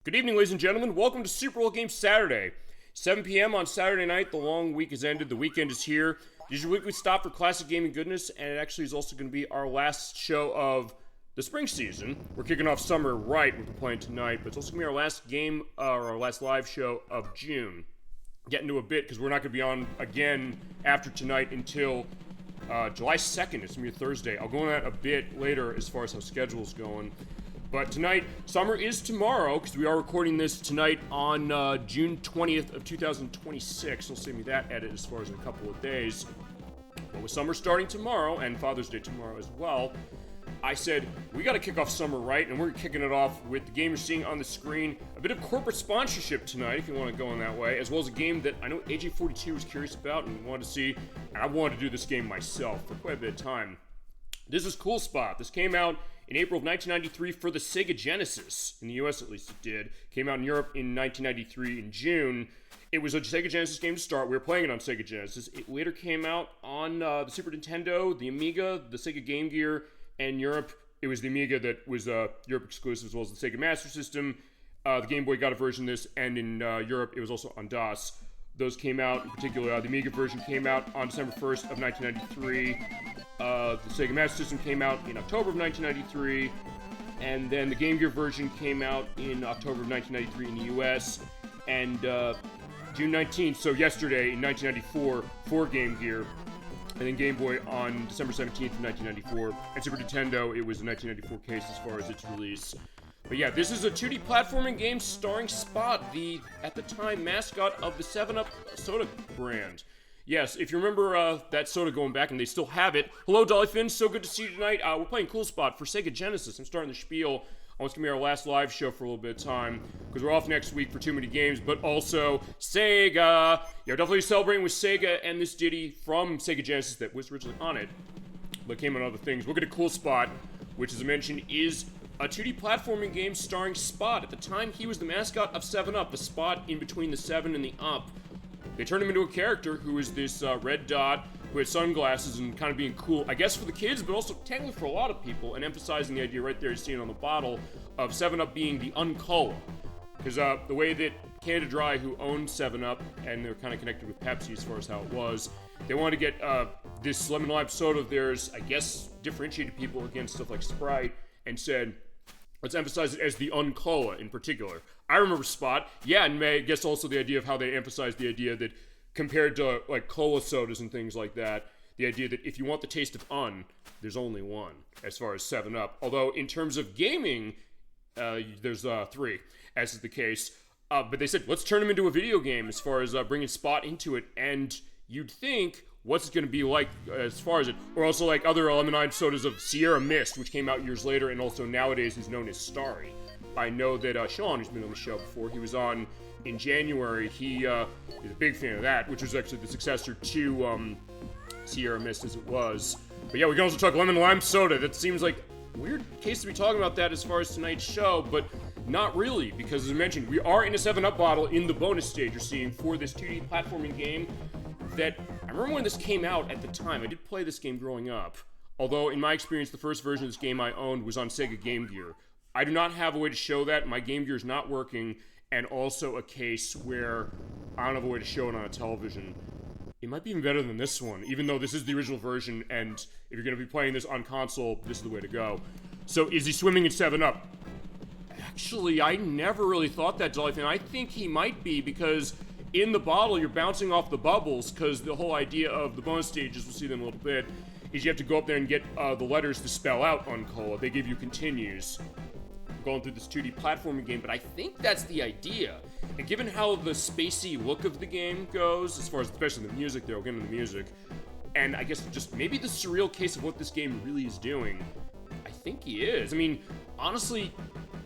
Good evening, ladies and gentlemen. Welcome to Super Bowl Game Saturday. 7 p.m. on Saturday night. The long week has ended. The weekend is here. This is your weekly stop for classic gaming goodness, and it actually is also going to be our last show of the spring season. We're kicking off summer right, we're playing tonight, but it's also going to be our last game, or our last live show of June. Get into a bit, because we're not going to be on again after tonight until July 2nd. It's going to be a Thursday. I'll go on that a bit later as far as how schedule's going. But tonight, summer is tomorrow, because we are recording this tonight on June 20th of 2026. You'll see me that edit as far as in a couple of days. But with summer starting tomorrow, and Father's Day tomorrow as well, I said, we got to kick off summer right, and we're kicking it off with the game you're seeing on the screen. A bit of corporate sponsorship tonight, if you want to go in that way, as well as a game that I know AJ42 was curious about and wanted to see, and I wanted to do this game myself for quite a bit of time. This is Cool Spot. This came out in April of 1993 for the Sega Genesis. In the US, at least, it did. Came out in Europe in 1993 in June. It was a Sega Genesis game to start. We were playing it on Sega Genesis. It later came out on the Super Nintendo, the Amiga, the Sega Game Gear, and Europe. It was the Amiga that was Europe exclusive, as well as the Sega Master System. The Game Boy got a version of this, and in Europe, it was also on DOS. Those came out, in particular, the Amiga version came out on December 1st of 1993. The Sega Master System came out in October of 1993, and then the Game Gear version came out in October of 1993 in the US, and June 19th, so yesterday in 1994 for Game Gear, and then Game Boy on December 17th of 1994, and Super Nintendo, it was a 1994 case as far as its release. But yeah, this is a 2D platforming game starring Spot, the, at the time, mascot of the 7-Up soda brand. Yes, if you remember that soda going back, and they still have it. Hello, Dollyfin. So good to see you tonight. We're playing Cool Spot for Sega Genesis. I'm starting the spiel. It's going to be our last live show for a little bit of time, because we're off next week for too many games, but also Sega. Yeah, definitely celebrating with Sega and this ditty from Sega Genesis that was originally on it, but came on other things. We'll get a Cool Spot, which, as I mentioned, is a 2D platforming game starring Spot. At the time, he was the mascot of 7-Up, the spot in between the 7 and the up. They turned him into a character who is this red dot who had sunglasses and kind of being cool, I guess for the kids, but also technically for a lot of people, and emphasizing the idea right there, you see it on the bottle, of 7-Up being the Uncola. Because the way that Canada Dry, who owned 7-Up, and they're kind of connected with Pepsi as far as how it was, they wanted to get this lemon lime soda of theirs, I guess, differentiated people against stuff like Sprite, and said, let's emphasize it as the Uncola in particular. I remember Spot. Yeah, and I guess also the idea of how they emphasized the idea that compared to like cola sodas and things like that, the idea that if you want the taste of there's only one as far as 7-Up. Although in terms of gaming, there's 3, as is the case. But they said, let's turn them into a video game as far as bringing Spot into it. And you'd think, what's it going to be like as far as it, or also like other lemonade sodas of Sierra Mist, which came out years later and also nowadays is known as Starry. I know that Sean, who's been on the show before, he was on in January. He is a big fan of that, which was actually the successor to Sierra Mist as it was. But yeah, we can also talk lemon lime soda. That seems like a weird case to be talking about that as far as tonight's show, but not really, because as I mentioned, we are in a 7-Up bottle in the bonus stage you're seeing for this 2D platforming game that, I remember when this came out at the time, I did play this game growing up, although in my experience, the first version of this game I owned was on Sega Game Gear. I do not have a way to show that, my Game Gear is not working, and also a case where I don't have a way to show it on a television. It might be even better than this one, even though this is the original version, and if you're going to be playing this on console, this is the way to go. So, is he swimming in 7-Up? Actually, I never really thought that, Dollyfin. I think he might be, because in the bottle, you're bouncing off the bubbles, because the whole idea of the bonus stages, we'll see them in a little bit, is you have to go up there and get the letters to spell out Uncola. They give you continues. Going through this 2D platforming game, but I think that's the idea. And given how the spacey look of the game goes, as far as especially the music there, we'll get into the music, and I guess just maybe the surreal case of what this game really is doing, I think he is. I mean, honestly,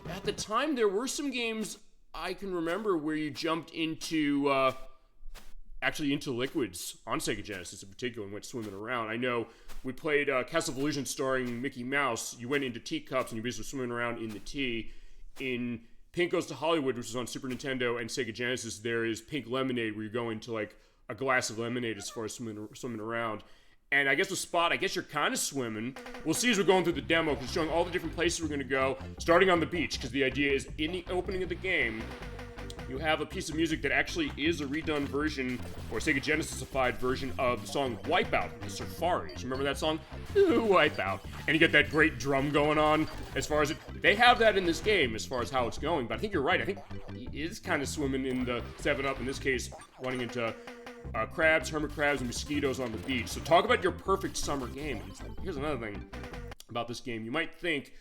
at the time there were some games I can remember where you jumped into, actually into liquids on Sega Genesis in particular and went swimming around. I know we played Castle of Illusion starring Mickey Mouse. You went into teacups and you basically swimming around in the tea. In Pink Goes to Hollywood, which is on Super Nintendo and Sega Genesis, there is Pink Lemonade where you go into like a glass of lemonade as far as swimming around. And I guess with Spot, I guess you're kind of swimming. We'll see as we're going through the demo, because it's showing all the different places we're going to go, starting on the beach, because the idea is in the opening of the game, you have a piece of music that actually is a redone version, or Sega Genesis-ified version of the song Wipeout, the Surfaris. Remember that song? Ooh, Wipeout. And you get that great drum going on as far as it... They have that in this game as far as how it's going, but I think you're right. I think he is kind of swimming in the 7-Up, in this case, running into crabs, hermit crabs, and mosquitoes on the beach. So talk about your perfect summer game. Here's another thing about this game. You might think,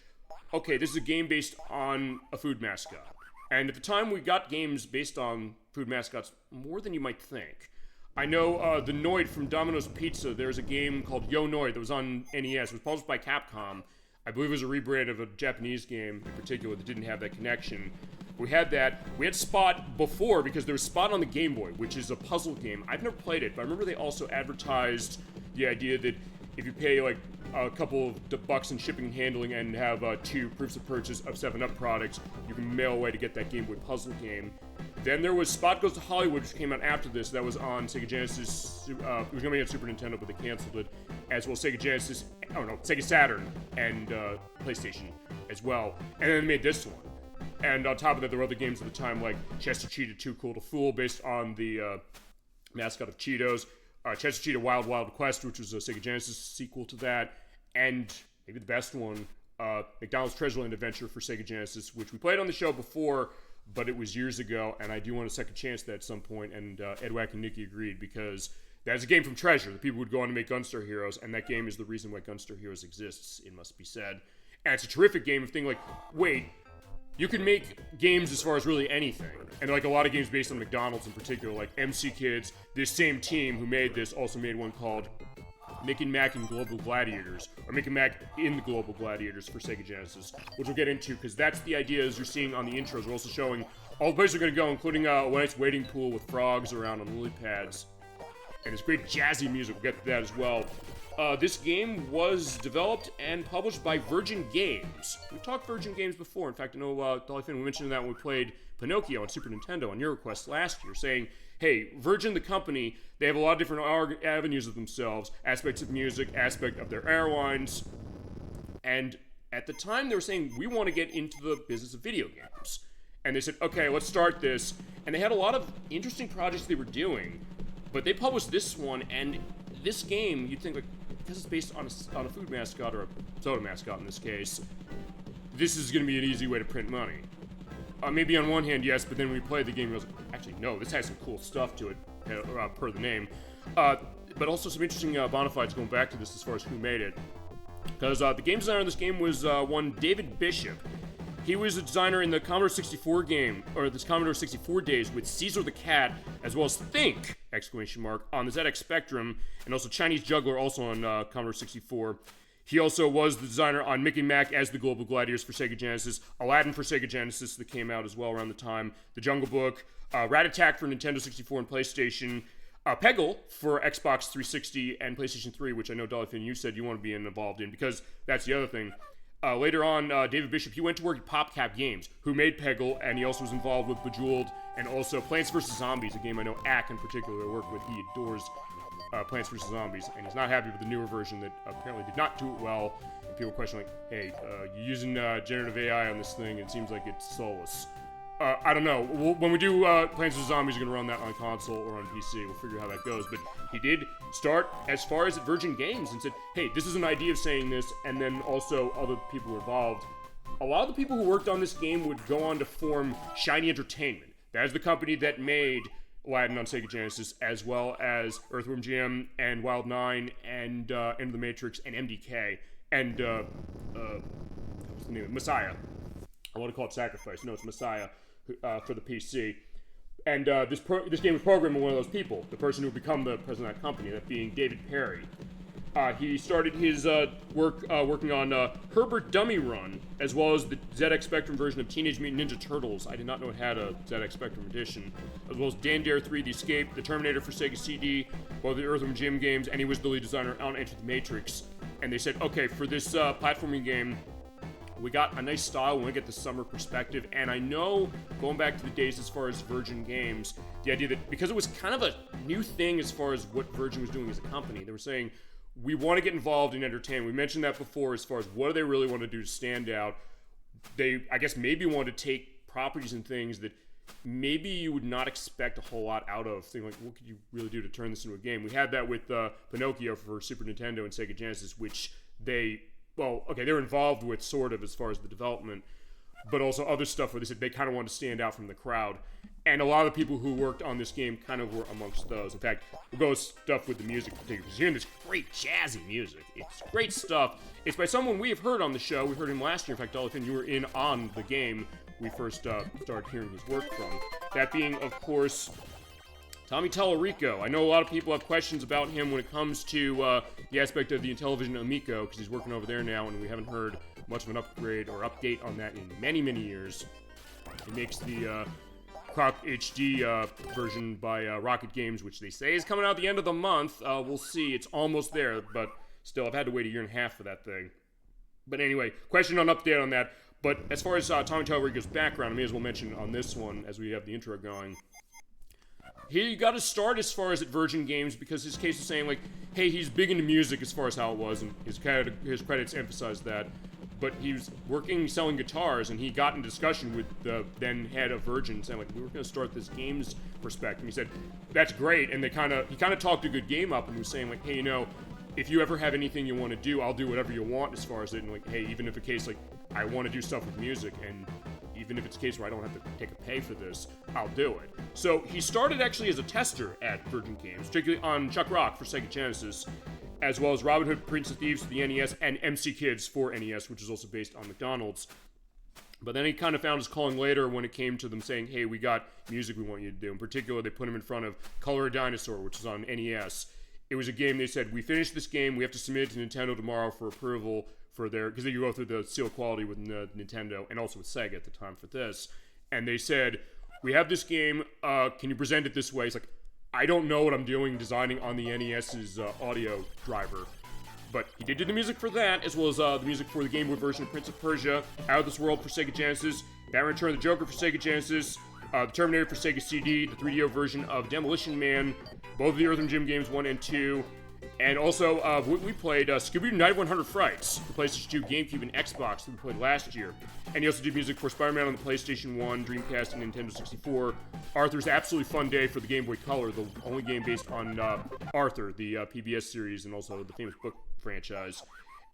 okay, this is a game based on a food mascot. And at the time, we got games based on food mascots more than you might think. I know the Noid from Domino's Pizza, there's a game called Yo Noid that was on NES. It was published by Capcom. I believe it was a rebrand of a Japanese game in particular that didn't have that connection. We had that. We had Spot before, because there was Spot on the Game Boy, which is a puzzle game. I've never played it, but I remember they also advertised the idea that if you pay like a couple of bucks in shipping and handling and have 2 proofs of purchase of 7-Up products, you can mail away to get that Game Boy puzzle game. Then there was Spot Goes to Hollywood, which came out after this. That was on Sega Genesis. It was going to be on Super Nintendo, but they canceled it. As well as Sega Genesis, Sega Saturn and PlayStation as well. And then they made this one. And on top of that, there were other games at the time like Chester Cheetah Too Cool to Fool, based on the mascot of Cheetos. Chester Cheetah Wild Wild Quest, which was a Sega Genesis sequel to that. And maybe the best one, McDonald's Treasureland Adventure for Sega Genesis, which we played on the show before, but it was years ago, and I do want a second chance at some point, and Edwack and Nikki agreed, because that's a game from Treasure. The people would go on to make Gunstar Heroes, and that game is the reason why Gunstar Heroes exists, it must be said. And it's a terrific game of thing like, wait, you can make games as far as really anything. And like a lot of games based on McDonald's in particular, like MC Kids, this same team who made this also made one called Mick and Mac in Global Gladiators, or Mick and Mac in the Global Gladiators for Sega Genesis, which we'll get into, because that's the idea, as you're seeing on the intros. We're also showing all the places we're going to go, including a nice wading pool with frogs around on lily pads. And it's great jazzy music, we'll get to that as well. This game was developed and published by Virgin Games. We've talked Virgin Games before. In fact, I know, Dolly Finn, we mentioned that when we played Pinocchio on Super Nintendo on your request last year, saying, hey, Virgin, the company, they have a lot of different avenues of themselves, aspects of music, aspect of their airlines, and at the time they were saying, we want to get into the business of video games. And they said, okay, let's start this, and they had a lot of interesting projects they were doing, but they published this one, and this game, you'd think, like, because it's based on a food mascot, or a soda mascot in this case, this is going to be an easy way to print money. Maybe on one hand, yes, but then when we played the game, we was like, actually, no, this has some cool stuff to it, per the name. But also some interesting bona fides going back to this as far as who made it. Because the game designer in this game was one David Bishop. He was a designer in the Commodore 64 game, or this Commodore 64 days, with Caesar the Cat, as well as Think! On the ZX Spectrum, and also Chinese Juggler, also on Commodore 64. He also was the designer on Mickey Mac as the Global Gladiators for Sega Genesis, Aladdin for Sega Genesis that came out as well around the time, The Jungle Book, Rat Attack for Nintendo 64 and PlayStation, Peggle for Xbox 360 and PlayStation 3, which I know, Dolly Finn, you said you want to be involved in, because that's the other thing. Later on, David Bishop, he went to work at PopCap Games, who made Peggle, and he also was involved with Bejeweled, and also Plants vs. Zombies, a game I know Ack in particular worked with. He adores Plants vs. Zombies, and he's not happy with the newer version that apparently did not do it well. And people question like, hey, you're using generative AI on this thing, it seems like it's soulless. I don't know. When we do Plants vs. Zombies, we're going to run that on console or on PC. We'll figure out how that goes. But he did start as far as at Virgin Games and said, hey, this is an idea of saying this, and then also other people were involved. A lot of the people who worked on this game would go on to form Shiny Entertainment. That is the company that made Aladdin on Sega Genesis, as well as Earthworm Jim and Wild 9 and End of the Matrix and MDK and what's the name of it? Messiah. I want to call it Sacrifice. No, it's Messiah for the PC. And this game was programmed by one of those people, the person who would become the president of that company, that being David Perry. He started his work working on Herbert Dummy Run, as well as the ZX Spectrum version of Teenage Mutant Ninja Turtles. I did not know it had a ZX Spectrum edition. As well as Dan Dare 3, The Escape, The Terminator for Sega CD, both the Earthworm Jim games, and he was the lead designer on Enter the Matrix. And they said, okay, for this platforming game, we got a nice style, we want to get the summer perspective, and I know, going back to the days as far as Virgin Games, the idea that, because it was kind of a new thing as far as what Virgin was doing as a company, they were saying, we want to get involved in entertainment. We mentioned that before as far as what do they really want to do to stand out. They, I guess, maybe want to take properties and things that maybe you would not expect a whole lot out of. Think like, what could you really do to turn this into a game? We had that with Pinocchio for Super Nintendo and Sega Genesis, which they were involved with sort of as far as the development, but also other stuff where they said they kind of wanted to stand out from the crowd. And a lot of the people who worked on this game kind of were amongst those. In fact, we'll go with stuff with the music in particular, because you're hearing this great jazzy music. It's great stuff. It's by someone we have heard on the show. We heard him last year. In fact, Dolphin, you were in on the game we first started hearing his work from. That being, of course, Tommy Tallarico. I know a lot of people have questions about him when it comes to the aspect of the Intellivision Amico, because he's working over there now, and we haven't heard much of an upgrade or update on that in many, many years. He makes the Croc HD version by Rocket Games, which they say is coming out at the end of the month. We'll see. It's almost there, but still, I've had to wait a year and a half for that thing. But anyway, question on update on that. But as far as Tommy Tallarico's background, I may as well mention on this one as we have the intro going. He got his start as far as at Virgin Games because his case was saying, like, hey, he's big into music as far as how it was, and his credits emphasized that. But he was working selling guitars, and he got in discussion with the then head of Virgin, saying, like, we were going to start this games perspective. And he said, that's great. And he kind of talked a good game up and was saying, like, hey, you know, if you ever have anything you want to do, I'll do whatever you want as far as it. And like, hey, even if a case like I want to do stuff with music, and even if it's a case where I don't have to take a pay for this, I'll do it. So he started actually as a tester at Virgin Games, particularly on Chuck Rock for Sega Genesis, as well as Robin Hood, Prince of Thieves for the NES, and MC Kids for NES, which is also based on McDonald's. But then he kind of found his calling later when it came to them saying, hey, we got music we want you to do. In particular, they put him in front of Color a Dinosaur, which is on NES. It was a game they said, we finished this game, we have to submit it to Nintendo tomorrow for approval for their, because they go through the seal quality with Nintendo and also with Sega at the time for this. And they said, we have this game, can you present it this way? It's like, I don't know what I'm doing designing on the NES's audio driver. But he did do the music for that, as well as the music for the Game Boy version of Prince of Persia, Out of This World for Sega Genesis, Batman Return of the Joker for Sega Genesis, the Terminator for Sega CD, the 3DO version of Demolition Man, both of the Earthworm Jim games 1 and 2, and also we played Scooby-Doo 9100 Frights for PlayStation 2, GameCube, and Xbox that we played last year. And he also did music for Spider-Man on the PlayStation 1, Dreamcast, and Nintendo 64. Arthur's Absolutely Fun Day for the Game Boy Color, the only game based on Arthur, the PBS series, and also the famous book franchise.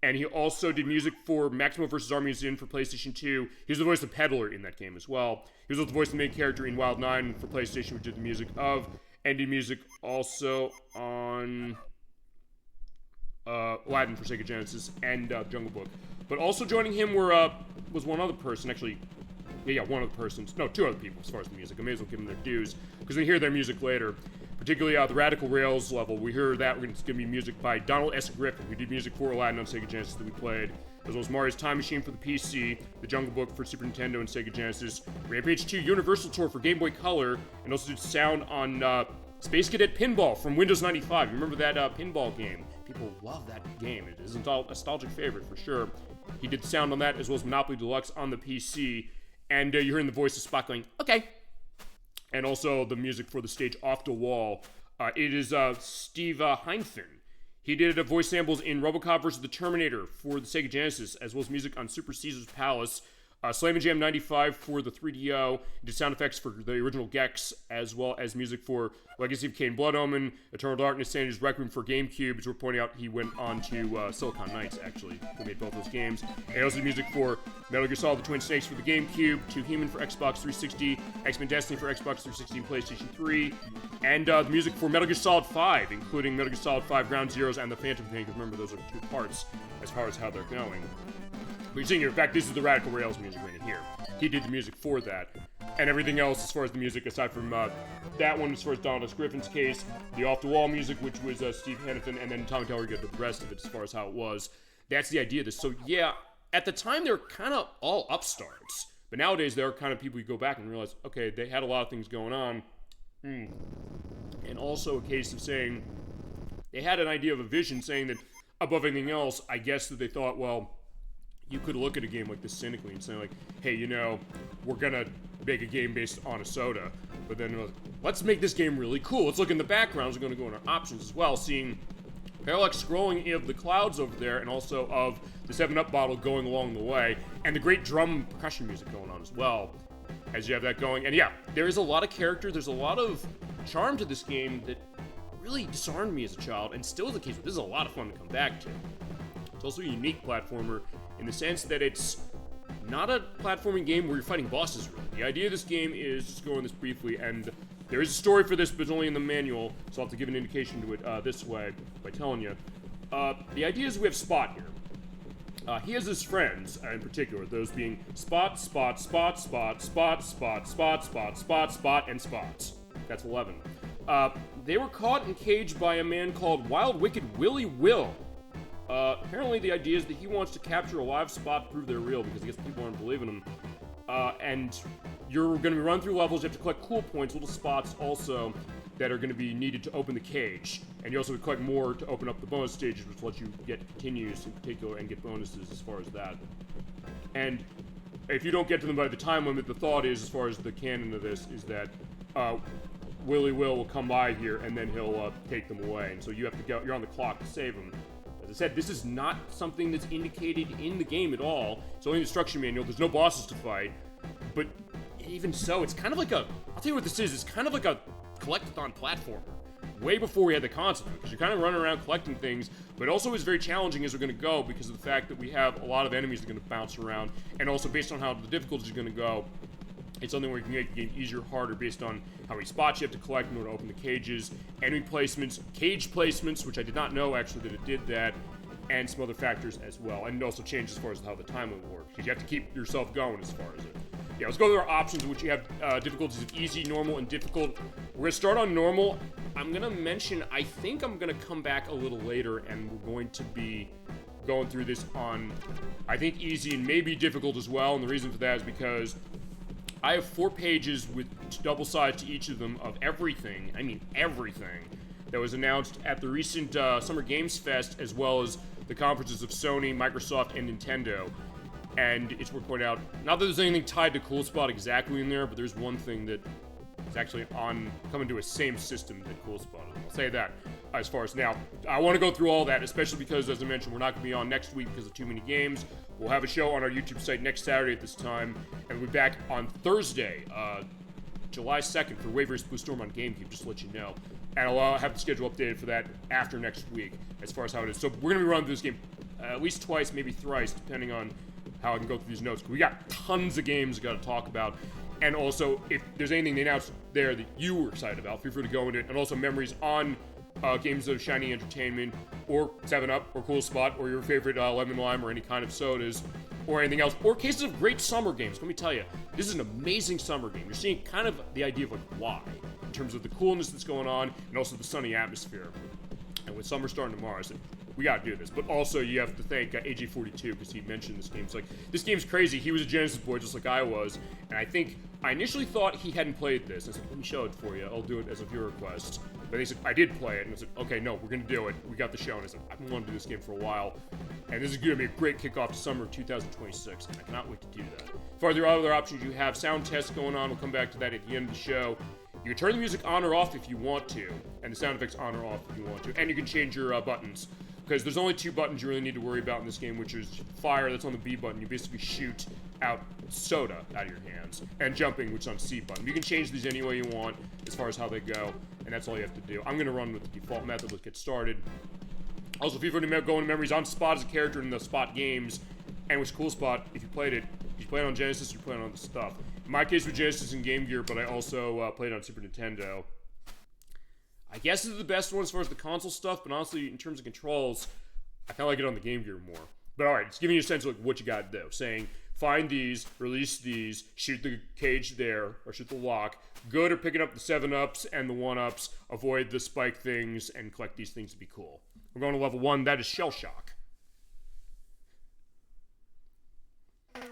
And he also did music for Maximo vs. Our Museum for PlayStation 2. He was the voice of Peddler in that game as well. He was also the voice of the main character in Wild 9 for PlayStation, which did the music of, and did music also on Aladdin for Sega Genesis and Jungle Book. But also joining him was one other person, actually. Yeah, one other person. No, two other people as far as the music. I may as well give them their dues, because we hear their music later. Particularly the Radical Rails level. We hear that. It's going to be music by Donald S. Griffin. We did music for Aladdin on Sega Genesis that we played, as well as Mario's Time Machine for the PC, the Jungle Book for Super Nintendo and Sega Genesis, Rampage 2 Universal Tour for Game Boy Color, and also did sound on Space Cadet Pinball from Windows 95. Remember that pinball game? People love that game. It is a nostalgic favorite for sure. He did sound on that, as well as Monopoly Deluxe on the PC, and you're hearing the voice of Spot going, okay. And also the music for the stage Off the Wall. It is Steve Heinfen. He did voice samples in RoboCop vs. the Terminator for the Sega Genesis, as well as music on Super Caesar's Palace, Slam & Jam 95 for the 3DO, he did sound effects for the original Gex, as well as music for Legacy of Kain, Blood Omen, Eternal Darkness, Sanity's Requiem for GameCube, which we're pointing out he went on to Silicon Knights, actually, who made both those games. And he also did music for Metal Gear Solid: The Twin Snakes for the GameCube, Two Human for Xbox 360, X-Men Destiny for Xbox 360 and PlayStation 3, and the music for Metal Gear Solid 5, including Metal Gear Solid 5 Ground Zeroes and the Phantom Pain, because remember, those are two parts as far as how they're going. But you're seeing here, in fact, this is the Radical Rails music right in here. He did the music for that. And everything else, as far as the music, aside from that one, as far as Donald S. Griffin's case, the Off the Wall music, which was Steve Hannafin, and then Tommy Tallarico did the rest of it, as far as how it was. That's the idea of this. So, yeah, at the time, they were kind of all upstarts. But nowadays, there are kind of people you go back and realize, okay, they had a lot of things going on. And also a case of saying, they had an idea of a vision, saying that, above anything else, I guess that they thought, well, you could look at a game like this cynically and say, like, hey, you know, we're gonna make a game based on a soda, but then let's make this game really cool. Let's look in the backgrounds. We're gonna go into options as well, seeing parallax scrolling of the clouds over there, and also of the 7-Up bottle going along the way, and the great drum percussion music going on as well, as you have that going. And yeah, there is a lot of character, there's a lot of charm to this game that really disarmed me as a child, and still is the case, but this is a lot of fun to come back to. It's also a unique platformer in the sense that it's not a platforming game where you're fighting bosses, really. The idea of this game is, just go on this briefly, and there is a story for this, but it's only in the manual, so I'll have to give an indication to it this way by telling you. The idea is we have Spot here. He has his friends, in particular, those being Spot, Spot, Spot, Spot, Spot, Spot, Spot, Spot, Spot, Spot, and Spots. That's 11. They were caught and caged by a man called Wild Wicked Willy Will. Apparently the idea is that he wants to capture a live Spot to prove they're real, because I guess people aren't believing him. And you're going to be run through levels, you have to collect cool points, little spots also, that are going to be needed to open the cage. And you also collect more to open up the bonus stages, which lets you get continues in particular and get bonuses as far as that. And if you don't get to them by the time limit, the thought is, as far as the canon of this, is that Willy will come by here and then he'll take them away. And so you have to go, you're on the clock to save them. As I said, this is not something that's indicated in the game at all. It's only in the instruction manual. There's no bosses to fight. But even so, it's kind of like a... I'll tell you what this is. It's kind of like a collectathon platformer. Way before we had the console, because you're kind of running around collecting things, but it also is very challenging as we're going to go because of the fact that we have a lot of enemies that are going to bounce around, and also based on how the difficulty is going to go, it's something where you can make the game easier or harder based on how many spots you have to collect in order to open the cages, enemy placements, cage placements, which I did not know actually that it did that, and some other factors as well. And it also changed as far as how the time limit works, because you have to keep yourself going as far as it. Yeah, let's go through our options in which you have difficulties of easy, normal, and difficult. We're going to start on normal. I'm going to mention, I think I'm going to come back a little later, and we're going to be going through this on, I think, easy and maybe difficult as well. And the reason for that is because I have 4 pages with double sides to each of them of everything, I mean everything, that was announced at the recent Summer Games Fest, as well as the conferences of Sony, Microsoft, and Nintendo. And it's worth pointing out, not that there's anything tied to Cool Spot exactly in there, but there's one thing that is actually coming to a same system that Cool Spot is. I'll say that as far as now. I want to go through all that, especially because, as I mentioned, we're not going to be on next week because of too many games. We'll have a show on our YouTube site next Saturday at this time, and we'll be back on Thursday, July 2nd, for Waver's Blue Storm on GameCube, just to let you know. And I'll have the schedule updated for that after next week, as far as how it is. So we're going to be running through this game at least twice, maybe thrice, depending on how I can go through these notes. We got tons of games we got to talk about. And also, if there's anything they announced there that you were excited about, feel free to go into it. And also memories on games of Shiny Entertainment, or 7-Up, or Cool Spot, or your favorite Lemon Lime, or any kind of sodas, or anything else. Or cases of great summer games. Let me tell you, this is an amazing summer game. You're seeing kind of the idea of like why, in terms of the coolness that's going on, and also the sunny atmosphere. And with summer starting tomorrow, I said, we gotta do this. But also, you have to thank AJ42, because he mentioned this game. It's like, this game's crazy. He was a Genesis boy, just like I was. And I initially thought he hadn't played this. I said, let me show it for you. I'll do it as of your request. But they said, I did play it. And I said, okay, no, we're gonna do it. We got the show. And I said, I've been wanting to do this game for a while. And this is gonna be a great kickoff to summer of 2026. And I cannot wait to do that. As far as the other options, you have sound tests going on. We'll come back to that at the end of the show. You can turn the music on or off if you want to, and the sound effects on or off if you want to, and you can change your buttons, because there's only 2 buttons you really need to worry about in this game, which is fire, that's on the B button. You basically shoot out soda out of your hands, and jumping, which is on C button. You can change these any way you want as far as how they go, and that's all you have to do. I'm going to run with the default method. Let's get started. Also, feel free to go into memories on Spot as a character in the Spot games, and with Cool Spot, if you played it on Genesis, you played on the stuff. In my case with Genesis and Game Gear, but I also played on Super Nintendo. I guess this is the best one as far as the console stuff, but honestly, in terms of controls, I kind of like it on the Game Gear more. But alright, it's giving you a sense of like, what you got to do. Saying, find these, release these, shoot the cage there, or shoot the lock. Good, or picking up the 7-Ups and the 1-Ups, avoid the spike things, and collect these things to be cool. We're going to level 1, that is Shell Shock.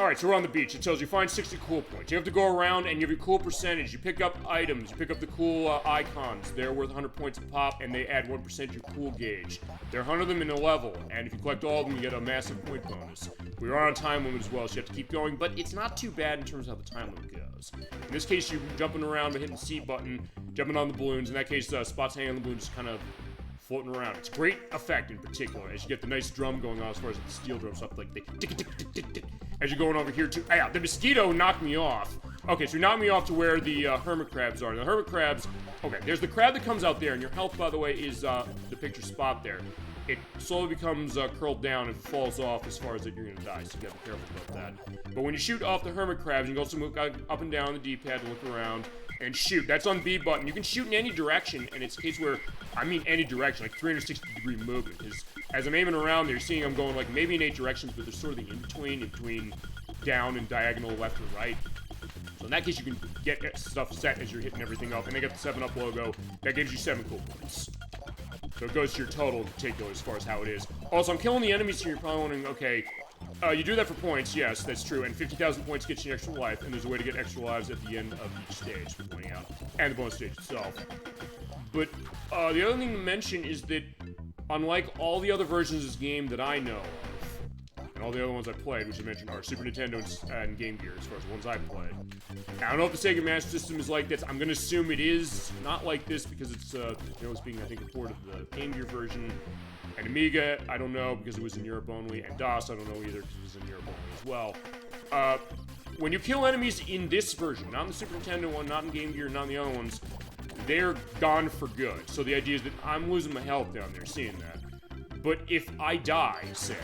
Alright, so we're on the beach. It tells you find 60 cool points. You have to go around and you have your cool percentage. You pick up items. You pick up the cool icons. They're worth 100 points a pop, and they add 1% to your cool gauge. There are 100 of them in a level, and if you collect all of them, you get a massive point bonus. We are on a time limit as well, so you have to keep going, but it's not too bad in terms of how the time limit goes. In this case, you're jumping around by hitting the C button, jumping on the balloons. In that case, Spot's hanging on the balloons, kind of floating around. It's a great effect in particular, as you get the nice drum going on as far as the steel drum stuff, like the tick, tick, tick, tick, tick, as you're going over here too. Yeah, the mosquito knocked me off. Okay, so you knocked me off to where the hermit crabs are. And the hermit crabs, okay, there's the crab that comes out there, and your health, by the way, is the picture spot there. It slowly becomes curled down and falls off as far as that you're gonna die, so you gotta be careful about that. But when you shoot off the hermit crabs, you can also move up and down the D-pad to look around and shoot. That's on B button. You can shoot in any direction, and it's a case where, I mean any direction, like 360-degree movement. Because as I'm aiming around, you're seeing I'm going like maybe in 8 directions, but there's sort of the in-between down and diagonal left or right. So in that case, you can get stuff set as you're hitting everything up. And they got the 7-Up logo. That gives you 7 cool points. So it goes to your total in particular as far as how it is. Also, I'm killing the enemies here. You're probably wondering, okay, you do that for points. Yes, that's true. And 50,000 points gets you an extra life. And there's a way to get extra lives at the end of each stage, for pointing out. And the bonus stage itself. But the other thing to mention is that, unlike all the other versions of this game that I know of, and all the other ones I played, which I mentioned are Super Nintendo and Game Gear, as far as the ones I played. I don't know if the Sega Master System is like this. I'm going to assume it is not like this because it's, it's being, I think, reported the Game Gear version. And Amiga, I don't know because it was in Europe only. And DOS, I don't know either because it was in Europe only as well. When you kill enemies in this version, not in the Super Nintendo one, not in Game Gear, not in the other ones, they're gone for good. So the idea is that I'm losing my health down there, seeing that. But if I die, say,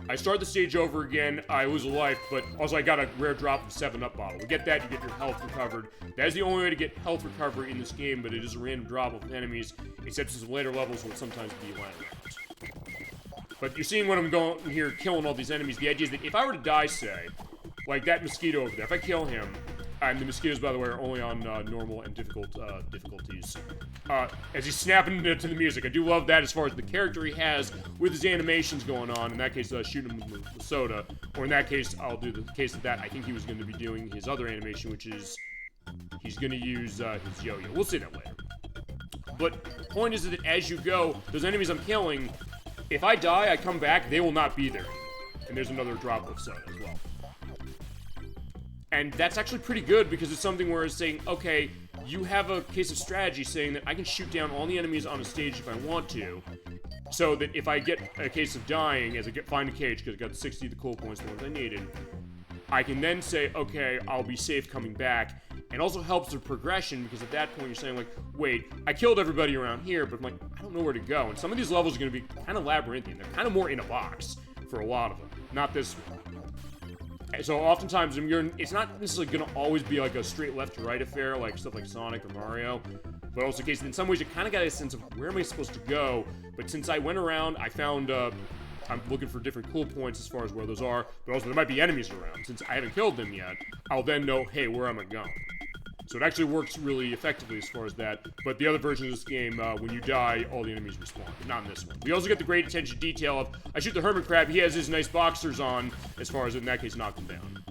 I start the stage over again, I lose a life, but also I got a rare drop of 7-Up bottle. To get that, you get your health recovered. That is the only way to get health recovery in this game, but it is a random drop of enemies, except in later levels will sometimes be land rounds. But you're seeing when I'm going here killing all these enemies, the idea is that if I were to die, say, like that mosquito over there, if I kill him, and the mosquitoes, by the way, are only on normal and difficult difficulties. As he's snapping to the music, I do love that as far as the character he has with his animations going on. In that case, shooting him with soda. Or in that case, I'll do the case of that. I think he was going to be doing his other animation, which is he's going to use his yo-yo. We'll see that later. But the point is that as you go, those enemies I'm killing, if I die, I come back, they will not be there. And there's another drop of soda as well. And that's actually pretty good because it's something where it's saying, okay, you have a case of strategy saying that I can shoot down all the enemies on a stage if I want to, so that if I get a case of dying, as I find a cage, because I got 60 of the cool points, the ones I needed, I can then say, okay, I'll be safe coming back. And also helps the progression, because at that point you're saying, like, wait, I killed everybody around here, but I'm like, I don't know where to go. And some of these levels are going to be kind of labyrinthian. They're kind of more in a box for a lot of them. Not this one. So oftentimes, it's not necessarily going to always be like a straight left to right affair, like stuff like Sonic or Mario, but also the case in some ways you kind of got a sense of where am I supposed to go. But since I went around, I found I'm looking for different cool points as far as where those are, but also there might be enemies around. Since I haven't killed them yet, I'll then know, hey, where am I going? So it actually works really effectively as far as that. But the other version of this game, when you die, all the enemies respawn. But not in this one. We also get the great attention to detail of, I shoot the hermit crab, he has his nice boxers on, as far as in that case, knock him down.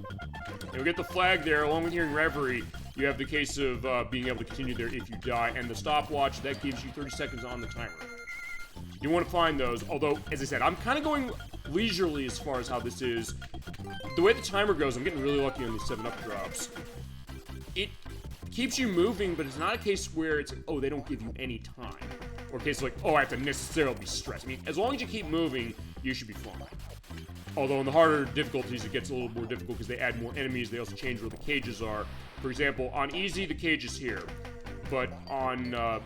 And we get the flag there, along with hearing Reverie, you have the case of being able to continue there if you die. And the stopwatch, that gives you 30 seconds on the timer. You want to find those, although, as I said, I'm kind of going leisurely as far as how this is. The way the timer goes, I'm getting really lucky on these 7-Up drops. It keeps you moving, but it's not a case where it's like, oh, they don't give you any time. Or a case like, oh, I have to necessarily be stressed. I mean, as long as you keep moving, you should be fine. Although in the harder difficulties, it gets a little more difficult because they add more enemies. They also change where the cages are. For example, on easy, the cage is here. But on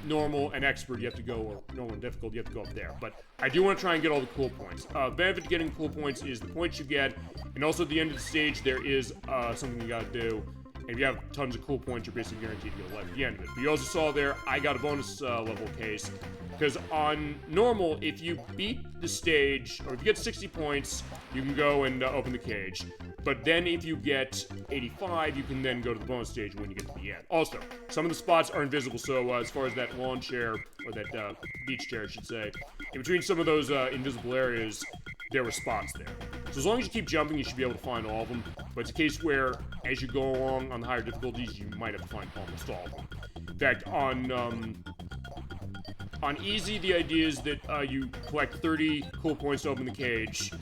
normal and expert, you have to go, or normal and difficult, you have to go up there. But I do want to try and get all the cool points. Benefit to getting cool points is the points you get. And also at the end of the stage, there is something you got to do. And if you have tons of cool points, you're basically guaranteed to get a life at the end of it. But you also saw there, I got a bonus level case. Because on normal, if you beat the stage, or if you get 60 points, you can go and open the cage. But then if you get 85, you can then go to the bonus stage when you get to the end. Also, some of the spots are invisible, so as far as that lawn chair, or that beach chair, I should say, in between some of those invisible areas, there were spots there. So as long as you keep jumping, you should be able to find all of them. But it's a case where, as you go along on the higher difficulties, you might have to find almost all of them. In fact, on easy, the idea is that you collect 30 cool points to open the cage.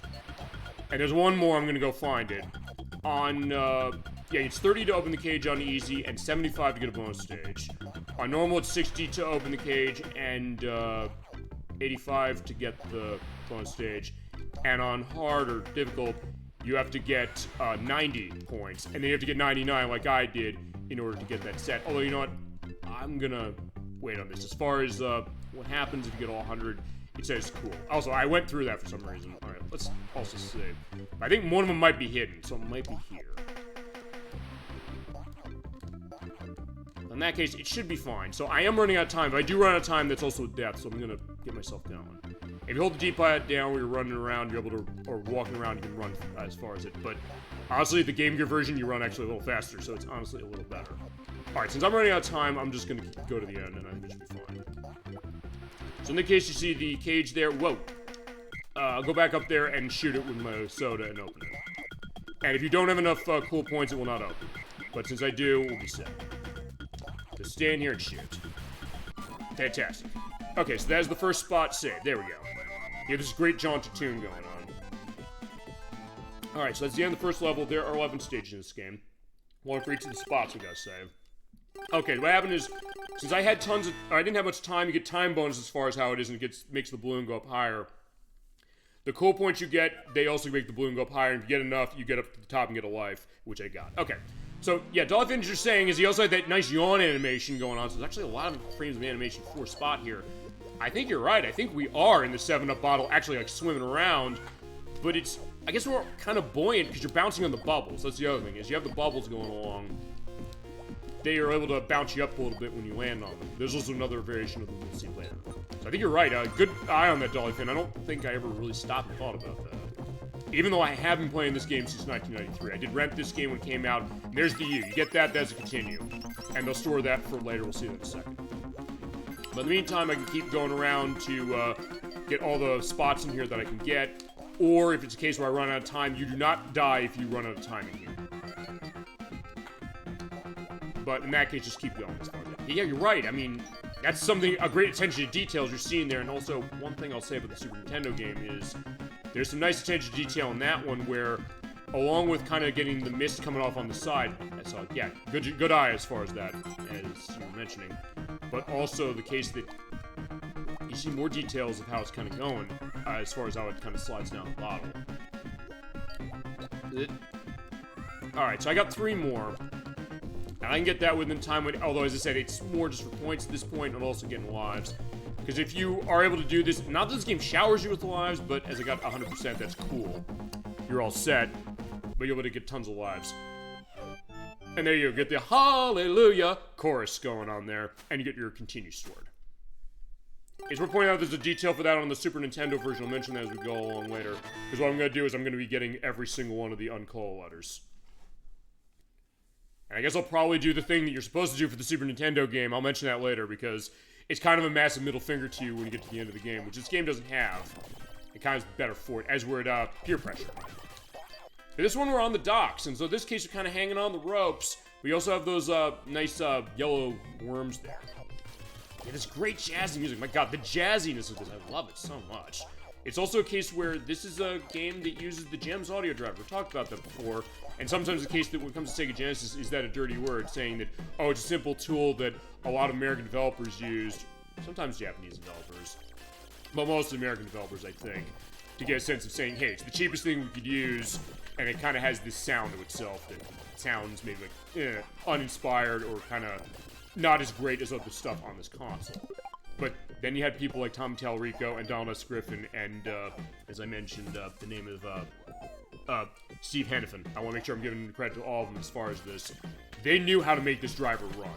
And there's one more, I'm going to go find it. On yeah, it's 30 to open the cage on easy and 75 to get a bonus stage. On normal, it's 60 to open the cage and 85 to get the bonus stage. And on hard or difficult, you have to get 90 points. And then you have to get 99 like I did in order to get that set. Although, you know what? I'm gonna wait on this. As far as what happens if you get all 100, it says cool. Also, I went through that for some reason. Alright, let's also save. I think one of them might be hidden, so it might be here. In that case, it should be fine. So I am running out of time. If I do run out of time, that's also death, so I'm gonna get myself going. If you hold the D-pad down when you're running around, you're able to, or walking around, you can run as far as it. But honestly, the Game Gear version, you run actually a little faster, so it's honestly a little better. Alright, since I'm running out of time, I'm just gonna go to the end, and I think it should be fine. So in the case you see the cage there, whoa. I'll go back up there and shoot it with my soda and open it. And if you don't have enough cool points, it will not open. But since I do, we'll be set. So stand here and shoot. Fantastic. Okay, so that's the first spot saved. There we go. You have this great jaunty tune going on. Alright, so that's the end of the first level. There are 11 stages in this game. One for each of the spots we gotta save. Okay, what happened is, since I had I didn't have much time, you get time bonus as far as how it is, and it makes the balloon go up higher. The cool points you get, they also make the balloon go up higher, and if you get enough, you get up to the top and get a life, which I got. Okay, so yeah, Dolph Fincher's saying is he also had that nice yawn animation going on, so there's actually a lot of frames of animation for spot here. I think you're right, I think we are in the 7-Up bottle actually like swimming around, but it's, I guess we're kind of buoyant because you're bouncing on the bubbles. That's the other thing, is you have the bubbles going along. They are able to bounce you up a little bit when you land on them. There's also another variation of them we'll see later. So I think you're right. Good eye on that dolly fin. I don't think I ever really stopped and thought about that. Even though I have been playing this game since 1993. I did rent this game when it came out. There's the U. You get that, that's a continue. And they'll store that for later. We'll see that in a second. But in the meantime, I can keep going around to get all the spots in here that I can get. Or if it's a case where I run out of time, you do not die if you run out of time in here. But in that case, just keep going. Yeah, you're right. I mean, that's something, a great attention to details you're seeing there. And also, one thing I'll say about the Super Nintendo game is there's some nice attention to detail in that one where, along with kind of getting the mist coming off on the side, so yeah, good eye as far as that, as you were mentioning. But also the case that you see more details of how it's kind of going, as far as how it kind of slides down the bottle. Alright, so I got 3 more. And I can get that within time, although as I said, it's more just for points at this point and also getting lives. Because if you are able to do this, not that this game showers you with lives, but as I got 100%, that's cool. You're all set, but you're able to get tons of lives. And there you go, get the hallelujah chorus going on there, and you get your continue sword. It's worth pointing out there's a detail for that on the Super Nintendo version. I'll mention that as we go along later. Because what I'm going to do is I'm going to be getting every single one of the uncall letters. And I guess I'll probably do the thing that you're supposed to do for the Super Nintendo game. I'll mention that later because it's kind of a massive middle finger to you when you get to the end of the game, which this game doesn't have. It kind of is better for it, as we're at peer pressure. And this one we're on the docks, and so in this case we're kind of hanging on the ropes. We also have those nice yellow worms there. Yeah, this great jazzy music. My god, the jazziness of this, I love it so much. It's also a case where this is a game that uses the GEMS audio driver. We talked about that before. And sometimes the case that when it comes to Sega Genesis is that a dirty word, saying that, oh, it's a simple tool that a lot of American developers used, sometimes Japanese developers, but most American developers, I think, to get a sense of saying, hey, it's the cheapest thing we could use, and it kind of has this sound to itself that sounds maybe like uninspired or kind of not as great as other stuff on this console. But then you had people like Tom Talarico and Donald S. Griffin and, as I mentioned, the name of Steve Hannafin. I want to make sure I'm giving credit to all of them as far as this. They knew how to make this driver run.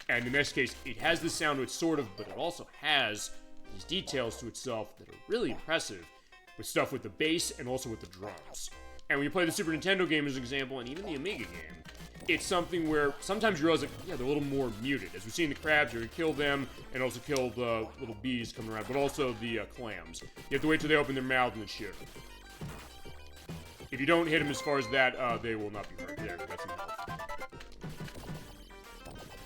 And in this case, it has this sound to it sort of, but it also has these details to itself that are really impressive with stuff with the bass and also with the drums. And when you play the Super Nintendo game as an example, and even the Amiga game, it's something where sometimes you realize, like, yeah, they're a little more muted. As we've seen the crabs, you're going to kill them, and also kill the little bees coming around, but also the clams. You have to wait till they open their mouth and then shoot them. If you don't hit them as far as that, they will not be hurt. There, that's enough.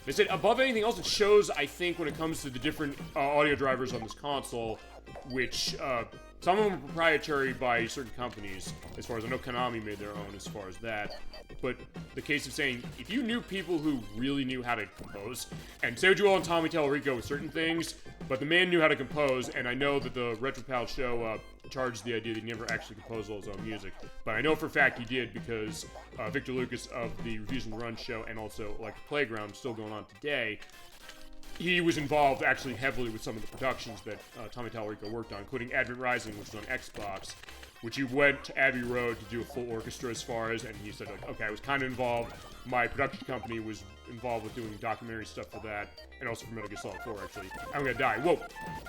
They said, above anything else, it shows, I think, when it comes to the different audio drivers on this console, which Some of them are proprietary by certain companies, as far as I know. Konami made their own as far as that. But the case of saying, if you knew people who really knew how to compose, and say what you will on Tommy Tallarico with certain things, but the man knew how to compose, and I know that the RetroPal show charged the idea that he never actually composed all his own music. But I know for a fact he did, because Victor Lucas of the Reviews and Run show, and also Electric Playground, still going on today, he was involved actually heavily with some of the productions that Tommy Tallarico worked on, including Advent Rising, which was on Xbox, which he went to Abbey Road to do a full orchestra as far as, and he said, like, okay, I was kind of involved. My production company was involved with doing documentary stuff for that, and also for Metal Gear Solid 4, actually. I'm gonna die. Whoa.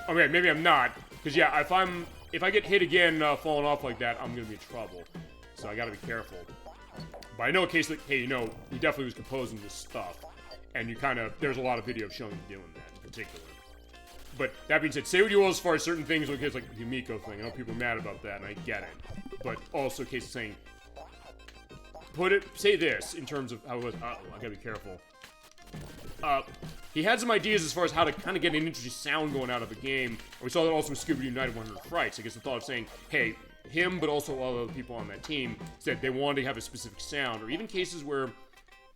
Okay, maybe I'm not, because yeah, if I get hit again falling off like that, I'm gonna be in trouble. So I gotta be careful. But I know a case like, hey, you know, he definitely was composing this stuff. And you there's a lot of video showing you doing that in particular. But that being said, say what you will as far as certain things, like the Miko thing. I know people are mad about that, and I get it. But also, case of saying, say this in terms of how it was, I gotta be careful. He had some ideas as far as how to kind of get an interesting sound going out of a game. We saw that also with Scooby-Doo United 100 Frights. I guess the thought of saying, hey, him, but also all the other people on that team, said they wanted to have a specific sound, or even cases where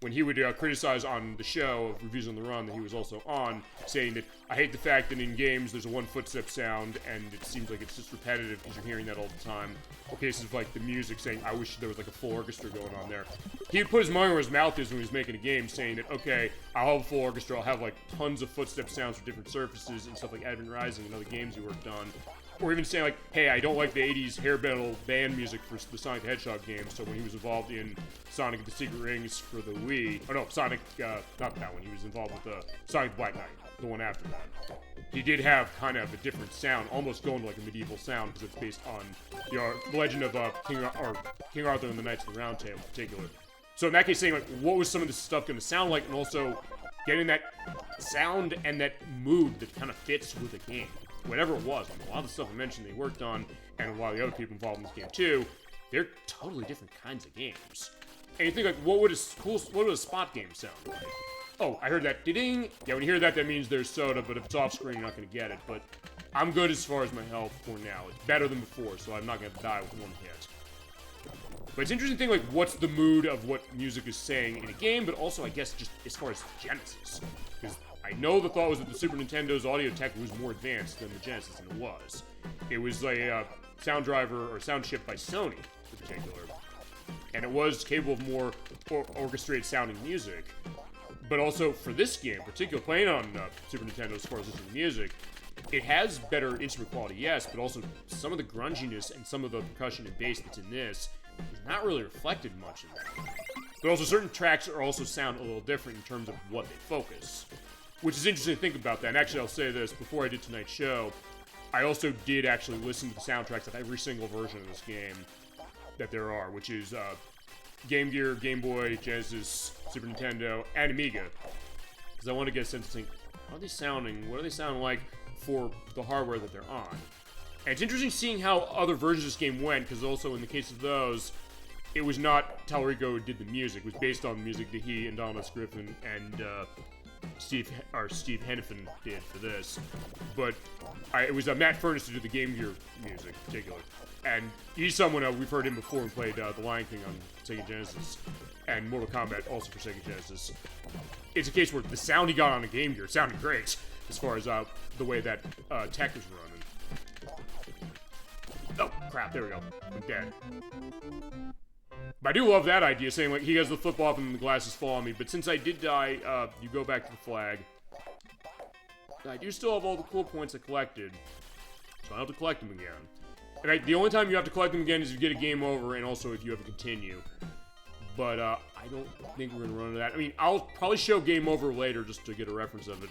when he would criticize on the show of Reviews on the Run that he was also on, saying that I hate the fact that in games there's a one footstep sound and it seems like it's just repetitive because you're hearing that all the time. Or cases of like the music saying, I wish there was like a full orchestra going on there. He would put his money where his mouth is when he was making a game, saying that, okay, I'll have a full orchestra, I'll have like tons of footstep sounds for different surfaces and stuff like Advent Rising and other games he worked on. Or even saying like, hey, I don't like the 80s hair metal band music for the Sonic the Hedgehog game, so when he was involved in Sonic and the Secret Rings for the Wii, oh no, Sonic, not that one, he was involved with Sonic the Black Knight, the one after that. He did have kind of a different sound, almost going to like a medieval sound, because it's based on the legend of King Arthur and the Knights of the Round Table in particular. So in that case, saying like, what was some of this stuff going to sound like, and also getting that sound and that mood that kind of fits with the game. Whatever it was, a lot of the stuff I mentioned they worked on, and a lot of the other people involved in this game too, they're totally different kinds of games. And you think like, what would a spot game sound like? Oh, I heard that ding. Yeah, when you hear that, that means there's soda, but if it's off screen, you're not gonna get it. But I'm good as far as my health for now. It's better than before, so I'm not gonna die with one hit. But it's interesting thing, like, what's the mood of what music is saying in a game, but also, I guess, just as far as Genesis. Because I know the thought was that the Super Nintendo's audio tech was more advanced than the Genesis, and it was. It was a sound driver, or sound chip by Sony, in particular. And it was capable of more orchestrated sounding music. But also, for this game, particularly playing on Super Nintendo as far as listening to music, it has better instrument quality, yes, but also some of the grunginess and some of the percussion and bass that's in this is not really reflected much in that. But also, certain tracks are also sound a little different in terms of what they focus. Which is interesting to think about that. And actually, I'll say this, before I did tonight's show, I also did actually listen to the soundtracks of every single version of this game that there are, which is Game Gear, Game Boy, Genesis, Super Nintendo, and Amiga. Because I want to get a sense of thinking, how are they sounding? What are they sounding like for the hardware that they're on? And it's interesting seeing how other versions of this game went, because also in the case of those, it was not Tallarico who did the music. It was based on music that he and Donald S. Griffin and Steve Hennepin did for this. But it was Matt Furnace who did the Game Gear music in particular. And he's someone, we've heard him before and played The Lion King on Sega Genesis, and Mortal Kombat also for Sega Genesis. It's a case where the sound he got on a Game Gear sounded great, as far as the way that tech is running. Oh, crap, there we go. I'm dead. But I do love that idea, saying, like, he has the flip off and the glasses fall on me, but since I did die, you go back to the flag. I do still have all the cool points I collected, so I have to collect them again. And the only time you have to collect them again is if you get a game over, and also if you have to continue. But I don't think we're going to run into that. I mean, I'll probably show game over later just to get a reference of it.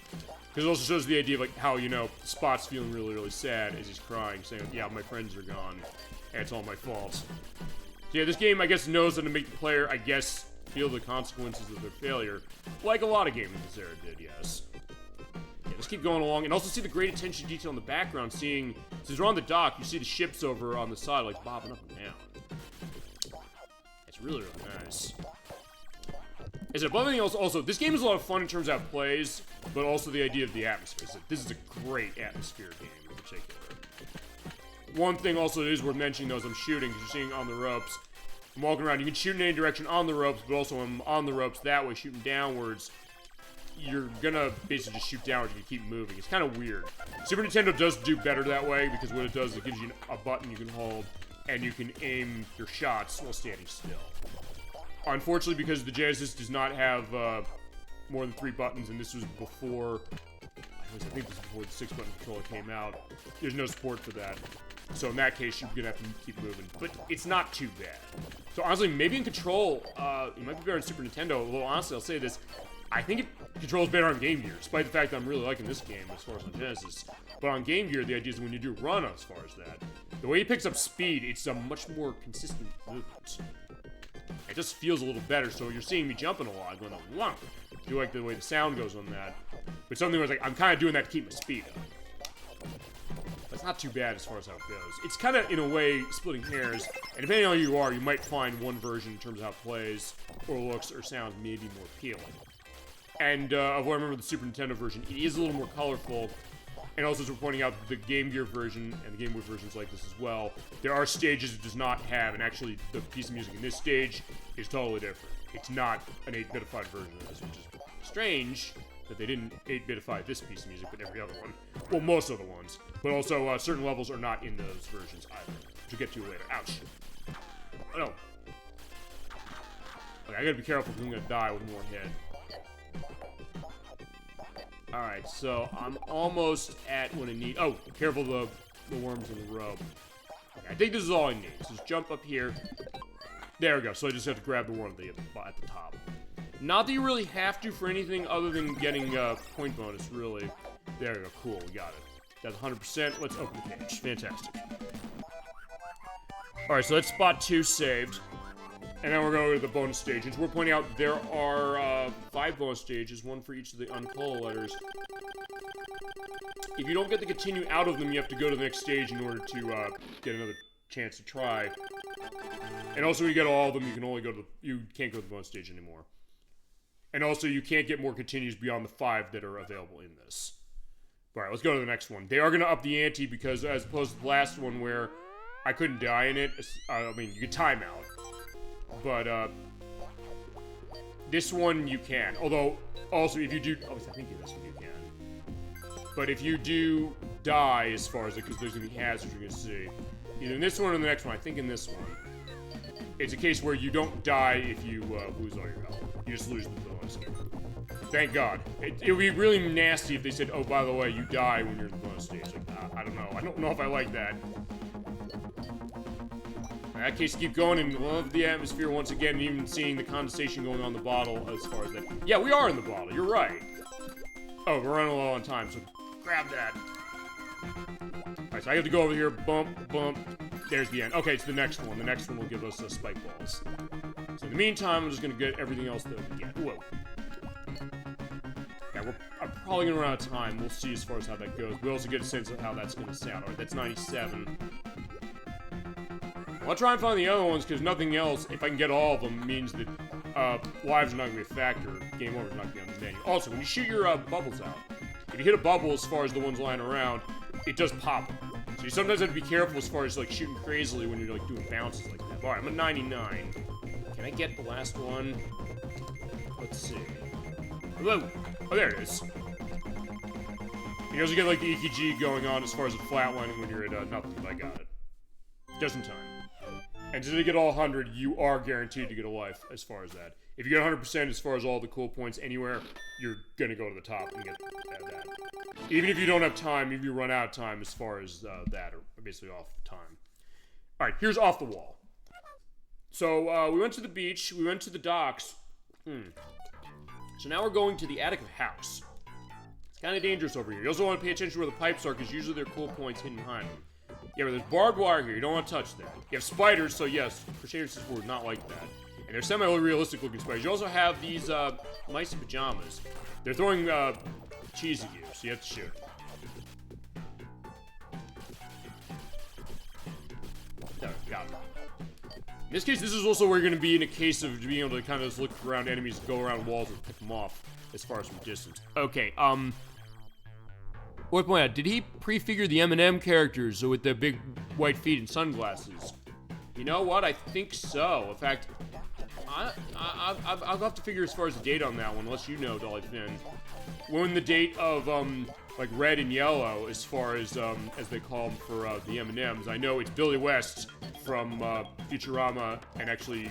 Because it also shows the idea of like how, you know, Spot's feeling really, really sad as he's crying, saying, yeah, my friends are gone, and it's all my fault. So yeah, this game, I guess, knows how to make the player, I guess, feel the consequences of their failure. Like a lot of games this era did, yes. Yeah, let's keep going along, and also see the great attention to detail in the background, seeing, since we're on the dock, you see the ships over on the side, like, bobbing up and down. It's really, really nice. As above anything else, also, this game is a lot of fun in terms of how it plays, but also the idea of the atmosphere. So this is a great atmosphere game in particular. One thing also is worth mentioning, though, as I'm shooting, because you're seeing on the ropes, I'm walking around. You can shoot in any direction on the ropes, but also I'm on the ropes that way, shooting downwards. You're gonna basically just shoot downwards if you keep moving. It's kind of weird. Super Nintendo does do better that way, because what it does is it gives you a button you can hold, and you can aim your shots while standing still. Unfortunately, because the Genesis does not have more than 3 buttons, and this was before, I think this was before the 6-button controller came out, there's no support for that. So in that case, you're gonna have to keep moving. But it's not too bad. So honestly, maybe in Control, it might be better on Super Nintendo, although honestly, I'll say this, I think it controls better on Game Gear, despite the fact that I'm really liking this game as far as on Genesis. But on Game Gear, the idea is when you do run as far as that, the way it picks up speed, it's a much more consistent movement. It just feels a little better, so you're seeing me jumping a lot, going like, whomp. I do like the way the sound goes on that. But something where it's like, I'm kind of doing that to keep my speed up. That's not too bad as far as how it goes. It's kind of, in a way, splitting hairs, and depending on who you are, you might find one version in terms of how it plays, or looks, or sounds maybe more appealing. And of what I remember the Super Nintendo version, it is a little more colorful. And also, as we're pointing out, the Game Gear version and the Game Boy versions like this as well, there are stages it does not have, and actually the piece of music in this stage is totally different. It's not an 8-bitified version of this, which is strange that they didn't 8-bitify this piece of music, but every other one. Well, most of the ones. But also, certain levels are not in those versions either, which we'll get to later. Ouch. Oh, no. Okay, I gotta be careful because I'm gonna die with one hit. Alright, so I'm almost at what I need. Oh, careful the worms in the rope. Okay, I think this is all I need. So just jump up here. There we go. So I just have to grab the worm at the top. Not that you really have to for anything other than getting point bonus, really. There we go. Cool, we got it. That's 100%. Let's open the page. Fantastic. Alright, so that's spot 2 saved. And then we're going to the bonus stages. We're pointing out there are 5 bonus stages, one for each of the uncolored letters. If you don't get to continue out of them, you have to go to the next stage in order to get another chance to try. And also, when you get all of them, you can only go to you can't go to the bonus stage anymore. And also, you can't get more continues beyond the 5 that are available in this. All right, let's go to the next one. They are going to up the ante because, as opposed to the last one where I couldn't die in it, I mean, you could time out. But, this one you can. Although, also, if you do... Oh, I think in this one you can. But if you do die, as far as it... Because there's going to be hazards you're going to see. Either in this one or the next one. I think in this one. It's a case where you don't die if you lose all your health. You just lose the bonus. Thank God. It would be really nasty if they said, oh, by the way, you die when you're in the bonus stage. Like, I don't know. I don't know if I like that. In that case, keep going and love the atmosphere once again, and even seeing the condensation going on the bottle as far as that. Yeah, we are in the bottle. You're right. Oh, we're running low on time, so grab that. Alright, so I have to go over here. Bump, bump. There's the end. Okay, it's the next one. The next one will give us spike balls. So in the meantime, I'm just going to get everything else that we get. Whoa. Yeah, I'm probably going to run out of time. We'll see as far as how that goes. We also get a sense of how that's going to sound. Alright, that's 97. I'll try and find the other ones, because nothing else, if I can get all of them, means that lives are not going to be a factor. Game over is not going to be on the menu. Also, when you shoot your bubbles out, if you hit a bubble as far as the ones lying around, it does pop them. So you sometimes have to be careful as far as like shooting crazily when you're like doing bounces like that. Alright, I'm at 99. Can I get the last one? Let's see. Hello. Oh, there it is. You also get like the EKG going on as far as the flatlining when you're at nothing. I got it. Just in time. And to get all 100, you are guaranteed to get a life as far as that. If you get 100% as far as all the cool points anywhere, you're going to go to the top and get that. Even if you don't have time, if you run out of time as far as that, or basically off time. Alright, here's off the wall. So, we went to the beach, we went to the docks. So now we're going to the attic of a house. It's kind of dangerous over here. You also want to pay attention to where the pipes are, because usually there are cool points hidden behind them. Yeah, but there's barbed wire here. You don't want to touch that. You have spiders, so yes, Crusader 64 is not like that. And they're semi-realistic looking spiders. You also have these mice in pajamas. They're throwing cheese at you, so you have to shoot. There, got it. In this case, this is also where you're going to be in a case of being able to kind of just look around enemies, go around walls, and pick them off as far as from distance. Okay, What point out? Did he prefigure the M&M characters with the big white feet and sunglasses? You know what? I think so. In fact, I'll have to figure as far as the date on that one, unless you know, Dolly Finn. When the date of like red and yellow, as far as they call them for the M&Ms. I know it's Billy West from Futurama and actually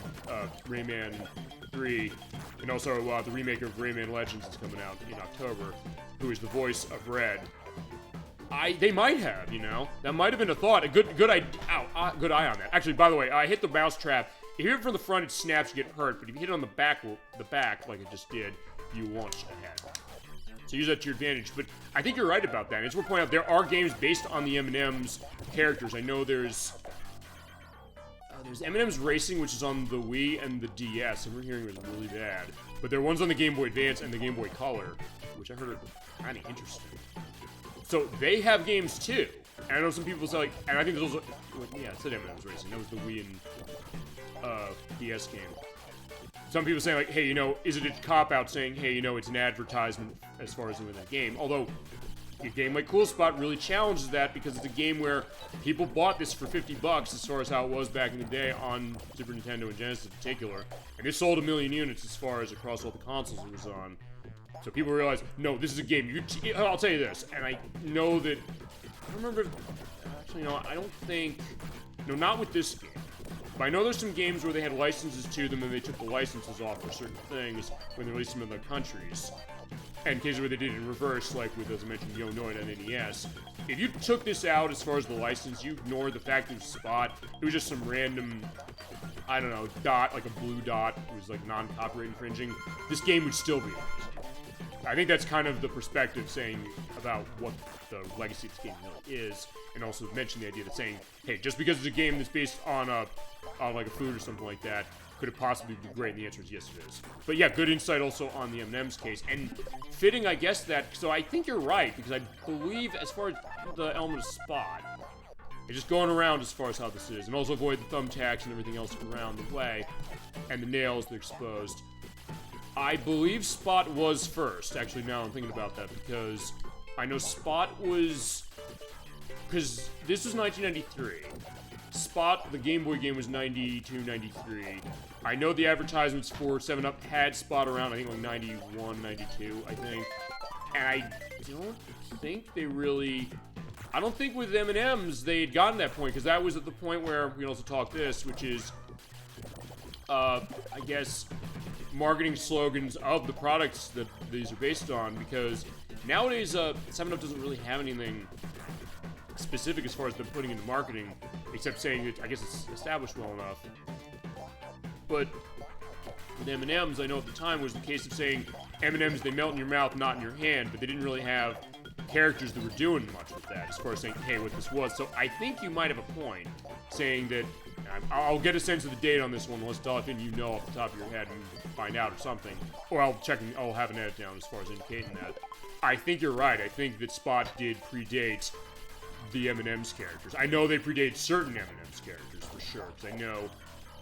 Rayman 3, and also the remake of Rayman Legends is coming out in October, who is the voice of Red. They might have, you know, that might have been a thought. A good eye on that. Actually, by the way, I hit the mouse trap. If you hit it from the front, it snaps, you get hurt. But if you hit it on the back like it just did, you launch ahead. So use that to your advantage. But I think you're right about that. And as we're pointing out, there are games based on the M&M's characters. I know there's M&M's Racing, which is on the Wii and the DS, and we're hearing it was really bad. But there are ones on the Game Boy Advance and the Game Boy Color, which I heard are kind of interesting. So they have games too. And I know some people say, like, and I think there's also, yeah, it said M&M's Racing. That was the Wii and DS game. Some people say, like, hey, you know, is it a cop-out saying, hey, you know, it's an advertisement as far as doing that game? Although, a game like Cool Spot really challenges that because it's a game where people bought this for $50 as far as how it was back in the day on Super Nintendo and Genesis in particular. And it sold 1 million units as far as across all the consoles it was on. So people realize, no, this is a game. I'll tell you this, and I know that, I don't remember, actually, no, I don't think, no, not with this game. But I know there's some games where they had licenses to them and they took the licenses off for certain things when they released them in other countries. And cases where they did it in reverse, like with, as I mentioned, Yo Noid on NES. If you took this out as far as the license, you ignored the fact that it was Spot, it was just some random, I don't know, dot, like a blue dot, it was like non-copyright infringing, this game would still be on. I think that's kind of the perspective saying about what the legacy of this game really is, and also mention the idea that saying, hey, just because it's a game that's based on like a food or something like that, could it possibly be great? And the answer is yes, it is. But yeah, good insight also on the M&M's case, and fitting, I guess, that, so I think you're right, because I believe as far as the element of Spot, it's just going around as far as how this is, and also avoid the thumbtacks and everything else around the way, and the nails that are exposed. I believe Spot was first, actually, now I'm thinking about that, because I know Spot was, because this was 1993. Spot, the Game Boy game, was 92, 93. I know the advertisements for 7-Up had Spot around, I think, like 91, 92, I think. And I don't think they really, I don't think with M&M's they had gotten that point, because that was at the point where, we can also talk this, which is, I guess, marketing slogans of the products that these are based on, because nowadays 7-Up doesn't really have anything specific as far as them putting into marketing, except saying that I guess it's established well enough. But with M&M's, I know at the time was the case of saying M&M's, they melt in your mouth, not in your hand, but they didn't really have characters that were doing much with that as far as saying, hey, what this was. So I think you might have a point saying that, I'll get a sense of the date on this one, unless Dolphin, you know off the top of your head and find out or something. Or I'll have an edit down as far as indicating that. I think you're right. I think that Spot did predate the M&M's characters. I know they predate certain M&M's characters for sure, because I know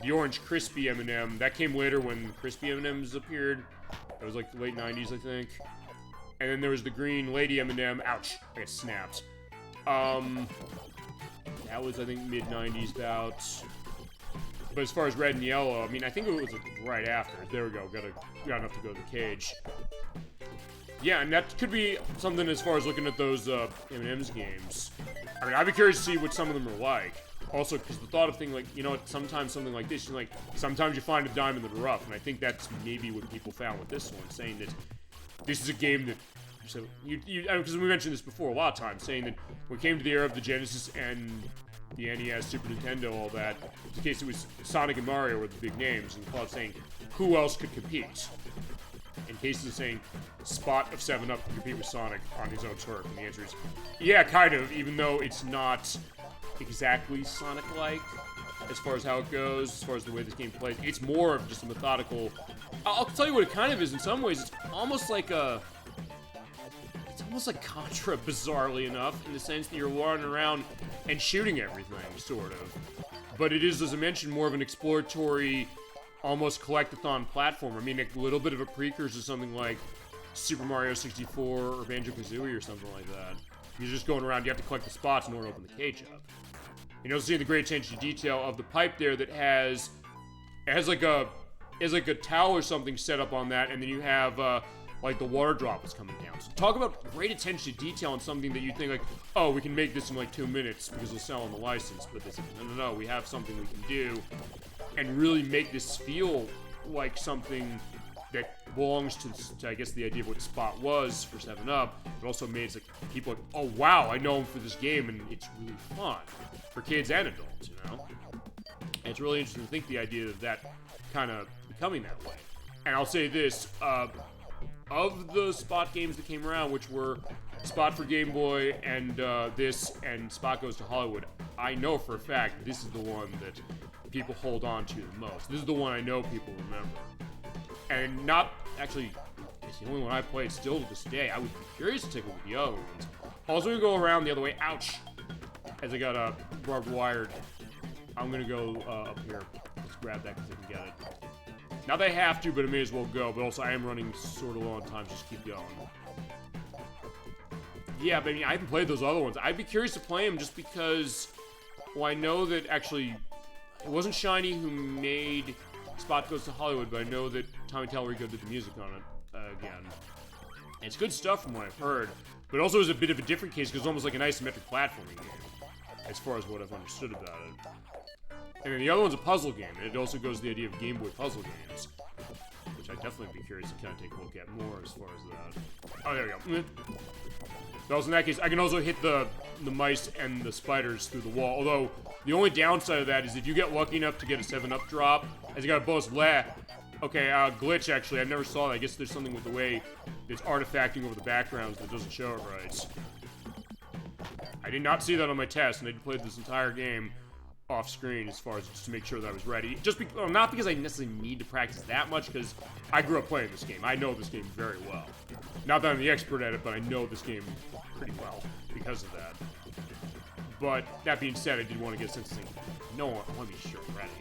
the Orange Crispy M&M, that came later when Crispy M&M's appeared. That was like the late 90s, I think. And then there was the Green Lady M&M. Ouch, I got snapped. That was, I think, mid-90s about. But as far as Red and Yellow, I mean, I think it was right after. There we go, got enough to go to the cage. Yeah, and that could be something as far as looking at those M&M's games. I mean, I'd be curious to see what some of them are like. Also, because the thought of thing like, you know, sometimes something like this, like, sometimes you find a diamond in the rough, and I think that's maybe what people found with this one, saying that this is a game that, so, because we mentioned this before a lot of times, saying that when it came to the era of the Genesis and the NES, Super Nintendo, all that, in case it was Sonic and Mario were the big names, and the thought of saying, who else could compete? In cases of saying Spot of 7-Up can compete with Sonic on his own turf, and the answer is, yeah, kind of, even though it's not exactly Sonic-like as far as how it goes, as far as the way this game plays. It's more of just a methodical. I'll tell you what it kind of is in some ways. It's almost like Contra, bizarrely enough, in the sense that you're wandering around and shooting everything, sort of. But it is, as I mentioned, more of an exploratory, almost collectathon platform. I mean, a little bit of a precursor to something like Super Mario 64 or Banjo-Kazooie or something like that. You're just going around, you have to collect the spots in order to open the cage up. You also see the great attention to detail of the pipe there that has like a towel or something set up on that, and then you have like the water droplets coming down. So talk about great attention to detail on something that you think like, oh, we can make this in like 2 minutes because we'll sell on the license. But they said, no, we have something we can do and really make this feel like something that belongs to I guess the idea of what Spot was for 7-Up, but also made it like people like, oh wow, I know him for this game, and it's really fun for kids and adults, you know? And it's really interesting to think the idea of that kind of becoming that way. And I'll say this, of the Spot games that came around, which were Spot for Game Boy and this and Spot Goes to Hollywood, I know for a fact this is the one that people hold on to the most. This is the one I know people remember. And not, actually, it's the only one I played still to this day. I would be curious to take a look at the other ones. Also, we go around the other way. Ouch! As I got barbed wired. I'm gonna go up here. Let's grab that because I can get it. Not that I have to, but I may as well go. But also, I am running sort of low on time, so just keep going. Yeah, but I mean, I haven't played those other ones. I'd be curious to play them just because, well, I know that actually, it wasn't Shiny who made Spot Goes to Hollywood, but I know that Tommy Tallarico did the music on it again. And it's good stuff from what I've heard, but also it was a bit of a different case because it's almost like an isometric platforming game, as far as what I've understood about it. And then the other one's a puzzle game, and it also goes to the idea of Game Boy puzzle games, which I'd definitely be curious to kind of take a look at more as far as that. Oh, there we go. So also in that case, I can also hit the mice and the spiders through the wall, although the only downside of that is if you get lucky enough to get a 7-Up drop, as you got a bonus okay, glitch actually, I never saw that. I guess there's something with the way it's artifacting over the backgrounds that doesn't show it right. I did not see that on my test, and I played this entire game off screen as far as just to make sure that I was ready. Not because I necessarily need to practice that much, because I grew up playing this game. I know this game very well. Not that I'm the expert at it, but I know this game pretty well because of that. But that being said, I did want to get a sense of saying, no, I want to be sure I'm ready.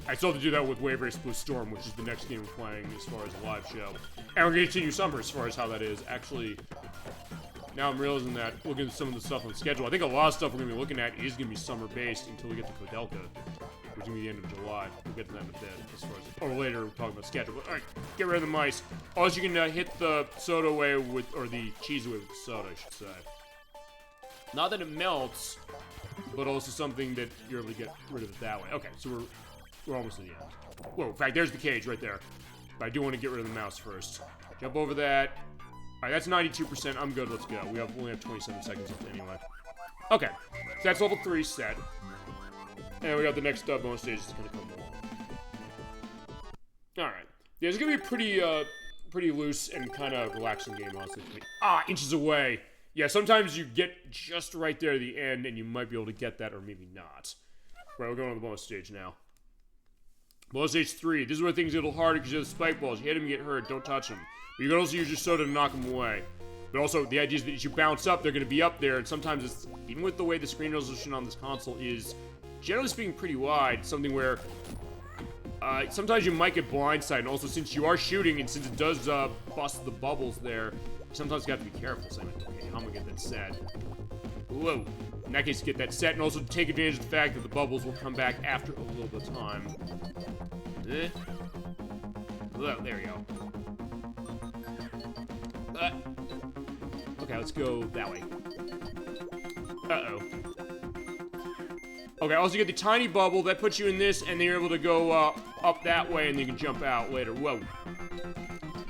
I still have to do that with Wave Race Blue Storm, which is the next game we're playing as far as a live show. And we're going to continue summer as far as how that is. Actually, now I'm realizing that looking at some of the stuff on the schedule, I think a lot of stuff we're going to be looking at is going to be summer-based until we get to Kodelka, which is going to be the end of July. We'll get to that in a bit as far as, or later we're talking about schedule. But, all right, get rid of the mice. Also, you can hit the soda away with, or the cheese away with the soda, I should say. Not that it melts, but also something that you're able to get rid of it that way. Okay, so we're almost at the end. Whoa, in fact, there's the cage right there. But I do want to get rid of the mouse first. Jump over that. Alright, that's 92%. I'm good. Let's go. We only have 27 seconds left anyway. Okay. So that's level 3 set. And we got the next bonus stage that's going to come along. Alright. Yeah, it's going to be a pretty loose and kind of relaxing game, honestly. Inches away. Yeah, sometimes you get just right there at the end, and you might be able to get that, or maybe not. Right, we're going on the bonus stage now. Bonus stage 3. This is where things get a little harder because you have the spike balls. You hit them, you get hurt. Don't touch them. But you can also use your soda to knock them away. But also, the idea is that as you bounce up, they're going to be up there, and sometimes it's, even with the way the screen resolution on this console is, generally speaking, pretty wide, something where sometimes you might get blindsided, and also since you are shooting, and since it does bust the bubbles there, you sometimes got to be careful. So, okay, how am I going to get that set? Whoa. In that case, get that set, and also take advantage of the fact that the bubbles will come back after a little bit of time. Whoa, there we go. Okay, let's go that way. Uh-oh. Okay, also you get the tiny bubble, that puts you in this, and then you're able to go up that way, and then you can jump out later. Whoa.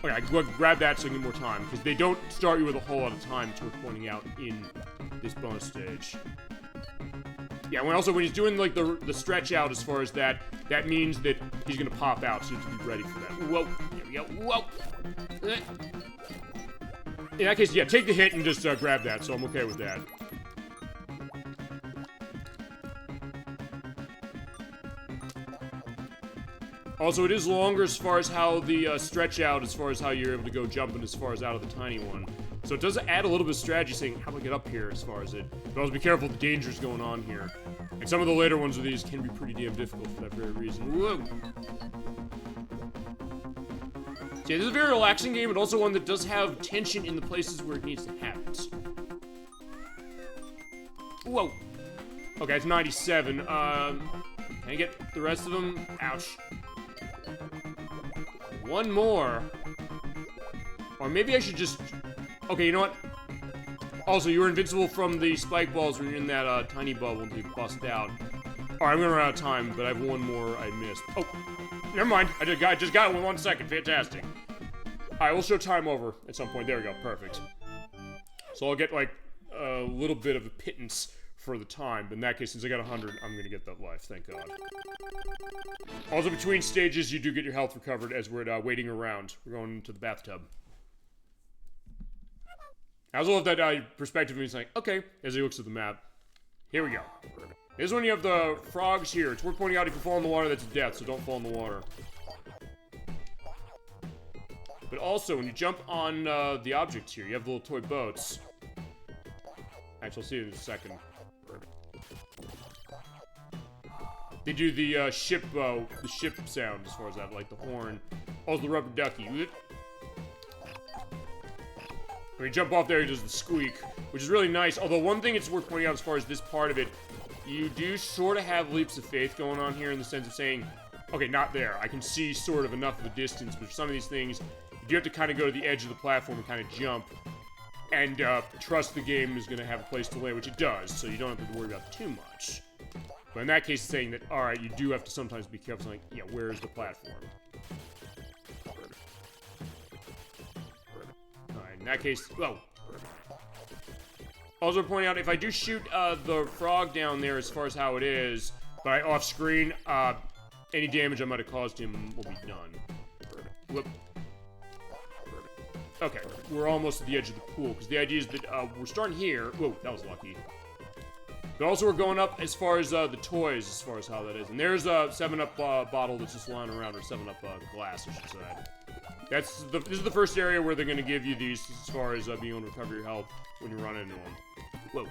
Okay, I can go grab that so I can get more time, because they don't start you with a whole lot of time, which we're pointing out in this bonus stage. Yeah, when he's doing, like, the stretch out as far as that, that means that he's gonna pop out, so you have to be ready for that. Whoa. There we go. Whoa. In that case, yeah, take the hit and just grab that, so I'm okay with that. Also, it is longer as far as how the stretch out, as far as how you're able to go jumping as far as out of the tiny one. So it does add a little bit of strategy saying, how do I get up here as far as it? But also be careful, the danger's going on here. And some of the later ones of these can be pretty damn difficult for that very reason. Whoa! So yeah, this is a very relaxing game, but also one that does have tension in the places where it needs to have it. Whoa. Okay, it's 97. Can I get the rest of them? Ouch. One more. Or maybe I should just... Okay, you know what? Also, you're invincible from the spike balls when you're in that tiny bubble until you bust out. Alright, I'm gonna run out of time, but I have one more I missed. Oh, never mind. I just got it in 1 second. Fantastic. Alright, we'll show time over at some point. There we go. Perfect. So I'll get, like, a little bit of a pittance for the time. But in that case, since I got 100, I'm gonna get that life. Thank God. Also, between stages, you do get your health recovered as we're waiting around. We're going to the bathtub. I also love that perspective. He's like, okay, as he looks at the map. Here we go. This is when you have the frogs here. It's worth pointing out if you fall in the water, that's death, so don't fall in the water. But also, when you jump on the objects here, you have the little toy boats. Actually, I'll see you in a second. They do the ship sound as far as that, like the horn. Also, the rubber ducky. When you jump off there, he does the squeak, which is really nice. Although one thing it's worth pointing out as far as this part of it, you do sort of have leaps of faith going on here in the sense of saying, okay, not there. I can see sort of enough of a distance, but for some of these things, you do have to kind of go to the edge of the platform and kind of jump and trust the game is going to have a place to land, which it does, so you don't have to worry about too much. But in that case, it's saying that, alright, you do have to sometimes be careful, like, yeah, where is the platform? Alright, in that case, whoa. Also pointing out, if I do shoot the frog down there as far as how it is, but off screen, any damage I might have caused him will be done. Whoop. Okay, we're almost at the edge of the pool, because the idea is that we're starting here. Whoa, that was lucky. But also we're going up as far as the toys, as far as how that is. And there's a 7-Up bottle that's just lying around, or 7-Up glass, I should say. This is the first area where they're going to give you these as far as being able to recover your health when you run into them. Whoa.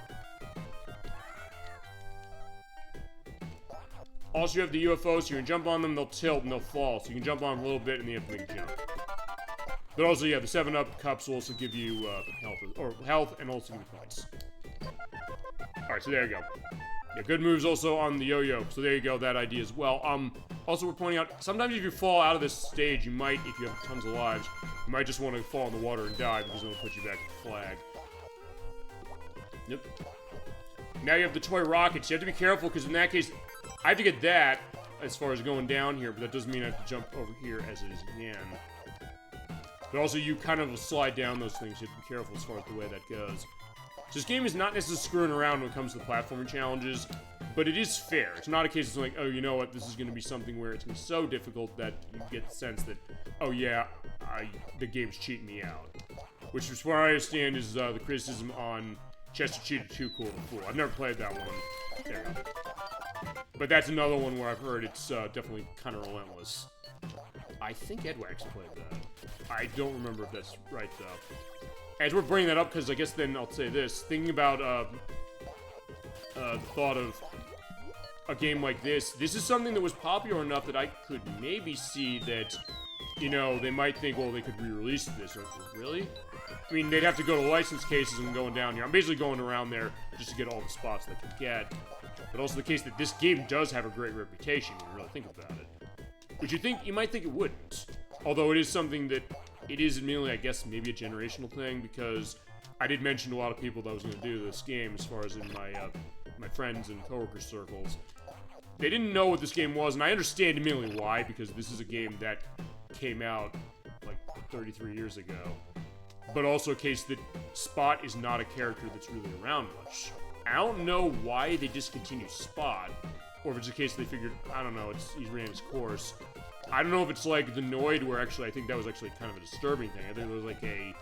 Also, you have the UFOs, so you can jump on them, they'll tilt, and they'll fall. So you can jump on them a little bit, and then you have to make a jump. But also, yeah, the 7-Up cups will also give you health, and also give you points. Alright, so there you go. Yeah, good moves also on the yo-yo. So there you go, that idea as well. Also, we're pointing out, sometimes if you fall out of this stage, you might, if you have tons of lives, you might just want to fall in the water and die, because it'll put you back to the flag. Yep. Now you have the toy rockets. You have to be careful, because in that case, I have to get that as far as going down here, but that doesn't mean I have to jump over here as it is again. But also, you kind of slide down those things. You have to be careful as far as the way that goes. So this game is not necessarily screwing around when it comes to the platforming challenges, but it is fair. It's not a case of like, oh, you know what, this is going to be something where it's going to be so difficult that you get the sense that, oh yeah, the game's cheating me out. Which, as far as I understand, is the criticism on Chester cheated too cool to fool. I've never played that one. There you go. But that's another one where I've heard it's definitely kind of relentless. I think Edwax played that. I don't remember if that's right, though. As we're bringing that up, because I guess then I'll say this. Thinking about the thought of a game like this is something that was popular enough that I could maybe see that, you know, they might think, well, they could re-release this. Or, really? I mean, they'd have to go to license cases and going down here. I'm basically going around there just to get all the spots they could get. But also the case that this game does have a great reputation when you really think about it. Which you might think it wouldn't. Although it is something that, it is admittedly, I guess, maybe a generational thing, because I did mention to a lot of people that I was going to do this game as far as in my friends and coworker circles. They didn't know what this game was, and I understand immediately why, because this is a game that came out like 33 years ago. But also a case that Spot is not a character that's really around much. I don't know why they discontinued Spot, or if it's a case they figured, I don't know, he's ran his course. I don't know if it's like the Noid, where actually I think that was actually kind of a disturbing thing. I think there was like a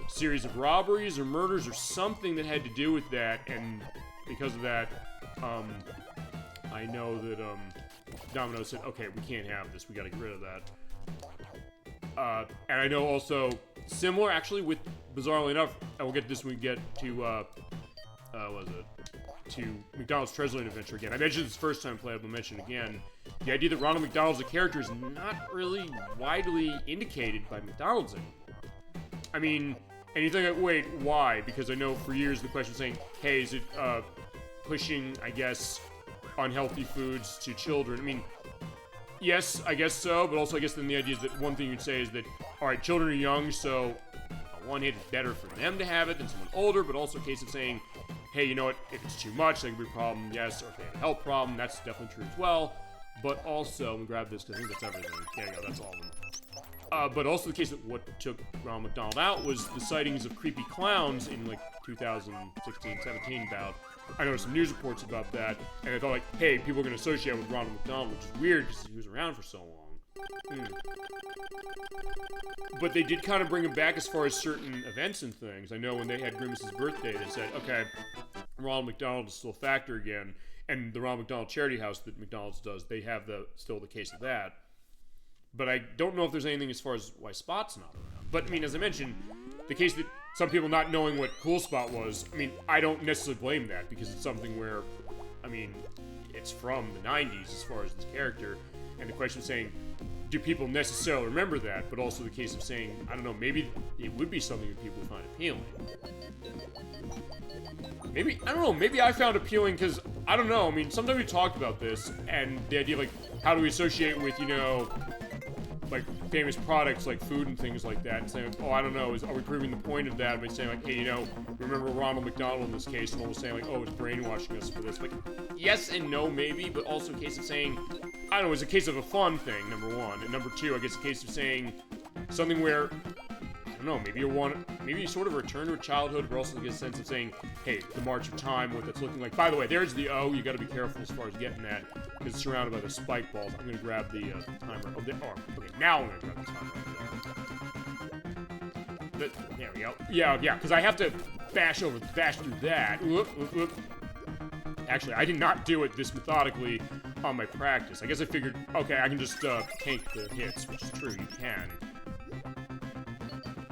series of robberies or murders or something that had to do with that, and because of that, I know that Domino said, okay, we can't have this, we gotta get rid of that. And I know also, similar actually with, bizarrely enough, and we'll get to this when we get to, what was it? To McDonald's Treasury Adventure again. I mentioned this first time played, but I'll mention it again. The idea that Ronald McDonald's a character is not really widely indicated by McDonald's anymore. I mean, And you think, like, wait, why? Because I know for years the question was saying, hey, is it pushing, I guess, unhealthy foods to children? I mean, yes, I guess so, but also I guess then the idea is that one thing you'd say is that, all right, children are young, so on one hand, it's better for them to have it than someone older, but also a case of saying, hey, you know what, if it's too much, that could be a problem, yes, or if they have a health problem, that's definitely true as well. But also, let me grab this, because I think that's everything. There you go, that's all of them. But also the case that what took Ronald McDonald out was the sightings of creepy clowns in, like, 2016, 17 about. I noticed some news reports about that, and I thought, like, hey, people are going to associate with Ronald McDonald, which is weird because he was around for so long. But they did kind of bring him back as far as certain events and things. I know when they had Grimace's birthday, they said, okay, Ronald McDonald is still a factor again, and the Ronald McDonald Charity House that McDonald's does, they have still the case of that. But I don't know if there's anything as far as why Spot's not around. But, I mean, as I mentioned, the case that some people not knowing what Cool Spot was, I mean, I don't necessarily blame that, because it's something where, I mean, it's from the 90s as far as this character, and the question is saying, do people necessarily remember that? But also the case of saying, I don't know, maybe it would be something that people find appealing. Maybe, I don't know, maybe I found appealing because, I don't know, I mean, sometimes we talked about this, and the idea of, like, how do we associate with, you know, like, famous products like food and things like that, and saying, oh, I don't know, are we proving the point of that by saying, like, hey, you know, remember Ronald McDonald in this case, and almost saying, like, oh, it's brainwashing us for this. Like, yes and no, maybe, but also a case of saying, I don't know, it's a case of a fun thing, number one, and number two, I guess a case of saying something where, I don't know, maybe you sort of return to a childhood, but also get a sense of saying, hey, the march of time, what that's looking like. By the way, there's the O, you gotta be careful as far as getting that, because it's surrounded by the spike balls. I'm gonna grab the timer. Okay, now I'm gonna grab the timer right there. There we go. Yeah, because I have to bash through that. Whoop. Actually, I did not do it this methodically on my practice. I guess I figured, okay, I can just tank the hits, which is true, you can.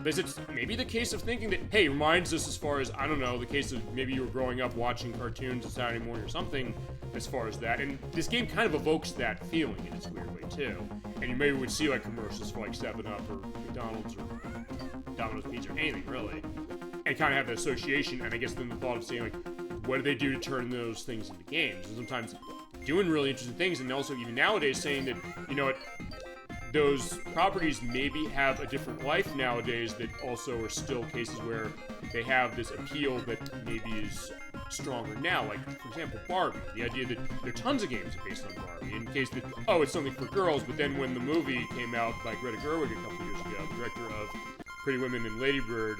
But it's maybe the case of thinking that, hey, reminds us as far as, I don't know, the case of maybe you were growing up watching cartoons on Saturday morning or something as far as that. And this game kind of evokes that feeling in its weird way, too. And you maybe would see, like, commercials for, like, 7-Up or McDonald's or Domino's Pizza or anything, really. And kind of have that association, and I guess then the thought of saying, like, what do they do to turn those things into games? And sometimes doing really interesting things, and also even nowadays saying that, you know what, those properties maybe have a different life nowadays that also are still cases where they have this appeal that maybe is stronger now. Like, for example, Barbie. The idea that there are tons of games based on Barbie. In case that, oh, it's something for girls, but then when the movie came out by Greta Gerwig a couple years ago, the director of Pretty Women and Lady Bird,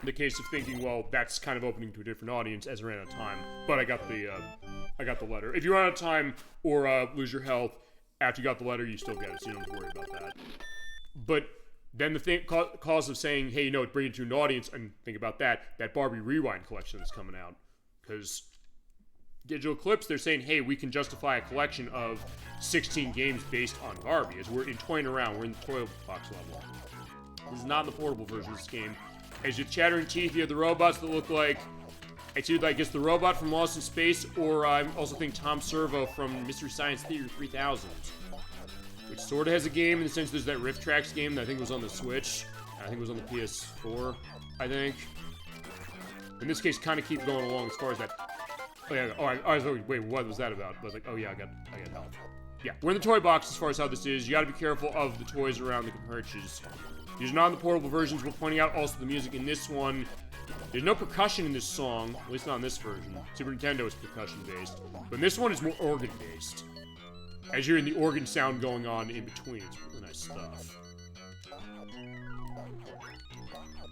the case of thinking, well, that's kind of opening to a different audience as I ran out of time. But I got the letter. If you run out of time or lose your health, after you got the letter, you still get it, so you don't have to worry about that. But then the cause of saying, hey, you know, bring it to an audience, and think about that Barbie Rewind collection that's coming out. Because Digital Eclipse, they're saying, hey, we can justify a collection of 16 games based on Barbie, as we're toying around, we're in the toy box level. This is not in the portable version of this game. As your chattering teeth, you have the robots that look like, it's either, I guess, the robot from Lost in Space, or I also think Tom Servo from Mystery Science Theater 3000, which sort of has a game in the sense there's that Rift Tracks game that I think was on the Switch. I think it was on the PS4, I think. In this case, kind of keep going along as far as that. Oh yeah, I was like, wait, what was that about? But I was like, oh yeah, I got help. Yeah, we're in the toy box as far as how this is. You gotta be careful of the toys around that can purchase. These are not in the portable versions. We're pointing out also the music in this one. There's no percussion in this song, at least not in this version. Super Nintendo is percussion-based. But in this one, it's more organ-based. As you're in the organ sound going on in between. It's really nice stuff.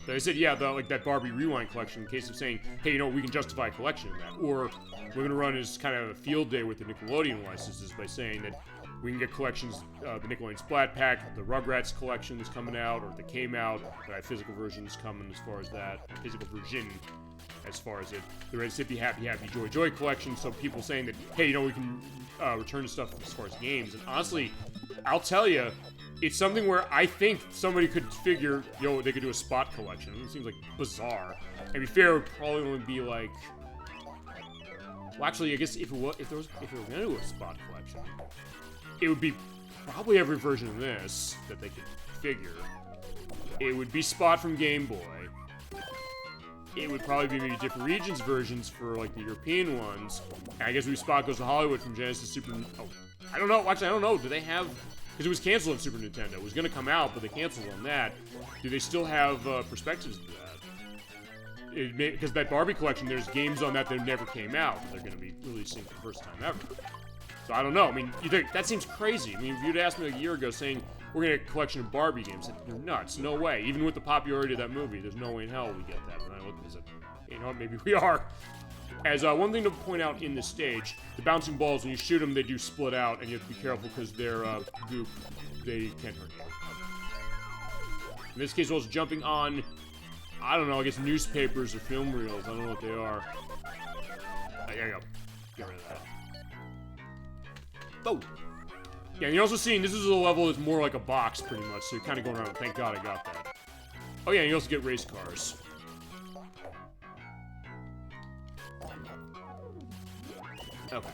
But I said, yeah, like that Barbie Rewind collection, in case of saying, hey, you know, we can justify a collection of that. Or we're going to run as kind of a field day with the Nickelodeon licenses by saying that we can get collections, the Nickelodeon Splat Pack, the Rugrats collection that's coming out, or that came out, the physical versions coming as far as that, physical version as far as it, the Red Sippy Happy Happy Joy Joy collection, so people saying that, hey, you know, we can return to stuff as far as games, and honestly, I'll tell you, it's something where I think somebody could figure, yo, they could do a Spot collection. It seems like bizarre. And to be fair, it would probably only be like, well, actually, I guess if we were gonna do a Spot collection, it would be probably every version of this that they could figure. It would be Spot from Game Boy. it would probably be maybe different regions versions for like the European ones. And I guess Spot Goes to Hollywood from Genesis Super. Oh, I don't know. Actually, I don't know. Do they have? Because it was canceled on Super Nintendo. It was going to come out, but they canceled on that. Do they still have perspectives to that? Because that Barbie collection, there's games on that never came out. They're going to be releasing for the first time ever. So I don't know. I mean, you think that seems crazy. I mean, if you'd asked me like a year ago saying we're going to get a collection of Barbie games, you're nuts. No way. Even with the popularity of that movie, there's no way in hell we get that. But I look and said, you know what, maybe we are. As one thing to point out in this stage, the bouncing balls, when you shoot them, they do split out, and you have to be careful because they're goop. They can't hurt you. In this case, I was jumping on, I don't know, I guess newspapers or film reels. I don't know what they are. There you go. Get rid of that. Oh! Yeah, and you're also seeing this is a level that's more like a box, pretty much, so you're kind of going around. Thank God I got that. Oh yeah, and you also get race cars. Okay.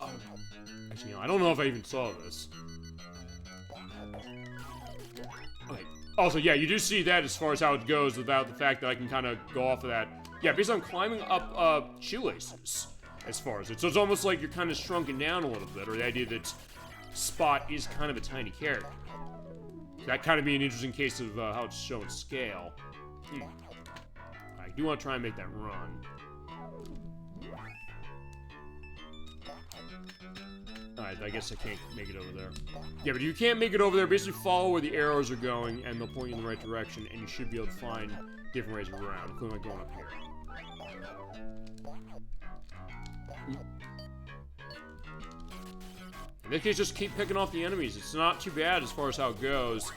Oh. Actually, I don't know if I even saw this. Okay. Also, yeah, you do see that as far as how it goes without the fact that I can kind of go off of that. Yeah, based on climbing up shoelaces as far as it. So it's almost like you're kind of shrunken down a little bit, or the idea that Spot is kind of a tiny character. That kind of be an interesting case of how it's shown scale. I do want to try and make that run. Alright, I guess I can't make it over there. Yeah, but you can't make it over there. Basically follow where the arrows are going, and they'll point you in the right direction, and you should be able to find different ways around, including like going up here. In this case, just keep picking off the enemies. It's not too bad as far as how it goes.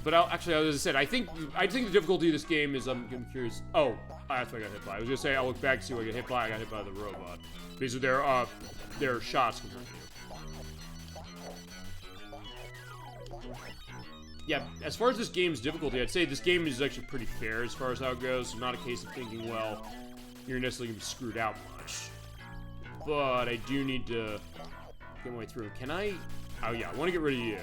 But actually, as I said, I think the difficulty of this game is, I'm curious. Oh, that's what I got hit by. I was gonna say I'll look back to see what I got hit by. I got hit by the robot. Basically, their shots can hurt you. Yeah, as far as this game's difficulty, I'd say this game is actually pretty fair as far as how it goes. So not a case of thinking, well, you're necessarily gonna be screwed out much. But I do need to get my way through. Can I? Oh yeah, I want to get rid of you.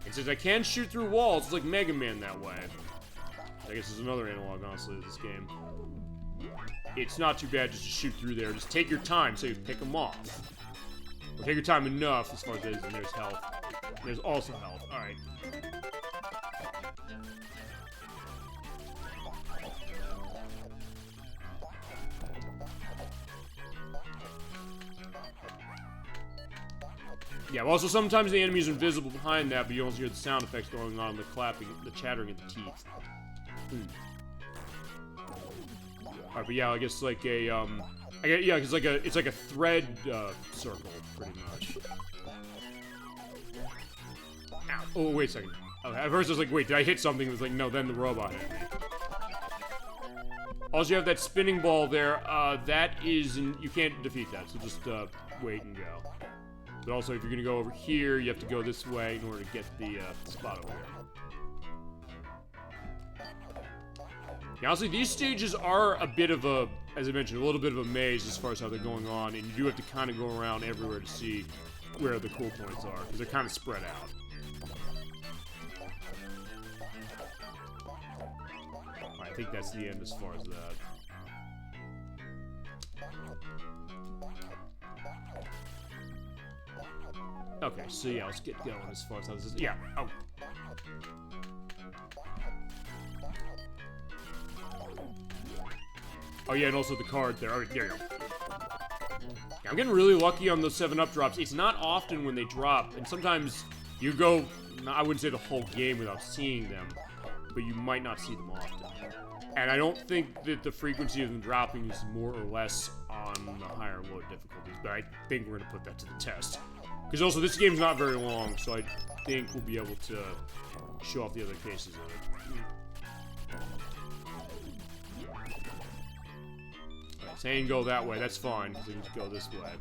And since I can shoot through walls, it's like Mega Man that way. I guess there's another analog, honestly, of this game. It's not too bad just to shoot through there. Just take your time so you pick them off. Or take your time enough as far as it is, and there's health. There's also health. Alright. Yeah, well, also sometimes the enemy's invisible behind that, but you also hear the sound effects going on, the clapping, the chattering of the teeth. Alright, but yeah, I guess like a, yeah, it's like a thread, circle, pretty much. Ow. Oh, wait a second. Okay, at first I was like, wait, did I hit something? It was like, no, then the robot hit me. Also, you have that spinning ball there, that is, you can't defeat that, so just, wait and go. But also, if you're gonna go over here, you have to go this way in order to get the spot over here. Now, honestly, these stages are a bit of a, as I mentioned, a little bit of a maze as far as how they're going on, and you do have to kind of go around everywhere to see where the cool points are, because they're kind of spread out. I think that's the end as far as that. Okay, so yeah, let's get going as far as how this is. Yeah, oh. Oh yeah, and also the card there. Oh, there you go. Yeah, I'm getting really lucky on those 7-up drops. It's not often when they drop, and sometimes you go, I wouldn't say the whole game without seeing them, but you might not see them often. And I don't think that the frequency of them dropping is more or less on the higher or lower difficulties, but I think we're going to put that to the test. Because also, this game's not very long, so I think we'll be able to show off the other cases of it. Alright, saying go that way, that's fine, because I can just go this way.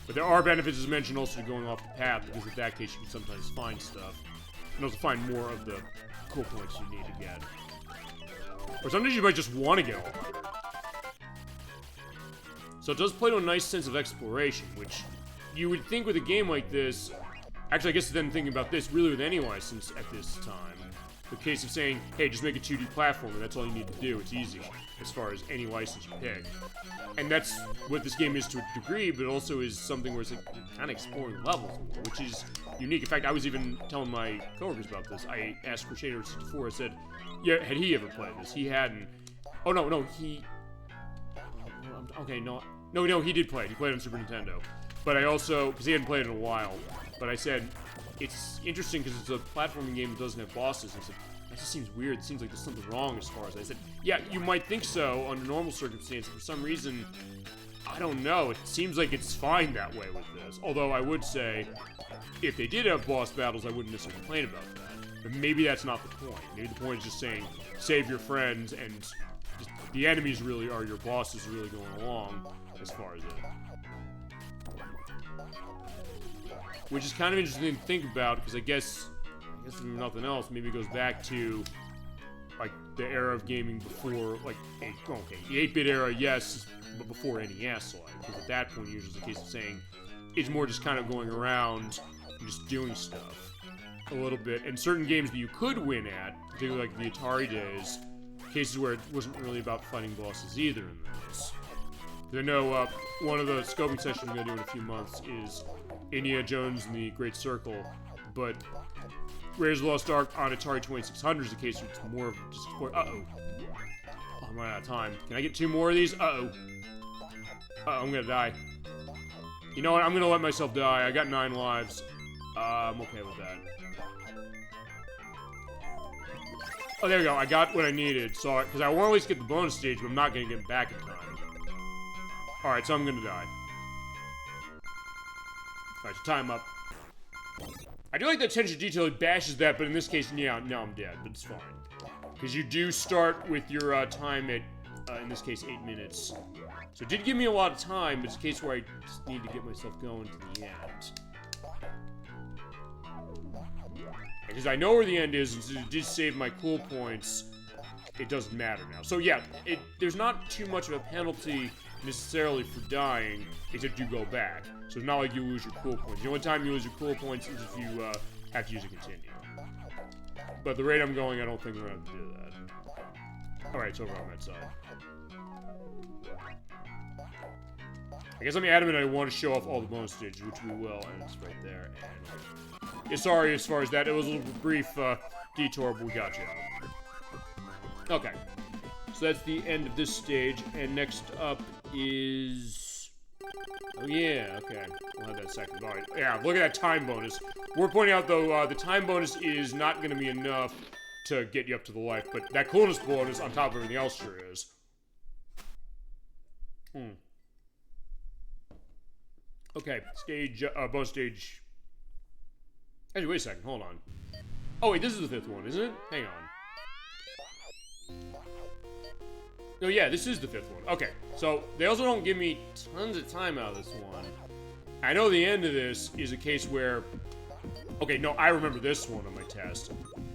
But there are benefits, as mentioned, also to going off the path, because in that case you can sometimes find stuff. And also find more of the cool points you need to get. Or sometimes you might just want to get all of it. So it does play to a nice sense of exploration, which you would think with a game like this, actually I guess then thinking about this, really with any license at this time, the case of saying, hey, just make a 2D platformer, that's all you need to do, it's easy, as far as any license you pick. And that's what this game is to a degree, but also is something where it's like, kind of exploring levels, which is unique. In fact, I was even telling my coworkers about this. I asked Crusader64, I said, yeah, had he ever played this? He hadn't. Oh, no, he... Okay, no, he did play it. He played it on Super Nintendo. But I also, because he hadn't played it in a while, but I said, it's interesting because it's a platforming game that doesn't have bosses. And I said, that just seems weird. It seems like there's something wrong as far as I said, yeah, you might think so under normal circumstances. For some reason, I don't know. It seems like it's fine that way with this. Although I would say, if they did have boss battles, I wouldn't necessarily complain about that. But maybe that's not the point. Maybe the point is just saying, save your friends, and just the enemies really are your bosses really going along as far as it. Which is kind of interesting to think about, because I guess if nothing else, maybe it goes back to, like, the era of gaming before, like, the 8-bit era, yes, but before NES, like, because at that point, usually it's a case of saying, it's more just kind of going around and just doing stuff a little bit. And certain games that you could win at, particularly like the Atari days, cases where it wasn't really about fighting bosses either in this. I know one of the scoping sessions I'm going to do in a few months is Indiana Jones and the Great Circle, but Raiders of the Lost Ark on Atari 2600 is the case where it's more of just uh-oh. Oh, I'm running out of time. Can I get 2 more of these? Uh-oh. Uh-oh, I'm gonna die. You know what? I'm gonna let myself die. I got 9 lives. I'm okay with that. Oh, there we go. I got what I needed. So, because I want to at least get the bonus stage, but I'm not gonna get back in time. Alright, so I'm gonna die. Alright, so time up. I do like the attention to detail, it bashes that, but in this case, yeah, no, I'm dead, but it's fine. Because you do start with your time at, in this case, 8 minutes. So it did give me a lot of time, but it's a case where I just need to get myself going to the end. Because I know where the end is, and since it did save my cool points, it doesn't matter now. So yeah, there's not too much of a penalty necessarily for dying, except you go back. So it's not like you lose your cool points. The only time you lose your cool points is if you have to use a continue. But the rate I'm going, I don't think we're going to do that. Alright, it's over on that side. I guess I'm adamant I want to show off all the bonus stages, which we will, and it's right there. And yeah, sorry as far as that. It was a little brief detour, but we got you. Okay. So that's the end of this stage, and next up is... Oh yeah, okay. We'll have that second. Alright, yeah, look at that time bonus. We're pointing out, though, the time bonus is not going to be enough to get you up to the life, but that coolness bonus on top of everything else sure is. Okay, stage, bonus stage... Actually, wait a second, hold on. Oh wait, this is the 5th one, isn't it? Hang on. Oh yeah, this is the 5th one. Okay, so they also don't give me tons of time out of this one. I know the end of this is a case where... Okay, no, I remember this one on my test.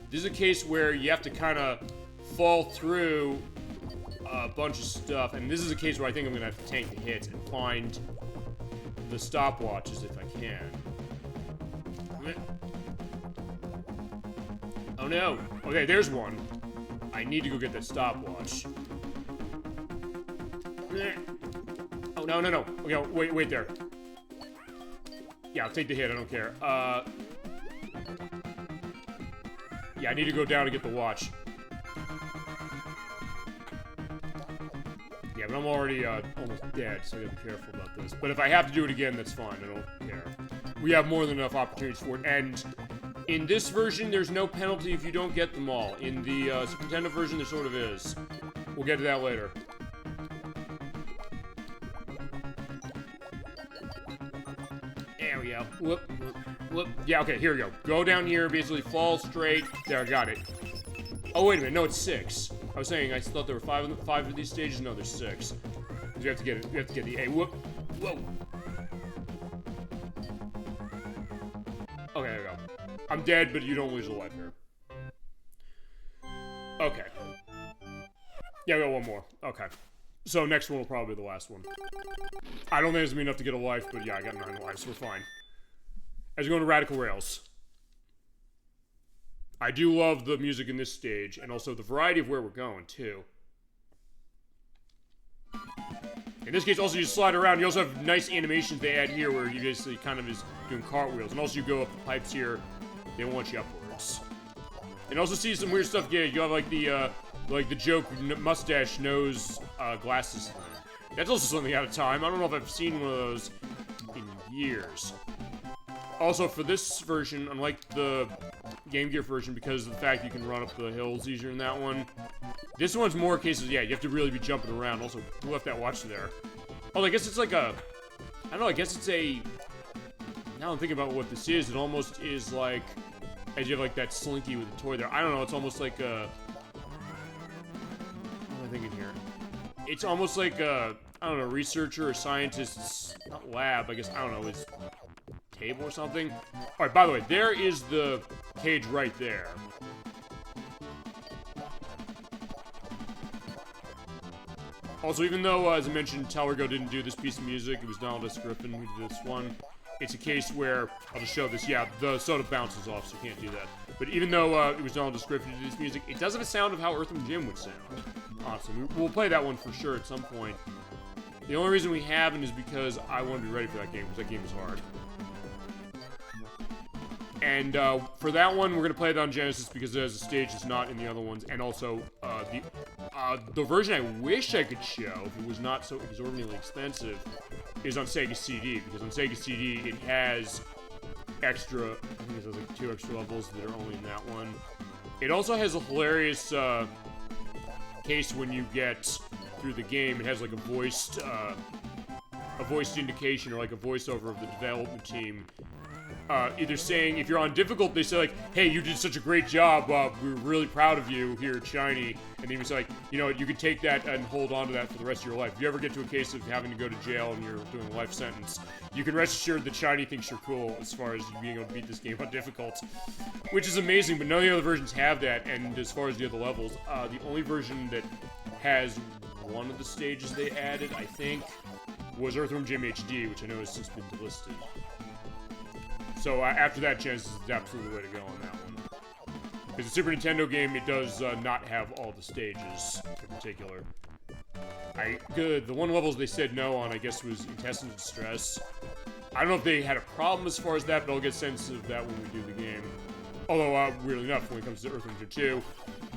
This is a case where you have to kind of fall through a bunch of stuff, and this is a case where I think I'm going to have to tank the hits and find the stopwatches if I can. Oh no! Okay, there's one. I need to go get that stopwatch. Oh, no. Okay, wait there. Yeah, I'll take the hit, I don't care. Yeah, I need to go down to get the watch. Yeah, but I'm already, almost dead, so I gotta be careful about this. But if I have to do it again, that's fine, I don't care. We have more than enough opportunities for it, and in this version, there's no penalty if you don't get them all. In the, Super Nintendo version, there sort of is. We'll get to that later. There we go. Whoop. Yeah, okay, here we go. Go down here, basically fall straight. There, I got it. Oh, wait a minute. No, it's 6. I was saying, I thought there were 5 of these stages. No, there's 6. You have to get it. You have to get the A. Whoop. Whoa. Okay, there we go. I'm dead, but you don't lose a life here. Okay. Yeah, we got one more. Okay. So next one will probably be the last one. I don't think it's gonna be enough to get a life, but yeah, I got 9 lives, so we're fine. As we go into Radical Rails. I do love the music in this stage, and also the variety of where we're going, too. In this case, also you slide around. You also have nice animations they add here where you basically kind of is doing cartwheels. And also you go up the pipes here. They launch you upwards. And also see some weird stuff. Yeah, you have like the joke mustache nose glasses thing. That's also something out of time. I don't know if I've seen one of those in years. Also, for this version, unlike the Game Gear version, because of the fact you can run up the hills easier in that one, this one's more cases, yeah, you have to really be jumping around. Also, who left that watch there? Oh, I guess it's like a... I don't know, I guess it's a... Now I'm thinking about what this is. It almost is like... As you have like that slinky with the toy there. I don't know, it's almost like a... What am I thinking here? It's almost like a... I don't know, researcher or scientist's... Not lab, I guess, I don't know, it's... table or something. Alright, by the way, there is the cage right there. Also, even though, as I mentioned, Telrigo didn't do this piece of music, it was Donald S. Griffin who did this one. It's a case where, I'll just show this, yeah, the soda bounces off, so you can't do that. But even though it was Donald S. Griffin who did this music, it does have a sound of how Earthworm Jim would sound. Honestly, we'll play that one for sure at some point. The only reason we haven't is because I want to be ready for that game, because that game is hard. And for that one, we're going to play it on Genesis because there's a stage that's not in the other ones. And also, the version I wish I could show, if it was not so exorbitantly expensive, is on Sega CD. Because on Sega CD, it has extra, I think it has like 2 extra levels that are only in that one. It also has a hilarious case when you get through the game. It has like a voiced indication or like a voiceover of the development team. Either saying, if you're on difficult, they say like, hey, you did such a great job, we're really proud of you here at Shiny, and then it's like, you know, you could take that and hold on to that for the rest of your life. If you ever get to a case of having to go to jail and you're doing a life sentence, you can rest assured that Shiny thinks you're cool as far as being able to beat this game on difficult. Which is amazing, but none of the other versions have that, and as far as the other levels, the only version that has one of the stages they added, I think, was Earthworm Jim HD, which I know has since been delisted. So after that, Genesis is absolutely the way to go on that one. Because the Super Nintendo game, it does not have all the stages in particular. The one levels they said no on, I guess, was Intestinal Distress. I don't know if they had a problem as far as that, but I'll get a sense of that when we do the game. Although, weirdly enough, when it comes to Earthworm Jim 2,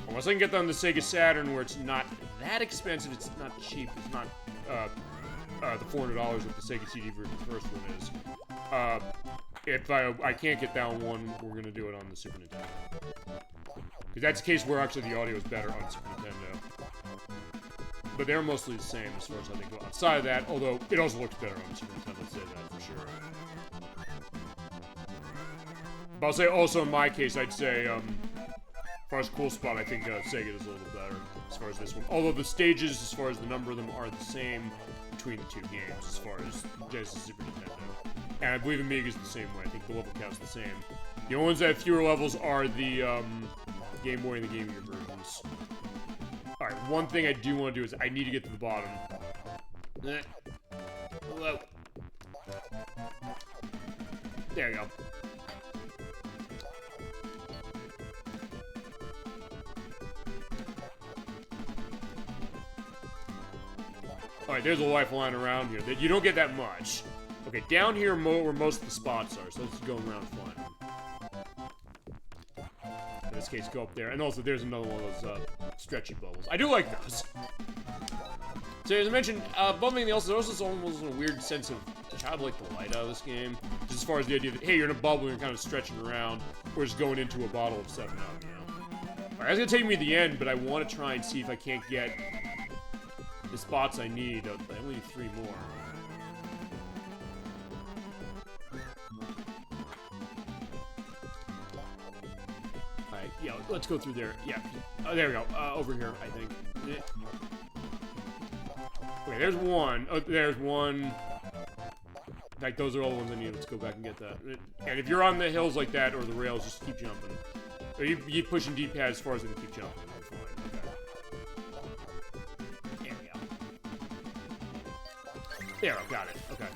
unless I can get that on the Sega Saturn, where it's not that expensive, it's not cheap, it's not the $400 that the Sega CD version, the first one is. If I can't get that one, we're gonna do it on the Super Nintendo. Because that's a case where actually the audio is better on Super Nintendo. But they're mostly the same as far as how they go outside of that, although it also looks better on the Super Nintendo, I'll say that for sure. But I'll say also in my case, I'd say, as far as cool spot, I think Sega does a little better as far as this one. Although the stages, as far as the number of them, are the same between the two games, as far as Genesis and Super Nintendo. And I believe Amiga is the same way. I think the level count's the same. The only ones that have fewer levels are the Game Boy and the Game Gear versions. Alright, one thing I do want to do is I need to get to the bottom. Hello. There you go. Alright, there's a lifeline around here. You don't get that much. Okay, down here where most of the spots are, so let's go around and find them. In this case, go up there. And also, there's another one of those stretchy bubbles. I do like those. So, as I mentioned, above anything else, there's also almost a weird sense of childlike delight out of this game. Just as far as the idea that, hey, you're in a bubble and you're kind of stretching around, or just going into a bottle of 7-Up, you know? Alright, that's gonna take me to the end, but I want to try and see if I can't get the spots I need. I only need 3 more. Yeah, let's go through there. Yeah. Oh, there we go. Over here, I think. Okay, there's one. Oh, there's one. Like, those are all the ones I need. Let's go back and get that. And if you're on the hills like that, or the rails, just keep jumping. Or you keep pushing D-pad as far as they can keep jumping. You're fine. Okay. There we go. There, I got it. Okay.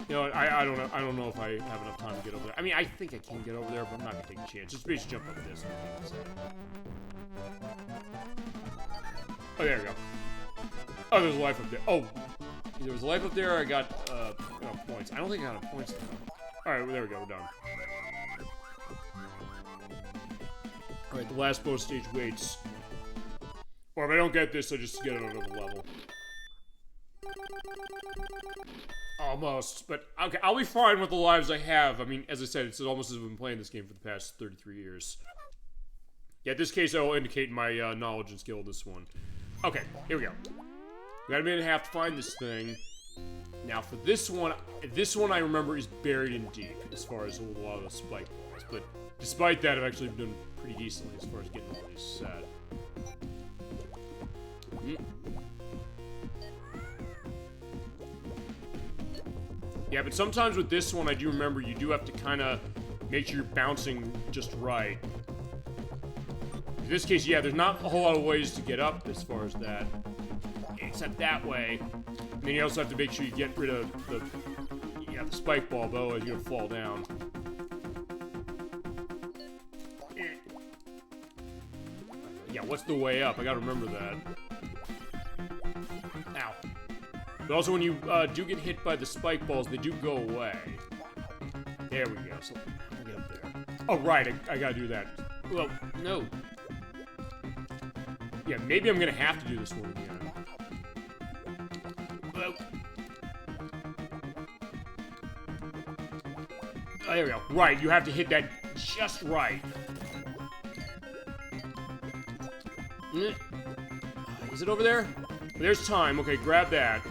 You know, I don't know. I don't know if I have enough time to get over there. I mean, I think I can get over there, but I'm not gonna take a chance. Just basically jump up this. Oh, there we go. Oh, there's a life up there. Oh, there was a life up there. I got points. I don't think I got enough points. All right, well, there we go. We're done. All right, the last bonus stage waits. Or if I don't get this, I just get another level. Almost, but okay, I'll be fine with the lives I have. I mean, as I said, it's almost as if I've been playing this game for the past 33 years. Yeah, in this case, I will indicate my knowledge and skill in this one. Okay, here we go. We got a minute and a half to find this thing. Now, for this one I remember is buried in deep as far as a lot of the spike points. But despite that, I've actually done pretty decently as far as getting all these set. Yeah, but sometimes with this one, I do remember you do have to kind of make sure you're bouncing just right. In this case, yeah, there's not a whole lot of ways to get up as far as that. Except that way. And then you also have to make sure you get rid of the spike ball, though, as you're gonna fall down. Yeah, what's the way up? I gotta remember that. Ow. But also, when you do get hit by the spike balls, they do go away. There we go. So, I'll get up there. Oh, right. I gotta do that. Well, no. Yeah, maybe I'm gonna have to do this one again. Well. Oh, there we go. Right, you have to hit that just right. Is it over there? There's time. Okay, grab that.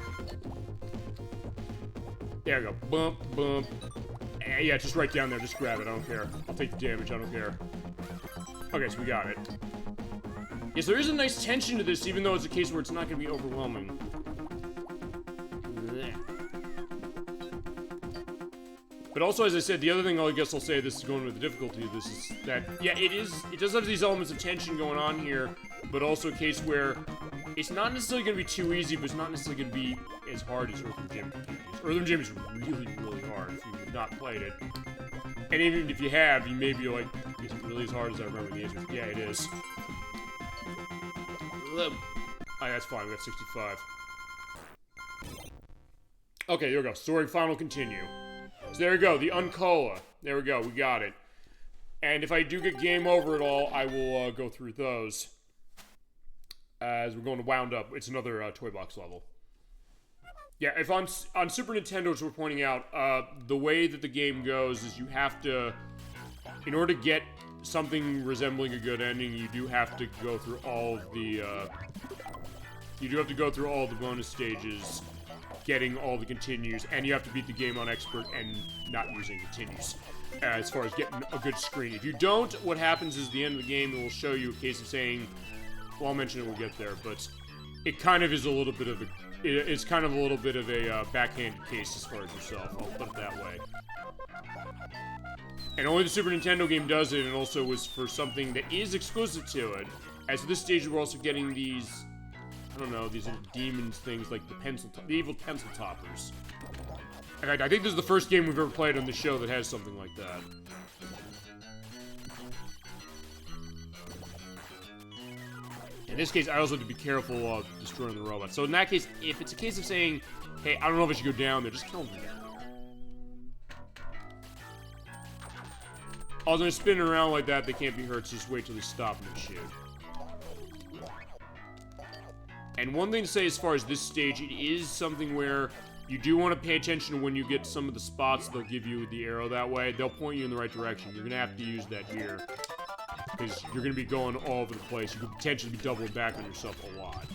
There we go. Bump, bump. Yeah, it's just right down there. Just grab it. I don't care. I'll take the damage. I don't care. Okay, so we got it. Yes, there is a nice tension to this, even though it's a case where it's not going to be overwhelming. But also, as I said, the other thing I guess I'll say, this is going with the difficulty of this, is that, yeah, it does have these elements of tension going on here, but also a case where it's not necessarily going to be too easy, but it's not necessarily going to be as hard as Earthworm Jim can be. Earthworm Jim is really, really hard if you've not played it. And even if you have, you may be like, is it really as hard as I remember? The answer is, yeah, it is. Oh, that's fine. We got 65. Okay, here we go. Story final continue. So there we go. The Uncola. There we go. We got it. And if I do get game over at all, I will go through those. As we're going to wound up. It's another toy box level. Yeah, if on Super Nintendo, as we're pointing out, the way that the game goes is you have to, in order to get something resembling a good ending, you do have to go through all of the, bonus stages, getting all the continues, and you have to beat the game on expert and not using continues, as far as getting a good screen. If you don't, what happens is the end of the game, it will show you a case of saying, well, I'll mention it when we get there, but it kind of is a little bit of a, it's kind of a little bit of a backhanded case as far as yourself, I'll put it that way. And only the Super Nintendo game does it, and also was for something that is exclusive to it. As this stage, we're also getting these, I don't know, these little demons things like the evil pencil toppers. In fact, I think this is the first game we've ever played on the show that has something like that. In this case, I also have to be careful of destroying the robot. So in that case, if it's a case of saying, hey, I don't know if I should go down there, just kill them down there. Although they're spinning around like that, they can't be hurt, so just wait till they stop and then shoot. And one thing to say as far as this stage, it is something where you do want to pay attention to when you get some of the spots they'll give you with the arrow that way. They'll point you in the right direction. You're going to have to use that here, because you're going to be going all over the place. You could potentially be doubling back on yourself a lot.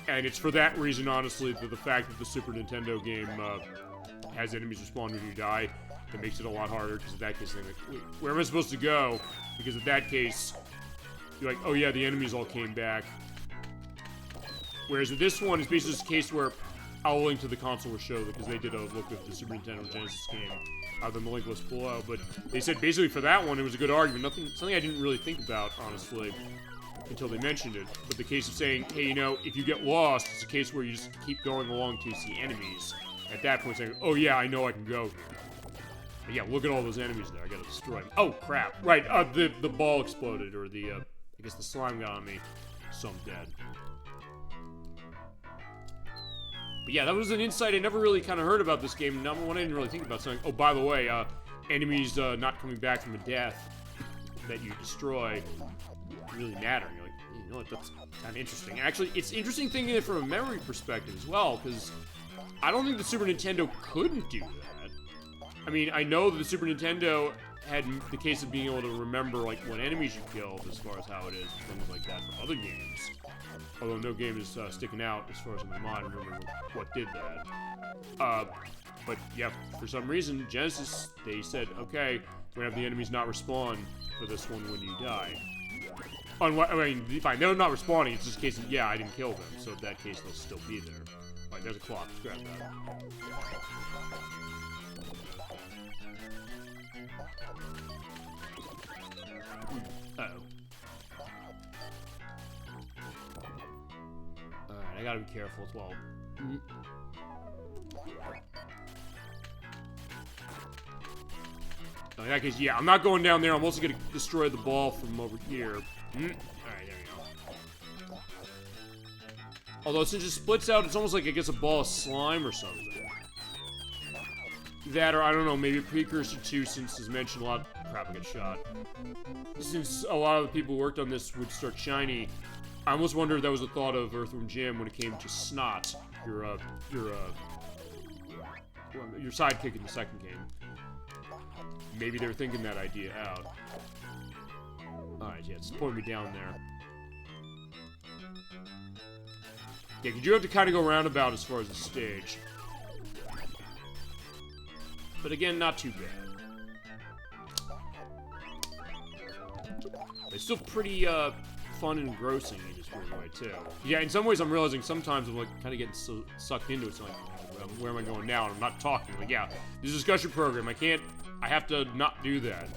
And it's for that reason, honestly, that the fact that the Super Nintendo game has enemies respawn when you die, that makes it a lot harder, because in that case, they're like, wait, where am I supposed to go? Because in that case, you're like, oh yeah, the enemies all came back. Whereas with this one, it's basically just a case where I'll link to the console or show, because they did a look at the Super Nintendo Genesis game. The link was below, but they said basically for that one, it was a good argument. Something I didn't really think about, honestly, until they mentioned it. But the case of saying, hey, you know, if you get lost, it's a case where you just keep going along to see enemies. at that point saying, oh yeah, I know I can go here. But yeah, look at all those enemies there. I gotta destroy them. Oh crap! Right, the ball exploded, or I guess the slime got on me, so I'm dead. But yeah, that was an insight I never really kind of heard about this game. Number one, I didn't really think about something. Oh, by the way, enemies not coming back from a death that you destroy really matter. You're like, you know what, that's kind of interesting. Actually, it's interesting thinking it from a memory perspective as well, because I don't think the Super Nintendo couldn't do that. I mean, I know that the Super Nintendo had the case of being able to remember, like, what enemies you killed as far as how it is, and things like that for other games. Although no game is sticking out as far as in my mind, remembering what did that. But yeah, for some reason, Genesis, they said, okay, we're gonna have the enemies not respawn for this one when you die. I mean, fine, they're not respawning, it's just a case of, yeah, I didn't kill them, so in that case, they'll still be there. Alright, there's a clock, let's grab that. Uh-oh. Alright, I gotta be careful as well. In that case, yeah, I'm not going down there. I'm also gonna destroy the ball from over here. Alright, there we go. Although since it splits out, it's almost like, I guess, a ball of slime or something. That, or I don't know, maybe a precursor to, since as mentioned, a lot of crap, I got shot. Since a lot of the people who worked on this would start shiny, I almost wonder if that was a thought of Earthworm Jim when it came to Snot, your sidekick in the second game. Maybe they were thinking that idea out. Alright, yeah, it's pulling me down there. Yeah, because you have to kind of go roundabout as far as the stage. But again, not too bad. It's still pretty, fun and engrossing in this weird way, too. Yeah, in some ways I'm realizing sometimes I'm, like, kind of getting so sucked into it, so like, where am I going now? And I'm not talking. Like, yeah, this is a discussion program. I have to not do that.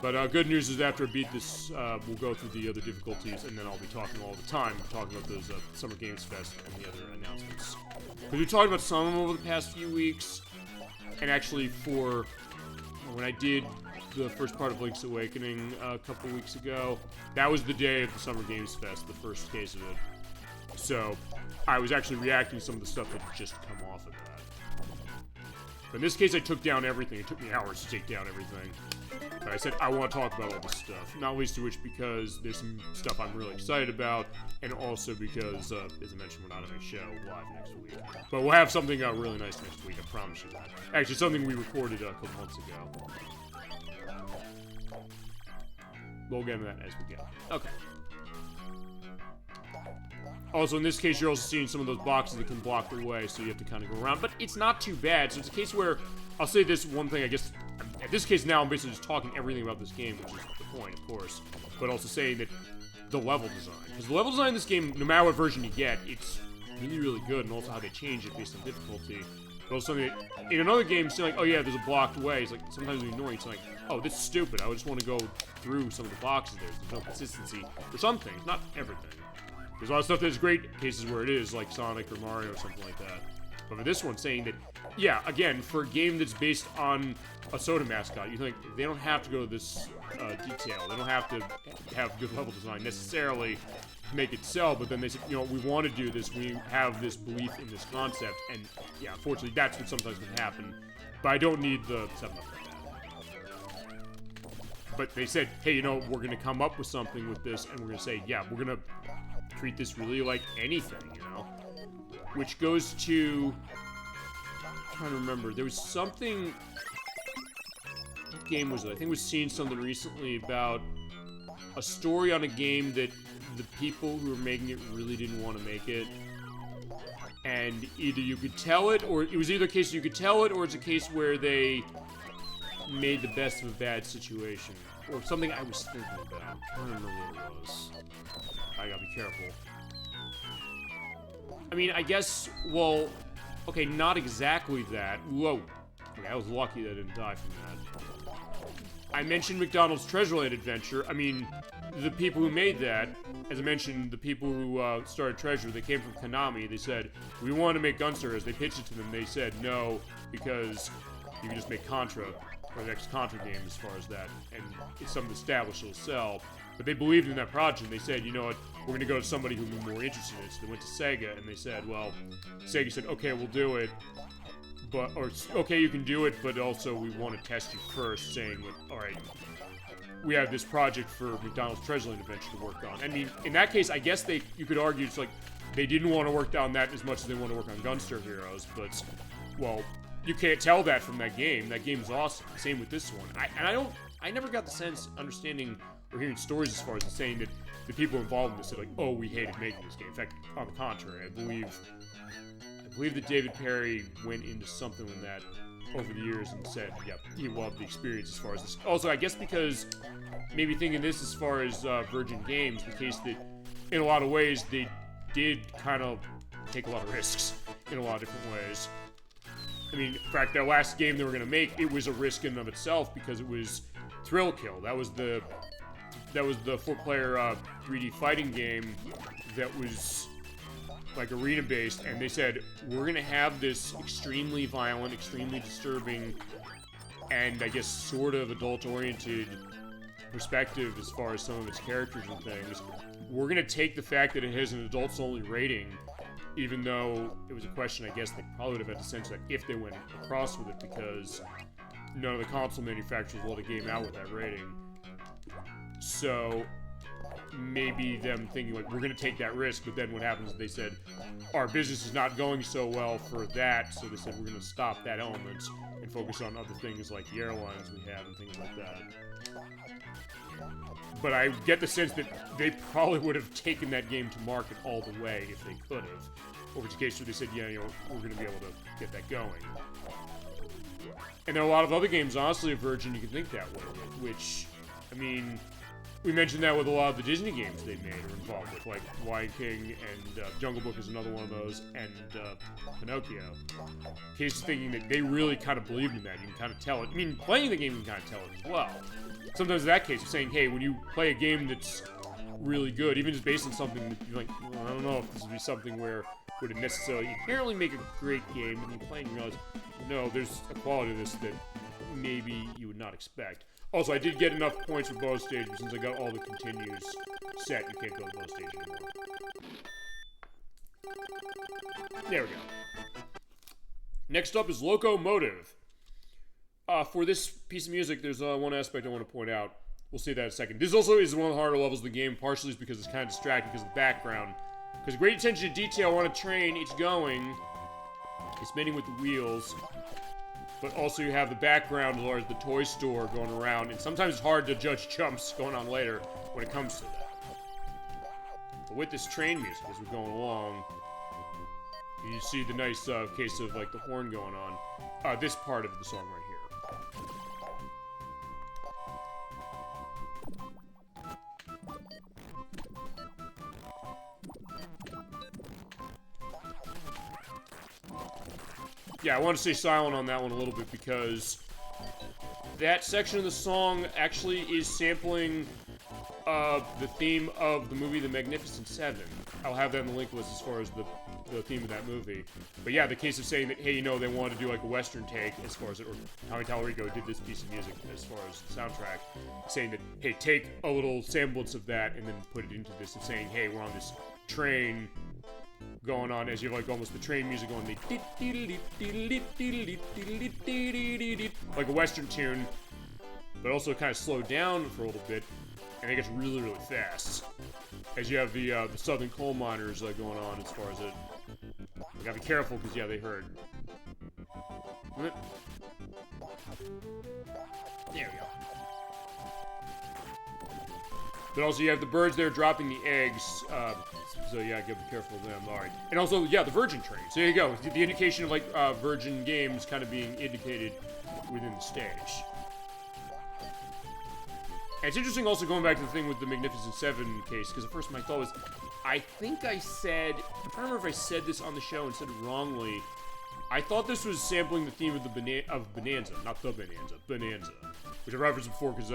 But good news is after I beat this, we'll go through the other difficulties, and then I'll be talking all the time, talking about those Summer Games Fest and the other announcements. Because we talked about some of them over the past few weeks, and actually for when I did the first part of Link's Awakening a couple weeks ago, that was the day of the Summer Games Fest, the first case of it. So I was actually reacting to some of the stuff that had just come off of that. But in this case, I took down everything. It took me hours to take down everything. But I said, I want to talk about all this stuff. Not least of which because there's some stuff I'm really excited about, and also because, as I mentioned, we're not having a show live next week. But we'll have something really nice next week, I promise you that. Actually, something we recorded a couple months ago. We'll get into that as we go. Okay. Also, in this case, you're also seeing some of those boxes that can block the way, so you have to kind of go around. But it's not too bad. So it's a case where, I'll say this one thing, I guess, at this case now, I'm basically just talking everything about this game, which is the point, of course. But also saying that the level design. Because the level design in this game, no matter what version you get, it's really, really good. And also how they change it based on difficulty. But also something that, in another game, saying like, oh yeah, there's a blocked way. It's like, sometimes it's annoying. It's like, oh, this is stupid. I just want to go through some of the boxes there. There's no consistency. For some things, not everything. There's a lot of stuff that's great in cases where it is, like Sonic or Mario or something like that. But for this one, saying that, yeah, again, for a game that's based on a soda mascot, you think they don't have to go to this detail. They don't have to have good level design necessarily to make it sell, but then they said, you know, we want to do this. We have this belief in this concept, and yeah, unfortunately, that's what sometimes can happen. But I don't need the 7-Up like that. But they said, hey, you know, we're going to come up with something with this, and we're going to say, yeah, we're going to treat this really like anything, you know? Which goes to... I'm trying to remember. There was something... What game was it? I think we've seen something recently about a story on a game that the people who were making it really didn't want to make it. And either you could tell it, or it was either a case you could tell it, or it's a case where they made the best of a bad situation. Or something I was thinking about. I don't remember what it was. I gotta be careful. I mean, I guess, well, okay, not exactly that. Whoa. Okay, I was lucky that I didn't die from that. I mentioned McDonald's Treasureland Adventure. I mean, the people who made that, as I mentioned, the people who started Treasure, they came from Konami. They said, we want to make Gunstarers. They pitched it to them. They said no, because you can just make Contra, or the next Contra game as far as that, and it's something established it'll sell. But they believed in that project. They said, you know what, we're going to go to somebody who'll be more interested in it. So they went to Sega, and they said, well, Sega said, okay, we'll do it. Or, okay, you can do it, but also we want to test you first, saying, like, alright, we have this project for McDonald's Treasureland Adventure to work on. I mean, in that case, I guess you could argue it's like, they didn't want to work on that as much as they want to work on Gunstar Heroes, but, well, you can't tell that from that game. That game is awesome. Same with this one. I never got the sense, understanding, or hearing stories as far as saying that the people involved in this said, like, oh, we hated making this game. In fact, on the contrary, I believe that David Perry went into something with that over the years and said, yeah, he loved the experience as far as this. Also, I guess because maybe thinking this as far as Virgin Games, the case that in a lot of ways they did kind of take a lot of risks in a lot of different ways. I mean, in fact, that last game they were going to make, it was a risk in and of itself because it was Thrill Kill. That was the 4-player 3D fighting game that was like arena-based, and they said, we're gonna have this extremely violent, extremely disturbing, and I guess sort of adult-oriented perspective as far as some of its characters and things. We're gonna take the fact that it has an adults-only rating, even though it was a question I guess they probably would have had to censor that if they went across with it, because none of the console manufacturers will let a game out with that rating. So maybe them thinking, like, we're going to take that risk, but then what happens is they said, our business is not going so well for that, so they said we're going to stop that element and focus on other things like the airlines we have and things like that. But I get the sense that they probably would have taken that game to market all the way if they could have. Over the case where they said, yeah, you know, we're going to be able to get that going. And there are a lot of other games, honestly, of Virgin you can think that way with, which, I mean, we mentioned that with a lot of the Disney games they made or involved with, like Lion King and Jungle Book is another one of those, and Pinocchio. Case thinking that they really kind of believed in that. You can kind of tell it. I mean, playing the game, you can kind of tell it as well. Sometimes in that case, it's saying, hey, when you play a game that's really good, even just based on something that you're like, well, I don't know if this would be something where would it necessarily inherently make a great game, and you play and you realize, no, there's a quality to this that maybe you would not expect. Also, I did get enough points for bonus stage, but since I got all the continues set, you can't go to bonus stage anymore. There we go. Next up is Loco Motive. For this piece of music, there's one aspect I want to point out. We'll see that in a second. This also is one of the harder levels of the game, partially because it's kind of distracting because of the background. Because great attention to detail on a train, it's going. It's spinning with the wheels. But also you have the background as far as the toy store going around, and sometimes it's hard to judge jumps going on later when it comes to that. But with this train music as we're going along, you see the nice case of like the horn going on. This part of the song right here. Yeah, I want to stay silent on that one a little bit because that section of the song actually is sampling the theme of the movie The Magnificent Seven. I'll have that in the link list as far as the theme of that movie. But yeah, the case of saying that, hey, you know, they wanted to do like a Western take as far as it, or Tommy Tallarico did this piece of music as far as the soundtrack, saying that, hey, take a little semblance of that and then put it into this, and saying, hey, we're on this train going on as you have like almost the train music going like a Western tune, but also kind of slowed down for a little bit, and it gets really, really fast as you have the Southern coal miners going on as far as it. You gotta be careful because yeah, they heard. There we go. But also you have the birds there dropping the eggs, so yeah, gotta be careful of them. Alright. And also, yeah, the Virgin train. So there you go. The indication of like Virgin games kind of being indicated within the stage. And it's interesting also going back to the thing with the Magnificent Seven case, because at first my thought was, I think I said, I don't remember if I said this on the show and said it wrongly, I thought this was sampling the theme of Bonanza, not the Bonanza, which I referenced before because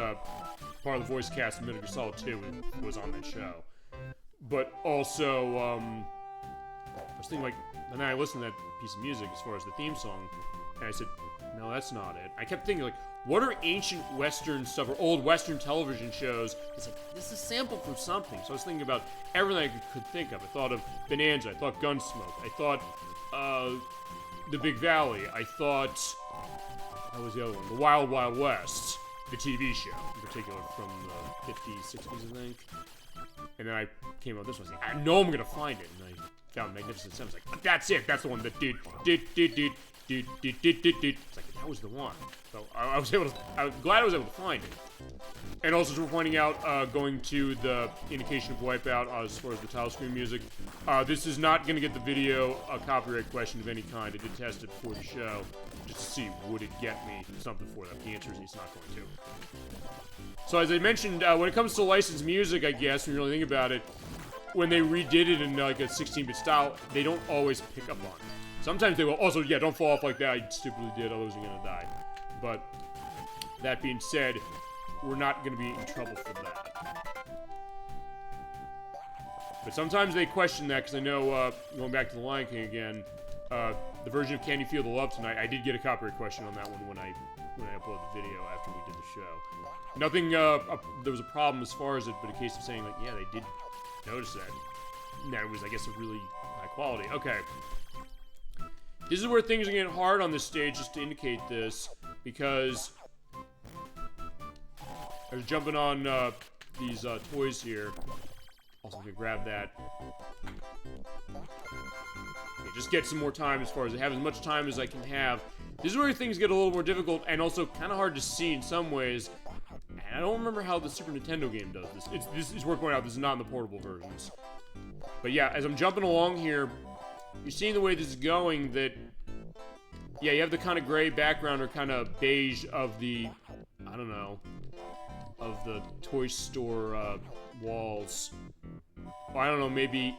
part of the voice cast in Metal Gear Solid 2 was on that show. But also, I was thinking like, and then I listened to that piece of music as far as the theme song, and I said, no, that's not it. I kept thinking like, what are ancient Western stuff or old Western television shows? It's like, this is sampled from something. So I was thinking about everything I could think of. I thought of Bonanza, I thought Gunsmoke, I thought The Big Valley, I thought, what was the other one? The Wild Wild West, the TV show, in particular from the 50s, 60s, I think. And then I came up with this one. I was like, I know I'm gonna find it. And I found Magnificent Seven. I was like, that's it. That's the one that did. It's like, that was the one. So I was glad I was able to find it. And also, as we're pointing out, going to the indication of Wipeout as far as the title screen music, this is not going to get the video a copyright question of any kind. I did test it before the show just to see would it get me something for that. The answer is it's not going to. So as I mentioned, when it comes to licensed music, I guess, when you really think about it, when they redid it in like a 16-bit style, they don't always pick up on it. Sometimes they will. Also, yeah, don't fall off like that. I stupidly did, otherwise you're going to die. But that being said, we're not going to be in trouble for that. But sometimes they question that, because I know, going back to The Lion King again, the version of Can You Feel the Love Tonight, I did get a copyright question on that one when I uploaded the video after we did the show. Nothing, there was a problem as far as it, but a case of saying, like, yeah, they did notice that. And that it was, I guess, a really high quality. Okay. This is where things are getting hard on this stage, just to indicate this, because I was jumping on these toys here. Also, I'm gonna grab that. Okay, just get some more time as far as I have as much time as I can have. This is where things get a little more difficult and also kind of hard to see in some ways. And I don't remember how the Super Nintendo game does this. This is worth pointing out. This is not in the portable versions. But yeah, as I'm jumping along here, you're seeing the way this is going that, yeah, you have the kind of gray background or kind of beige of the, I don't know, of the toy store walls. Or I don't know, maybe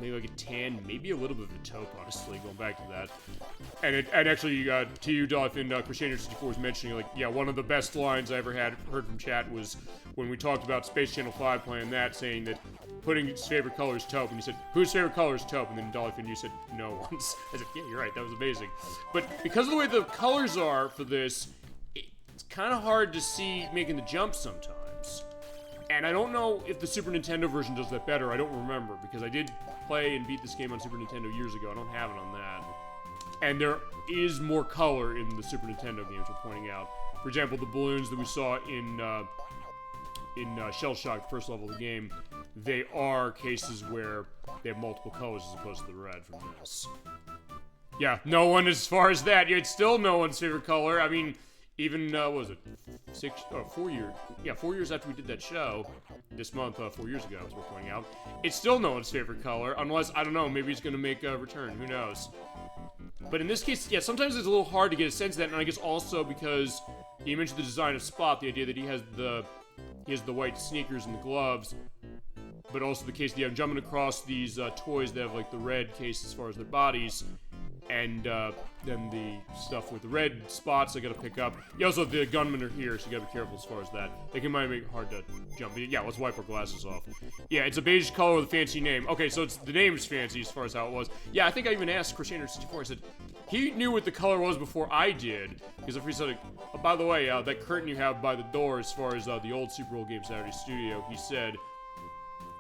like a tan, maybe a little bit of a taupe, honestly, going back to that. And actually, to you, Dolphin, Crusader64 was mentioning, like, yeah, one of the best lines I ever heard from chat was when we talked about Space Channel 5 playing that, saying that putting his favorite color is taupe, and he said, whose favorite color is taupe? And then Dolphin, you said, no one's. I said, yeah, you're right, that was amazing. But because of the way the colors are for this, it's kind of hard to see making the jump sometimes. And I don't know if the Super Nintendo version does that better. I don't remember, because I did play and beat this game on Super Nintendo years ago. I don't have it on that. And there is more color in the Super Nintendo games, we're pointing out. For example, the balloons that we saw in Shell Shock, the first level of the game, they are cases where they have multiple colors as opposed to the red from this. Yeah, no one as far as that. It's still no one's favorite color. I mean, even, what was it, 4 years? Yeah, 4 years after we did that show, this month, 4 years ago, as we're pointing out, it's still no one's favorite color, unless, I don't know, maybe it's gonna make a return, who knows. But in this case, yeah, sometimes it's a little hard to get a sense of that, and I guess also because you mentioned the design of Spot, the idea that he has the white sneakers and the gloves, but also the case that I'm jumping across these toys that have, like, the red case as far as their bodies, and then the stuff with the red spots I gotta pick up. Yeah, also the gunmen are here, so you gotta be careful as far as that. They can might make it hard to jump. Yeah, let's wipe our glasses off. Yeah, it's a beige color with a fancy name. Okay, so the name's fancy as far as how it was. Yeah, I think I even asked Crusader64, I said, he knew what the color was before I did, because if he said, oh, by the way, that curtain you have by the door as far as the old Super Bowl Game Saturday studio, he said,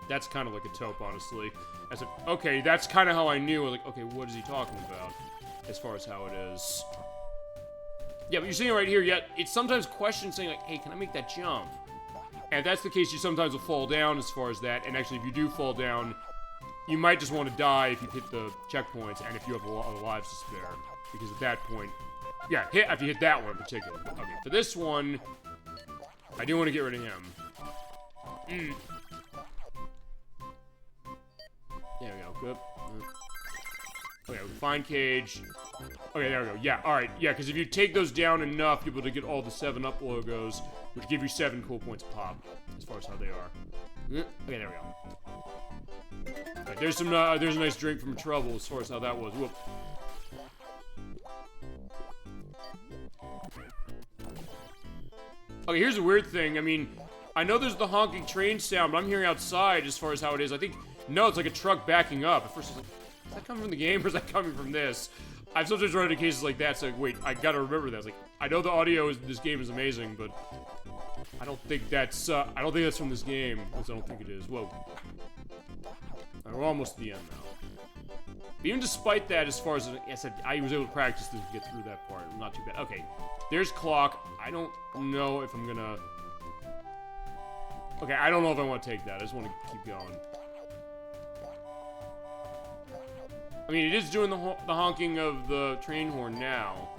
that's kind of like a taupe, honestly. I said, okay, that's kind of how I knew. I was like, okay, what is he talking about as far as how it is? Yeah, but you're seeing it right here, yet it's sometimes questions saying, like, hey, can I make that jump? And if that's the case, you sometimes will fall down as far as that. And actually, if you do fall down, you might just want to die if you hit the checkpoints and if you have a lot of lives to spare. Because at that point, yeah, after you hit that one in particular. Okay, for this one, I do want to get rid of him. There we go. Good. Okay, find cage. Okay, there we go. Yeah, alright. Yeah, because if you take those down enough, you'll be able to get all the 7-Up logos, which give you 7 cool points pop, as far as how they are. Okay, there we go. Right, there's a nice drink from Trouble, as far as how that was. Whoop. Okay, here's a weird thing. I mean, I know there's the honking train sound, but I'm hearing outside as far as how it is. I think, no, it's like a truck backing up. At first I was like, is that coming from the game or is that coming from this? I've sometimes run into cases like that, so like, wait, I gotta remember that. It's like, I know the audio in this game is amazing, but I don't think that's from this game. At least I don't think it is. Whoa. Alright, we're almost at the end now. But even despite that, as far as I said, I was able to practice to get through that part. Not too bad. Okay, there's clock. I don't know if I'm gonna... Okay, I don't know if I want to take that. I just want to keep going. I mean, it is doing the honking of the train horn now.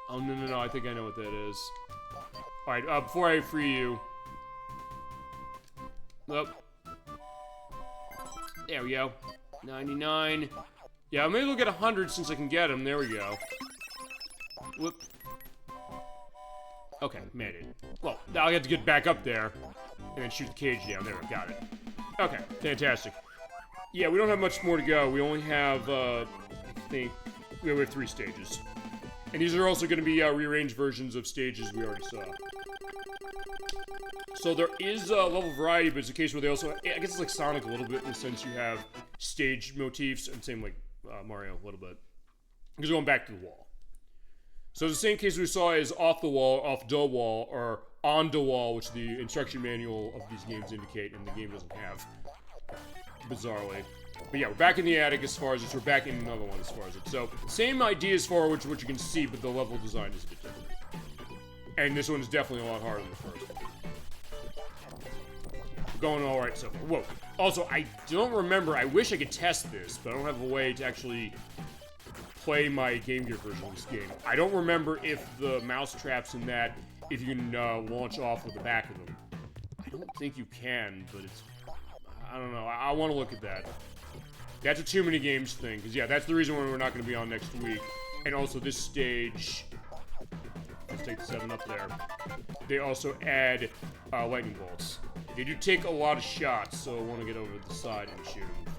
Oh, no, I think I know what that is. Alright, before I free you... Well, there we go. 99. Yeah, maybe we'll get 100 since I can get them. There we go. Whoop. Okay, made it. Well, now I have to get back up there and then shoot the cage down. There, got it. Okay, fantastic. Yeah, we don't have much more to go. We only have, I think, we have 3 stages. And these are also going to be rearranged versions of stages we already saw. So there is a level variety, but it's a case where they also, I guess it's like Sonic a little bit in the sense you have stage motifs, and same like Mario a little bit. Because going back to the wall. So the same case we saw is off the wall, off the wall, or on the wall, which the instruction manual of these games indicate, and the game doesn't have, bizarrely. But yeah, we're back in the attic as far as it's, we're back in another one as far as it. So, same idea as far as what you can see, but the level design is a bit different. And this one is definitely a lot harder than the first one. We're going alright so far. Whoa. Also, I don't remember, I wish I could test this, but I don't have a way to actually play my Game Gear version of this game. I don't remember if the mouse traps in that, if you can launch off with the back of them. I don't think you can, but it's... I don't know. I want to look at that. That's a too many games thing, because yeah, that's the reason why we're not going to be on next week. And also this stage... Let's take the 7 up there. They also add lightning bolts. They do take a lot of shots, so I want to get over to the side and shoot them.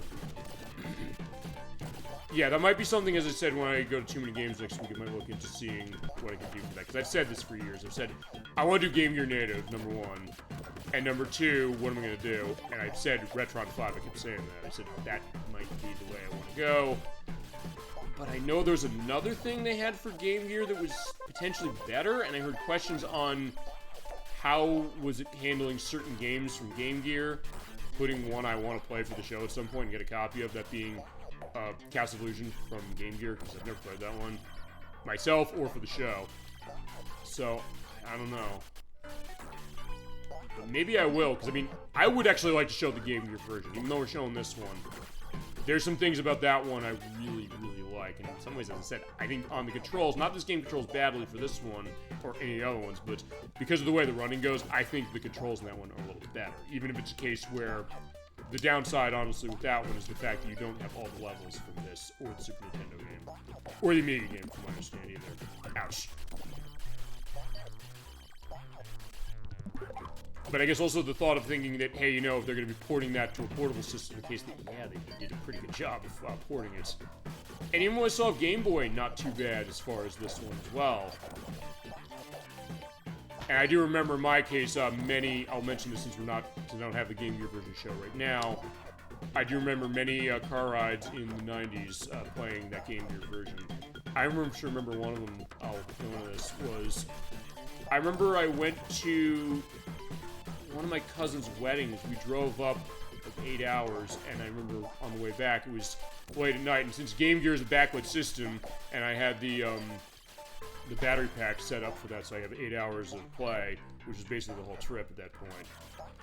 Yeah, that might be something, as I said, when I go to too many games next week, I might look into seeing what I can do for that. Because I've said this for years. I've said, I want to do Game Gear Native, number 1. And number 2, what am I going to do? And I've said Retron 5, I kept saying that. I said, that might be the way I want to go. But I know there's another thing they had for Game Gear that was potentially better, and I heard questions on how was it handling certain games from Game Gear, including one I want to play for the show at some point and get a copy of, that being Castle of Illusion from Game Gear, because I've never played that one myself or for the show. So, I don't know. But maybe I will, because I mean, I would actually like to show the Game Gear version, even though we're showing this one. There's some things about that one I really, really like, and in some ways, as I said, I think on the controls, not this game controls badly for this one, or any other ones, but because of the way the running goes, I think the controls in that one are a little bit better, even if it's a case where the downside, honestly, with that one is the fact that you don't have all the levels from this, or the Super Nintendo game, or the Amiga game, from what I understand, either. Ouch. But I guess also the thought of thinking that, hey, you know, if they're going to be porting that to a portable system, in case that, yeah, they did a pretty good job of porting it. And even when I saw Game Boy, not too bad as far as this one as well. And I do remember in my case, many, I'll mention this since I don't have the Game Gear version show right now, I do remember many car rides in the 90s playing that Game Gear version. I remember one of them, I'll go into this, was, I remember I went to one of my cousin's weddings. We drove up like 8 hours, and I remember on the way back, it was late at night, and since Game Gear is a backlit system, and I had the battery pack set up for that, so I have 8 hours of play, which is basically the whole trip at that point.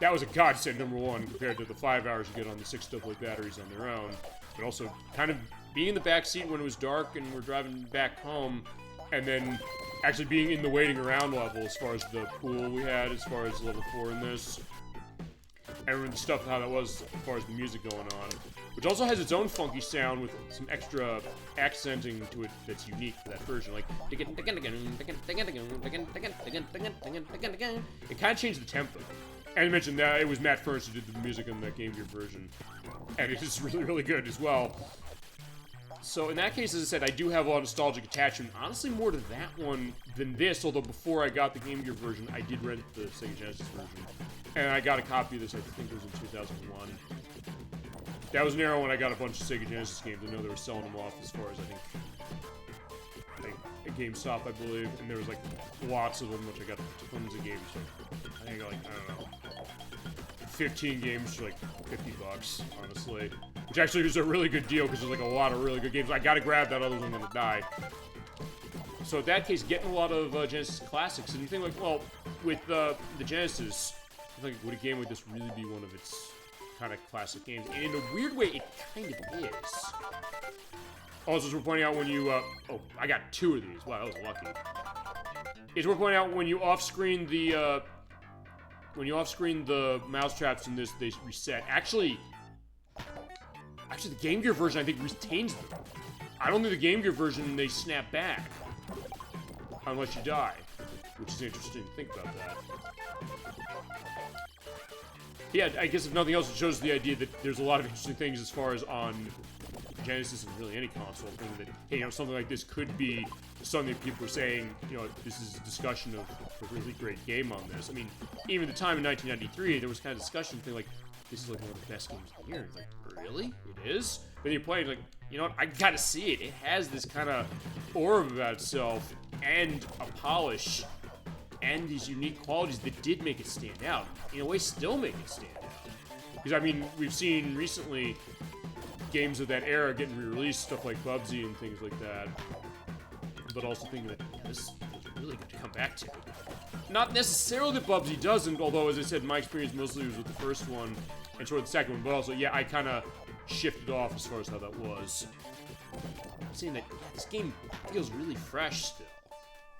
That was a godsend, number 1, compared to the 5 hours you get on the 6 AA batteries on their own, but also kind of being in the back seat when it was dark and we're driving back home, and then actually being in the waiting around level as far as the pool we had, as far as level 4 in this. And the stuff, how that was as far as the music going on. Which also has its own funky sound with some extra accenting to it that's unique for that version. Like, it kind of changed the tempo. And I mentioned that it was Matt Furst who did the music on the Game Gear version. And it is really, really good as well. So in that case, as I said, I do have a lot of nostalgic attachment. Honestly, more to that one than this. Although before I got the Game Gear version, I did rent the Sega Genesis version, and I got a copy of this. I think it was in 2001. That was an era when I got a bunch of Sega Genesis games. I know they were selling them off as far as I think at GameStop, I believe, and there was like lots of them, which I got tons of games. So I think I got like, I don't know, 15 games for like $50, honestly. Which actually was a really good deal because there's like a lot of really good games. I gotta grab that, otherwise I'm gonna die. So in that case, getting a lot of Genesis classics, and you think like, well, with the Genesis, I think would a game like this really be one of its kind of classic games? And in a weird way, it kind of is. Also, as we're pointing out when you, oh, I got 2 of these. Wow, that was lucky. It's worth pointing out when you off-screen the mouse traps in this, they reset. Actually, the Game Gear version, I think, retains them. I don't think the Game Gear version, they snap back. Unless you die. Which is interesting to think about that. Yeah, I guess if nothing else, it shows the idea that there's a lot of interesting things as far as on Genesis and really any console thing that, hey, you know, something like this could be something that people are saying, you know, this is a discussion of a really great game on this. I mean, even at the time in 1993, there was kind of discussion thing like, this is like one of the best games of the year. It's like, really? It is? Then you play it, like, you know what? I gotta see it. It has this kind of aura about itself and a polish and these unique qualities that did make it stand out. In a way, still make it stand out. Because, I mean, we've seen recently games of that era getting re-released, stuff like Bubsy and things like that. But also thinking that, yeah, this is really good to come back to. Not necessarily that Bubsy doesn't, although, as I said, my experience mostly was with the first one and sort of the second one, but also, yeah, I kind of shifted off as far as how that was. I'm saying that, yeah, this game feels really fresh still.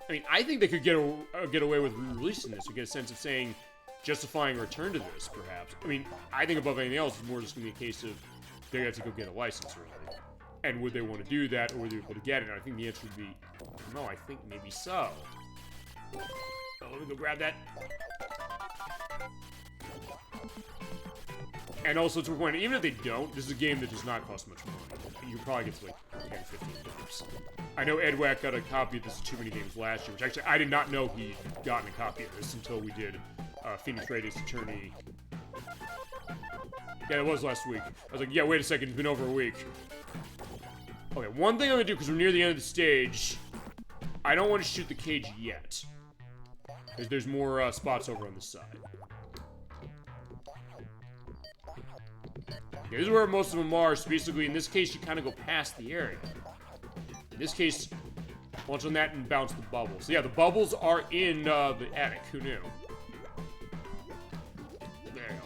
I mean, I think they could get away with re-releasing this or get a sense of saying, justifying a return to this, perhaps. I mean, I think above anything else, it's more just going to be a case of they have to go get a license, really. And would they want to do that, or would they be able to get it? And I think the answer would be, no, I think maybe so. Oh, let me go grab that. And also, to a point, even if they don't, this is a game that does not cost much money. You can probably get to, like, again, $15. I know Ed Wack got a copy of this Too Many Games last year, which actually, I did not know he'd gotten a copy of this until we did Phoenix Radius Attorney. Yeah, it was last week. I was like, yeah, wait a second, it's been over a week. Okay, one thing I'm gonna do, because we're near the end of the stage, I don't want to shoot the cage yet. Because there's more spots over on this side. Okay, this is where most of them are, so basically, in this case, you kind of go past the area. In this case, launch on that and bounce the bubbles. So yeah, the bubbles are in the attic. Who knew? There you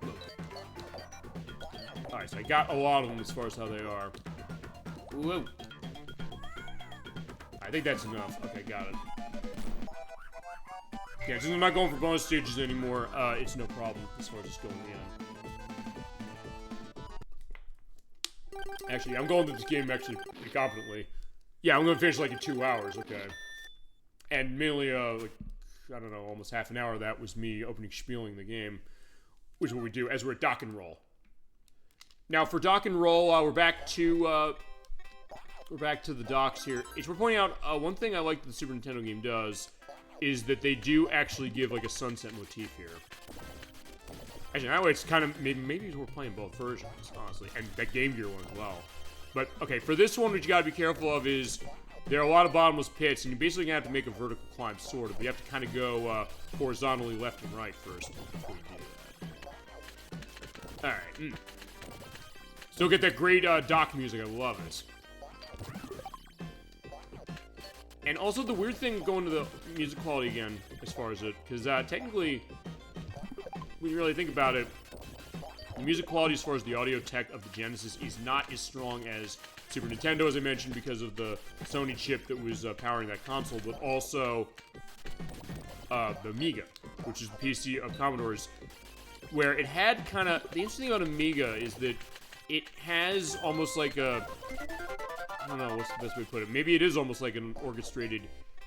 go. Alright, so I got a lot of them as far as how they are. Whoa. I think that's enough. Okay, got it. Yeah, since I'm not going for bonus stages anymore, it's no problem as far as just going in. Actually, I'm going through this game actually pretty confidently. Yeah, I'm going to finish like in 2 hours, okay. And mainly, like, I don't know, almost half an hour of that was me opening spieling the game, which is what we do as we're at Dock and Roll. Now, for Dock and Roll, we're back to the docks here. We're pointing out one thing I like that the Super Nintendo game does is that they do actually give like a sunset motif here. Actually, that way it's kind of, maybe we're playing both versions, honestly, and that Game Gear one as well. But, okay, for this one, what you gotta be careful of is there are a lot of bottomless pits, and you basically gonna have to make a vertical climb, sort of. But you have to kind of go horizontally left and right first before you do that. Alright. Still get that great dock music, I love it. And also the weird thing going to the music quality again, as far as it, because technically, when you really think about it, the music quality as far as the audio tech of the Genesis is not as strong as Super Nintendo, as I mentioned, because of the Sony chip that was powering that console, but also the Amiga, which is the PC of Commodore's, where it had kind of... The interesting thing about Amiga is that it has almost like a... I don't know, what's the best way to put it? Maybe it is almost like an orchestrated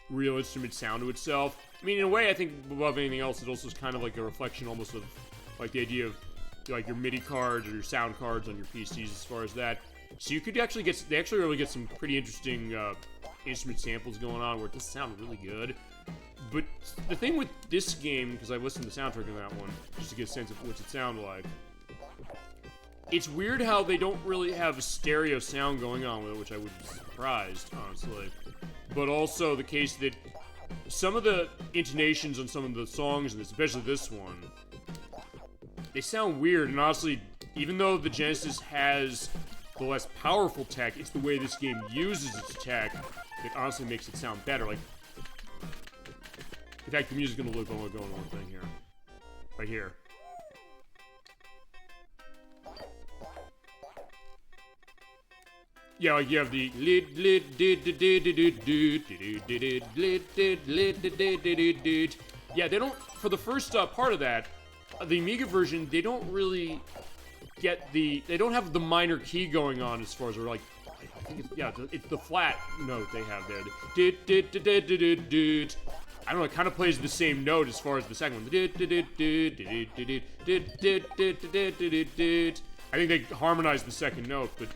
real instrument sound to itself. I mean, in a way, I think above anything else, it also is kind of like a reflection almost of like the idea of like your MIDI cards or your sound cards on your PCs as far as that. So you could actually get, they actually really get some pretty interesting instrument samples going on where it does sound really good. But the thing with this game, because I listened to the soundtrack of that one, just to get a sense of what it sounded like, it's weird how they don't really have a stereo sound going on with it, which I would be surprised, honestly. But also the case that some of the intonations on some of the songs, and especially this one, they sound weird, and honestly, even though the Genesis has the less powerful tech, it's the way this game uses its tech that honestly makes it sound better. Like, in fact, the music's gonna loop. I'm gonna go on one thing here. Right here. Yeah, like you have the yeah, they don't, for the first part of that, the Amiga version, they don't really get the, they don't have the minor key going on as far as, or like, I think it's, yeah, it's the flat note they have there. I don't know, it kind of plays the same note as far as the second one. I think they harmonized the second note, but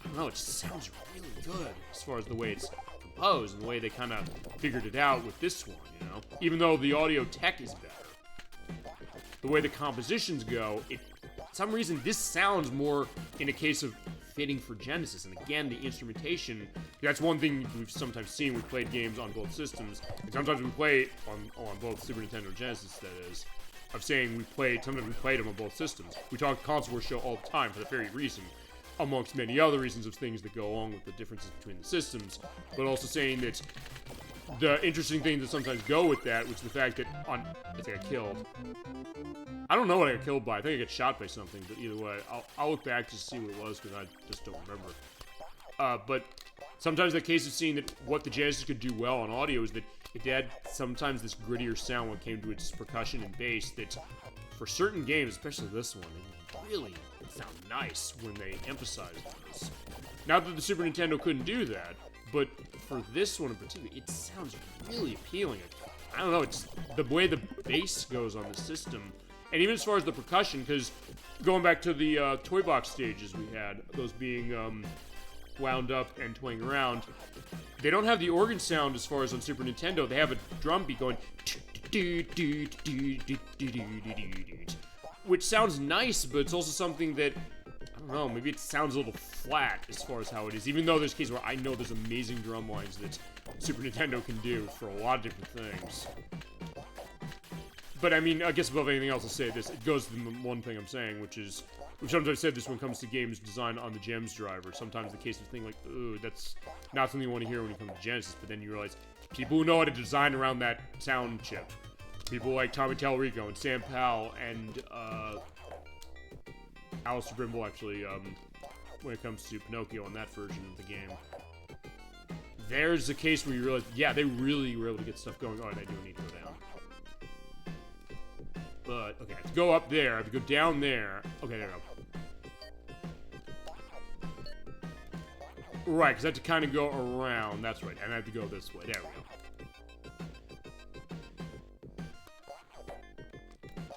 I don't know, it just sounds really good as far as the way it's composed and the way they kind of figured it out with this one, you know? Even though the audio tech is better. The way the compositions go, it, for some reason, this sounds more in a case of fitting for Genesis. And again, the instrumentation, that's one thing we've sometimes seen. We've played games on both systems, and sometimes we play on both Super Nintendo and Genesis, that is, of saying we played, sometimes we played them on both systems. We talk console war show all the time for that very reason, amongst many other reasons of things that go along with the differences between the systems, but also saying that the interesting things that sometimes go with that, which is the fact that on, I think I killed, I don't know what I got killed by, I think I got shot by something, but either way, I'll look back to see what it was, because I just don't remember. But sometimes the case of seeing that what the Genesis could do well on audio is that it had sometimes this grittier sound when it came to its percussion and bass that, for certain games, especially this one, it really sound nice when they emphasized this. Not that the Super Nintendo couldn't do that, but for this one in particular, it sounds really appealing. I don't know, it's the way the bass goes on the system, and even as far as the percussion, because going back to the toy box stages we had, those being wound up and toying around, they don't have the organ sound as far as on Super Nintendo. They have a drum beat going, which sounds nice, but it's also something that, I don't know, maybe it sounds a little flat as far as how it is, even though there's cases where I know there's amazing drum lines that Super Nintendo can do for a lot of different things. But I mean, I guess above anything else, I'll say this, it goes to the one thing I'm saying, which is, which sometimes I've said this when it comes to games designed on the GEMS driver, sometimes the case of thing like, ooh, that's not something you want to hear when you come to Genesis, but then you realize, people who know how to design around that sound chip, people like Tommy Tallarico and Sam Powell and Alistair Brimble, actually, when it comes to Pinocchio on that version of the game. There's a case where you realize, yeah, they really were able to get stuff going. Oh, they do need to go down. But, okay, I have to go up there, I have to go down there. Okay, there we go. Right, because I have to kind of go around. That's right, and I have to go this way. There we go.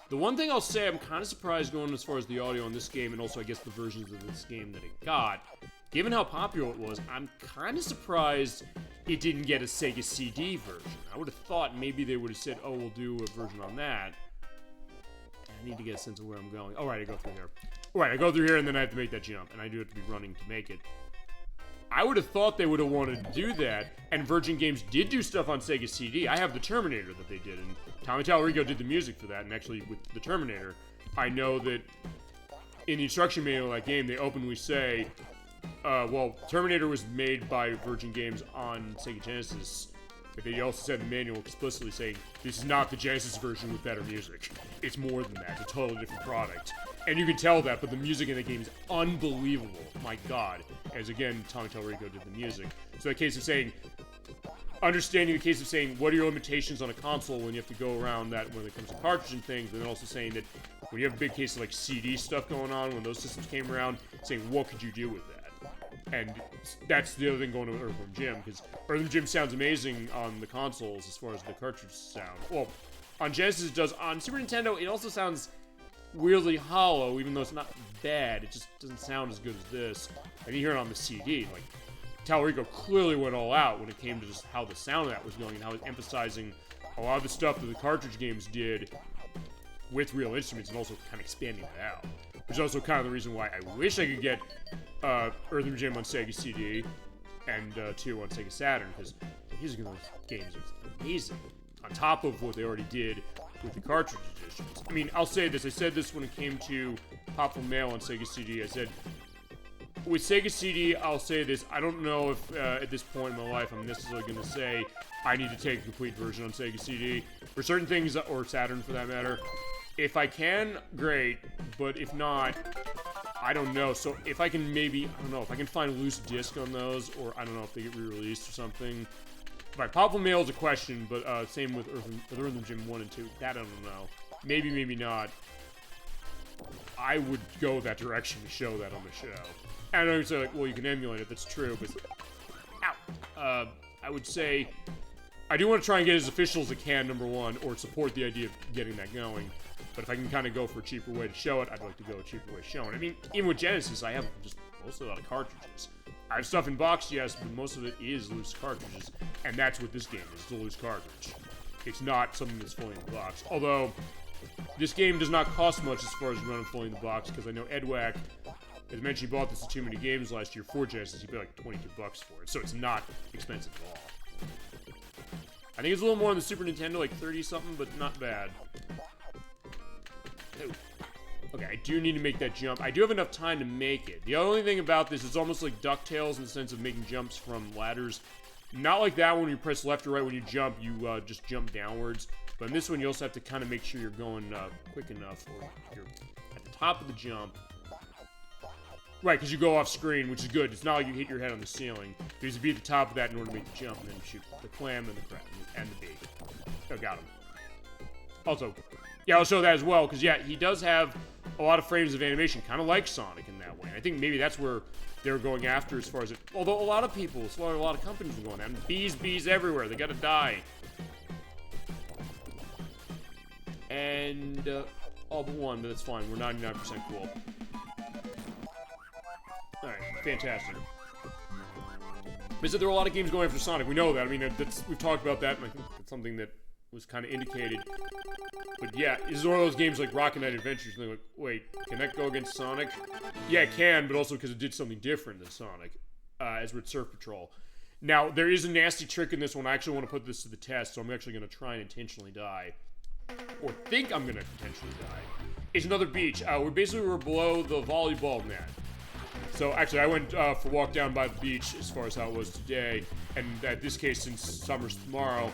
The one thing I'll say, I'm kind of surprised going as far as the audio on this game, and also I guess the versions of this game that it got. Given how popular it was, I'm kind of surprised it didn't get a Sega CD version. I would have thought maybe they would have said, oh, we'll do a version on that. I need to get a sense of where I'm going. Alright, I go through here. Alright, I go through here and then I have to make that jump, and I do have to be running to make it. I would have thought they would have wanted to do that, and Virgin Games did do stuff on Sega CD. I have the Terminator that they did, and Tommy Tallarico did the music for that, and actually with the Terminator, I know that in the instruction manual of that game, they openly say, well, Terminator was made by Virgin Games on Sega Genesis, but they also said in the manual explicitly saying, this is not the Genesis version with better music. It's more than that. It's a totally different product. And you can tell that, but the music in the game is unbelievable. My God. As again, Tommy Tallarico did the music. So the case of saying, understanding the case of saying, what are your limitations on a console when you have to go around that when it comes to cartridge and things, but then also saying that when you have a big case of like CD stuff going on, when those systems came around, saying, what could you do with that? And that's the other thing going to Earthworm Jim, because Earthworm Jim sounds amazing on the consoles as far as the cartridge sound. Well, on Genesis it does. On Super Nintendo, it also sounds weirdly hollow, even though it's not bad. It just doesn't sound as good as this. And you hear it on the CD. Like, Talarico clearly went all out when it came to just how the sound of that was going and how it was emphasizing a lot of the stuff that the cartridge games did with real instruments and also kind of expanding it out. Which is also kind of the reason why I wish I could get Earthworm Jim on Sega CD and 2 on Sega Saturn, because the music in those games is amazing, on top of what they already did with the cartridge editions. I mean, I'll say this. I said this when it came to Pop from Mail on Sega CD. I said, with Sega CD, I'll say this. I don't know if at this point in my life I'm necessarily going to say I need to take a complete version on Sega CD. For certain things, or Saturn for that matter, if I can, great. But if not, I don't know. So if I can maybe, I don't know, if I can find a loose disc on those, or I don't know if they get re-released or something. Right, Pop from Mail is a question, but same with Earthworm Jim 1 and 2. That I don't know. Maybe, maybe not. I would go that direction to show that on the show. And I know you say, like, well, you can emulate it. That's true, but... Ow! I would say... I do want to try and get as official as I can, number one, or support the idea of getting that going. But if I can kind of go for a cheaper way to show it, I'd like to go a cheaper way showing it. I mean, even with Genesis, I have just mostly a lot of cartridges. I have stuff in box, yes, but most of it is loose cartridges. And that's what this game is, it's a loose cartridge. It's not something that's fully in the box. Although, this game does not cost much as far as running fully in the box, because I know Edwack, as mentioned, he bought this at Too Many Games last year for Genesis. He paid like $22 for it, so it's not expensive at all. I think it's a little more on the Super Nintendo, like 30-something, but not bad. Okay, I do need to make that jump. I do have enough time to make it. The only thing about this is almost like DuckTales in the sense of making jumps from ladders. Not like that when you press left or right when you jump, you just jump downwards. But in this one, you also have to kind of make sure you're going quick enough, or you're at the top of the jump. Right, because you go off screen, which is good. It's not like you hit your head on the ceiling. You have to be at the top of that in order to make the jump, and then shoot the clam and the crab and the bait. Oh, got him. Also, yeah, I'll show that as well, because, yeah, he does have a lot of frames of animation, kind of like Sonic in that way. I think maybe that's where they were going after as far as it... Although a lot of people, a lot of companies are going after. Bees everywhere. They gotta die. And, all but one, but that's fine. We're 99% cool. Alright, fantastic. But there are a lot of games going after Sonic. We know that. I mean, we've talked about that, and I think it's something that was kind of indicated. But yeah, this is one of those games like Rocket Knight Adventures. And they're like, wait, can that go against Sonic? Yeah, it can, but also because it did something different than Sonic, as with Surf Patrol. Now, there is a nasty trick in this one. I actually want to put this to the test, so I'm actually going to try and intentionally die. Or think I'm going to potentially die. It's another beach. We're below the volleyball net. So, actually, I went for a walk down by the beach as far as how it was today. And in this case, since summer's tomorrow,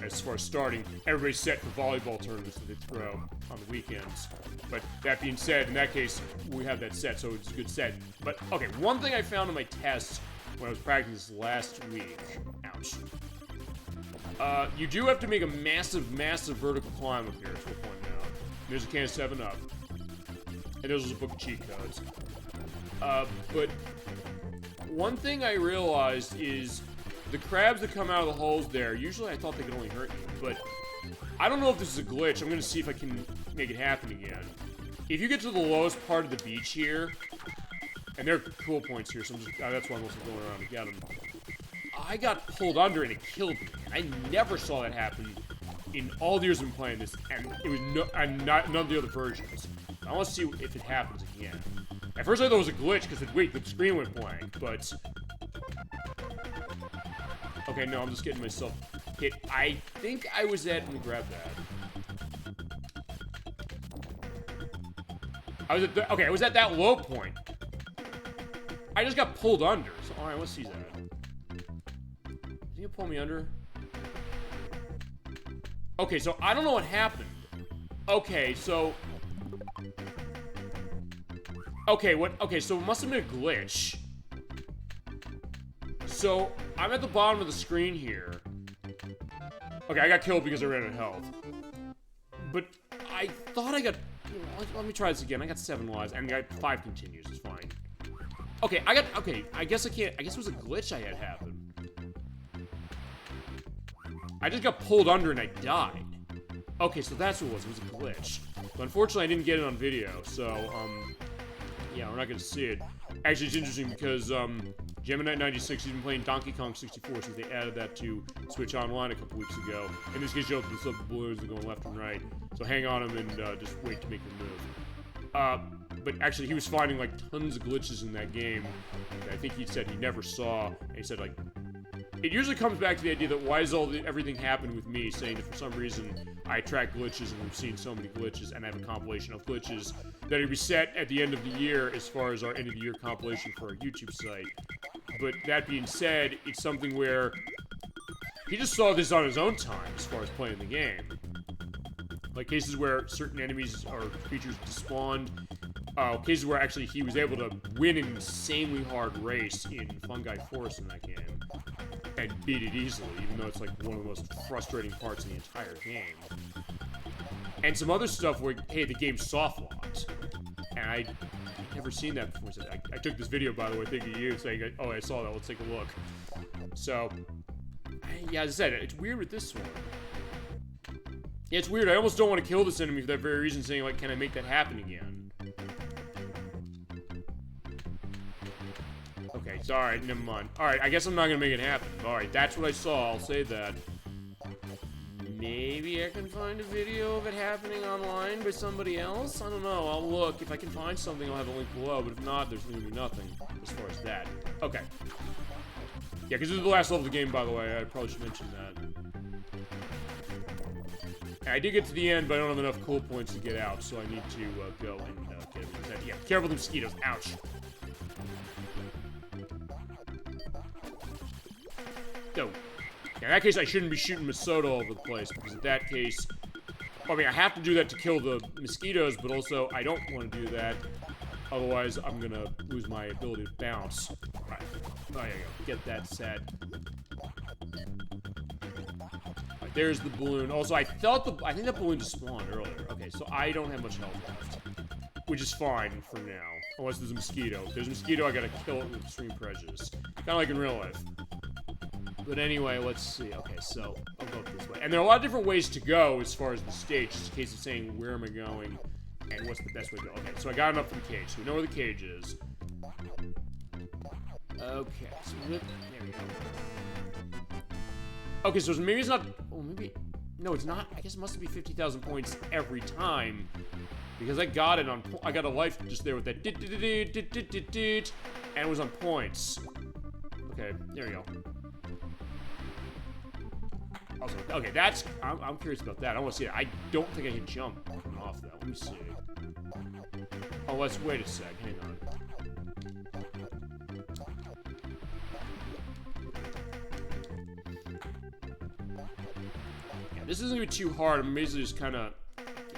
as far as starting, everybody's set for volleyball tournaments that they throw on the weekends. But that being said, in that case, we have that set, so it's a good set. But, okay, one thing I found in my tests when I was practicing this last week... Ouch. You do have to make a massive, massive vertical climb up here, that's what we're pointing out. There's a can of 7-Up. And there's a book of cheat codes. But one thing I realized is the crabs that come out of the holes there, usually I thought they could only hurt you, but I don't know if this is a glitch. I'm going to see if I can make it happen again. If you get to the lowest part of the beach here, and there are cool points here, so I'm just, that's why I'm also going around to get them. I got pulled under and it killed me. I never saw that happen in all the years I've been playing this, and it was none of the other versions. I want to see if it happens again. At first I thought it was a glitch, because the screen went blank, but... Okay, no, I'm just getting myself hit. I think I was at... Let me grab that. I was at that low point. I just got pulled under. So, alright, let's see that. Is he gonna pull me under? Okay, so I don't know what happened. Okay, so... Okay, so it must have been a glitch. So, I'm at the bottom of the screen here. Okay, I got killed because I ran out of health. But I thought I got... Let me try this again. I got 7 lives, and I got 5 continues. It's fine. Okay, I guess I can't... I guess it was a glitch I had happen. I just got pulled under and I died. Okay, so that's what it was. It was a glitch. But unfortunately, I didn't get it on video, so, yeah, we're not gonna see it. Actually, it's interesting because, Gemini96, he's been playing Donkey Kong 64 since they added that to Switch Online a couple weeks ago. And this gets you up with the balloons and going left and right. So hang on him and just wait to make the move. But actually, he was finding, like, tons of glitches in that game. I think he said he never saw. And he said, like, it usually comes back to the idea that why is everything happened with me, saying that for some reason I track glitches and we've seen so many glitches, and I have a compilation of glitches that will be set at the end of the year as far as our end of the year compilation for our YouTube site. But that being said, it's something where he just saw this on his own time as far as playing the game. Like cases where certain enemies or creatures despawned, cases where actually he was able to win an insanely hard race in Fungi Forest in that game. And beat it easily, even though it's like one of the most frustrating parts of the entire game. And some other stuff where, hey, the game's soft locked. And I'd never seen that before. So I took this video, by the way, thinking of you, saying, oh, I saw that, let's take a look. So, yeah, as I said, it's weird with this one. Yeah, it's weird. I almost don't want to kill this enemy for that very reason, saying, like, can I make that happen again? Okay, it's alright, never mind. Alright, I guess I'm not gonna make it happen. Alright, that's what I saw, I'll say that. Maybe I can find a video of it happening online by somebody else? I don't know, I'll look. If I can find something, I'll have a link below, but if not, there's gonna be nothing as far as that. Okay. Yeah, because this is the last level of the game, by the way. I probably should mention that. I did get to the end, but I don't have enough cool points to get out, so I need to go and get everything. Yeah, careful with the mosquitoes. Ouch. No. In that case, I shouldn't be shooting Masoda all over the place, because in that case, I mean, I have to do that to kill the mosquitoes, but also I don't want to do that. Otherwise, I'm gonna lose my ability to bounce. Right. Oh, there you go. Get that set. Right, there's the balloon. Also, I think that balloon just spawned earlier. Okay, so I don't have much health left, which is fine for now. Unless there's a mosquito. If there's a mosquito, I gotta kill it with extreme prejudice. Kind of like in real life. But anyway, let's see. Okay, so I'll go up this way. And there are a lot of different ways to go as far as the stage, just in case of saying where am I going and what's the best way to go. Okay, so I got him up to the cage, so we know where the cage is. Okay, so there we go. Okay, so maybe it's not. Oh, maybe. No, it's not. I guess it must be 50,000 points every time. Because I got it on. I got a life just there with that. And it was on points. Okay, there we go. Also, okay, that's. I'm curious about that. I want to see it. I don't think I can jump off that. Let me see. Oh, let's wait a sec. Hang on. Yeah, this isn't gonna be too hard. I'm basically just kind of,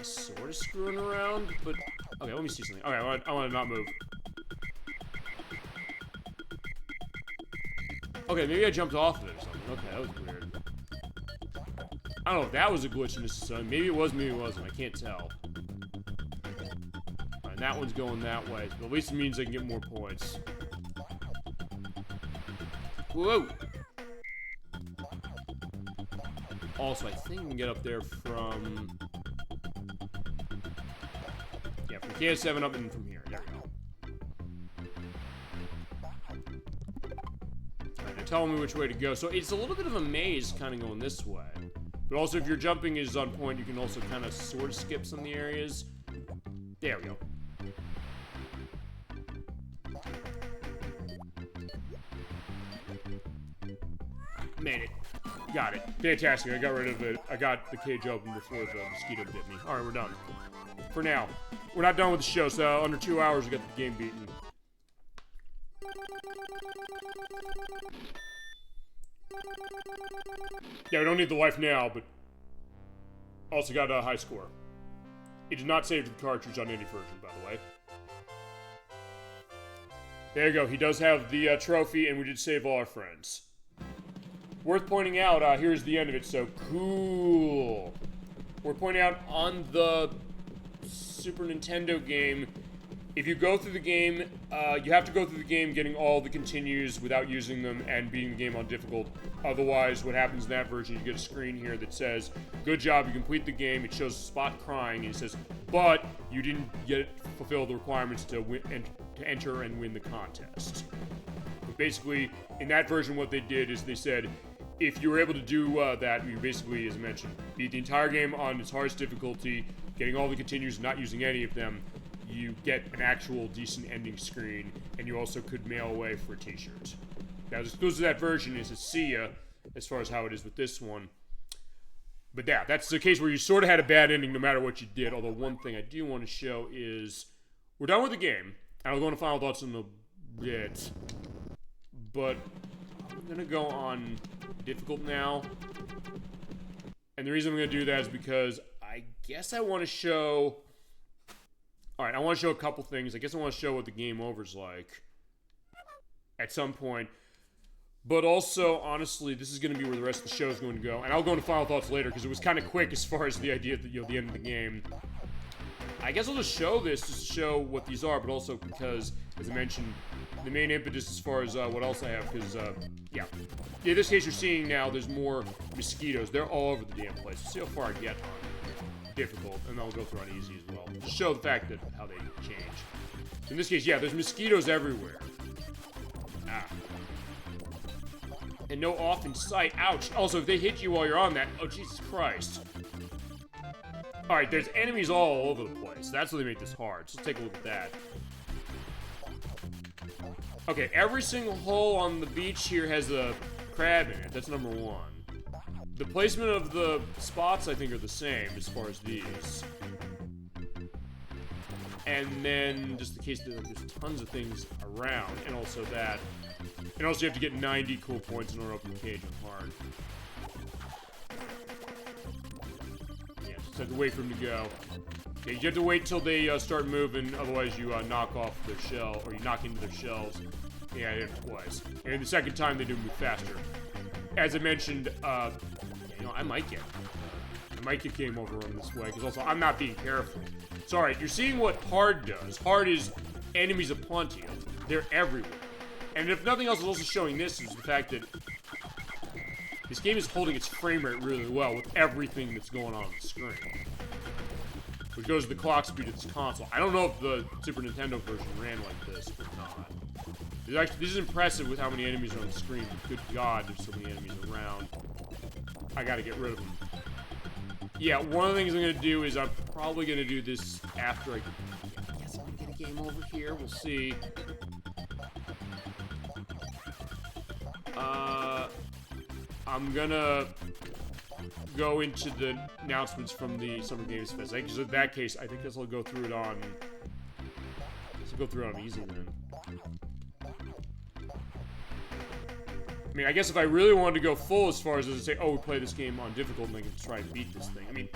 sort of screwing around. But okay, let me see something. Okay, I want to not move. Okay, maybe I jumped off of it or something. Okay, that was weird. I don't know if that was a glitch in this zone. Maybe it was, maybe it wasn't. I can't tell. Alright, that one's going that way. But at least it means I can get more points. Whoa! Also, I think we can get up there from... Yeah, from KS7 up and from here. There we go. Alright, they're telling me which way to go. So it's a little bit of a maze kind of going this way. But also, if your jumping is on point, you can also kind of sword skip some of the areas. There we go. Made it. Got it. Fantastic. I got rid of it. I got the cage open before the mosquito bit me. Alright, we're done. For now. We're not done with the show, so under 2 hours we got the game beaten. Yeah, we don't need the life now, but also got a high score. It did not save the cartridge on any version, by the way. There you go. He does have the trophy, and we did save all our friends. Worth pointing out, here's the end of it, so cool. We're pointing out on the Super Nintendo game, if you go through the game, you have to go through the game getting all the continues without using them and beating the game on difficult. Otherwise, what happens in that version, you get a screen here that says, good job, you complete the game. It shows Spot crying, and it says, but you didn't fulfill the requirements to enter and win the contest. But basically, in that version, what they did is they said, if you were able to do that, you basically, as I mentioned, beat the entire game on its hardest difficulty, getting all the continues and not using any of them, you get an actual decent ending screen, and you also could mail away for a t-shirt. Now, as close to that version is a see ya, as far as how it is with this one. But yeah, that's the case where you sort of had a bad ending no matter what you did, although one thing I do want to show is, we're done with the game, and I'll go into final thoughts in a bit, but I'm going to go on difficult now, and the reason I'm going to do that is because I guess I want to show... Alright, I want to show a couple things. I guess I want to show what the game over's like at some point. But also, honestly, this is going to be where the rest of the show is going to go. And I'll go into final thoughts later, because it was kind of quick as far as the idea that, the end of the game. I guess I'll just show this, just to show what these are, but also because, as I mentioned, the main impetus as far as what else I have, because, yeah. In this case, you're seeing now there's more mosquitoes. They're all over the damn place. Let's see how far I get on difficult, and I'll go through on easy as well. Just show the fact that how they change. In this case, yeah, there's mosquitoes everywhere. Ah. And no off in sight. Ouch. Also, if they hit you while you're on that, oh, Jesus Christ. Alright, there's enemies all over the place. That's what they make this hard. So let's take a look at that. Okay, every single hole on the beach here has a crab in it. That's number one. The placement of the spots, I think, are the same as far as these. And then, just in case there's tons of things around, and also that. And also you have to get 90 cool points in order to open the cage on hard. Yeah, just have to wait for them to go. Yeah, you have to wait till they start moving, otherwise you knock off their shell, or you knock into their shells. Yeah, I hit it twice. And the second time they do move faster. As I mentioned, I might get game over on this way, because also I'm not being careful. So, alright, you're seeing what hard does. Hard is enemies aplenty. They're everywhere. And if nothing else is also showing this is the fact that this game is holding its frame rate really well with everything that's going on the screen. Which goes to the clock speed of this console. I don't know if the Super Nintendo version ran like this or not. This is impressive with how many enemies are on the screen. Good God, there's so many enemies around. I gotta get rid of them. Yeah, one of the things I'm gonna do is I'm probably gonna do this after I guess I'm gonna get a game over here. We'll see. I'm gonna go into the announcements from the Summer Games Fest. Because in that case, I think this will go through it on. This will go through it on easy then. I mean, I guess if I really wanted to go full as far as to say, oh, we play this game on difficult and I can try and beat this thing. I mean,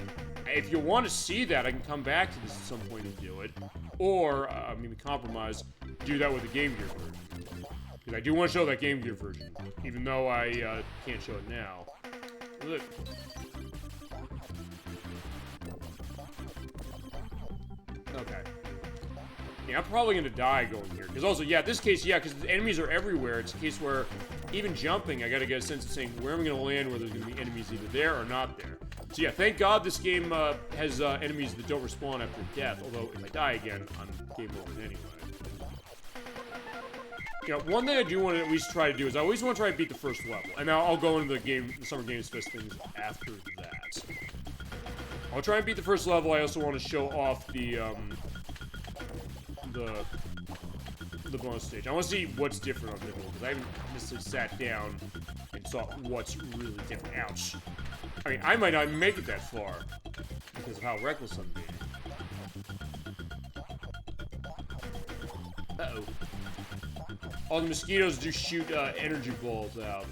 if you want to see that, I can come back to this at some point and do it. Or, I mean, compromise, do that with the Game Gear version. Because I do want to show that Game Gear version, even though I can't show it now. Look. Okay. Yeah, I'm probably going to die going here. Because also, yeah, this case, yeah, because the enemies are everywhere. It's a case where even jumping, I got to get a sense of saying, where am I going to land where there's going to be enemies either there or not there. So yeah, thank God this game has enemies that don't respawn after death. Although, if I die again, I'm game over anyway. You know, one thing I do want to at least try to do is I always want to try to beat the first level. And now I'll go into the Summer Games Fest things after that. I'll try and beat the first level. I also want to show off the bonus stage. I want to see what's different on difficult, because I haven't necessarily sat down and saw what's really different. Ouch. I mean, I might not even make it that far because of how reckless I'm being. Uh-oh. All the mosquitoes do shoot energy balls out.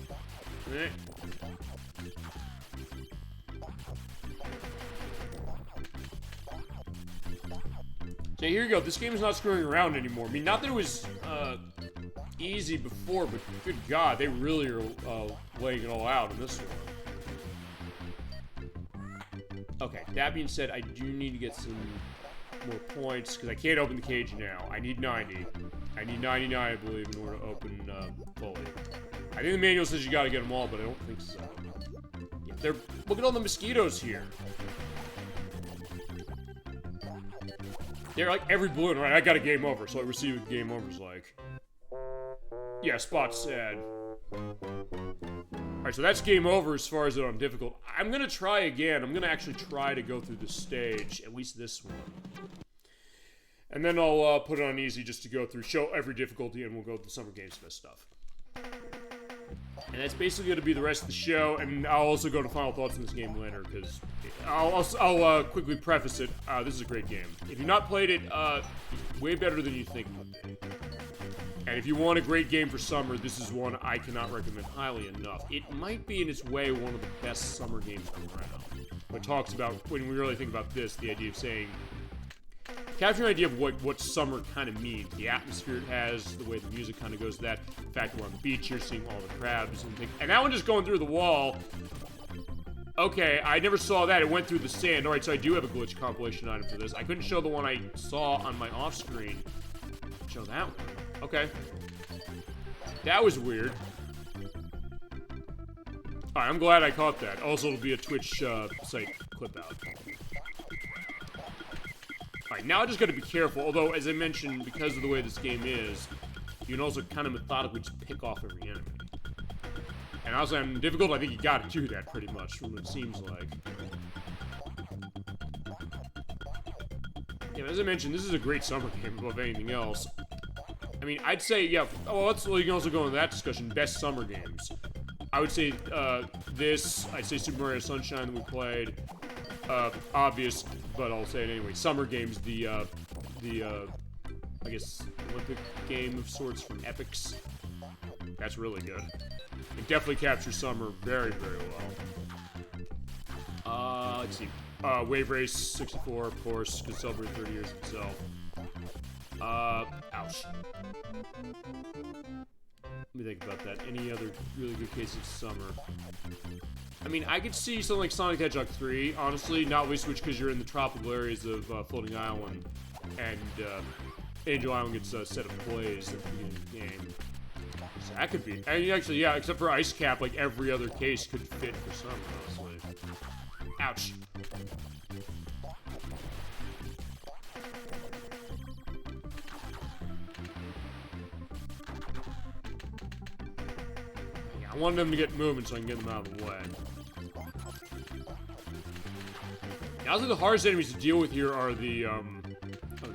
So here you go. This game is not screwing around anymore. I mean, not that it was easy before, but good God, they really are laying it all out in this one. Okay, that being said, I do need to get some more points, because I can't open the cage now. I need 90. I need 99, I believe, in order to open fully. I think the manual says you gotta get them all, but I don't think so. Yeah, look at all the mosquitoes here. They're like every balloon, right? I got a game over, so I receive what game over's like. Yeah, Spot's sad. Alright, so that's game over as far as it on difficult. I'm gonna try again. I'm gonna actually try to go through this stage, at least this one. And then I'll put it on easy just to go through, show every difficulty, and we'll go to the Summer Games Fest stuff. And that's basically going to be the rest of the show, and I'll also go to final thoughts on this game later, because I'll quickly preface it. This is a great game. If you've not played it, it's way better than you think it would be. And if you want a great game for summer, this is one I cannot recommend highly enough. It might be, in its way, one of the best summer games around. When it talks about, when we really think about this, the idea of saying, capturing an idea of what summer kind of means. The atmosphere it has, the way the music kind of goes to that. The fact that we're on the beach, you're seeing all the crabs and things. And that one just going through the wall. Okay, I never saw that. It went through the sand. Alright, so I do have a glitch compilation item for this. I couldn't show the one I saw on my off-screen. Show that one. Okay. That was weird. Alright, I'm glad I caught that. Also, it'll be a Twitch site clip out. Alright, now I just gotta be careful, although, as I mentioned, because of the way this game is, you can also kind of methodically just pick off every enemy. And also, on difficult, I think you gotta do that pretty much, from what it seems like. Yeah, as I mentioned, this is a great summer game above anything else. I mean, I'd say, yeah, well, you can also go into that discussion, best summer games. I would say, I'd say Super Mario Sunshine that we played, obvious, but I'll say it anyway. Summer Games, I guess, Olympic game of sorts from Epix. That's really good. It definitely captures summer very, very well. Let's see. Wave Race 64, of course, could celebrate 30 years itself. Ouch. Let me think about that. Any other really good cases of summer? I mean, I could see something like Sonic the Hedgehog 3, honestly, not least which because you're in the tropical areas of Floating Island, and Angel Island gets set ablaze at the beginning of the game. So that could be. And actually, yeah, except for Ice Cap, like every other case could fit for summer, honestly. Ouch. I wanted them to get moving so I can get them out of the way. Honestly, the hardest enemies to deal with here are the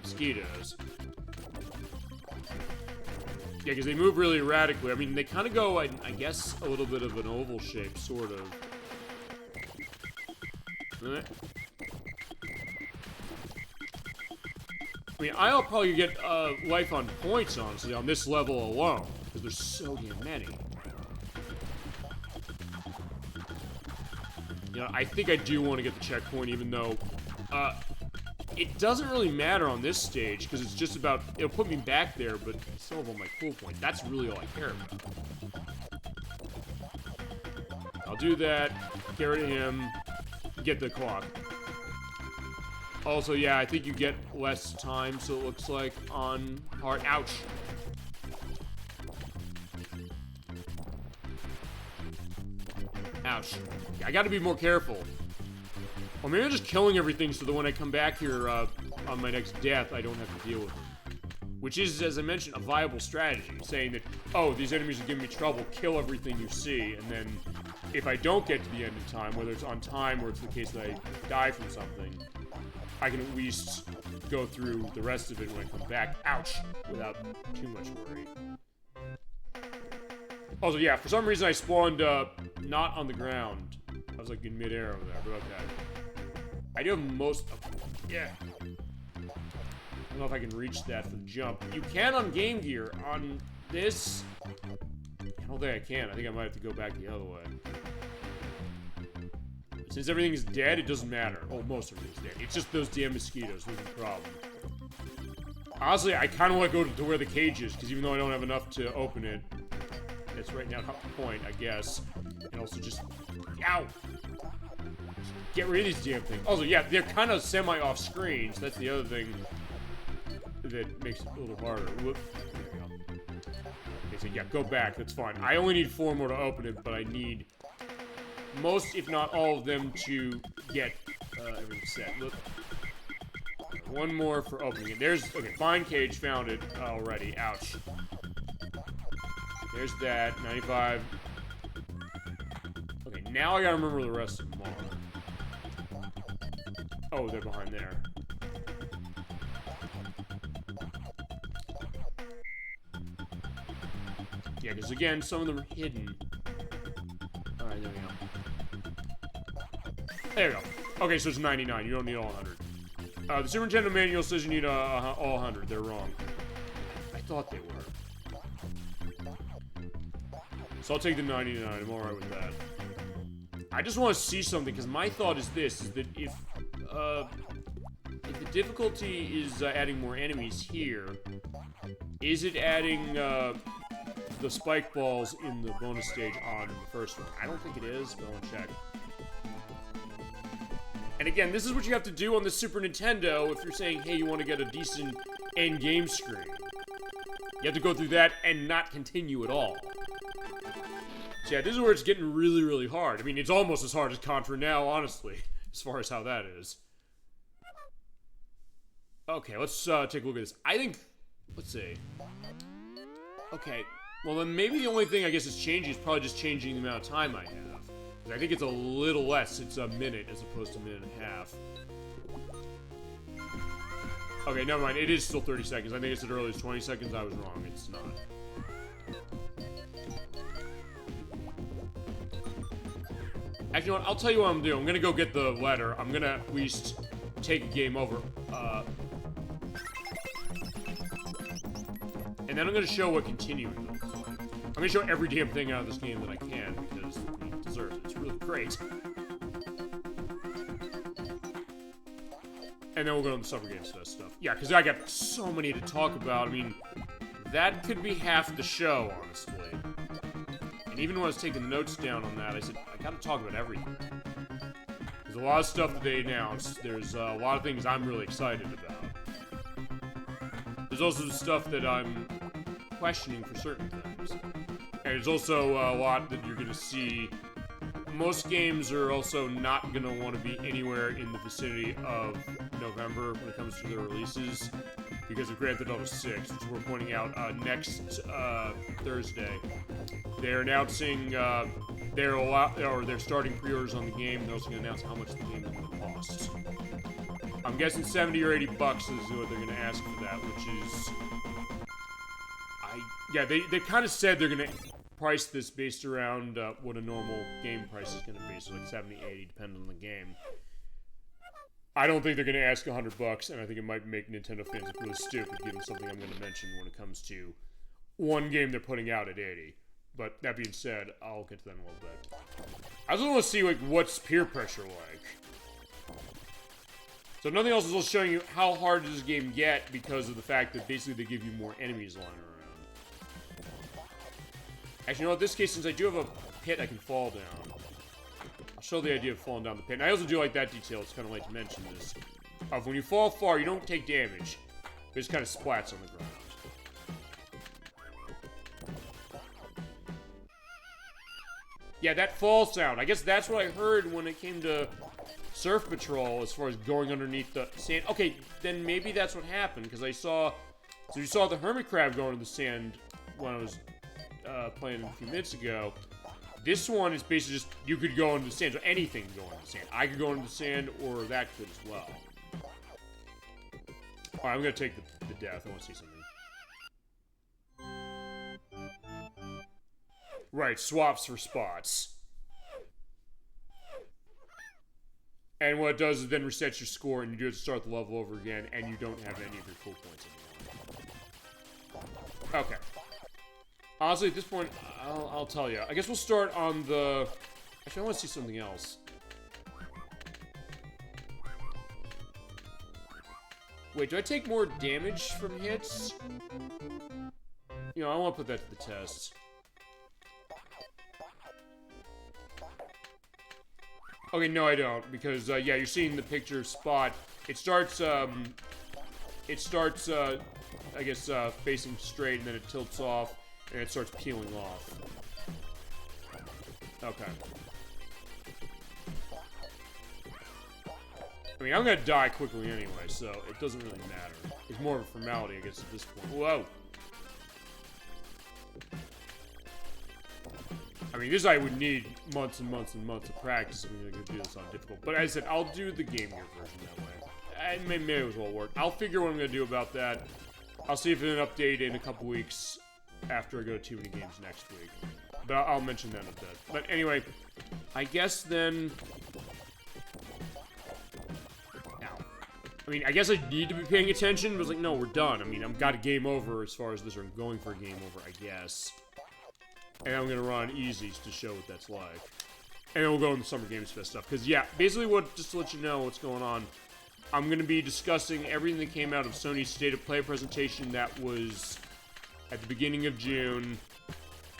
mosquitoes. Yeah, because they move really erratically. I mean, they kind of go, I guess, a little bit of an oval shape, sort of. I mean, I'll probably get life on points, honestly, on this level alone, because there's so damn many. You know, I think I do want to get the checkpoint, even though it doesn't really matter on this stage, because it's just about, it'll put me back there, but I still have all my cool points. That's really all I care about. I'll do that, get rid of him, get the clock. Also, yeah, I think you get less time, so it looks like, on hard. Ouch. Ouch. I gotta be more careful. Or maybe I'm just killing everything so that when I come back here on my next death, I don't have to deal with them. Which is, as I mentioned, a viable strategy. Saying that, oh, these enemies are giving me trouble, kill everything you see, and then if I don't get to the end of time, whether it's on time or it's the case that I die from something, I can at least go through the rest of it when I come back, ouch, without too much worry. Also, yeah, for some reason I spawned not on the ground. I was like in midair over there, but okay. I do have most of them. Yeah. I don't know if I can reach that for the jump. You can on Game Gear. On this, I don't think I can. I think I might have to go back the other way. Since everything is dead, it doesn't matter. Oh, most everything's dead. It's just those damn mosquitoes. That's the problem. Honestly, I kind of want to go to where the cage is, because even though I don't have enough to open it, it's right now not the point, I guess. And also just... Ow! Get rid of these damn things. Also, yeah, they're kind of semi-off screen, so that's the other thing that makes it a little harder. Whoop. There we go. Okay, so yeah, go back. That's fine. I only need 4 more to open it, but I need most, if not all of them, to get everything set. Look. 1 more for opening it. There's, okay, Fine Cage, found it already. Ouch. There's that, 95. Okay, now I gotta remember the rest of them are. Oh, they're behind there. Yeah, because again, some of them are hidden. Alright, there we go. There we go. Okay, so it's 99. You don't need all 100. The Super Nintendo manual says you need all 100. They're wrong. I thought they were. So I'll take the 99. I'm alright with that. I just want to see something, because my thought is this, is that if the difficulty is adding more enemies here, is it adding the spike balls in the bonus stage on the first one? I don't think it is, but I'll check. And again, this is what you have to do on the Super Nintendo if you're saying, hey, you want to get a decent end game screen. You have to go through that and not continue at all. So yeah, this is where it's getting really, really hard. I mean, it's almost as hard as Contra now, honestly, as far as how that is. Okay, let's take a look at this. I think, let's see. Okay, well then maybe the only thing I guess is changing is probably just changing the amount of time I have. I think it's a little less. It's a minute as opposed to a minute and a half. Okay, never mind. It is still 30 seconds. I think I said earlier it's 20 seconds. I was wrong. It's not. Actually, you know what? I'll tell you what I'm doing. I'm gonna go get the letter. I'm gonna at least take a game over. And then I'm gonna show what continuing looks like. I'm gonna show every damn thing out of this game that I can, because it deserves it. It's really great. And then we'll go on the Summer Games Fest stuff. Yeah, because I got so many to talk about. I mean, that could be half the show, honestly. And even when I was taking notes down on that, I said, I gotta talk about everything. There's a lot of stuff that they announced. There's a lot of things I'm really excited about. There's also stuff that I'm questioning for certain things. And there's also a lot that you're gonna see. Most games are also not gonna want to be anywhere in the vicinity of November when it comes to their releases, because of Grand Theft Auto 6, which we're pointing out next Thursday. They're announcing they're starting pre-orders on the game. They're also gonna announce how much the game is gonna cost. I'm guessing 70 or 80 bucks is what they're gonna ask for that, which is, yeah, they kind of said they're gonna price this based around what a normal game price is gonna be, so like 70, 80, depending on the game. I don't think they're gonna ask 100 bucks, and I think it might make Nintendo fans look really stupid, given something I'm gonna mention when it comes to one game they're putting out at 80. But that being said, I'll get to that in a little bit. I just want to see like what's peer pressure like. So if nothing else, is also showing you how hard does this game get because of the fact that basically they give you more enemies lying around. Actually, you know what? In this case, since I do have a pit I can fall down, I'll show the idea of falling down the pit. And I also do like that detail. It's kind of like to mention this. When you fall far, you don't take damage. It just kind of splats on the ground. Yeah, that fall sound. I guess that's what I heard when it came to Surf Patrol as far as going underneath the sand. Okay, then maybe that's what happened, because I saw... So you saw the hermit crab going to the sand when I was playing a few minutes ago. This one is basically just, you could go into the sand, so anything can go into the sand. I could go into the sand, or that could as well. Alright, I'm gonna take the death. I want to see something. Right, swaps for spots. And what it does is then resets your score, and you do have to start the level over again, and you don't have any of your cool points anymore. Okay. Honestly, at this point, I'll tell you. I guess we'll start on the... Actually, I want to see something else. Wait, do I take more damage from hits? You know, I want to put that to the test. Okay, no, I don't, because, yeah, you're seeing the picture spot. It starts, I guess, facing straight, and then it tilts off, and it starts peeling off. Okay. I mean, I'm gonna die quickly anyway, so it doesn't really matter. It's more of a formality, I guess, at this point. Whoa! I mean, this I would need months and months and months of practice if I'm gonna do this on difficult. But as I said, I'll do the Game Gear version that way. And maybe it will work. I'll figure what I'm gonna do about that. I'll see if there's an update in a couple weeks after I go to Too Many Games next week. But I'll mention that a bit. But anyway, I guess then... I mean, I guess I need to be paying attention, but it's like, no, we're done. I mean, I've got a game over as far as this, or I'm going for a game over, I guess. And I'm gonna run easy to show what that's like. And then we'll go into the Summer Games Fest stuff. Because, yeah, basically just to let you know what's going on, I'm gonna be discussing everything that came out of Sony's State of Play presentation that was at the beginning of June.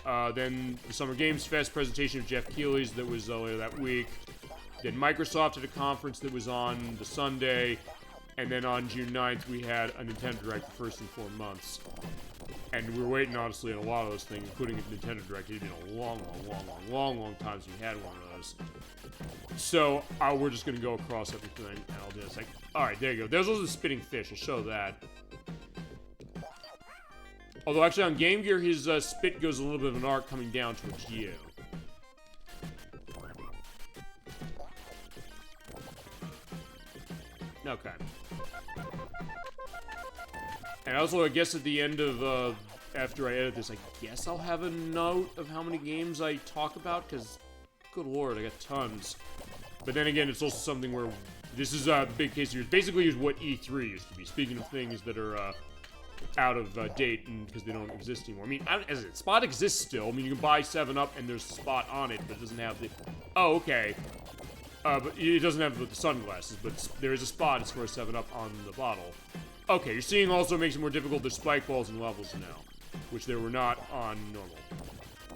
Then the Summer Games Fest presentation of Jeff Keighley's that was later that week. Then Microsoft at a conference that was on the Sunday. And then on June 9th, we had a Nintendo Direct the first in 4 months. And we were waiting, honestly, on a lot of those things, including a Nintendo Direct. It had been a long time since we had one of those. So, we're just going to go across everything, and I'll do this. Like, alright, there you go. There's also the spitting fish. I'll show that. Although, actually, on Game Gear, his spit goes a little bit of an arc coming down towards you. Okay. And also, I guess at the end of, after I edit this, I guess I'll have a note of how many games I talk about, because, good lord, I got tons. But then again, it's also something where, this is a big case here. Basically, is what E3 used to be. Speaking of things that are, out of date, and because they don't exist anymore. I mean, as it, Spot exists still. I mean, you can buy 7-Up, and there's Spot on it, but it doesn't have the... Oh, okay. But it doesn't have the sunglasses, but there is a Spot as far as 7-Up on the bottle. Okay, you're seeing also makes it more difficult. There's spike balls and levels now, which there were not on normal.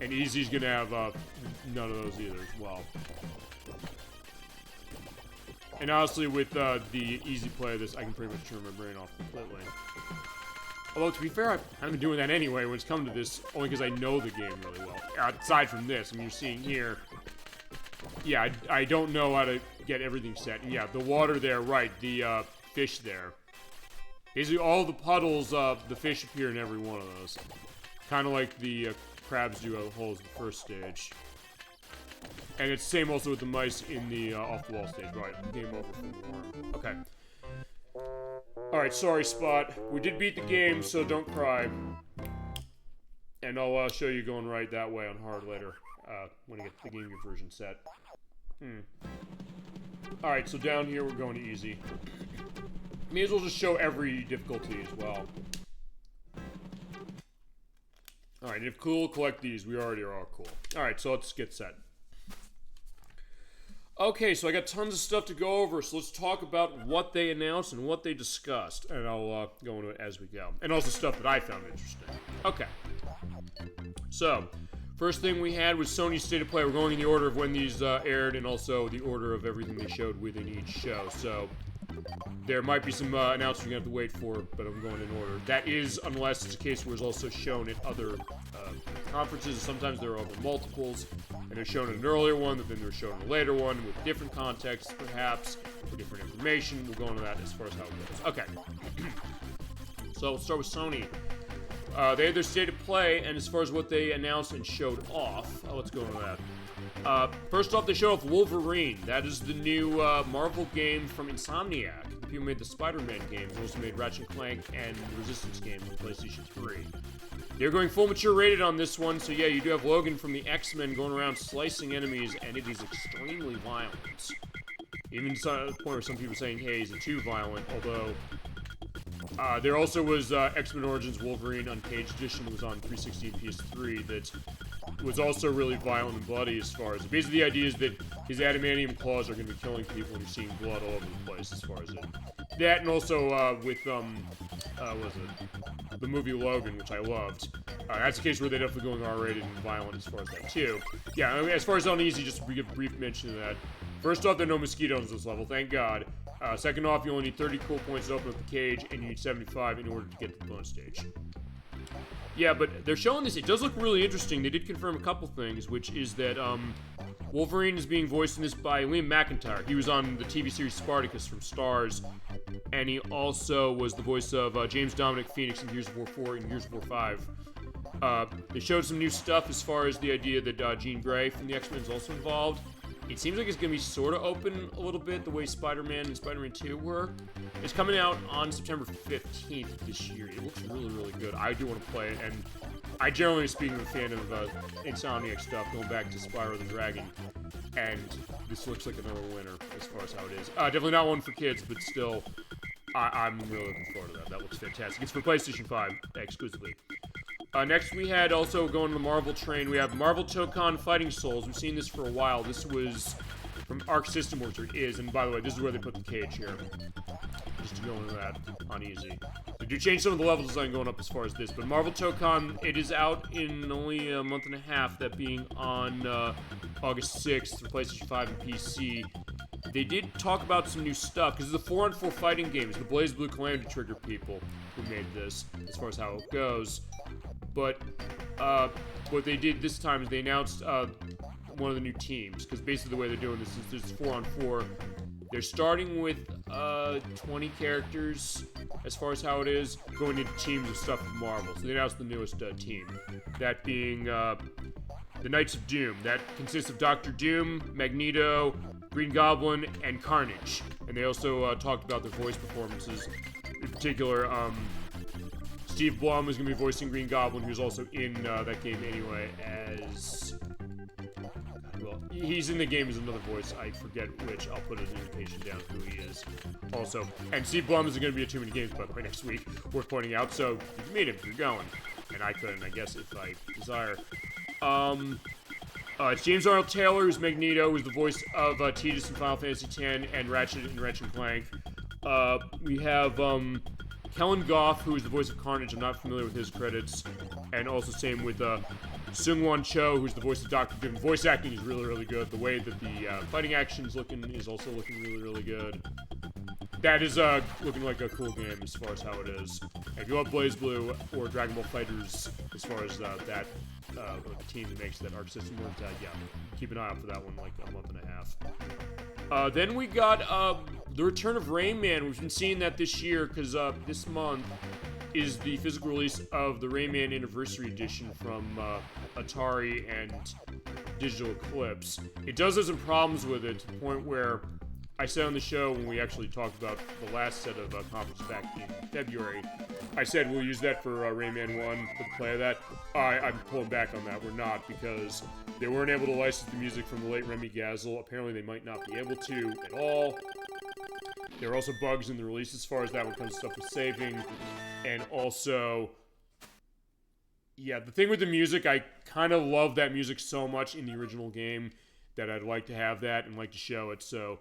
And Easy's gonna have none of those either as well. And honestly, with the easy play of this, I can pretty much turn my brain off completely. Although, to be fair, I've been doing that anyway when it's come to this, only because I know the game really well. Aside from this, I mean, you're seeing here... Yeah, I don't know how to get everything set. And yeah, the water there, right, the fish there. Basically, all the puddles, the fish appear in every one of those. Kind of like the crabs do at holes the first stage. And it's the same also with the mice in the off-the-wall stage. Right, game over for the worm. Okay. Alright, sorry, Spot. We did beat the game, so don't cry. And I'll show you going right that way on hard later. When I get the Game Gear version set. Alright, so down here we're going to easy. May as well just show every difficulty as well. Alright, if cool, collect these. We already are all cool. Alright, so let's get set. Okay, so I got tons of stuff to go over, so let's talk about what they announced and what they discussed. And I'll go into it as we go. And also stuff that I found interesting. Okay. So... First thing we had was Sony's State of Play. We're going in the order of when these aired and also the order of everything they showed within each show. So there might be some announcements you're going to have to wait for, but I'm going in order. That is, unless it's a case where it's also shown at other conferences. Sometimes there are other multiples, and they're shown in an earlier one, but then they're shown in a later one with different context, perhaps, or different information. We'll go into that as far as how it goes. Okay. So we'll start with Sony. They had their State of Play, and as far as what they announced and showed off, let's go into that. First off, they showed off Wolverine. That is the new Marvel game from Insomniac. The people who made the Spider-Man games. They also made Ratchet & Clank and the Resistance game for PlayStation 3. They're going full mature rated on this one, so yeah, you do have Logan from the X-Men going around slicing enemies, and it is extremely violent. Even to the point where some people are saying, hey, is it too violent? Although... there also was X-Men Origins Wolverine Uncaged Edition that was on 360 and PS3 that was also really violent and bloody as far as... Basically, the idea is that his adamantium claws are going to be killing people and you're seeing blood all over the place as far as it... That and also with, what was it? The movie Logan, which I loved. That's a case where they're definitely going R-rated and violent as far as that, too. Yeah, I mean, as far as Uneasy, just to give a brief mention of that. First off, there are no mosquitoes this level, thank God. Second off, you only need 30 cool points to open up the cage, and you need 75 in order to get to the bonus stage. Yeah, but they're showing this. It does look really interesting. They did confirm a couple things, which is that Wolverine is being voiced in this by Liam McIntyre. He was on the TV series Spartacus from Starz, and he also was the voice of James Dominic Phoenix in Gears of War 4 and Gears of War 5. They showed some new stuff as far as the idea that Jean Grey from the X-Men is also involved. It seems like it's going to be sort of open a little bit, the way Spider-Man and Spider-Man 2 were. It's coming out on September 15th this year. It looks really, really good. I do want to play it, and I generally speaking am a fan of Insomniac stuff, going back to Spyro the Dragon, and this looks like another winner as far as how it is. Definitely not one for kids, but still, I'm really looking forward to that. That looks fantastic. It's for PlayStation 5 exclusively. Next, we had also going to the Marvel train. We have Marvel Tokon Fighting Souls. We've seen this for a while. This was from Arc System Works, or it is. And by the way, this is where they put the cage here. Just to go into that on easy. They do change some of the level design going up as far as this. But Marvel Tokon, it is out in only a month and a half, that being on August 6th for PlayStation 5 and PC. They did talk about some new stuff, because it's a 4-on-4 fighting game. It's the BlazBlue Calamity Trigger people who made this, as far as how it goes. But what they did this time is they announced one of the new teams, because basically the way they're doing this is there's 4-on-4. They're starting with 20 characters as far as how it is, going into teams of stuff from Marvel. So they announced the newest team, that being the Knights of Doom. That consists of Doctor Doom, Magneto, Green Goblin, and Carnage. And they also talked about their voice performances. In particular, Steve Blum is going to be voicing Green Goblin, who's also in that game anyway as... Well, he's in the game as another voice. I forget which. I'll put an invitation down who he is also. And Steve Blum isn't going to be at Too Many Games, by the way, next week. Worth pointing out. So, you can meet him. You're going. And I couldn't, I guess, if I desire. It's James Arnold Taylor, who's Magneto, who's the voice of Tidus in Final Fantasy X and Ratchet and Ratchet & Clank. We have Kellen Goff, who is the voice of Carnage. I'm not familiar with his credits. And also same with Seung-Won Cho, who's the voice of Dr. Doom. Voice acting is really, really good. The way that the fighting action is also looking really, really good. That is looking like a cool game as far as how it is. If you love BlazBlue or Dragon Ball FighterZ, as far as that the team that makes that Arc System work, yeah, keep an eye out for that one, like a month and a half. Then we got the return of Rayman. We've been seeing that this year because this month is the physical release of the Rayman Anniversary Edition from Atari and Digital Eclipse. It does have some problems with it, to the point where I said on the show when we actually talked about the last set of conferences back in February, I said we'll use that for Rayman 1 for the play of that. I'm pulling back on that. We're not, because they weren't able to license the music from the late Remy Gazel. Apparently they might not be able to at all. There are also bugs in the release as far as that when it comes to stuff with saving. And also, yeah, the thing with the music, I kind of love that music so much in the original game that I'd like to have that and like to show it. So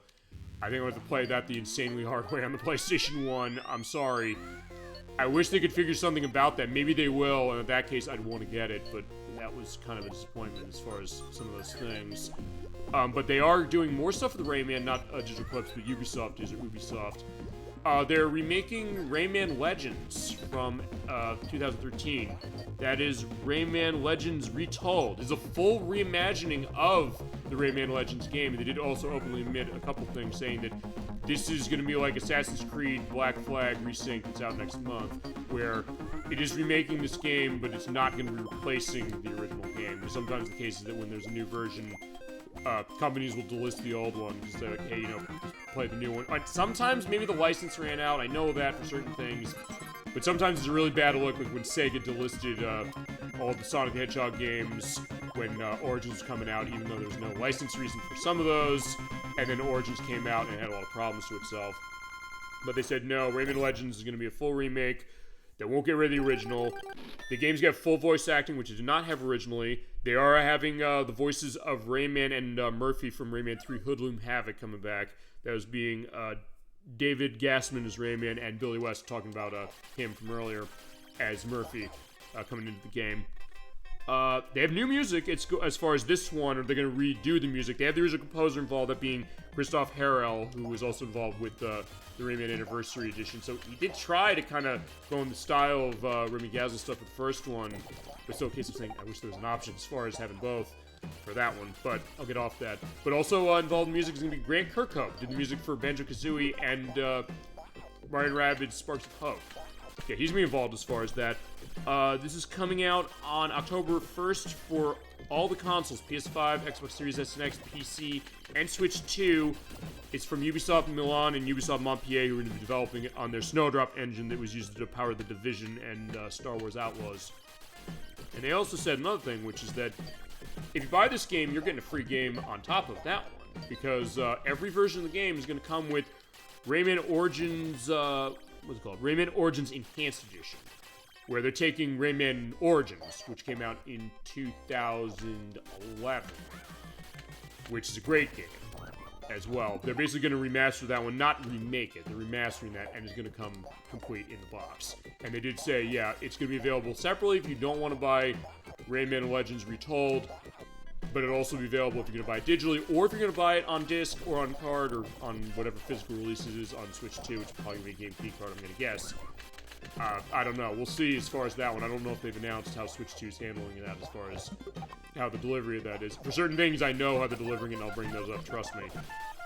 I think I have to play that the insanely hard way on the PlayStation 1. I'm sorry. I wish they could figure something about that. Maybe they will, and in that case, I'd want to get it. But that was kind of a disappointment as far as some of those things. But they are doing more stuff with Rayman, not Digital Eclipse, but Ubisoft is, or Ubisoft. They're remaking Rayman Legends from 2013. That is Rayman Legends Retold. It's a full reimagining of the Rayman Legends game. And they did also openly admit a couple things, saying that this is going to be like Assassin's Creed Black Flag Resync that's out next month, where it is remaking this game, but it's not going to be replacing the original game. There's sometimes the case is that when there's a new version, companies will delist the old one because they're like, hey, you know, play the new one. Sometimes maybe the license ran out. I know that for certain things. But sometimes it's a really bad look, like when Sega delisted all the Sonic the Hedgehog games when Origins was coming out, even though there was no license reason for some of those. And then Origins came out and it had a lot of problems to itself. But they said, no, Rayman Legends is going to be a full remake. They won't get rid of the original. The game's got full voice acting, which it did not have originally. They are having the voices of Rayman and Murphy from Rayman 3 Hoodlum Havoc coming back. That was being David Gassman as Rayman and Billy West, talking about him from earlier as Murphy coming into the game. They have new music. It's as far as this one, or they're going to redo the music. They have the original composer involved, that being Christoph Harrell, who was also involved with the Rayman Anniversary Edition. So he did try to kind of go in the style of Remy Gazelle stuff with the first one. But still a case of saying, I wish there was an option as far as having both for that one. But I'll get off that. But also involved in music is going to be Grant Kirkhope. Did the music for Banjo-Kazooie and Mario & Rabbids Sparks of Hope. Yeah, he's going to be involved as far as that. This is coming out on October 1st for all the consoles, PS5, Xbox Series S and X, PC, and Switch 2. It's from Ubisoft Milan and Ubisoft Montpellier, who are going to be developing it on their Snowdrop engine that was used to power The Division and Star Wars Outlaws. And they also said another thing, which is that if you buy this game, you're getting a free game on top of that one, because every version of the game is going to come with Rayman Origins, what's it called? Rayman Origins Enhanced Edition, where they're taking Rayman Origins, which came out in 2011, which is a great game as well. They're basically going to remaster that one, not remake it. They're remastering that, and it's going to come complete in the box. And they did say, yeah, it's going to be available separately if you don't want to buy Rayman Legends Retold, but it'll also be available if you're going to buy it digitally, or if you're going to buy it on disc or on card or on whatever physical release it is on Switch 2, which is probably going to be a Game Key card, I'm going to guess. I don't know. We'll see as far as that one. I don't know if they've announced how Switch 2 is handling that as far as how the delivery of that is. For certain things, I know how they're delivering it, and I'll bring those up, trust me.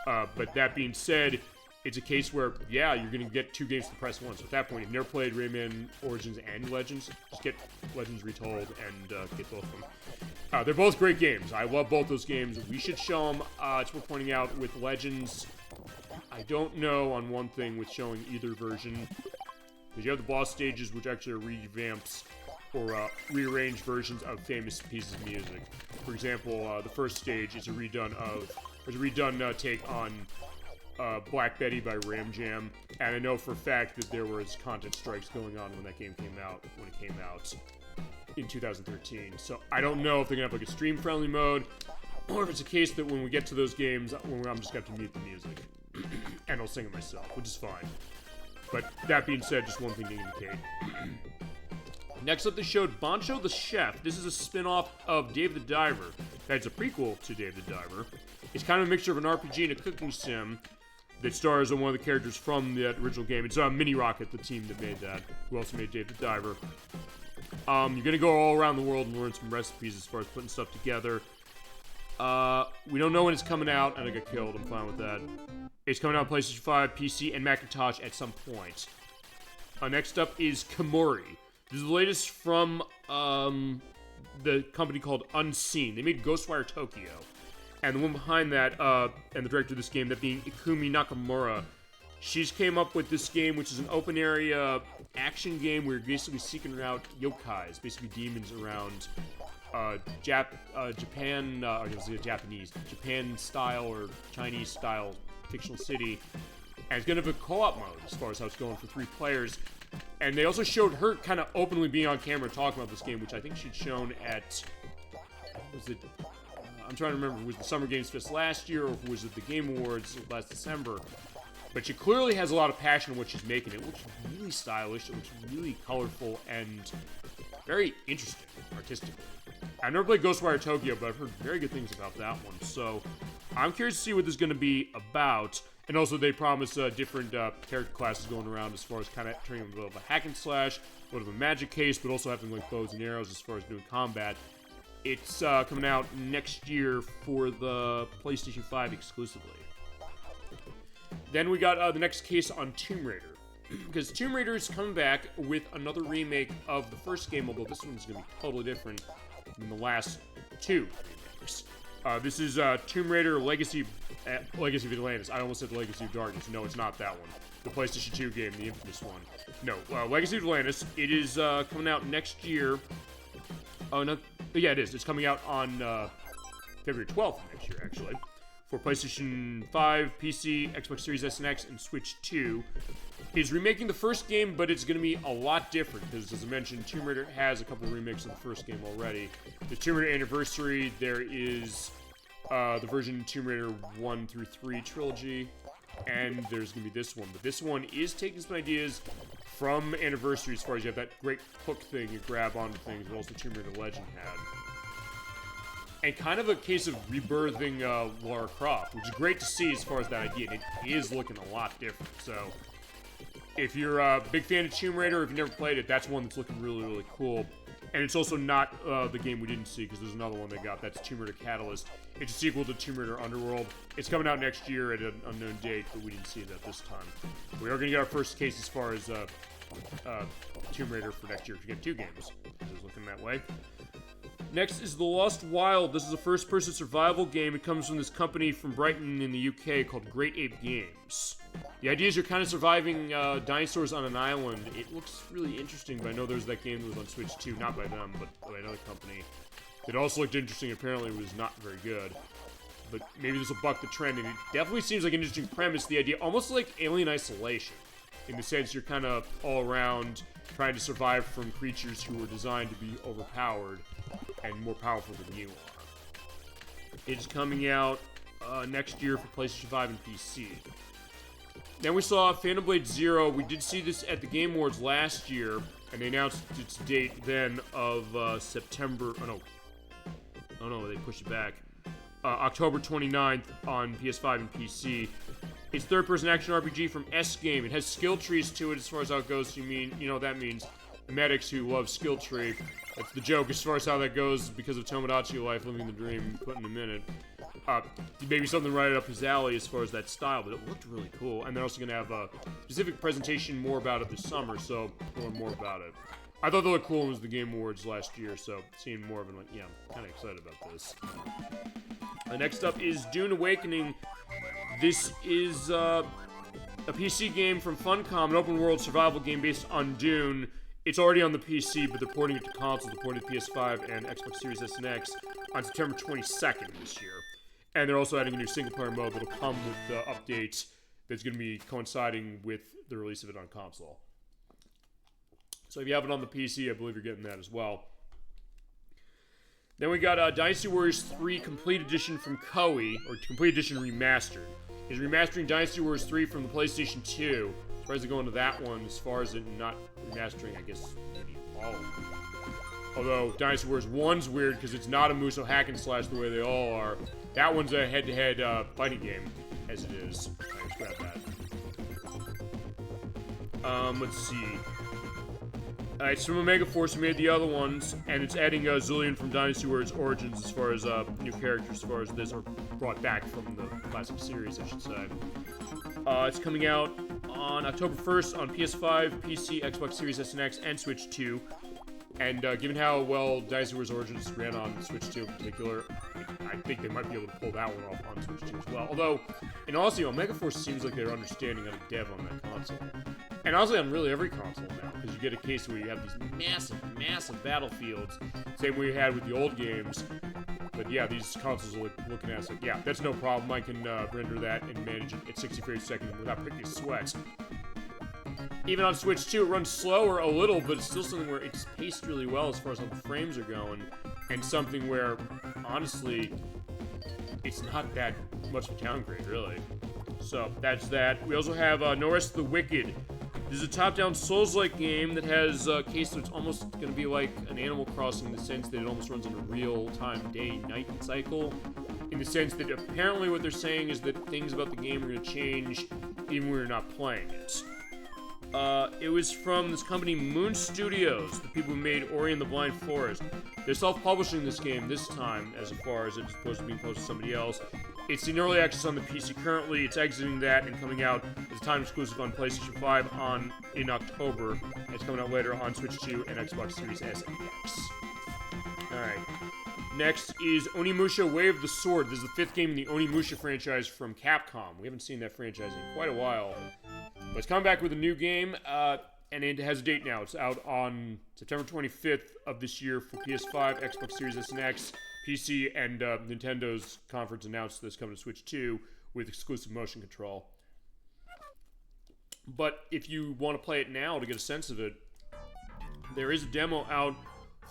But that being said, it's a case where, yeah, you're going to get two games for the price of one. So at that point, if you've never played Rayman Origins and Legends, just get Legends Retold and get both of them. They're both great games. I love both those games. We should show them. It's worth pointing out with Legends, I don't know on one thing with showing either version. Because you have the boss stages, which actually are revamps or rearranged versions of famous pieces of music. For example, the first stage is a redone take on Black Betty by Ram Jam, and I know for a fact that there was content strikes going on when that game came out, in 2013. So I don't know if they're gonna have like a stream-friendly mode, or if it's a case that when we get to those games, I'm just gonna have to mute the music, and I'll sing it myself, which is fine. But that being said, just one thing to indicate. Next up, they showed Bancho the Chef. This is a spin-off of Dave the Diver. That's a prequel to Dave the Diver. It's kind of a mixture of an RPG and a cooking sim that stars on one of the characters from the original game. It's Mini Rocket, the team that made that, who also made Dave the Diver. You're going to go all around the world and learn some recipes as far as putting stuff together. We don't know when it's coming out, and I got killed. I'm fine with that. It's coming out on PlayStation 5, PC, and Macintosh at some point. Next up is Kamori. This is the latest from the company called Unseen. They made Ghostwire Tokyo. And the one behind that, and the director of this game, that being Ikumi Nakamura, she's came up with this game, which is an open area action game where you're basically seeking out yokais, basically demons around Japan, I was going to say Japanese, Japan-style or Chinese-style fictional city. And it's going to have a co-op mode as far as how it's going for 3 players. And they also showed her kind of openly being on camera talking about this game, which I think she'd shown at, I'm trying to remember, was the Summer Games Fest last year, or was it the Game Awards last December? But she clearly has a lot of passion in what she's making. It looks really stylish, it looks really colorful, and very interesting artistically. I've never played Ghostwire Tokyo, but I've heard very good things about that one. So I'm curious to see what this is going to be about. And also, they promise different character classes going around as far as kind of turning them into a hack and slash, a bit of a magic case, but also having like bows and arrows as far as doing combat. It's coming out next year for the PlayStation 5 exclusively. Then we got the next case on Tomb Raider. Because Tomb Raider is coming back with another remake of the first game, although this one's going to be totally different than the last 2 remakes. This is Tomb Raider Legacy of Atlantis. I almost said Legacy of Darkness. No, it's not that one. The PlayStation 2 game, the infamous one. No, Legacy of Atlantis. It is coming out next year. Oh, no. Yeah, it is. It's coming out on February 12th next year, actually. For PlayStation 5, PC, Xbox Series S and X, and Switch 2. It's remaking the first game, but it's going to be a lot different, because, as I mentioned, Tomb Raider has a couple of remakes of the first game already. The Tomb Raider Anniversary, there is the version Tomb Raider 1 through 3 trilogy, and there's going to be this one. But this one is taking some ideas from Anniversary, as far as you have that great hook thing you grab onto things, but also Tomb Raider Legend had. And kind of a case of rebirthing Lara Croft, which is great to see as far as that idea. And it is looking a lot different. So if you're a big fan of Tomb Raider, if you've never played it, that's one that's looking really, really cool. And it's also not the game we didn't see, because there's another one they got. That's Tomb Raider Catalyst. It's a sequel to Tomb Raider Underworld. It's coming out next year at an unknown date, but we didn't see it at this time. We are going to get our first case as far as Tomb Raider for next year. We get 2 games. It's looking that way. Next is The Lost Wild. This is a first-person survival game. It comes from this company from Brighton in the UK called Great Ape Games. The idea is you're kind of surviving dinosaurs on an island. It looks really interesting, but I know there's that game that was on Switch too, not by them, but by another company. It also looked interesting. Apparently, it was not very good. But maybe this will buck the trend, and it definitely seems like an interesting premise. The idea, almost like Alien Isolation, in the sense you're kind of all around trying to survive from creatures who were designed to be overpowered and more powerful than you are. It's coming out next year for PlayStation 5 and PC. Then we saw Phantom Blade Zero. We did see this at the Game Awards last year, and they announced its date then of September. Oh no, they pushed it back. October 29th on PS5 and PC. It's third-person action RPG from S-Game. It has skill trees to it as far as how it goes. You know what that means? The medics who love skill tree. That's the joke as far as how that goes because of Tomodachi Life, living the dream, putting them in it. Maybe something right up his alley as far as that style, but it looked really cool. And they're also going to have a specific presentation more about it this summer, so we'll learn more about it. I thought they looked cool. It was the Game Awards last year, so seeing more of it, like, yeah, I'm kind of excited about this. Next up is Dune Awakening. This is a PC game from Funcom, an open-world survival game based on Dune. It's already on the PC, but they're porting it to consoles. They're porting it to PS5 and Xbox Series S and X on September 22nd this year. And they're also adding a new single-player mode that'll come with the updates that's going to be coinciding with the release of it on console. So if you have it on the PC, I believe you're getting that as well. Then we got Dynasty Warriors 3 Complete Edition from Koei, or Complete Edition Remastered. It's remastering Dynasty Warriors 3 from the PlayStation 2. As far as they go into that one, as far as it not remastering, I guess, maybe all of them. Although Dynasty Warriors 1's weird because it's not a Musou hack and slash the way they all are. That one's a head-to-head fighting game, as it is. I just grab that. Let's see. It's from Omega Force, who made the other ones, and it's adding Zulian from Dynasty Warriors Origins as far as new characters, as far as this are brought back from the classic series, I should say. It's coming out on October 1st on PS5, PC, Xbox Series S and X, and Switch 2. And given how well Dynasty Warriors Origins ran on Switch 2 in particular, I think they might be able to pull that one off on Switch 2 as well. Although, in honesty, Omega Force seems like they're understanding how to dev on that console. And honestly, on really every console now, because you get a case where you have these massive battlefields, same way you had with the old games. But yeah, these consoles are looking at us like, yeah, that's no problem. I can render that and manage it at 60 frames a second without picking sweats. Even on Switch 2, it runs slower a little, but it's still something where it's paced really well as far as how the frames are going, and something where, honestly, it's not that much of a downgrade, really. So, that's that. We also have No Rest of the Wicked. This is a top-down Souls-like game that has a case that's almost going to be like an Animal Crossing in the sense that it almost runs in a real-time day-night cycle. In the sense that apparently what they're saying is that things about the game are going to change even when you're not playing it. It was from this company, Moon Studios, the people who made Ori and the Blind Forest. They're self-publishing this game this time, as far as it's supposed to be posted to somebody else. It's in early access on the PC currently. It's exiting that and coming out as a time exclusive on PlayStation 5 in October. It's coming out later on Switch 2 and Xbox Series S and X. Alright. Next is Onimusha Way of the Sword. This is the 5th game in the Onimusha franchise from Capcom. We haven't seen that franchise in quite a while. But it's coming back with a new game, and it has a date now. It's out on September 25th of this year for PS5, Xbox Series S and X, PC, and Nintendo's conference announced this coming to Switch 2 with exclusive motion control. But if you want to play it now to get a sense of it, there is a demo out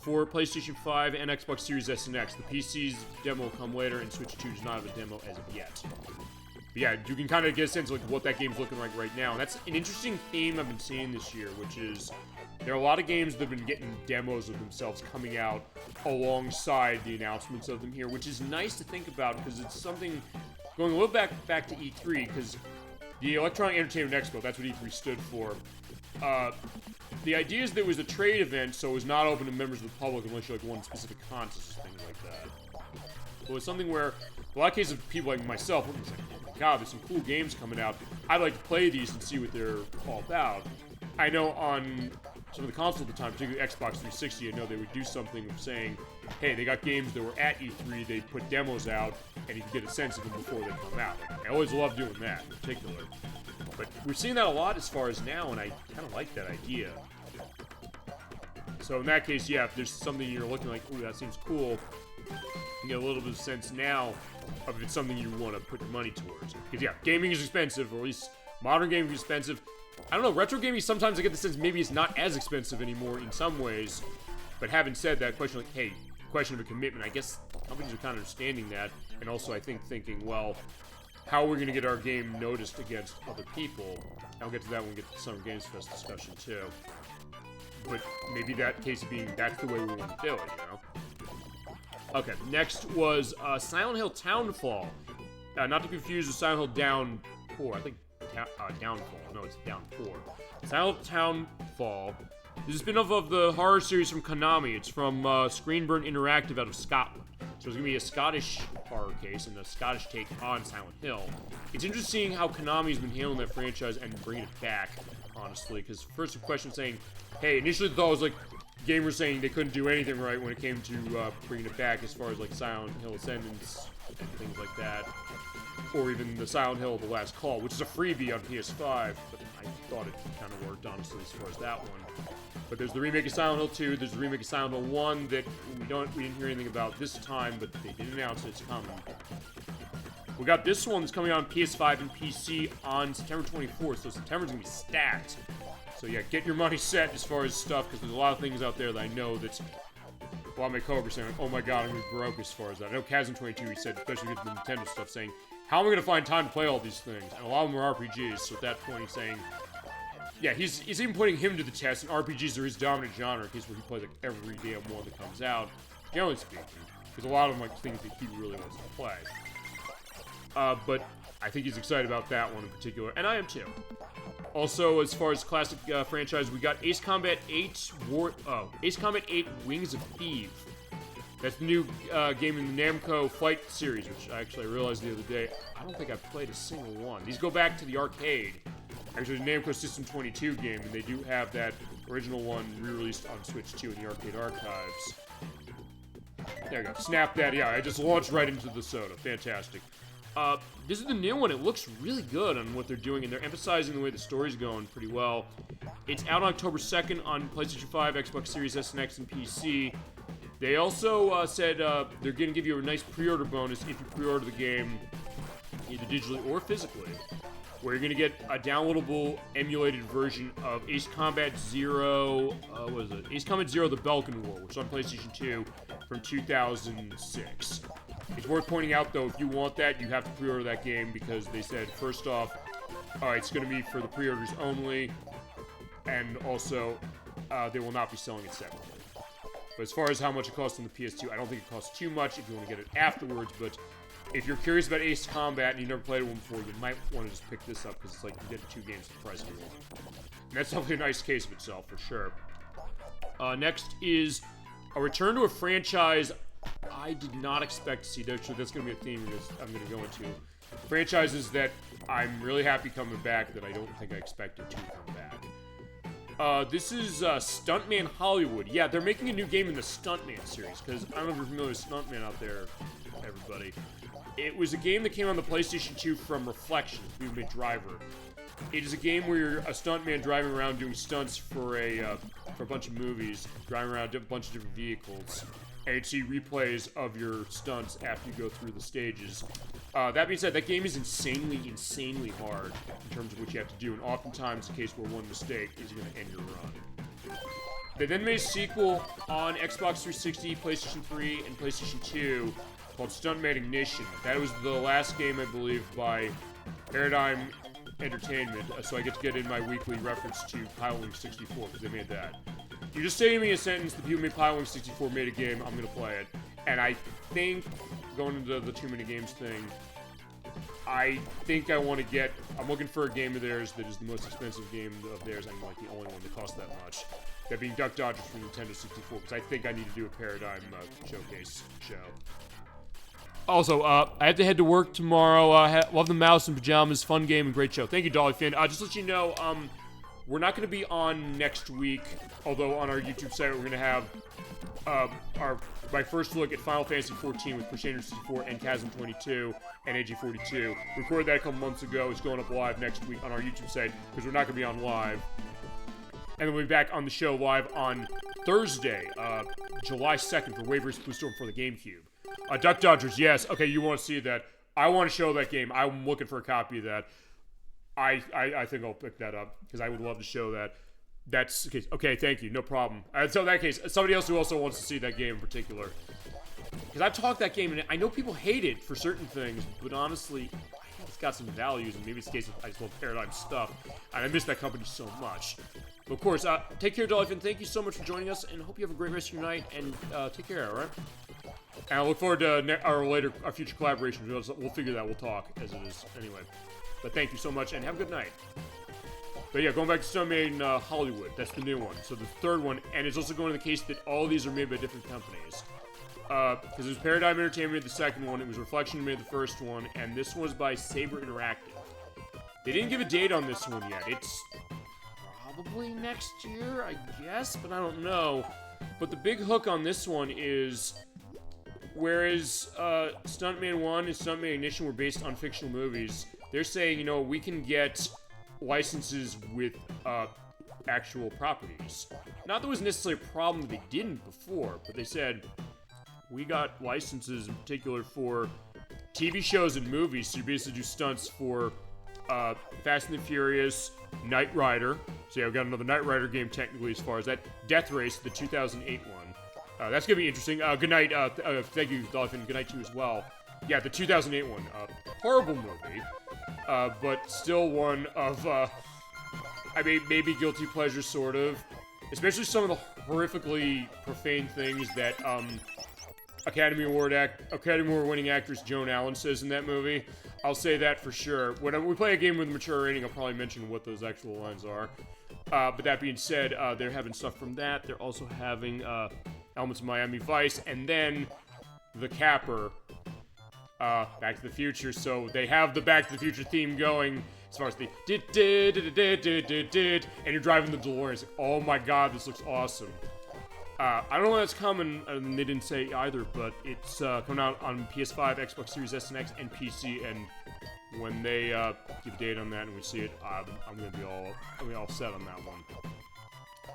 for PlayStation 5 and Xbox Series S and X. The PC's demo will come later, and Switch 2 does not have a demo as of yet. But yeah, you can kind of get a sense of like what that game's looking like right now. And that's an interesting theme I've been seeing this year, which is there are a lot of games that have been getting demos of themselves coming out alongside the announcements of them here, which is nice to think about because it's something going a little back to E3, because the Electronic Entertainment Expo, that's what E3 stood for. The idea is that it was a trade event, so it was not open to members of the public unless you like one specific contest or things like that. It was something where, a lot of cases of people like myself, were just like, oh my god, there's some cool games coming out. I'd like to play these and see what they're all about. I know on some of the consoles at the time, particularly Xbox 360, I know they would do something of saying, hey, they got games that were at E3, they put demos out, and you can get a sense of them before they come out. Like, I always love doing that, in particular. But we're seeing that a lot as far as now, and I kind of like that idea. So in that case, yeah, if there's something you're looking like, ooh, that seems cool, you get a little bit of sense now of if it's something you want to put your money towards. Because yeah, gaming is expensive, or at least modern gaming is expensive. I don't know, retro gaming, sometimes I get the sense maybe it's not as expensive anymore in some ways. But having said that, question like, hey, question of a commitment, I guess companies are kind of understanding that. And also I think thinking, well, how are we going to get our game noticed against other people? I'll get to that when we get to the Summer Games Fest discussion too. But maybe that case being, that's the way we want to do it, you know? Okay, next was Silent Hill Townfall. Not to be confused with Silent Hill Downpour. I think Downfall. No, it's Downpour. Silent Hill Townfall. This is a spin-off of the horror series from Konami. It's from Screenburn Interactive out of Scotland. So it's going to be a Scottish horror case and a Scottish take on Silent Hill. It's interesting how Konami's been handling that franchise and bringing it back, honestly. Because first the question saying, hey, initially the thought was like, gamers saying they couldn't do anything right when it came to bringing it back as far as like Silent Hill Ascendance and things like that. Or even the Silent Hill The Last Call, which is a freebie on PS5, but I thought it kind of worked, honestly, as far as that one. But there's the remake of Silent Hill 2, there's the remake of Silent Hill 1 that we didn't hear anything about this time, but they did announce it's coming. We got this one that's coming out on PS5 and PC on September 24th, so September's gonna be stacked. So yeah, get your money set as far as stuff, because there's a lot of things out there that I know that's a lot of my coworkers saying, oh my god, I'm gonna be broke as far as that. I know Chasm22, he said, especially with the Nintendo stuff, saying, how am I gonna find time to play all these things? And a lot of them are RPGs, so at that point he's saying, yeah, he's even putting him to the test, and RPGs are his dominant genre, in case where he plays like every damn one that comes out, generally speaking. Because a lot of them like things that he really wants to play. But I think he's excited about that one in particular, and I am too. Also, as far as classic franchise, we got Ace Combat 8 Wings of Eve. That's the new game in the Namco Flight series, which I realized the other day, I don't think I've played a single one. These go back to the arcade. Actually, the Namco System 22 game, and they do have that original one re-released on Switch 2 in the arcade archives. There you go. Snap that. Yeah, I just launched right into the soda. Fantastic. This is the new one. It looks really good on what they're doing, and they're emphasizing the way the story's going pretty well. It's out on October 2nd on PlayStation 5, Xbox Series S and X, and PC. They also said they're going to give you a nice pre-order bonus if you pre-order the game either digitally or physically, where you're going to get a downloadable emulated version of Ace Combat Zero, Ace Combat Zero: The Balkan War, which is on PlayStation 2 from 2006. It's worth pointing out, though, if you want that, you have to pre-order that game, because they said, first off, it's going to be for the pre-orders only, and also, they will not be selling it separately. But as far as how much it costs on the PS2, I don't think it costs too much if you want to get it afterwards, but if you're curious about Ace Combat and you've never played one before, you might want to just pick this up, because it's like you get 2 games for the price of one. And that's definitely a nice case of itself, for sure. Next is a return to a franchise I did not expect to see. That's going to be a theme I'm going to go into. Franchises that I'm really happy coming back that I don't think I expected to come back. This is Stuntman Hollywood. Yeah, they're making a new game in the Stuntman series, because I don't know if you're familiar with Stuntman out there, everybody. It was a game that came on the PlayStation 2 from Reflections, who made Driver. It is a game where you're a stuntman driving around doing stunts for a bunch of movies, driving around a bunch of different vehicles. And you see replays of your stunts after you go through the stages. That being said, that game is insanely hard in terms of what you have to do, and oftentimes the case where one mistake is going to end your run. They then made a sequel on Xbox 360, PlayStation 3, and PlayStation 2 called Stuntman Ignition. That was the last game, I believe, by Paradigm Entertainment, so I get to get in my weekly reference to Pilewing 64, because they made that. You just say to me a sentence, the people who made Pilewing 64 made a game, I'm gonna play it. And I think, going into the too many games thing, I think I want to get, I'm looking for a game of theirs that is the most expensive game of theirs, and like the only one that costs that much. That being Duck Dodgers from Nintendo 64, because I think I need to do a Paradigm showcase show. Also, I have to head to work tomorrow. Love the Mouse in Pajamas, fun game and great show. Thank you, Dolly Finn. Just to let you know, we're not going to be on next week, although on our YouTube site we're going to have my first look at Final Fantasy XIV with Crusader 64 and Chasm 22 and AG42. Recorded that a couple months ago. It's going up live next week on our YouTube site because we're not going to be on live. And then we'll be back on the show live on Thursday, July 2nd for Waver's Blue Storm for the GameCube. Duck Dodgers, yes. Okay, you want to see that. I want to show that game. I'm looking for a copy of that. I think I'll pick that up because I would love to show that. That's okay. Okay, thank you. No problem. So in that case, somebody else who also wants to see that game in particular, because I've talked that game and I know people hate it for certain things, but honestly, I think it's got some values, and maybe it's the case of I just love Paradigm stuff, and I miss that company so much. But of course, take care, Dolphin. Thank you so much for joining us, and hope you have a great rest of your night. And take care. All right. And I look forward to our future collaborations. We'll figure that. We'll talk as it is anyway. But thank you so much, and have a good night. But yeah, going back to Stone Maiden Hollywood, that's the new one. So the third one, and it's also going to the case that all of these are made by different companies. Because it was Paradigm Entertainment made the second one, it was Reflection made the first one, and this one was by Saber Interactive. They didn't give a date on this one yet. It's probably next year, I guess, but I don't know. But the big hook on this one is, whereas Stuntman 1 and Stuntman Ignition were based on fictional movies, they're saying, you know, we can get licenses with actual properties. Not that it was necessarily a problem that they didn't before, but they said, we got licenses in particular for TV shows and movies, so you basically do stunts for Fast and the Furious, Knight Rider, so yeah, we've got another Knight Rider game technically as far as that, Death Race, the 2008 one. That's gonna be interesting. Good night, thank you, Dolphin, good night to you as well. Yeah, the 2008 one, horrible movie. But still one of, I mean, maybe guilty pleasure, sort of. Especially some of the horrifically profane things that, Academy Award winning actress Joan Allen says in that movie. I'll say that for sure. When we play a game with a mature rating, I'll probably mention what those actual lines are. But that being said, they're having stuff from that. They're also having, elements of Miami Vice, and then the capper, Back to the Future, so they have the Back to the Future theme going as far as the and you're driving the DeLorean. It's like, oh my god, this looks awesome. I don't know when that's coming, and they didn't say either, but it's coming out on PS5, Xbox Series S and X, and PC, and when they give a date on that and we see it, I'm gonna be all set on that one.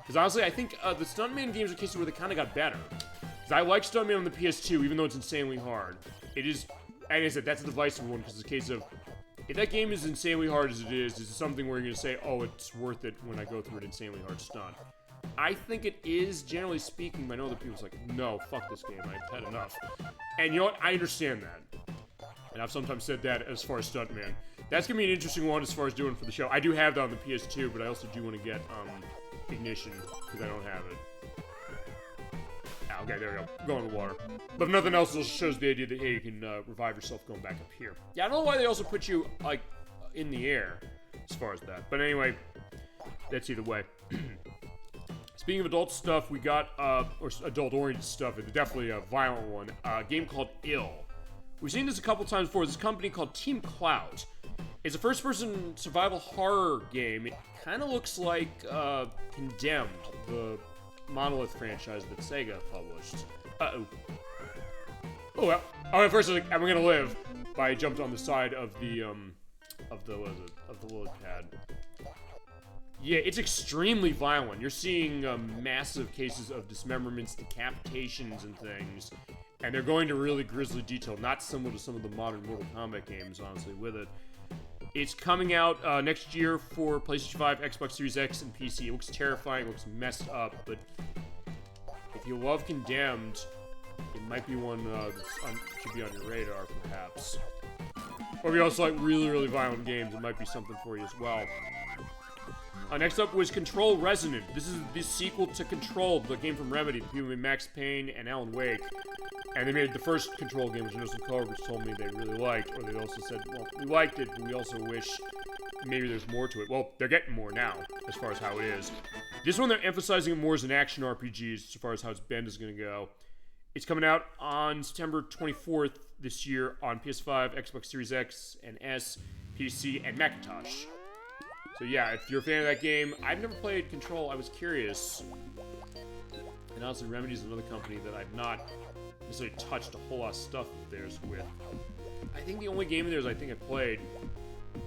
Because honestly, I think the Stuntman games are cases where they kind of got better. Because I like Stuntman on the PS2, even though it's insanely hard. It is, and I said, that's a divisive one, because it's a case of, if that game is insanely hard as it is something where you're going to say, oh, it's worth it when I go through an insanely hard stunt. I think it is, generally speaking, but I know other people's like, no, fuck this game, I've had enough. And you know what, I understand that. And I've sometimes said that as far as Stuntman. That's going to be an interesting one as far as doing for the show. I do have that on the PS2, but I also do want to get Ignition, because I don't have it. Okay, there we go. Go in the water. But if nothing else, it shows the idea that, hey, you can revive yourself going back up here. Yeah, I don't know why they also put you, like, in the air as far as that. But anyway, that's either way. Speaking of adult stuff, we got, or adult-oriented stuff, it's definitely a violent one, a game called Ill. We've seen this a couple times before. This company called Team Clout. It's a first-person survival horror game. It kind of looks like Condemned, the Monolith franchise that Sega published. Uh-oh. Oh, well. Oh, at first I was like, am I gonna live? But I jumped on the side of the lily pad. Yeah, it's extremely violent. You're seeing massive cases of dismemberments, decapitations, and things. And they're going to really grisly detail, not similar to some of the modern Mortal Kombat games, honestly, with it. It's coming out next year for PlayStation 5, Xbox Series X, and PC. It looks terrifying, it looks messed up, but if you love Condemned, it might be one that should be on your radar, perhaps. Or if you also like really, really violent games, it might be something for you as well. Next up was Control Resonant. This is the sequel to Control, the game from Remedy. The people made Max Payne and Alan Wake. And they made the first Control game, which I know some coworkers told me they really liked. Or they also said, well, we liked it, but we also wish maybe there's more to it. Well, they're getting more now, as far as how it is. This one, they're emphasizing it more as an action RPG, as far as how its bend is going to go. It's coming out on September 24th this year on PS5, Xbox Series X and S, PC, and Macintosh. So yeah, if you're a fan of that game, I've never played Control. I was curious. And honestly, Remedy is another company that I've not necessarily touched a whole lot of stuff of theirs with. I think the only game of theirs I think I played, I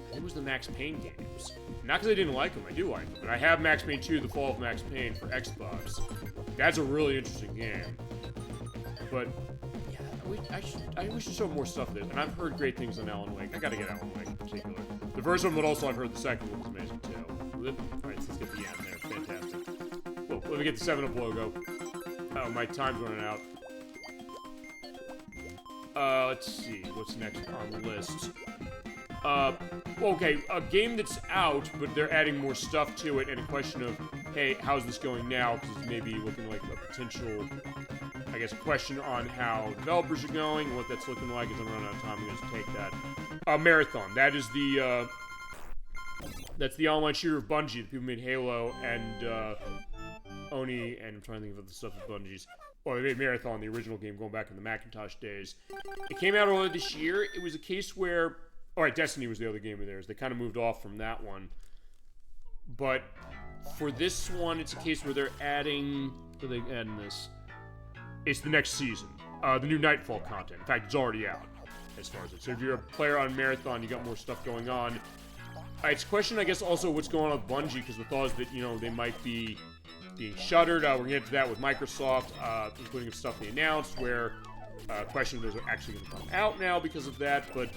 think it was the Max Payne games. Not because I didn't like them, I do like them. But I have Max Payne 2, The Fall of Max Payne for Xbox. That's a really interesting game. But yeah, I wish to show more stuff there. And I've heard great things on Alan Wake. I gotta get Alan Wake in particular. The first one, but also I've heard the second one was amazing too. Alright, so let's get the end there. Fantastic. Well, let me get the 7-Up logo. Oh, my time's running out. Let's see. What's next on the list? Okay, a game that's out, but they're adding more stuff to it, and a question of, hey, how's this going now? Because it's maybe looking like a potential, I guess, question on how developers are going, and what that's looking like. As I'm running out of time, I'm going to take that. Marathon. That is the, that's the online shooter of Bungie. The people who made Halo and, Oni, and I'm trying to think of the stuff with Bungie's. Well, they made Marathon, the original game, going back in the Macintosh days. It came out earlier this year. It was a case where... Alright, Destiny was the other game of theirs. They kind of moved off from that one. But for this one, it's a case where they're adding... What are they adding this? It's the next season. The new Nightfall content. In fact, it's already out, as far as it. So if you're a player on Marathon, you got more stuff going on. It's a question, I guess, also what's going on with Bungie, because the thought is that, you know, they might be being shuttered. We're going to get to that with Microsoft, including stuff they announced, where question if those are actually going to come out now because of that, but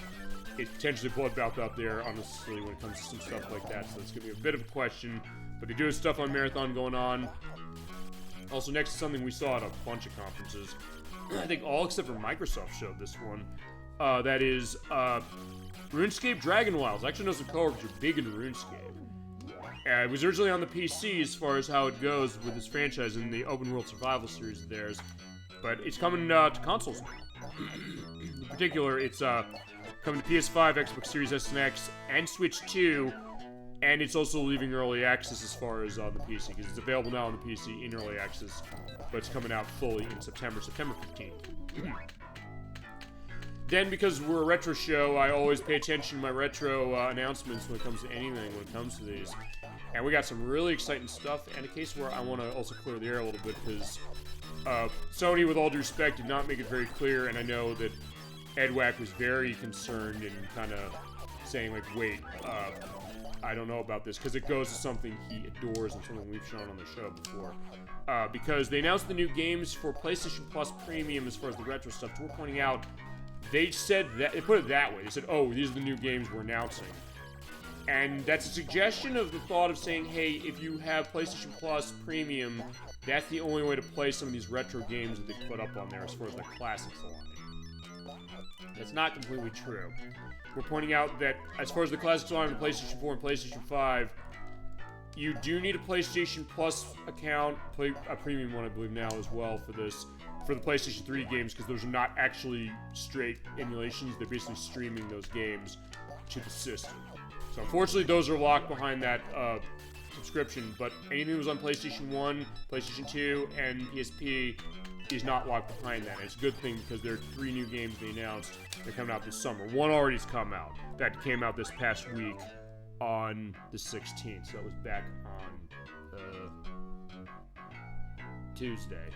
it's potentially bloodbath out there, honestly, when it comes to some stuff like that, so it's going to be a bit of a question, but they do have stuff on Marathon going on. Also, next is something we saw at a bunch of conferences. I think all except for Microsoft showed this one. That is RuneScape Dragon Wilds. I actually know some coworkers are big into RuneScape. It was originally on the PC as far as how it goes with this franchise in the open world survival series of theirs, but it's coming to consoles now. In particular, it's coming to PS5, Xbox Series S and X, and Switch 2, and it's also leaving early access as far as on the PC, because it's available now on the PC in early access, but it's coming out fully in September 15th. Then, because we're a retro show, I always pay attention to my retro announcements when it comes to anything, when it comes to these. And we got some really exciting stuff, and a case where I want to also clear the air a little bit, because Sony, with all due respect, did not make it very clear, and I know that Edwack was very concerned and kind of saying, like, wait, I don't know about this, because it goes to something he adores and something we've shown on the show before. Because they announced the new games for PlayStation Plus Premium as far as the retro stuff. We're pointing out, they said that, they put it that way. They said, oh, these are the new games we're announcing. And that's a suggestion of the thought of saying, hey, if you have PlayStation Plus Premium, that's the only way to play some of these retro games that they put up on there as far as the classics line. That's not completely true. We're pointing out that as far as the classics line on PlayStation 4 and PlayStation 5, you do need a PlayStation Plus account, a premium one I believe now as well for this, for the PlayStation 3 games, because those are not actually straight emulations. They're basically streaming those games to the system. So unfortunately, those are locked behind that subscription, but anything that was on PlayStation 1, PlayStation 2, and PSP is not locked behind that. And it's a good thing, because there are 3 new games they announced that are coming out this summer. One already's come out. That came out this past week on the 16th, so that was back on Tuesday.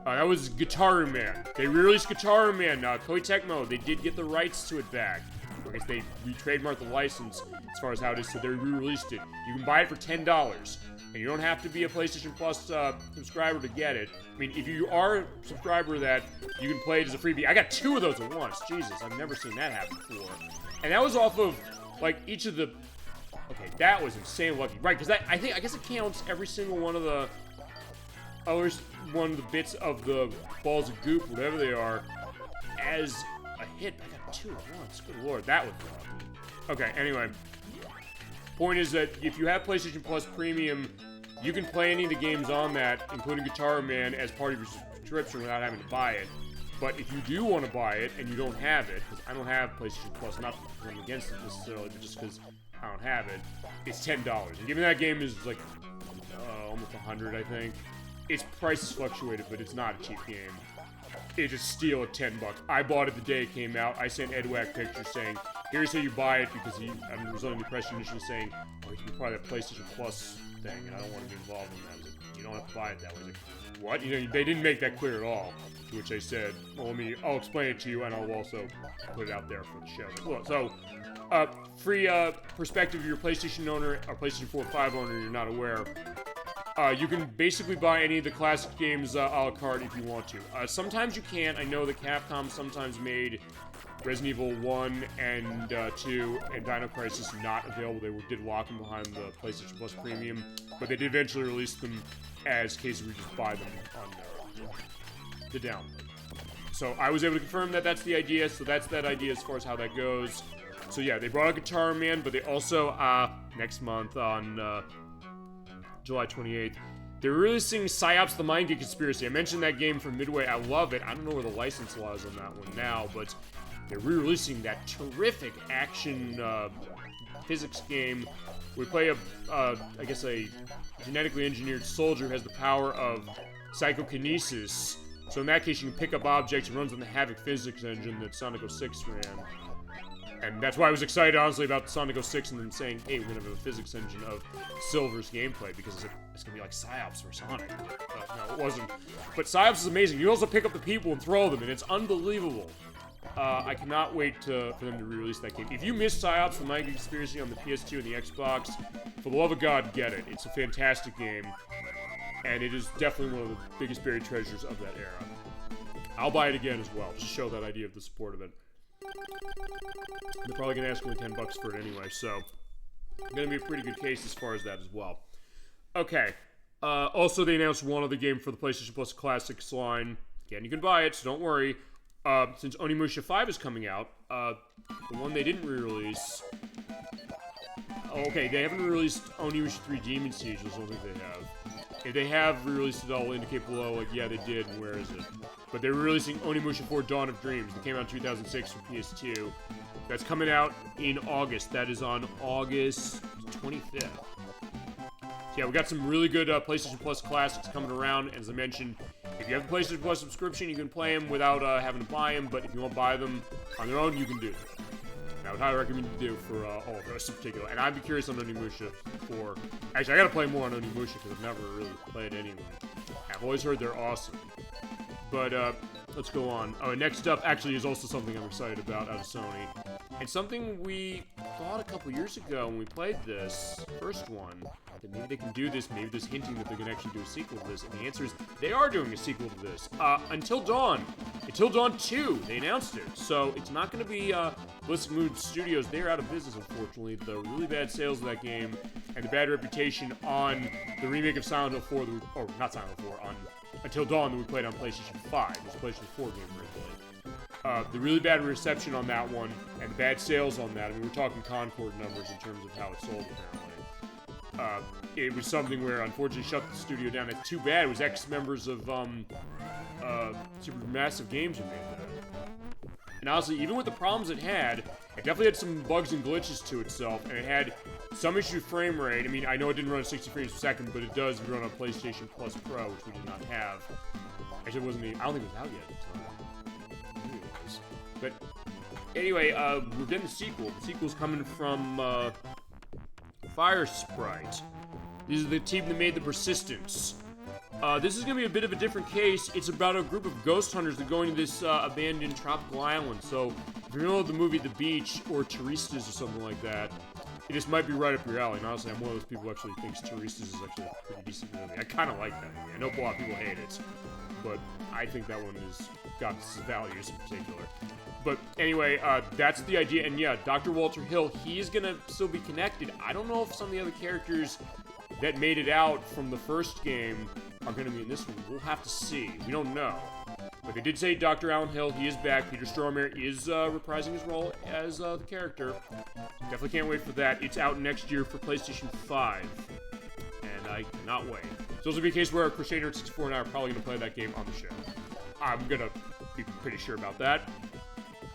That was Guitar Man. They released Guitar Man. Koei Tecmo, they did get the rights to it back. I guess they re-trademarked the license as far as how it is, so they re-released it. You can buy it for $10, and you don't have to be a PlayStation Plus subscriber to get it. I mean, if you are a subscriber that, you can play it as a freebie. I got 2 of those at once. Jesus, I've never seen that happen before. And that was off of, like, each of the... Okay, that was insane lucky. Right, because I guess it counts every single one of the... one of the bits of the balls of goop, whatever they are, as a hit. I got 2 at once. Good lord, that would be. Okay, anyway. Point is that if you have PlayStation Plus Premium, you can play any of the games on that, including Guitar Man, as part of your subscription without having to buy it. But if you do want to buy it and you don't have it, because I don't have PlayStation Plus, not because I'm against it necessarily, but just because I don't have it, it's $10. And given that game is like almost $100, I think, its price has fluctuated, but it's not a cheap game. It's a steal at $10. I bought it the day it came out. I sent Edwack pictures saying, here's how you buy it, because I was under the impression initially saying, oh, you can probably have PlayStation Plus thing, and I don't want to be involved in that. Like, you don't have to buy it that way. Like, what? You know, they didn't make that clear at all. To which I said, well, I'll explain it to you, and I'll also put it out there for the show. Well, so, free perspective of your PlayStation owner, or PlayStation 4 or 5 owner, you're not aware. You can basically buy any of the classic games a la carte if you want to. Sometimes you can't. I know that Capcom sometimes made Resident Evil 1 and 2 and Dino Crisis not available. They did lock them behind the PlayStation Plus Premium, but they did eventually release them as cases where you just buy them on the download. So I was able to confirm that that's the idea, so that's that idea as far as how that goes. So yeah, they brought out Guitar Man, but they also, next month on July 28th, they're releasing PsyOps the Mind Geek Conspiracy. I mentioned that game from Midway. I love it. I don't know where the license law is on that one now, but they're re-releasing that terrific action physics game. We play I guess a genetically engineered soldier who has the power of psychokinesis. So in that case, you can pick up objects. It runs on the Havoc physics engine that Sonic 06 ran. And that's why I was excited, honestly, about Sonic 06 and then saying, hey, we're going to have a physics engine of Silver's gameplay because it's going to be like PsyOps for Sonic. No, it wasn't. But PsyOps is amazing. You also pick up the people and throw them, and it's unbelievable. I cannot wait for them to re-release that game. If you missed PsyOps the Mind Geek Conspiracy on the PS2 and the Xbox, for the love of God, get it. It's a fantastic game, and it is definitely one of the biggest buried treasures of that era. I'll buy it again as well, just to show that idea of the support of it. They're probably going to ask me $10 for it anyway, so going to be a pretty good case as far as that as well. Okay. Also, they announced one other game for the PlayStation Plus Classics line. Again, you can buy it, so don't worry. Since Onimusha 5 is coming out, the one they didn't re-release... Okay, they haven't released Onimusha 3 Demon Siege, I don't think they have. If they have re-released it, I'll indicate below, like, yeah, they did, and where is it? But they're releasing Onimusha 4 Dawn of Dreams. That came out in 2006 for PS2. That's coming out in August. That is on August 25th. So yeah, we got some really good PlayStation Plus classics coming around. As I mentioned, if you have the PlayStation Plus subscription, you can play them without having to buy them. But if you want to buy them on their own, you can do that. And I would highly recommend you do for all of us in particular. And I'd be curious on Onimusha 4. Actually, I gotta play more on Onimusha because I've never really played anyone. I've always heard they're awesome. But, let's go on. Oh, next up actually is also something I'm excited about out of Sony. And something we thought a couple years ago when we played this first one, that maybe they can do this, maybe there's hinting that they're going to actually do a sequel to this, and the answer is they are doing a sequel to this. Until Dawn. Until Dawn 2, they announced it. So it's not going to be Ballistic Moon Studios. They're out of business, unfortunately. The really bad sales of that game and the bad reputation on the remake of Silent Hill 4, or not Silent Hill 4, on Until Dawn that we played on PlayStation 5. It was a PlayStation 4 game originally. The really bad reception on that one and the bad sales on that. I mean, we're talking Concord numbers in terms of how it sold, apparently. It was something where, unfortunately, shut the studio down. It's too bad. It was ex-members of Supermassive Games who made that. And honestly, even with the problems it definitely had some bugs and glitches to itself, and it had some issue with frame rate. I mean, I know it didn't run at 60 frames per second, but it does run on PlayStation Plus Pro, which we did not have. Actually, it wasn't I don't think it was out yet at the time. Maybe it was. But anyway, we're getting the sequel. The sequel's coming from Fire Sprite. These are the team that made The Persistence. This is going to be a bit of a different case. It's about a group of ghost hunters that go into this abandoned tropical island. So, if you know the movie The Beach or Turistas or something like that, this might be right up your alley. And honestly, I'm one of those people who actually thinks Turistas is actually a pretty decent movie. I kind of like that movie. I know a lot of people hate it, but I think that one has got its values in particular. But anyway, that's the idea. And yeah, Dr. Walter Hill, he's going to still be connected. I don't know if some of the other characters that made it out from the first game are going to be in this one. We'll have to see. We don't know. But they did say Dr. Alan Hill, he is back. Peter Stormare is reprising his role as the character. Definitely can't wait for that. It's out next year for PlayStation 5. And I cannot wait. So this will be a case where Crusader 64 and I are probably going to play that game on the show. I'm going to be pretty sure about that.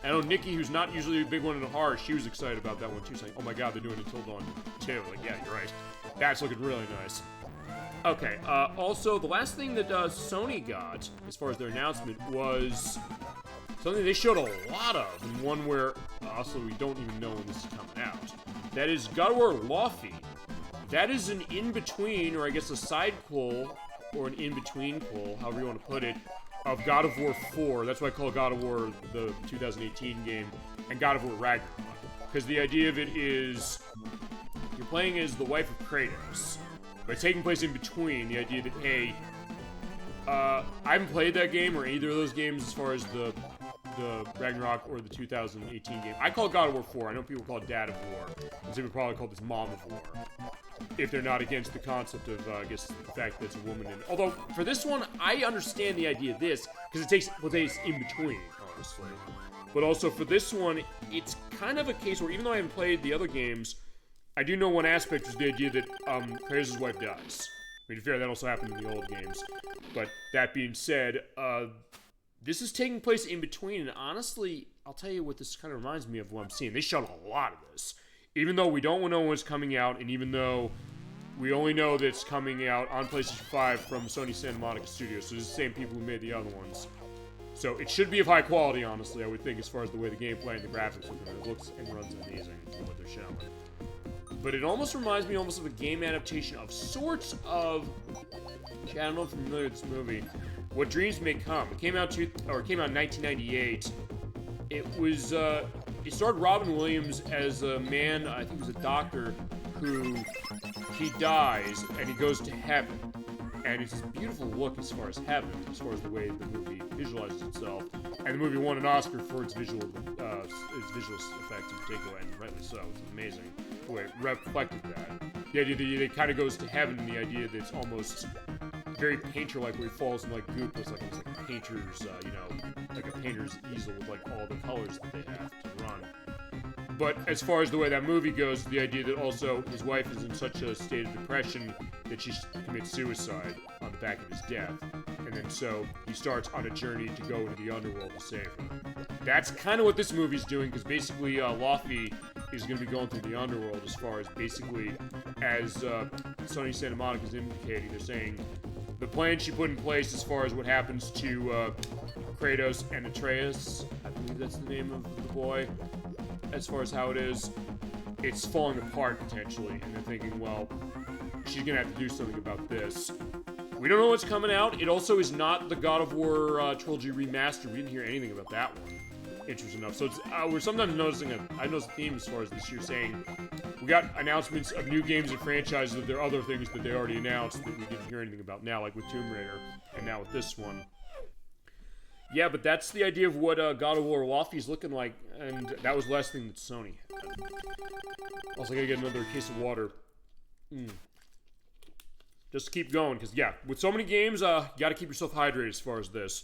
I know Nikki, who's not usually a big one in horror, she was excited about that one too, saying, oh my god, they're doing Until Dawn 2. Like, yeah, you're right. That's looking really nice. Okay, also, the last thing that Sony got, as far as their announcement, was something they showed a lot of, and one where, also, we don't even know when this is coming out. That is God of War Lofi. That is an in-between, or I guess a side pull, or an in-between pull, however you want to put it, of God of War 4. That's why I call God of War the 2018 game, and God of War Ragnarok. Because the idea of it is, you're playing as the wife of Kratos, but it's taking place in between. The idea that, hey, I haven't played that game or either of those games as far as the Ragnarok or the 2018 game. I call it God of War 4. I know people call it Dad of War. And some people probably call this Mom of War. If they're not against the concept of, I guess, the fact that it's a woman. Although, for this one, I understand the idea of this, because it takes place in between, honestly. But also, for this one, it's kind of a case where, even though I haven't played the other games, I do know one aspect is the idea that Kratos' wife dies. I mean, to be fair, that also happened in the old games. But that being said, this is taking place in between, and honestly, I'll tell you what this kind of reminds me of what I'm seeing. They showed a lot of this. Even though we don't know when it's coming out, and even though we only know that it's coming out on PlayStation 5 from Sony Santa Monica Studios, so it's the same people who made the other ones. So it should be of high quality, honestly, I would think, as far as the way the gameplay and the graphics look. It looks and runs amazing from what they're showing. But it almost reminds me of a game adaptation of sorts of, I don't know if you're familiar with this movie, What Dreams May Come. It came out in 1998. It starred Robin Williams as a man, I think he was a doctor, who he dies and he goes to heaven. And it's this beautiful look as far as heaven, as far as the way the movie visualizes itself. And the movie won an Oscar for its visual effects in particular, and rightly so. It's amazing the way it reflected that. The idea that it kind of goes to heaven, and the idea that it's almost very painter-like, where he falls in like goop. It's like a painter's, like a painter's easel with like all the colors that they have to run. But as far as the way that movie goes, the idea that also his wife is in such a state of depression that she commits suicide on the back of his death. And then so he starts on a journey to go into the underworld to save her. That's kind of what this movie's doing, because basically Lofi is going to be going through the underworld as far as basically, as Sony Santa Monica is indicating, they're saying the plan she put in place as far as what happens to Kratos and Atreus, I believe that's the name of the boy, as far as how it is, it's falling apart potentially, and they're thinking, well, she's gonna have to do something about this. We don't know what's coming out. It also is not the God of War trilogy remaster. We didn't hear anything about that one, interesting enough. So it's, we're sometimes noticing I noticed a theme as far as this year, saying we got announcements of new games and franchises, that there are other things that they already announced that we didn't hear anything about now, like with Tomb Raider, and now with this one. Yeah, but that's the idea of what God of War Lofi's looking like, and that was the last thing that Sony had. Also, I gotta get another case of water. Just keep going, because, yeah, with so many games, you gotta keep yourself hydrated as far as this.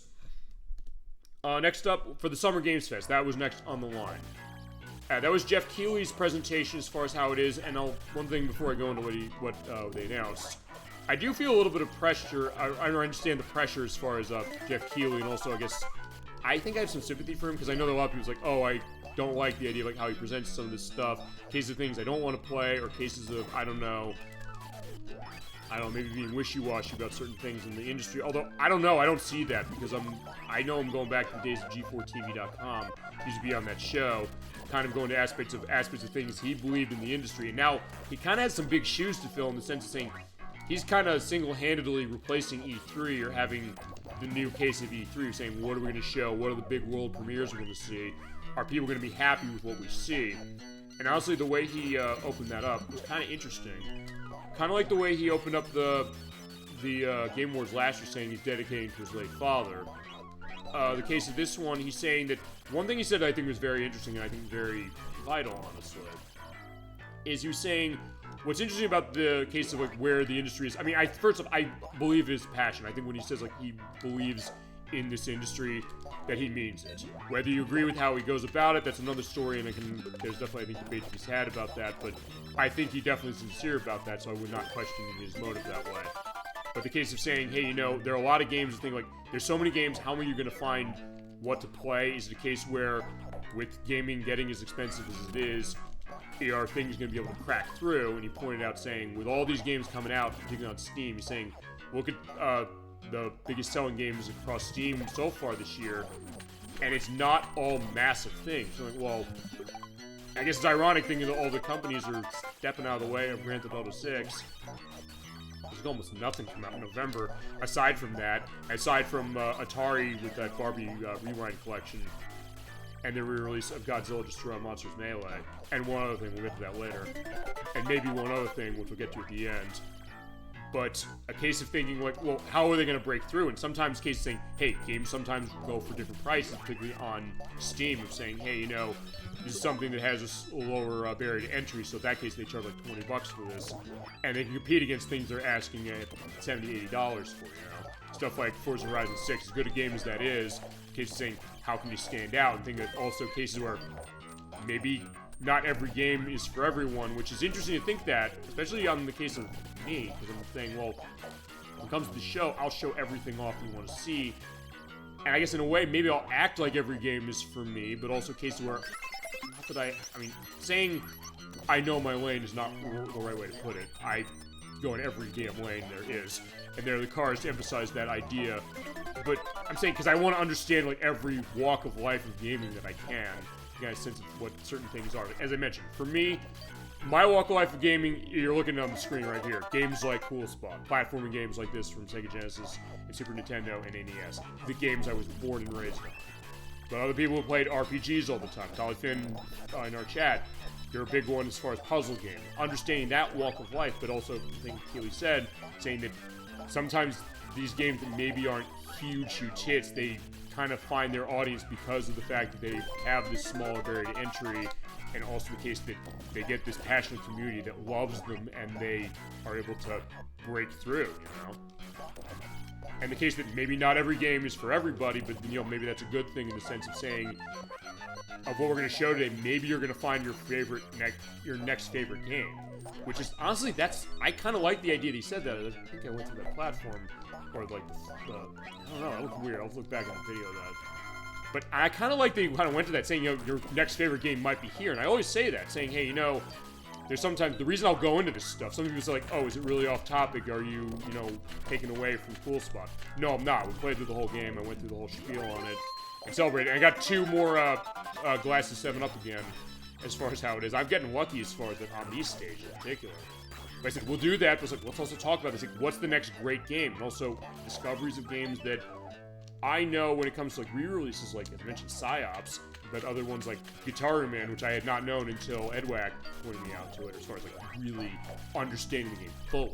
Next up, for the Summer Games Fest, that was next on the line. That was Jeff Keighley's presentation as far as how it is, and one thing before I go into what they announced. I do feel a little bit of pressure. I understand the pressure as far as Jeff Keighley, and also I think I have some sympathy for him, because I know that a lot of people's like, oh, I don't like the idea of like how he presents some of this stuff. Cases of things I don't want to play, or cases of, I don't know, maybe being wishy-washy about certain things in the industry. Although, I don't know, I don't see that, because I know I'm going back to the days of G4TV.com. Used to be on that show, kind of going to aspects of things he believed in the industry, and now he kind of has some big shoes to fill in the sense of saying, he's kind of single-handedly replacing E3, or having the new case of E3, saying, what are we going to show? What are the big world premieres we're going to see? Are people going to be happy with what we see? And honestly, the way he opened that up was kind of interesting. Kind of like the way he opened up the Game Awards last year, saying he's dedicating to his late father. The case of this one, he's saying that, one thing he said that I think was very interesting, and I think very vital, honestly, is he was saying, what's interesting about the case of like where the industry is, I mean, first off, I believe his passion. I think when he says like he believes in this industry, that he means it. Whether you agree with how he goes about it, that's another story, and there's definitely, I think, debate to be had about that, but I think he definitely is sincere about that, so I would not question his motive that way. But the case of saying, hey, you know, there are a lot of games, think like, there's so many games, how are you going to find what to play? Is it a case where, with gaming getting as expensive as it is, are things going to be able to crack through? And he pointed out saying, with all these games coming out, particularly on Steam, he's saying, look at the biggest selling games across Steam so far this year, and it's not all massive things. So like, well, I guess it's ironic thinking that all the companies are stepping out of the way of Grand Theft Auto 6. There's almost nothing come out in November, aside from that, aside from Atari with that Barbie Rewind collection, and the re-release of Godzilla Destroy All Monsters Melee, and one other thing, we'll get to that later, and maybe one other thing, which we'll get to at the end. But a case of thinking, like, well, how are they going to break through? And sometimes cases saying, hey, games sometimes go for different prices, particularly on Steam, of saying, hey, you know, this is something that has a lower barrier to entry, so in that case they charge like $20 for this. And they can compete against things they're asking at $70, $80 for, you know? Stuff like Forza Horizon 6, as good a game as that is, cases saying, how can you stand out? And think that also cases where maybe not every game is for everyone, which is interesting to think that, especially on the case of me, because I'm saying, well, when it comes to the show, I'll show everything off you want to see. And I guess in a way, maybe I'll act like every game is for me, but also cases where, not that I mean, saying I know my lane is not the right way to put it. I go in every damn lane there is, and there are the cars to emphasize that idea. But I'm saying, because I want to understand, like, every walk of life of gaming that I can, get a sense of what certain things are. As I mentioned, for me, my walk of life of gaming, you're looking on the screen right here. Games like Cool Spot, platforming games like this from Sega Genesis and Super Nintendo and NES. The games I was born and raised in. But other people who played RPGs all the time. Dolly Finn in our chat, you're a big one as far as puzzle games. Understanding that walk of life, but also, I think Keely said, saying that sometimes these games that maybe aren't huge hits, they kind of find their audience because of the fact that they have this smaller barrier to entry, and also the case that they get this passionate community that loves them and they are able to break through, you know? And the case that maybe not every game is for everybody, but, you know, maybe that's a good thing in the sense of saying, of what we're going to show today, maybe you're going to find your next favorite game. Which is, honestly, I kind of like the idea that he said that. I think I went through that platform, or like I don't know, that looked weird. I'll look back at the video of that. But I kind of like that he kind of went to that, saying, you know, your next favorite game might be here. And I always say that, saying, hey, you know, there's sometimes, the reason I'll go into this stuff, some people say like, oh, is it really off topic? Are you, you know, taken away from Cool Spot? No, I'm not. We played through the whole game. I went through the whole spiel on it and celebrated. And I got 2 more glasses 7-Up again, as far as how it is. I'm getting lucky as far as that on these stages in particular. But I said, we'll do that, but like, let's also talk about this. Like, what's the next great game? And also discoveries of games that I know when it comes to like re-releases, like I mentioned PsyOps, but other ones like Guitar Man, which I had not known until Edwack pointed me out to it, as far as like really understanding the game fully.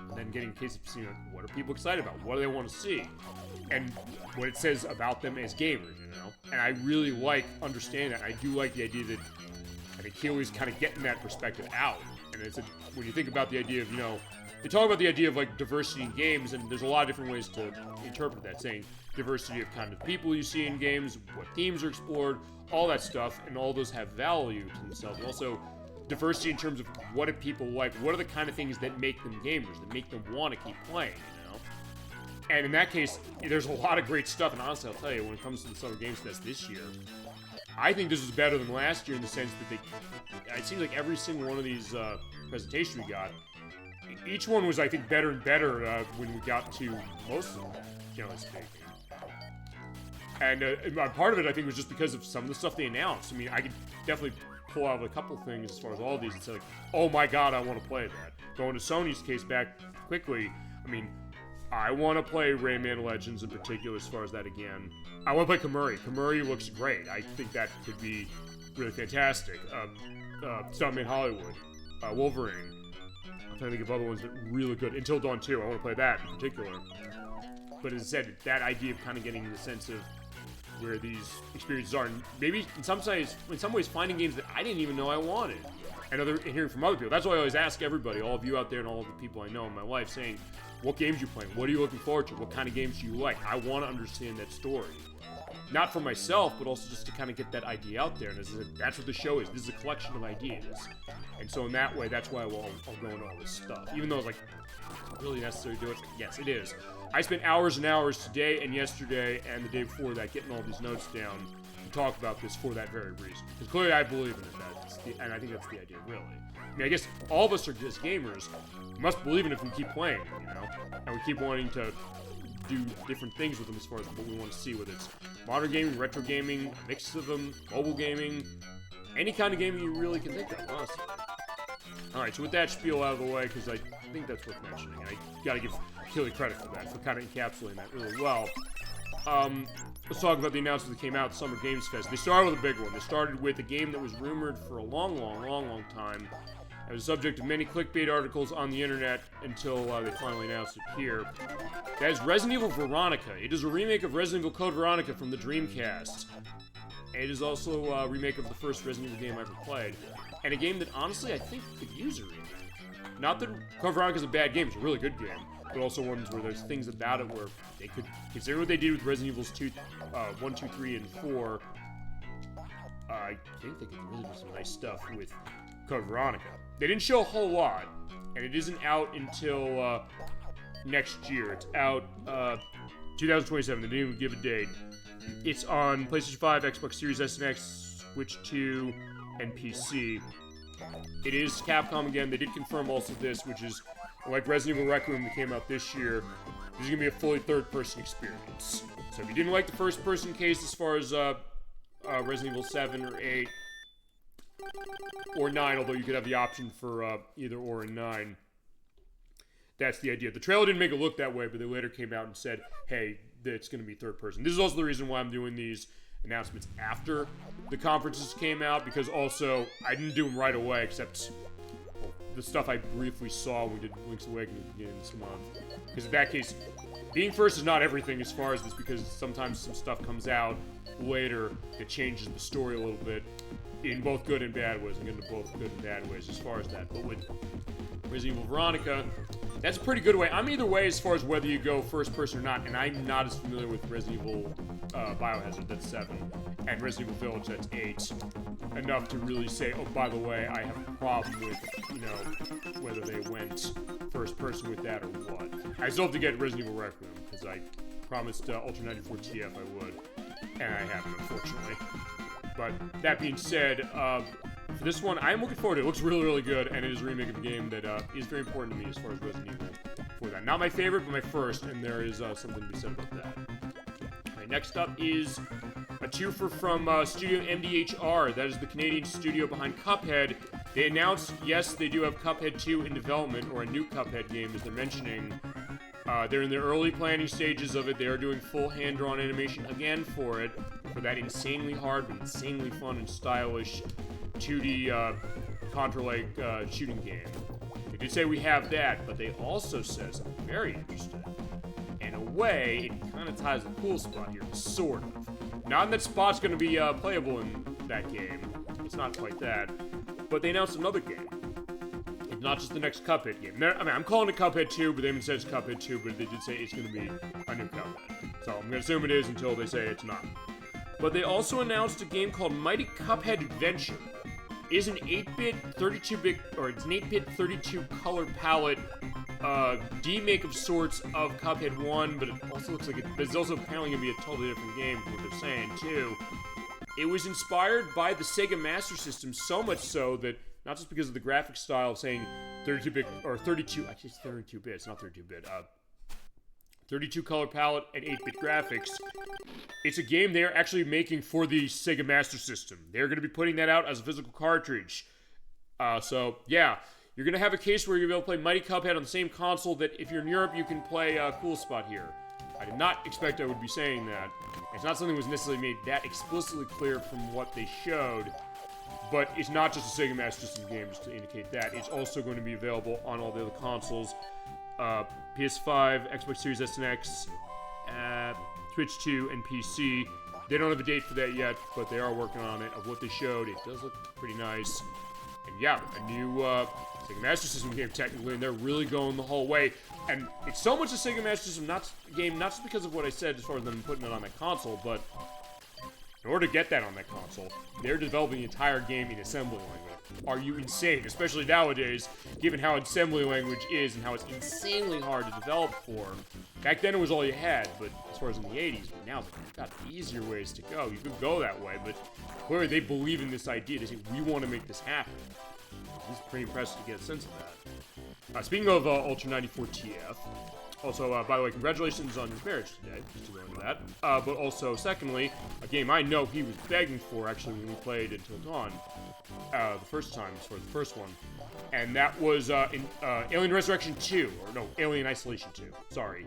And then getting a case of, you know, what are people excited about? What do they want to see? And what it says about them as gamers, you know? And I really like understanding that. I do like the idea that I think Keely's kind of getting that perspective out. And it's when you think about the idea of, you know, they talk about the idea of like diversity in games, and there's a lot of different ways to interpret that, saying diversity of kind of people you see in games, what themes are explored, all that stuff, and all those have value to themselves. And also diversity in terms of what do people like, what are the kind of things that make them gamers, that make them want to keep playing, you know? And in that case, there's a lot of great stuff, and honestly, I'll tell you, when it comes to the Summer Games Fest this year, I think this was better than last year in the sense that it seems like every single one of these presentations we got, each one was, I think, better and better when we got to most of them, generally speaking. And part of it, I think, was just because of some of the stuff they announced. I mean, I could definitely pull out a couple things as far as all of these and say, like, oh my god, I want to play that. Going to Sony's case back quickly, I mean, I want to play Rayman Legends in particular as far as that again. I want to play Kamuri. Kamuri looks great. I think that could be really fantastic. Stuntman Hollywood. Wolverine. I'm trying to think of other ones that are really good. Until Dawn 2, I want to play that in particular. But as I said, that idea of kind of getting the sense of where these experiences are, and maybe in some ways finding games that I didn't even know I wanted. and hearing from other people. That's why I always ask everybody, all of you out there and all of the people I know in my life, saying, what games you playing? What are you looking forward to? What kind of games do you like? I want to understand that story. Not for myself, but also just to kind of get that idea out there. And that's what the show is. This is a collection of ideas. And so in that way, that's why I'll go into all this stuff. Even though it's like, really necessary to do it? Yes, it is. I spent hours and hours today and yesterday and the day before that getting all these notes down to talk about this for that very reason. Because clearly I believe in it, and I think that's the idea, really. I mean, I guess all of us are just gamers. We must believe in it if we keep playing, you know? And we keep wanting to do different things with them as far as what we want to see, whether it's modern gaming, retro gaming, a mix of them, mobile gaming, any kind of gaming you really can think of, honestly. Alright, so with that spiel out of the way, because I think that's worth mentioning, I gotta give Keely credit for that, for kind of encapsulating that really well. Let's talk about the announcement that came out at Summer Games Fest. They started with a big one. They started with a game that was rumored for a long time. It was the subject of many clickbait articles on the internet until they finally announced it here. That is Resident Evil Veronica. It is a remake of Resident Evil Code Veronica from the Dreamcast. It is also a remake of the first Resident Evil game I ever played. And a game that, honestly, I think could use a remake. Not that Code Veronica is a bad game, it's a really good game, but also ones where there's things about it where they could consider what they did with Resident Evils 1, 2, 3, and 4. I think they could really do some nice stuff with Code Veronica. They didn't show a whole lot, and it isn't out until next year. It's out 2027. They didn't even give a date. It's on PlayStation 5, Xbox Series S and X, Switch 2, and PC. It is Capcom again. They did confirm also this, which is like Resident Evil Requiem that came out this year. This is going to be a fully third-person experience. So if you didn't like the first-person case as far as Resident Evil 7 or 8 or 9, although you could have the option for either or in 9, that's the idea. The trailer didn't make it look that way, but they later came out and said, hey, it's going to be third-person. This is also the reason why I'm doing these announcements after the conferences came out, because also I didn't do them right away, except the stuff I briefly saw when we did Link's Awakening at the beginning of this month. Because in that case, being first is not everything as far as this, because sometimes some stuff comes out later that changes the story a little bit in both good and bad ways. I'm getting to both good and bad ways as far as that. But with Resident Evil Veronica, that's a pretty good way. I'm either way as far as whether you go first person or not, and I'm not as familiar with Resident Evil Biohazard, that's 7, and Resident Evil Village, that's 8, enough to really say, oh, by the way, I have a problem with, you know, whether they went first person with that or what. I still have to get Resident Evil Requiem, because I promised Ultra 94 TF I would, and I haven't, unfortunately. But that being said, for this one, I'm looking forward to it. It looks really, really good, and it is a remake of a game that is very important to me as far as Resident Evil for that. Not my favorite, but my first, and there is something to be said about that. Alright, next up is a twofer from Studio MDHR. That is the Canadian studio behind Cuphead. They announced, yes, they do have Cuphead 2 in development, or a new Cuphead game, as they're mentioning. They're in the early planning stages of it. They are doing full hand-drawn animation again for it, for that insanely hard, but insanely fun and stylish 2D Contra-like shooting game. They did say we have that, but they also said something very interesting. In a way, it kind of ties a cool spot here, sort of. Not that Spot's going to be playable in that game. It's not quite that. But they announced another game. It's not just the next Cuphead game. I mean, I'm calling it Cuphead 2, but they haven't said it's Cuphead 2, but they did say it's going to be a new Cuphead. So I'm going to assume it is until they say it's not. But they also announced a game called Mighty Cuphead Adventure. It is an 8-bit, 32-bit, or it's an 8-bit, 32-color palette remake of sorts of Cuphead 1, but it also looks like it's also apparently going to be a totally different game from what they're saying, too. It was inspired by the Sega Master System, so much so that, not just because of the graphic style of saying 32-bit, or 32, actually it's 32-bit, it's not 32-bit, 32-color palette and 8-bit graphics. It's a game they're actually making for the Sega Master System. They're going to be putting that out as a physical cartridge. So, yeah. You're going to have a case where you're going to be able to play Mighty Cuphead on the same console that if you're in Europe, you can play Cool Spot here. I did not expect I would be saying that. It's not something that was necessarily made that explicitly clear from what they showed, but it's not just a Sega Master System game, just to indicate that. It's also going to be available on all the other consoles. PS5, Xbox Series S and X, Switch 2, and PC. They don't have a date for that yet, but they are working on it. Of what they showed, it does look pretty nice. And yeah, a new Sega Master System game technically, and they're really going the whole way. And it's so much a Sega Master System game, not just because of what I said as far as them putting it on that console, but in order to get that on that console, they're developing the entire game in assembly language. Are you insane? Especially nowadays, given how assembly language is and how it's insanely hard to develop for. Back then it was all you had, but as far as in the 80s, but now they've got easier ways to go. You could go that way, but clearly they believe in this idea. They say, we want to make this happen. It's pretty impressive to get a sense of that. Speaking of Ultra 94 TF, also, by the way, congratulations on your marriage today, just to go into that. But also, secondly, a game I know he was begging for, actually, when we played Until Dawn, the first time, as far as the first one. And that was Alien Resurrection 2, or no, Alien Isolation 2, sorry.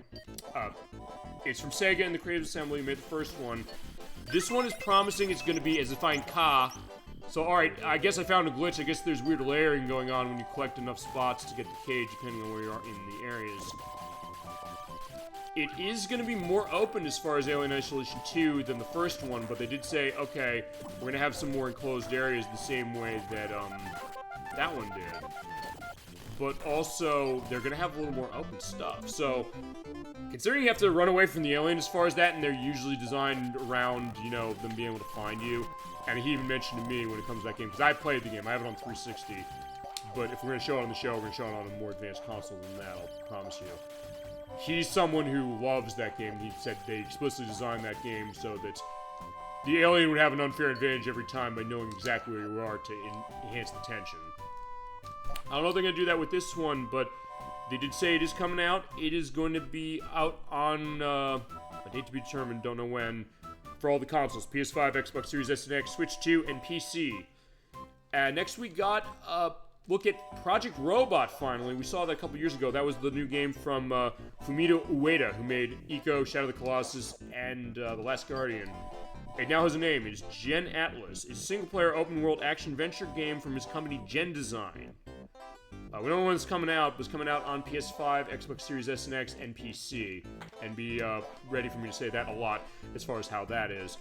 It's from Sega and the Creative Assembly, made the first one. This one is promising it's going to be as defined Ka. So, alright, I guess I found a glitch. I guess there's weird layering going on when you collect enough spots to get the cage, depending on where you are in the areas. It is going to be more open as far as Alien Isolation 2 than the first one, but they did say, okay, we're going to have some more enclosed areas the same way that that one did. But also, they're going to have a little more open stuff. So, considering you have to run away from the alien as far as that, and they're usually designed around, you know, them being able to find you, and he even mentioned to me when it comes to that game, because I played the game, I have it on 360, but if we're going to show it on the show, we're going to show it on a more advanced console than that, I'll promise you. He's someone who loves that game. He said they explicitly designed that game so that the alien would have an unfair advantage every time by knowing exactly where you are to enhance the tension. I don't know if they're going to do that with this one, but they did say it is coming out. It is going to be out on a date to be determined, don't know when, for all the consoles, PS5, Xbox Series S and X, Switch 2, and PC. Next we got look at Project Robot, finally. We saw that a couple years ago. That was the new game from Fumito Ueda, who made Ico, Shadow of the Colossus, and The Last Guardian. It now has a name. It is Gen Atlas. It's a single-player open-world action-venture game from his company Gen Design. We don't know when it's coming out, but it's coming out on PS5, Xbox Series S and X, and PC. And be ready for me to say that a lot as far as how that is.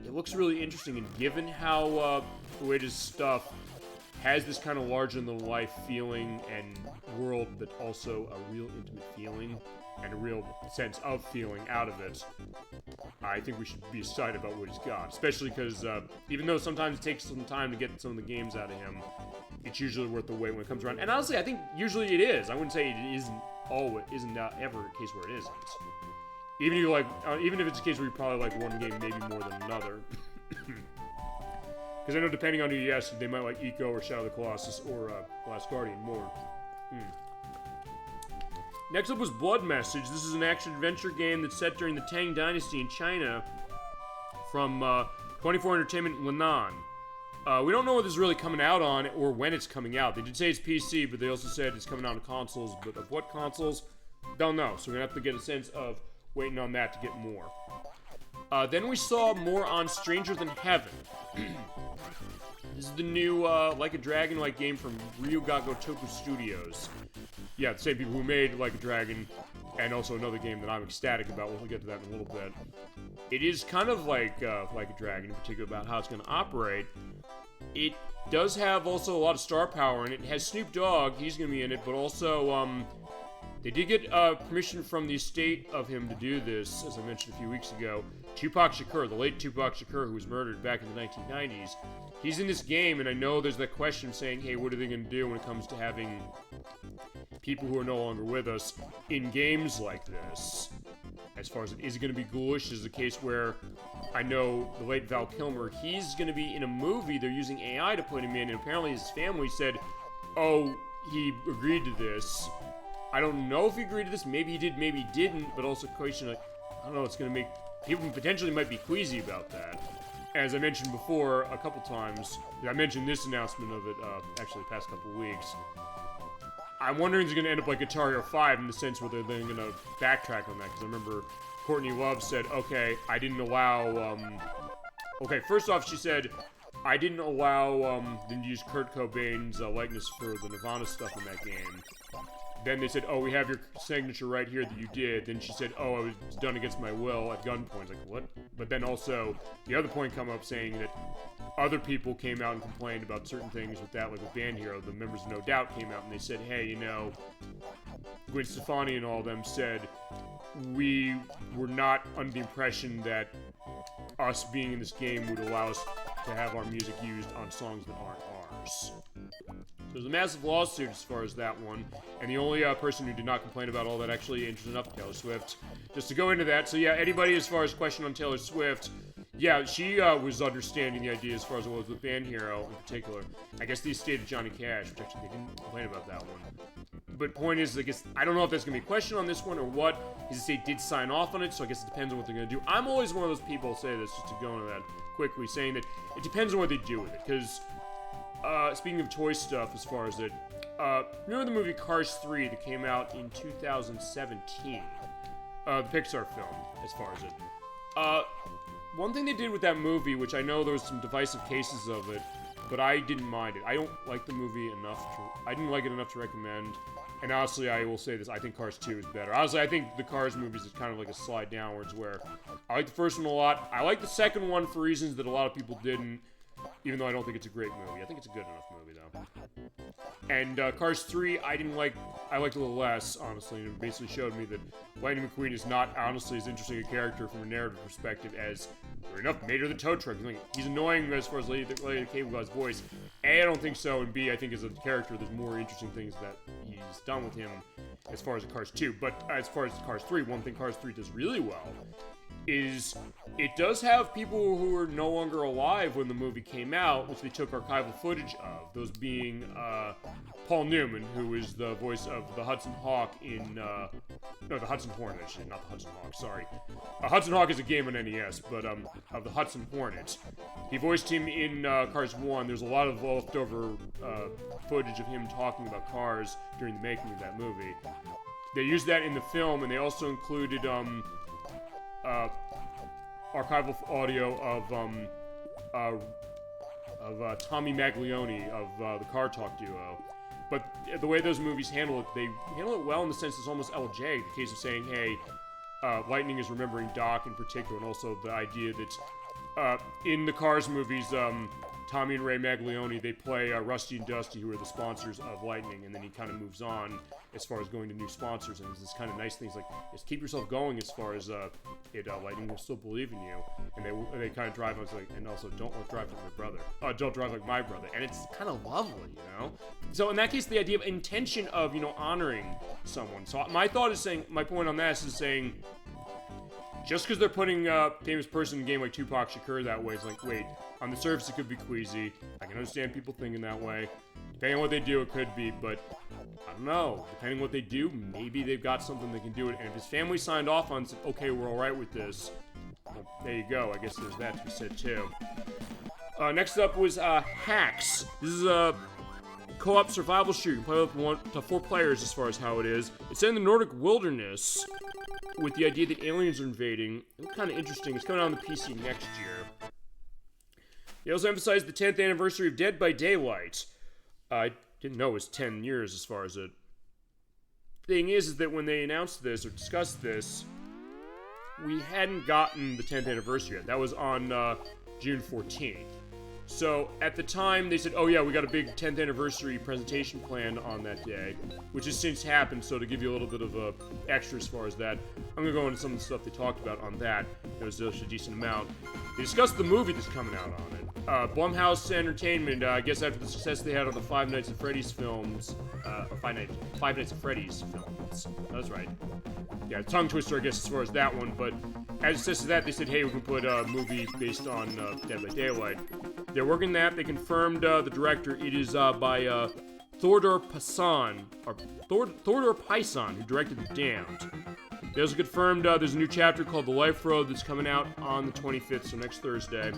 It looks really interesting, and given how Ueda's stuff has this kind of larger-than-life feeling and world, but also a real intimate feeling and a real sense of feeling out of it, I think we should be excited about what he's got. Especially because even though sometimes it takes some time to get some of the games out of him, it's usually worth the wait when it comes around. And honestly, I think usually it is. I wouldn't say it isn't ever a case where it isn't. Even if it's a case where you probably like one game maybe more than another. Because I know depending on who you ask, they might like Ico or Shadow of the Colossus or Last Guardian more. Next up was Blood Message. This is an action-adventure game that's set during the Tang Dynasty in China from 24 Entertainment Lenan. We don't know what this is really coming out on or when it's coming out. They did say it's PC, but they also said it's coming out on consoles. But of what consoles? Don't know. So we're going to have to get a sense of waiting on that to get more. Then we saw more on Stranger Than Heaven. This is the new Like a Dragon-like game from Ryuga Gotoku Studios. Yeah, the same people who made Like a Dragon, and also another game that I'm ecstatic about. We'll get to that in a little bit. It is kind of like a Dragon, in particular about how it's going to operate. It does have also a lot of star power, and it has Snoop Dogg. He's going to be in it, but also they did get permission from the estate of him to do this, as I mentioned a few weeks ago. Tupac Shakur, the late Tupac Shakur, who was murdered back in the 1990s. He's in this game, and I know there's that question saying, hey, what are they going to do when it comes to having people who are no longer with us in games like this? As far as is it going to be ghoulish? Is the case where I know the late Val Kilmer, he's going to be in a movie. They're using AI to put him in, and apparently his family said, oh, he agreed to this. I don't know if he agreed to this. Maybe he did, maybe he didn't. But also, question like, I don't know. It's going to make people potentially might be queasy about that. As I mentioned before a couple times, I mentioned this announcement of it actually the past couple weeks. I'm wondering if it's going to end up like Atari 05 in the sense where they're then going to backtrack on that. Because I remember Courtney Love said, okay, I didn't allow. Okay, first off, she said I didn't use Kurt Cobain's likeness for the Nirvana stuff in that game. Then they said, oh, we have your signature right here that you did. Then she said, oh, I was done against my will at gunpoint. Like, what? But then also, the other point come up saying that other people came out and complained about certain things with that, like with Band Hero. The members of No Doubt came out and they said, hey, you know, Gwen Stefani and all of them said, we were not under the impression that us being in this game would allow us to have our music used on songs that aren't ours. There's a massive lawsuit as far as that one, and the only person who did not complain about all that actually interested enough Taylor Swift. Just to go into that, so yeah, anybody as far as question on Taylor Swift, yeah, she was understanding the idea as far as it was with Band Hero in particular. I guess the estate of Johnny Cash, which actually they didn't complain about that one. But point is, I guess, I don't know if there's going to be a question on this one or what. His estate did sign off on it, so I guess it depends on what they're going to do. I'm always one of those people, say this just to go into that quickly, saying that it depends on what they do with it, because speaking of toy stuff, as far as it, remember the movie Cars 3 that came out in 2017? The Pixar film, as far as it. One thing they did with that movie, which I know there was some divisive cases of it, but I didn't mind it. I don't like the movie enough I didn't like it enough to recommend. And honestly, I will say this, I think Cars 2 is better. Honestly, I think the Cars movies is kind of like a slide downwards, where I like the first one a lot. I like the second one for reasons that a lot of people didn't. Even though I don't think it's a great movie. I think it's a good enough movie, though. And Cars 3, I liked a little less, honestly. And it basically showed me that Lightning McQueen is not, honestly, as interesting a character from a narrative perspective as, sure enough, Mater the Tow Truck. He's annoying as far as Lady the Cable Guy's voice. A, I don't think so, and B, I think as a character, there's more interesting things that he's done with him as far as Cars 2. But as far as Cars 3, one thing Cars 3 does really well is it does have people who are no longer alive when the movie came out, which they took archival footage of. Those being Paul Newman, who is the voice of the Hudson Hawk in the Hudson Hornet, actually, not the Hudson Hawk. Sorry, Hudson Hawk is a game on NES, but of the Hudson Hornet, he voiced him in Cars 1. There's a lot of leftover footage of him talking about cars during the making of that movie. They used that in the film, and they also included archival audio of Tommy Maglione of the Car Talk duo. But the way those movies handle it, they handle it well in the sense it's almost LJ, the case of saying, hey, Lightning is remembering Doc in particular, and also the idea that in the Cars movies, Tommy and Ray Maglione, they play Rusty and Dusty, who are the sponsors of Lightning, and then he kind of moves on as far as going to new sponsors, and there's this kind of nice things like, just keep yourself going as far as Lightning will still believe in you, and they kind of drive on, like, and also don't drive like my brother, don't drive like my brother, and it's kind of lovely, you know? So in that case, the idea of intention of, you know, honoring someone. So my thought is saying, my point on that is saying, just because they're putting a famous person in a game like Tupac Shakur that way, it's like, wait, on the surface it could be queasy. I can understand people thinking that way. Depending on what they do, it could be, but I don't know. Depending on what they do, maybe they've got something they can do it. And if his family signed off on and said, okay, we're alright with this, well, there you go. I guess there's that to be said too. Next up was Hacks. This is a co-op survival shooter. You can play with 1 to 4 players as far as how it is. It's in the Nordic wilderness with the idea that aliens are invading. It's kind of interesting. It's coming out on the PC next year. They also emphasized the 10th anniversary of Dead by Daylight. I didn't know it was 10 years as far as it. Thing is that when they announced this or discussed this, we hadn't gotten the 10th anniversary yet. That was on June 14th. So at the time, they said, oh yeah, we got a big 10th anniversary presentation planned on that day, which has since happened. So to give you a little bit of a extra as far as that, I'm going to go into some of the stuff they talked about on that. There was a decent amount. They discussed the movie that's coming out on it. Blumhouse Entertainment, I guess after the success they had on the Five Nights at Freddy's films, or Five Nights at Freddy's films. That's right. Yeah, tongue twister, I guess, as far as that one, but as it says to that, they said, hey, we can put a movie based on Dead by Daylight. They're working that. They confirmed the director. It is by Thordor Payson, who directed The Damned. They also confirmed there's a new chapter called The Life Road that's coming out on the 25th, so next Thursday.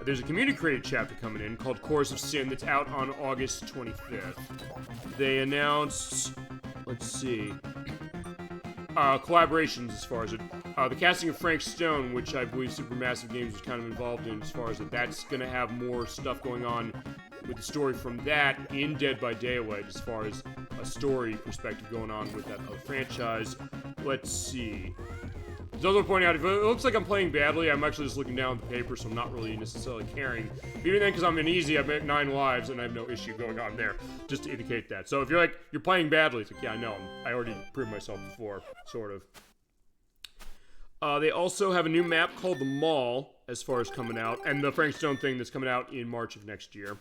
There's a community-created chapter coming in called Chorus of Sin that's out on August 25th. They announced, let's see, collaborations as far as it. The casting of Frank Stone, which I believe Supermassive Games was kind of involved in as far as it. That's going to have more stuff going on with the story from that in Dead by Daylight as far as a story perspective going on with that other franchise. Let's see. There's also pointing out, if it looks like I'm playing badly, I'm actually just looking down at the paper, so I'm not really necessarily caring. Even then, because I'm in easy, I've 9 lives, and I have no issue going on there, just to indicate that. So if you're like, you're playing badly, it's like, yeah, I know, I already proved myself before, sort of. They also have a new map called The Mall, as far as coming out, and the Frank Stone thing that's coming out in March of next year.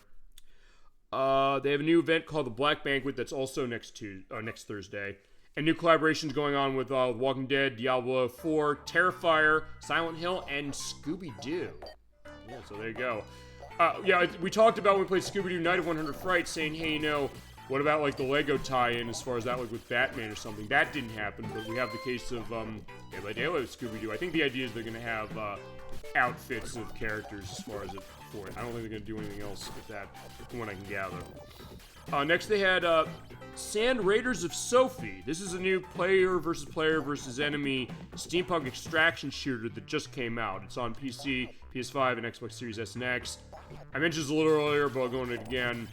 They have a new event called the Black Banquet that's also next Thursday. And new collaborations going on with Walking Dead, Diablo 4, Terrifier, Silent Hill, and Scooby-Doo. Yeah, so there you go. Yeah, we talked about when we played Scooby-Doo Night of 100 Frights, saying, hey, you know, what about, like, the Lego tie-in as far as that, like, with Batman or something? That didn't happen, but we have the case of, Day by Daylight with Scooby-Doo. I think the idea is they're gonna have, outfits of characters as far as it for it. I don't think they're gonna do anything else with that, from what I can gather. Next they had, Sand Raiders of Sophie. This is a new player versus enemy steampunk extraction shooter that just came out. It's on PC, PS5, and Xbox Series S and X. I mentioned this a little earlier, but I'll go into it again.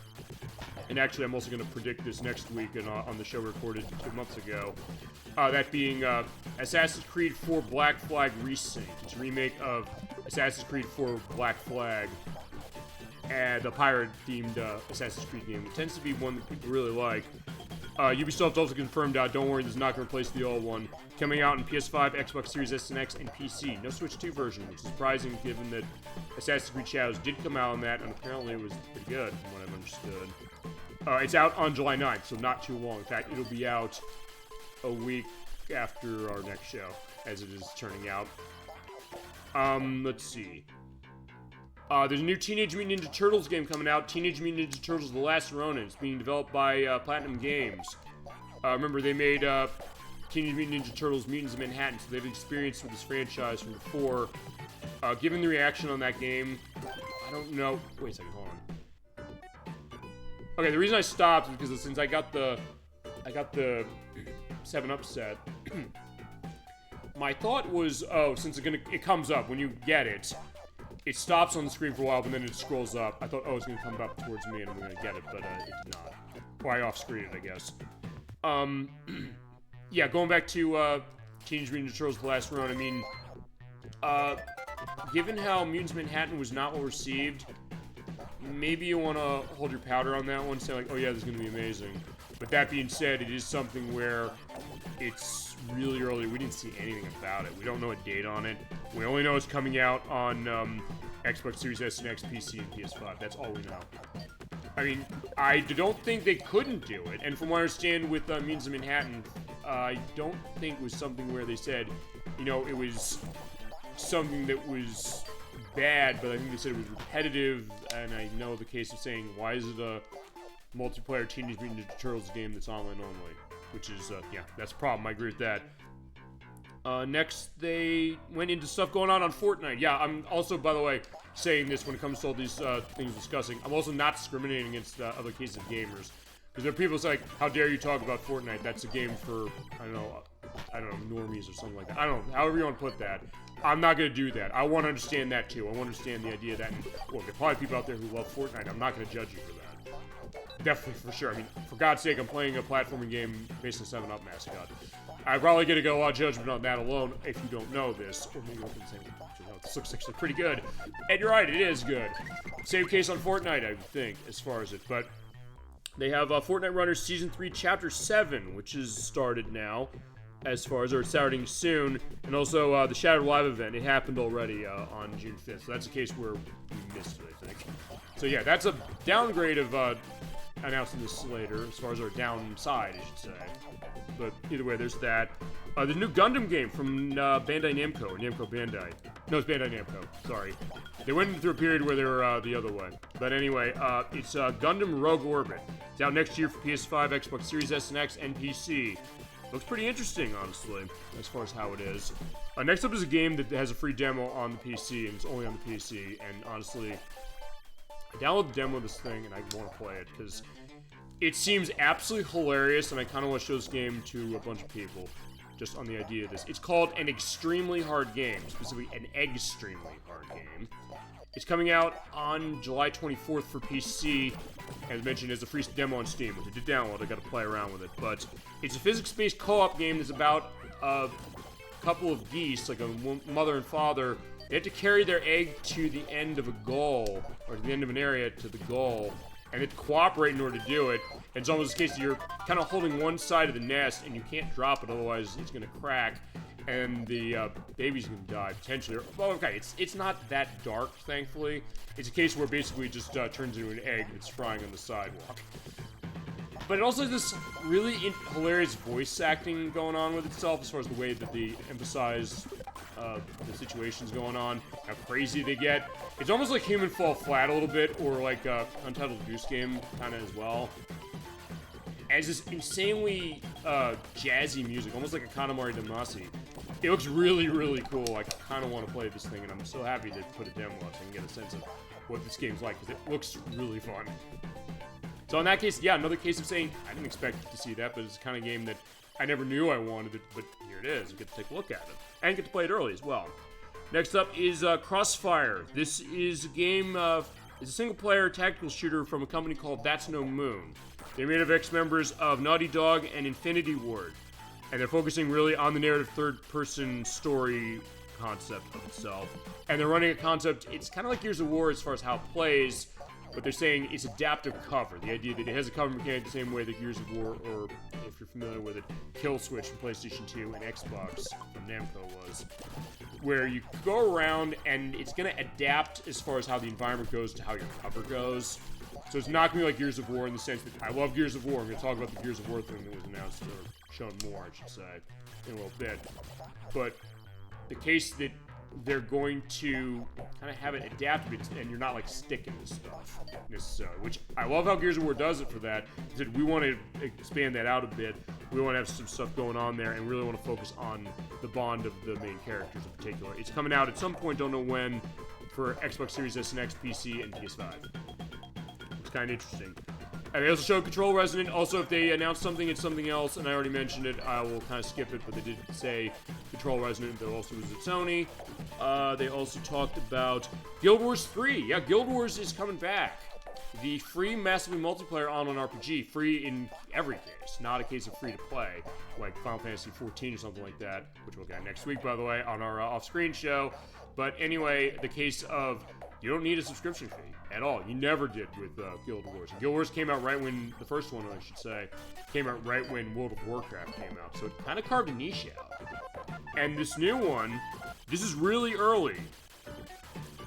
And actually, I'm also going to predict this next week on the show recorded 2 months ago. That being Assassin's Creed 4 Black Flag Resynced. It's a remake of Assassin's Creed 4 Black Flag. And the pirate-themed Assassin's Creed game. It tends to be one that people really like. Ubisoft also confirmed, don't worry, this is not going to replace the old one. Coming out on PS5, Xbox Series S and X, and PC. No Switch 2 version, which is surprising given that Assassin's Creed Shadows did come out on that, and apparently it was pretty good, from what I've understood. It's out on July 9th, so not too long. In fact, it'll be out a week after our next show, as it is turning out. Let's see. There's a new Teenage Mutant Ninja Turtles game coming out, Teenage Mutant Ninja Turtles The Last Ronin. It's being developed by Platinum Games. Remember, they made Teenage Mutant Ninja Turtles Mutants in Manhattan, so they've experience with this franchise from before. Given the reaction on that game, I don't know. Wait a second, hold on. Okay, the reason I stopped is because since I got the 7-Up set, my thought was, since it comes up when you get it. It stops on the screen for a while, but then it scrolls up. I thought, it's going to come up towards me and I'm going to get it, but it did not. Or I off-screened it, I guess. Yeah, going back to Teenage Mutant Ninja Turtles The Last Run, I mean, given how Mutants Manhattan was not well received, maybe you want to hold your powder on that one, say like, oh yeah, this is going to be amazing. But that being said, it is something where it's really early. We didn't see anything about it. We don't know a date on it. We only know it's coming out on Xbox Series S and X, PC, and PS5. That's all we know. I mean, I don't think they couldn't do it. And from what I understand with Mutants in Manhattan, I don't think it was something where they said, you know, it was something that was bad, but I think they said it was repetitive. And I know the case of saying, why is it a multiplayer Teenage Mutant Ninja Turtles game that's online only? Which is, yeah, that's a problem. I agree with that. Next, they went into stuff going on Fortnite. Yeah, I'm also, by the way, saying this when it comes to all these things discussing. I'm also not discriminating against other cases of gamers. Because there are people who say, like, how dare you talk about Fortnite? That's a game for, I don't know, normies or something like that. I don't know, however you want to put that. I'm not going to do that. I want to understand that, too. I want to understand the idea that, well, there are probably people out there who love Fortnite. I'm not going to judge you for that. Definitely, for sure. I mean, for God's sake, I'm playing a platforming game based on 7-Up mascot. I'm probably going to get a lot of judgment on that alone if you don't know this. Or maybe you can say, no, this looks actually pretty good. And you're right, it is good. Same case on Fortnite, I would think, as far as it. But they have Fortnite Runners Season 3, Chapter 7, which is started now, as far as, or it's starting soon. And also the Shattered Live event. It happened already on June 5th. So that's a case where we missed it, I think. So yeah, that's a downgrade of announcing this later, as far as our downside, I should say. But either way, there's that. The new Gundam game from Bandai Namco, or Namco Bandai. No, it's Bandai Namco, sorry. They went through a period where they were the other way. But anyway, it's Gundam Rogue Orbit. It's out next year for PS5, Xbox Series S and X, and PC. Looks pretty interesting, honestly, as far as how it is. Next up is a game that has a free demo on the PC, and it's only on the PC, and honestly, I downloaded the demo of this thing, and I want to play it, because it seems absolutely hilarious, and I kind of want to show this game to a bunch of people. just on the idea of this. It's called an extremely hard game, specifically an extremely hard game. It's coming out on July 24th for PC, as mentioned, as a free demo on Steam, which I did download. I got to play around with it, but it's a physics-based co-op game that's about a couple of geese, like a mother and father. They have to carry their egg to the end of a goal, or to the end of an area to the goal, and they have to cooperate in order to do it. And it's almost the case that you're kind of holding one side of the nest, and you can't drop it, otherwise it's going to crack, and the baby's going to die, potentially. Well, okay, it's not that dark, thankfully. It's a case where basically it just turns into an egg that's frying on the sidewalk. But it also has this really hilarious voice acting going on with itself, as far as the way that they emphasize the situations going on, how crazy they get. It's almost like Human Fall Flat a little bit, or like Untitled Goose Game kind of as well. As this insanely jazzy music, almost like a Kanemari Damacy. It looks really, really cool. I kind of want to play this thing, and I'm so happy to put a demo up so I can get a sense of what this game's like, because it looks really fun. So in that case, yeah, another case of saying, I didn't expect to see that, but it's the kind of game that I never knew I wanted it, but here it is. You get to take a look at it, and get to play it early as well. Next up is Crossfire. This is a game, it's a single-player tactical shooter from a company called That's No Moon. They're made of ex-members of Naughty Dog and Infinity Ward, and they're focusing really on the narrative third-person story concept of itself. And they're running a concept, it's kind of like Gears of War as far as how it plays, but they're saying it's adaptive cover. The idea that it has a cover mechanic the same way that Gears of War, or if you're familiar with it, Kill Switch from PlayStation 2 and Xbox from Namco was, where you go around and it's going to adapt as far as how the environment goes to how your cover goes. So it's not going to be like Gears of War in the sense that I love Gears of War. I'm going to talk about the Gears of War thing that was announced, or shown more, I should say, in a little bit. But the case that they're going to kind of have it adapted, and you're not like sticking to stuff necessarily, which I love how Gears of War does it for that. Is that we want to expand that out a bit. We want to have some stuff going on there, and really want to focus on the bond of the main characters in particular. It's coming out at some point, don't know when, for Xbox Series S and X, PC, and PS5. It's kind of interesting. And they also showed Control Resonant. Also, if they announce something, it's something else, and I already mentioned it, I will kind of skip it, but they did say Control Resonant. They also was at Sony. They also talked about Guild Wars 3. Yeah, Guild Wars is coming back. The free, massively multiplayer online RPG. Free in every case. Not a case of free to play, like Final Fantasy 14 or something like that, which we'll get next week, by the way, on our off-screen show. But anyway, the case of you don't need a subscription fee at all. You never did with Guild Wars. Guild Wars came out right when, the first one, I should say, came out right when World of Warcraft came out. So it kind of carved a niche out. And this new one, this is really early.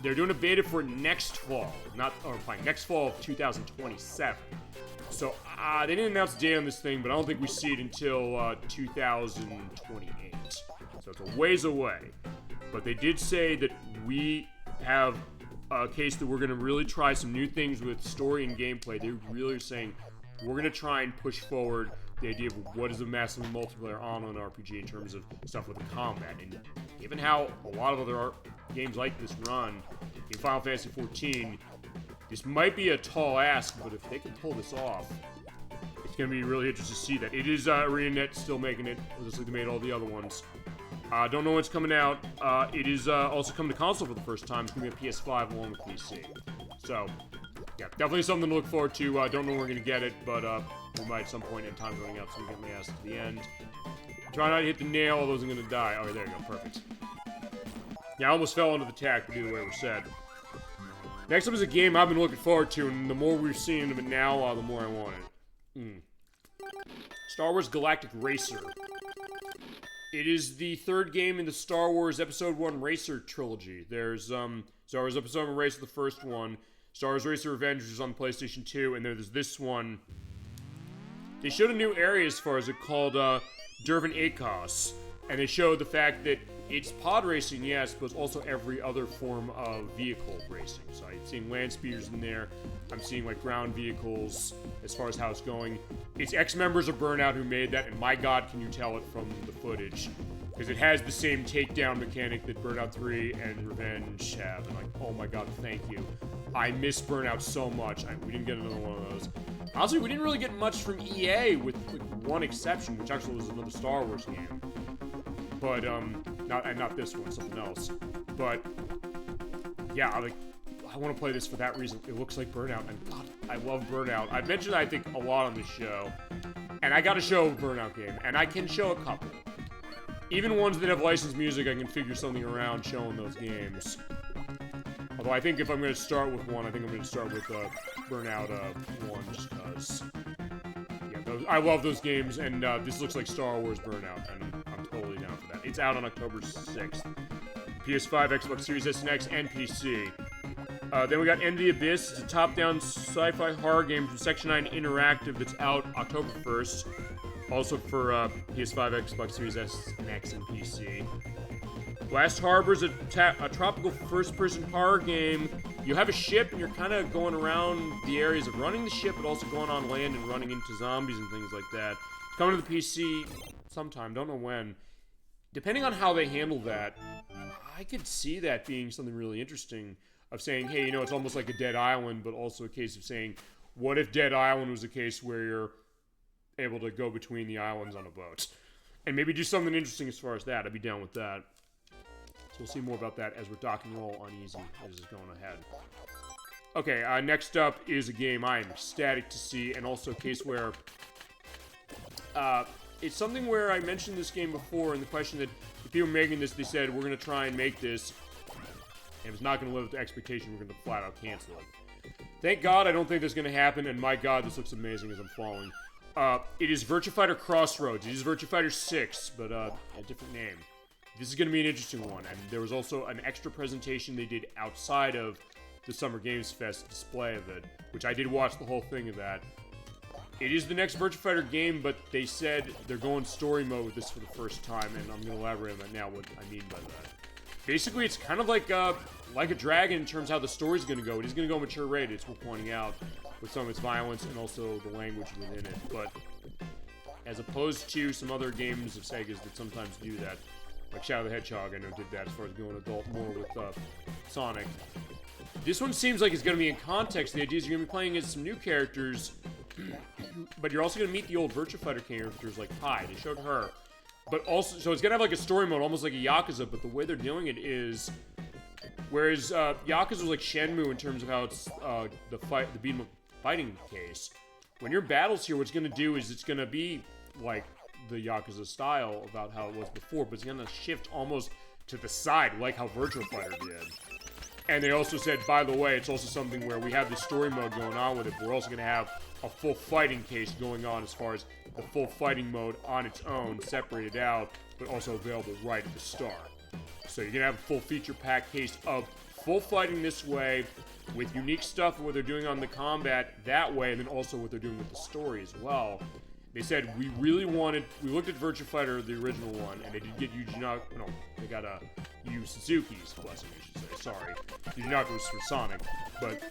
They're doing a beta for next fall. Next fall of 2027. So they didn't announce the date on this thing, but I don't think we see it until 2028. So it's a ways away. But they did say that we have a case that we're going to really try some new things with story and gameplay. They really are saying we're going to try and push forward the idea of what is a massive multiplayer online RPG in terms of stuff with the combat. And given how a lot of other games like this run, in Final Fantasy 14, this might be a tall ask, but if they can pull this off, it's going to be really interesting to see that. It is ArenaNet still making it, just like they made all the other ones. Don't know when it's coming out. It is also coming to console for the first time. It's going to be a PS5 along with PC. So, yeah, definitely something to look forward to. Don't know when we're going to get it, but we might at some point in time going out so we get my ass to the end. Try not to hit the nail, otherwise I'm going to die. Oh, there you go. Perfect. Yeah, I almost fell into the tack, but either way we're set. Next up is a game I've been looking forward to, and the more we've seen of it now, the more I want it. Star Wars Galactic Racer. It is the third game in the Star Wars Episode 1 Racer trilogy. There's Star Wars Episode 1 Racer, the first one. Star Wars Racer Revenge, which is on PlayStation 2. And then there's this one. They showed a new area as far as it called Durban Acos. And they showed the fact that it's pod racing, yes, but it's also every other form of vehicle racing. So I'm seeing land speeders in there. I'm seeing like ground vehicles as far as how it's going. It's ex-members of Burnout who made that, and my god, can you tell it from the footage. Because it has the same takedown mechanic that Burnout 3 and Revenge have. And like, oh my god, thank you. I miss Burnout so much. We didn't get another one of those. Honestly, we didn't really get much from EA with like, one exception, which actually was another Star Wars game. But, not this one, something else. But, yeah, like, I want to play this for that reason. It looks like Burnout, and God, I love Burnout. I've mentioned, I think, a lot on this show, and I got to show a Burnout game, and I can show a couple. Even ones that have licensed music, I can figure something around showing those games. Although I think if I'm going to start with one, I think I'm going to start with Burnout 1, just because. Yeah, I love those games, and this looks like Star Wars Burnout, and I'm totally down for that. It's out on October 6th. PS5, Xbox Series S and X, and PC. Then we got End of the Abyss. It's a top-down sci-fi horror game from Section 9 Interactive that's out October 1st. Also for PS5, Xbox Series S and X, and PC. Last Harbor is a tropical first-person horror game. You have a ship, and you're kind of going around the areas of running the ship, but also going on land and running into zombies and things like that. It's coming to the PC sometime, don't know when. Depending on how they handle that, I could see that being something really interesting. Of saying, hey, it's almost like a Dead Island, but also a case of saying, what if Dead Island was a case where you're able to go between the islands on a boat? And maybe do something interesting as far as that. I'd be down with that. So we'll see more about that as we're dock and roll on easy as is going ahead. Okay, next up is a game I am ecstatic to see, and also a case where it's something where I mentioned this game before, and the question that the people making this, they said, we're going to try and make this, and it's not going to live up to expectation, we're going to flat out cancel it. Thank God I don't think that's going to happen, and my God, this looks amazing as I'm falling. It is Virtua Fighter Crossroads. It is Virtua Fighter 6, but a different name. This is going to be an interesting one, and there was also an extra presentation they did outside of the Summer Games Fest display of it, which I did watch the whole thing of that. It is the next Virtua Fighter game, but they said they're going story mode with this for the first time, and I'm going to elaborate on that now, what I mean by that. Basically, it's kind of like a Dragon in terms of how the story's going to go. It is going to go mature rated, it's worth pointing out, with some of its violence and also the language within it. But as opposed to some other games of Sega's that sometimes do that, like Shadow the Hedgehog, I know did that as far as going adult more with Sonic. This one seems like it's going to be in context. The idea is you're going to be playing as some new characters, but you're also going to meet the old Virtua Fighter characters like Pi. They showed her. But also, so it's going to have like a story mode, almost like a Yakuza, but the way they're doing it is, whereas Yakuza was like Shenmue in terms of how it's the beat 'em up fighting case, when your battles here, what it's going to do is it's going to be like the Yakuza style about how it was before, but it's going to shift almost to the side, like how Virtua Fighter did. And they also said, by the way, it's also something where we have the story mode going on with it, but we're also going to have a full fighting case going on as far as the full fighting mode on its own, separated out, but also available right at the start. So you're going to have a full feature pack case of full fighting this way, with unique stuff and what they're doing on the combat that way, and then also what they're doing with the story as well. They said, we looked at Virtua Fighter, the original one, and they did get they got Yu Suzuki's blessing, I should say, sorry. Yuji Naka was for Sonic, but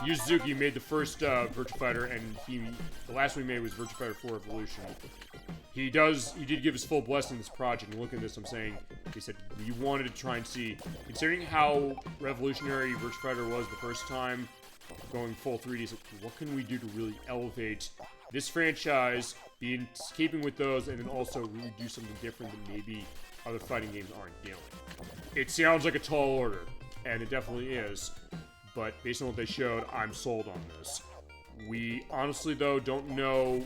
Yu Suzuki made the first Virtua Fighter, and the last one he made was Virtua Fighter 4 Evolution. He did give his full blessing to this project, and looking at this, I'm saying, he said, we wanted to try and see, considering how revolutionary Virtua Fighter was the first time, going full 3D, so what can we do to really elevate this franchise, be in keeping with those, and then also really do something different that maybe other fighting games aren't doing. It sounds like a tall order, and it definitely is, but based on what they showed, I'm sold on this. We honestly, though, don't know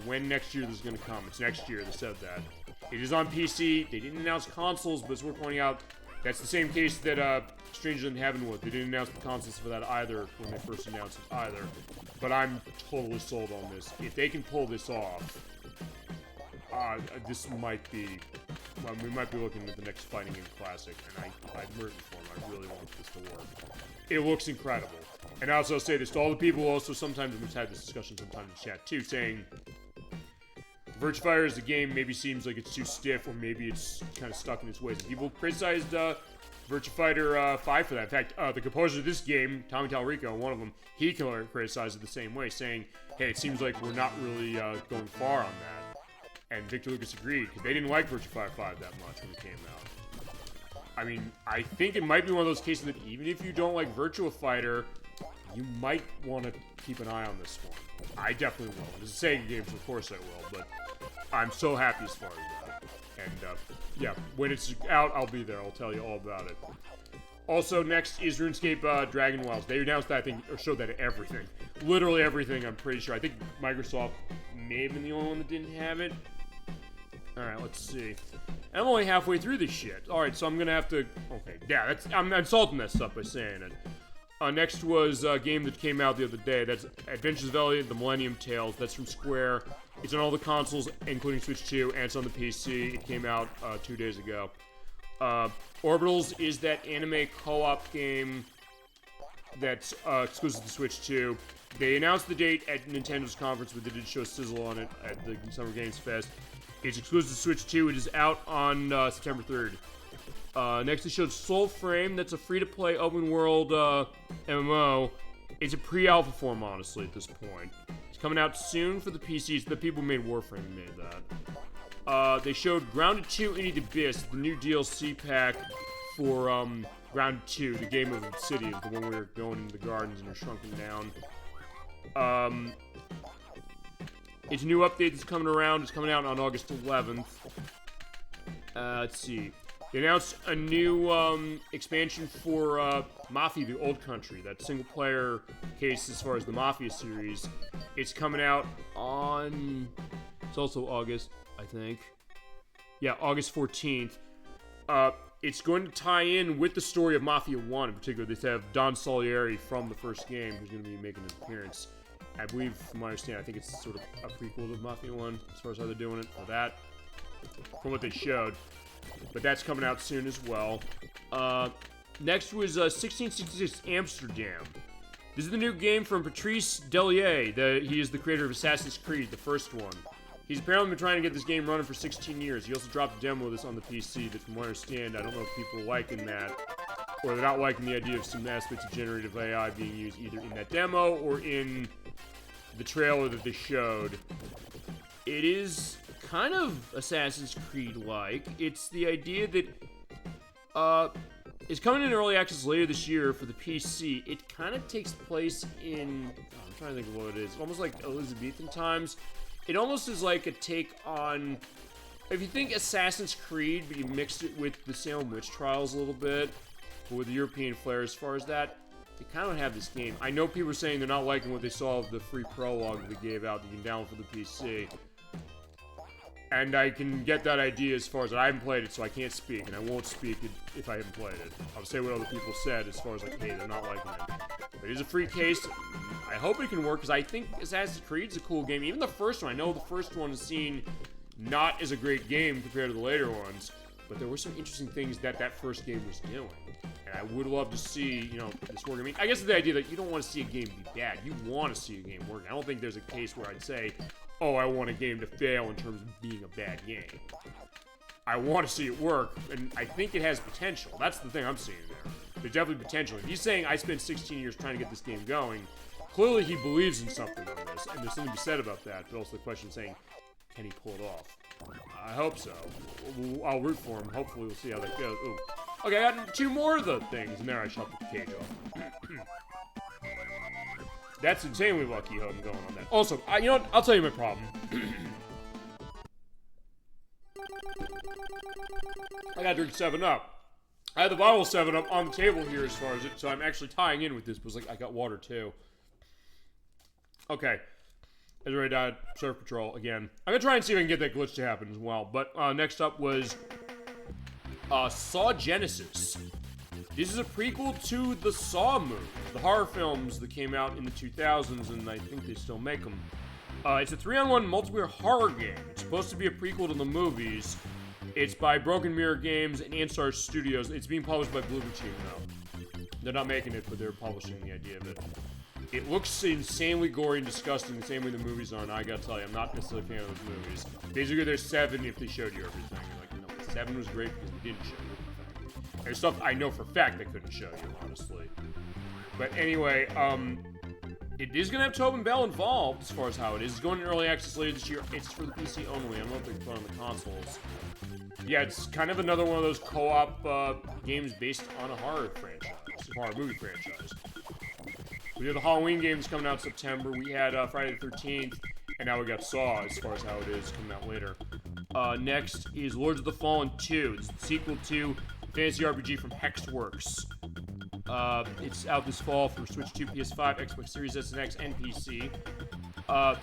when next year this is going to come. It's next year, they said that. It is on PC. They didn't announce consoles, but it's worth pointing out that's the same case that Stranger Than Heaven was. They didn't announce the consoles for that either when they first announced it either. But I'm totally sold on this. If they can pull this off, this might be... Well, we might be looking at the next fighting game classic, and I'm rooting for them. I really want this to work. It looks incredible. And I also say this to all the people who also sometimes, we've had this discussion sometimes in chat too, saying Virtua Fighter as a game maybe seems like it's too stiff, or maybe it's kind of stuck in its ways. People criticized Virtua Fighter 5 for that. In fact, the composer of this game, Tommy Tallarico, one of them, he criticized it the same way, saying, hey, it seems like we're not really going far on that. And Victor Lucas agreed, because they didn't like Virtua Fighter 5 that much when it came out. I mean, I think it might be one of those cases that even if you don't like Virtua Fighter, you might want to keep an eye on this one. I definitely will. It's a Sega game, so of course I will, but I'm so happy as far as that. And, yeah, when it's out, I'll be there. I'll tell you all about it. Also, next is RuneScape Dragon Wilds. They announced that, I think, or showed that everything. Literally everything, I'm pretty sure. I think Microsoft may have been the only one that didn't have it. Alright, let's see. I'm only halfway through this shit. Alright, so I'm gonna have to... Okay, yeah, I'm insulting that stuff by saying it. Next was a game that came out the other day. That's Adventures of Elliot, The Millennium Tales. That's from Square. It's on all the consoles, including Switch 2, and it's on the PC. It came out 2 days ago. Orbitals is that anime co-op game that's exclusive to Switch 2. They announced the date at Nintendo's conference, but they did show sizzle on it at the Summer Games Fest. It's exclusive to Switch 2. It is out on September 3rd. Next, they showed Soulframe. That's a free-to-play open-world MMO. It's a pre-alpha form, honestly, at this point. It's coming out soon for the PCs. The people who made Warframe made that. They showed Grounded 2 Into the Abyss, the new DLC pack for Grounded 2, the game of cities, the one where you're going into the gardens and you're shrunken down. It's a new update that's coming around. It's coming out on August 11th. Let's see. They announced a new expansion for Mafia: The Old Country, that single-player case as far as the Mafia series. It's coming out on... It's also August, I think. Yeah, August 14th. It's going to tie in with the story of Mafia 1 in particular. They have Don Salieri from the first game who's going to be making an appearance. I believe, from my understanding, I think it's sort of a prequel to Mafia 1 as far as how they're doing it for that, from what they showed. But that's coming out soon as well. Next was 1666 Amsterdam. This is the new game from Patrice Delier. He is the creator of Assassin's Creed, the first one. He's apparently been trying to get this game running for 16 years. He also dropped a demo of this on the PC that, from what I understand, I don't know if people are liking that, or they're not liking the idea of some aspects of generative AI being used either in that demo or in the trailer that they showed. It is kind of Assassin's Creed-like. It's the idea that it's coming in early access later this year for the PC. It kind of takes place in... I'm trying to think of what it is. Almost like Elizabethan times. It almost is like a take on... If you think Assassin's Creed, but you mixed it with the Salem Witch Trials a little bit, but with the European flair as far as that, they kind of have this game. I know people are saying they're not liking what they saw of the free prologue that they gave out that you can download for the PC. And I can get that idea as far as I haven't played it, so I can't speak, and I won't speak if I haven't played it. I'll say what other people said as far as like, hey, they're not liking it. But it is a free case. I hope it can work, because I think Assassin's Creed's a cool game. Even the first one, I know the first one is seen not as a great game compared to the later ones, but there were some interesting things that first game was doing. And I would love to see, this work. I mean, I guess the idea that you don't want to see a game be bad. You want to see a game work. I don't think there's a case where I'd say, oh, I want a game to fail in terms of being a bad game. I want to see it work, and I think it has potential. That's the thing I'm seeing there. There's definitely potential. If he's saying, I spent 16 years trying to get this game going, clearly he believes in something on this, and there's something to be said about that, but also the question saying, can he pull it off? I hope so. I'll root for him. Hopefully we'll see how that goes. Ooh. Okay, I got 2 more of the things, and there I shut the cage off. That's insanely lucky how I'm going on that. Also, you know what? I'll tell you my problem. I gotta drink 7-Up. I had the bottle of 7-Up on the table here as far as it, so I'm actually tying in with this, but I got water too. Okay. As ready to Surf Patrol again. I'm gonna try and see if I can get that glitch to happen as well. But next up was Saw Genesis. This is a prequel to the Saw movie, the horror films that came out in the 2000s, and I think they still make them. It's a 3-on-1 multiplayer horror game. It's supposed to be a prequel to the movies. It's by Broken Mirror Games and Anstar Studios. It's being published by Bloober Team, though. They're not making it, but they're publishing the idea of it. It looks insanely gory and disgusting the same way the movies are, and I gotta tell you, I'm not necessarily a fan of those movies. Basically, there's 7 if they showed you everything. You're like, no, 7 was great because they didn't show you everything. There's stuff I know for a fact they couldn't show you, honestly. But anyway, it is gonna have Tobin Bell involved as far as how it is. It's going in early access later this year. It's for the PC only. I don't know if they can put it on the consoles. Yeah, it's kind of another one of those co-op games based on a horror franchise, a horror movie franchise. We had the Halloween games coming out in September. We had Friday the 13th, and now we got Saw as far as how it is coming out later. Next is Lords of the Fallen 2. It's the sequel to fantasy RPG from Hexworks. It's out this fall for Switch 2, PS5, Xbox Series S and X, and PC.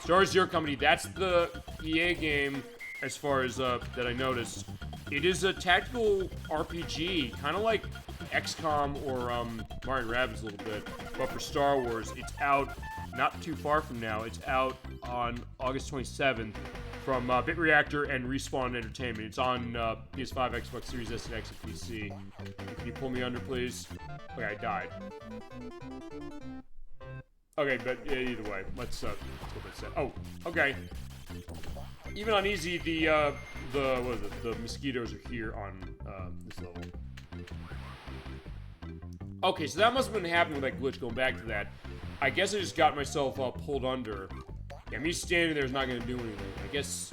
Star Zero Company, that's the EA game, as far as that I noticed. It is a tactical RPG, kind of like XCOM or Mario & Rabbids a little bit, but for Star Wars. It's out not too far from now. It's out on August 27th from BitReactor and Respawn Entertainment. It's on PS5, Xbox Series S and X, and PC. Can you pull me under, please? Okay, I died. Okay, but either way, let's what that said. Oh, okay. Even on easy, the mosquitoes are here on this level. Okay, so that must have been happening with that glitch. Going back to that, I guess I just got myself pulled under. Yeah, me standing there is not going to do anything. I guess.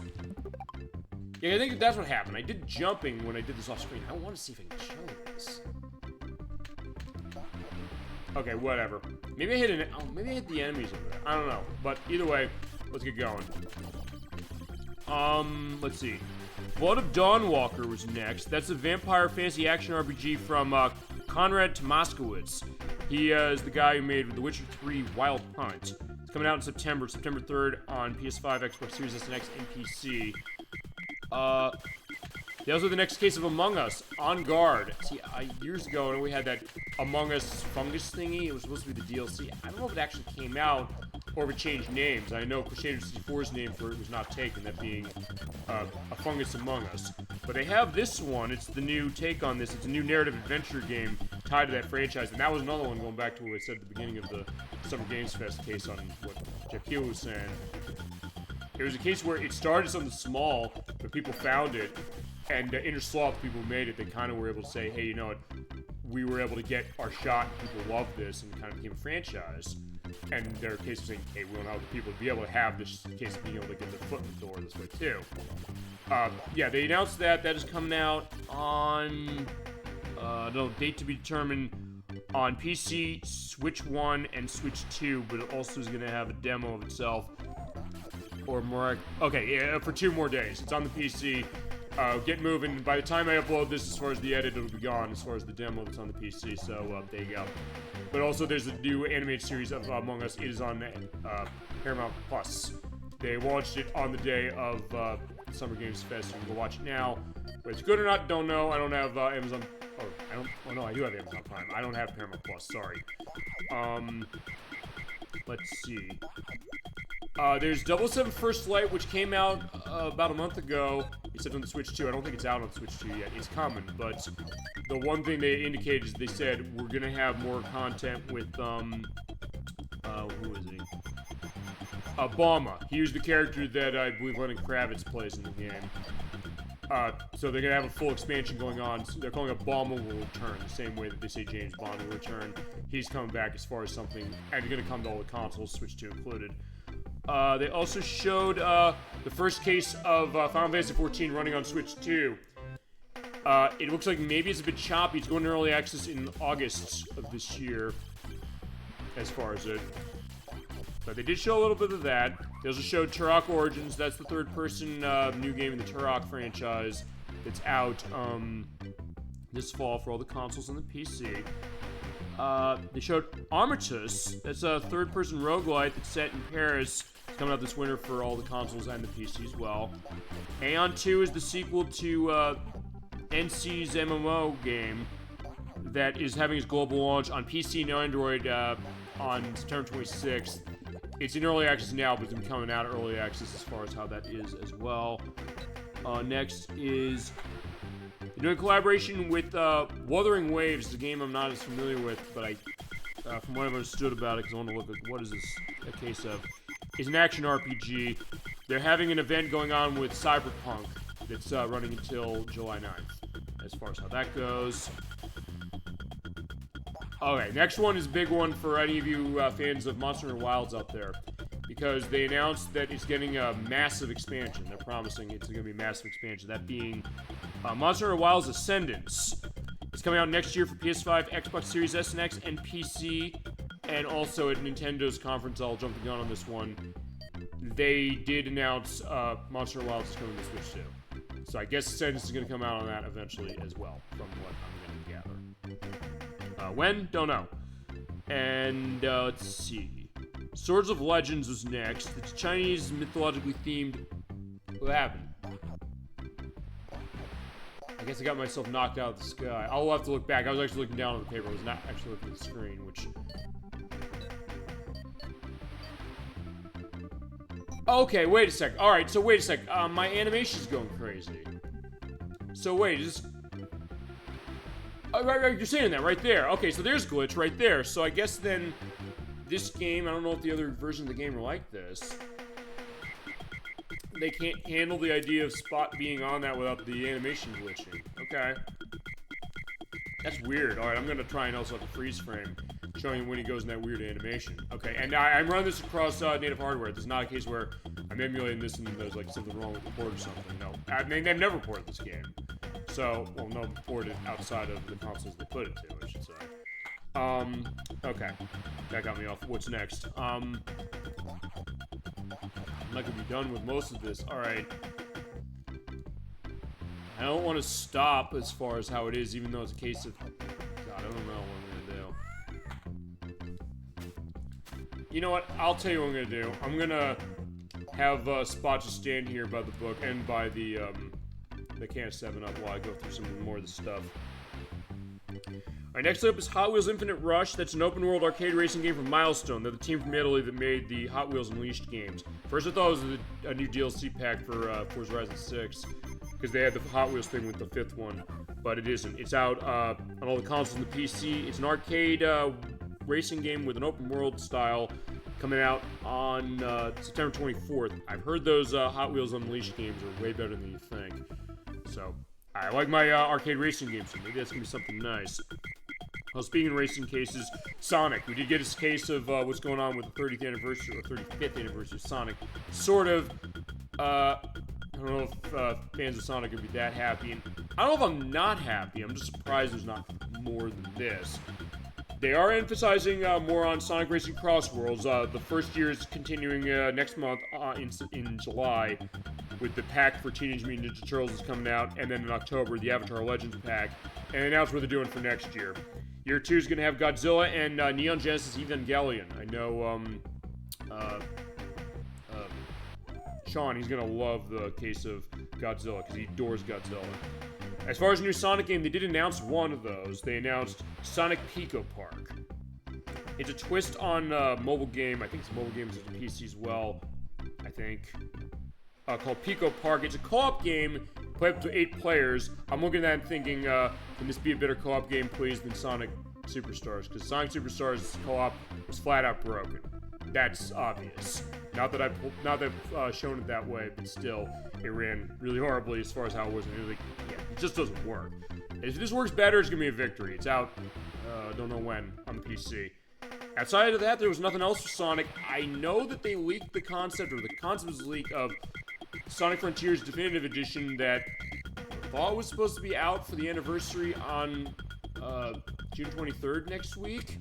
Yeah, I think that's what happened. I did jumping when I did this off screen. I want to see if I can show this. Okay, whatever. Maybe I hit maybe I hit the enemies over there. I don't know. But either way, let's get going. Let's see. Blood of Dawnwalker was next. That's a vampire fantasy action RPG from Konrad Tomaskowitz. He is the guy who made The Witcher 3 Wild Hunt. It's coming out in September 3rd on PS5, Xbox Series S and X, and PC. That was the next case of Among Us, On Guard. See, years ago, we had that Among Us fungus thingy. It was supposed to be the DLC. I don't know if it actually came out or if it changed names. I know Crusader 64's name for it was not taken, that being a fungus Among Us. But they have this one. It's the new take on this. It's a new narrative adventure game tied to that franchise. And that was another one going back to what I said at the beginning of the Summer Games Fest case on what Jakil was saying. It was a case where it started something small, but people found it. And Inner Sloth, people who made it, they kind of were able to say, hey, you know what, we were able to get our shot, people love this, and it kind of became a franchise. And their case was saying, hey, we want other people to be able to have this case of being able to get their foot in the door this way, too. Yeah, they announced that. That is coming out on, no, date to be determined, on PC, Switch 1, and Switch 2, but it also is going to have a demo of itself. Or more, okay, yeah, for 2 more days. It's on the PC. Get moving. By the time I upload this, as far as the edit, it'll be gone as far as the demo that's on the PC, so there you go. But also, there's a new animated series of Among Us. It is on Paramount Plus. They launched it on the day of Summer Games Fest. You can go watch it now. Whether it's good or not, don't know. I don't have Amazon. Oh, no, I do have Amazon Prime. I don't have Paramount Plus, sorry. Let's see. There's 007 First Light, which came out about a month ago. Except on the Switch 2. I don't think it's out on Switch 2 yet. It's coming, but the one thing they indicated is they said we're gonna have more content with who is he? Obama. He was the character that I believe Lenny Kravitz plays in the game. So they're gonna have a full expansion going on. So they're calling it Obama will return, the same way that they say James Bond will return. He's coming back as far as something, and gonna come to all the consoles, Switch 2 included. They also showed the first case of Final Fantasy XIV running on Switch 2. It looks like maybe it's a bit choppy. It's going to early access in August of this year, as far as it. But they did show a little bit of that. They also showed Turok Origins. That's the third-person new game in the Turok franchise that's out this fall for all the consoles and the PC. They showed Armitus. That's a third-person roguelite that's set in Paris. It's coming out this winter for all the consoles and the PC as well. Aeon 2 is the sequel to NC's MMO game that is having its global launch on PC and Android on September 26th. It's in early access now, but it's been coming out early access as far as how that is as well. Next is doing a collaboration with Wuthering Waves. It's a game I'm not as familiar with, but I, from what I've understood about it, because I want to look at what is this a case of. It's an action RPG. They're having an event going on with Cyberpunk that's running until July 9th, as far as how that goes. Okay, next one is a big one for any of you fans of Monster Hunter Wilds out there, because they announced that it's getting a massive expansion. They're promising it's going to be a massive expansion, that being Monster Hunter Wilds Ascendance. It's coming out next year for PS5, Xbox Series S and X, and PC, and also at Nintendo's conference. I'll jump the gun on this one. They did announce Monster Hunter Wilds is coming to Switch 2. So I guess Sentence is going to come out on that eventually as well, from what I'm going to gather. When? Don't know. And let's see. Swords of Legends was next. It's Chinese mythologically themed. What happened? I guess I got myself knocked out of the sky. I'll have to look back. I was actually looking down on the paper. I was not actually looking at the screen, which... Okay, wait a sec. Alright, so wait a sec. My animation's going crazy. So wait, is this... Oh, right, you're saying that right there. Okay, so there's glitch right there. So I guess then this game, I don't know if the other versions of the game are like this. They can't handle the idea of Spot being on that without the animation glitching. Okay. That's weird. Alright, I'm gonna try and also have a freeze frame showing you when he goes in that weird animation. Okay, and I'm running this across native hardware. This is not a case where I'm emulating this and there's like something wrong with the port or something. No, they've never ported this game. So, well, no, ported outside of the consoles they put it to, I should say. Okay. That got me off. What's next? I'm not gonna be done with most of this. Alright. I don't want to stop as far as how it is, even though it's a case of... God, I don't know what I'm gonna do. You know what? I'll tell you what I'm gonna do. I'm gonna have Spot just stand here by the book and by the can of 7-Up while I go through some more of the stuff. Alright, next up is Hot Wheels Infinite Rush. That's an open-world arcade racing game from Milestone. They're the team from Italy that made the Hot Wheels Unleashed games. First I thought it was a new DLC pack for Forza Horizon 6, because they had the Hot Wheels thing with the 5th one, but it isn't. It's out on all the consoles and the PC. It's an arcade racing game with an open-world style, coming out on September 24th. I've heard those Hot Wheels Unleashed games are way better than you think. So, I like my arcade racing games, so maybe that's going to be something nice. Well, speaking of racing cases, Sonic. We did get a case of what's going on with the 30th anniversary, or 35th anniversary of Sonic. Sort of, I don't know if fans of Sonic are going to be that happy. And I don't know if I'm not happy. I'm just surprised there's not more than this. They are emphasizing more on Sonic Racing Cross Worlds. The first year is continuing next month in July, with the pack for Teenage Mutant Ninja Turtles is coming out, and then in October, the Avatar Legends pack, and they announced what they're doing for next year. Year 2 is going to have Godzilla and Neon Genesis Evangelion. I know, Sean, he's going to love the case of Godzilla, because he adores Godzilla. As far as a new Sonic game, they did announce one of those. They announced Sonic Pico Park. It's a twist on mobile game. I think it's a mobile game, it's a PC as well, I think. Called Pico Park. It's a co-op game, play up to 8 players. I'm looking at that and thinking, can this be a better co-op game, please, than Sonic Superstars? Because Sonic Superstars co-op was flat out broken. That's obvious. Not that I've shown it that way, but still, it ran really horribly as far as how it was. It just doesn't work. And if this works better, it's gonna be a victory. It's out, don't know when, on the PC. Outside of that, there was nothing else for Sonic. I know that they leaked the concept, or the concept was leaked of Sonic Frontiers Definitive Edition that I thought was supposed to be out for the anniversary on June 23rd next week.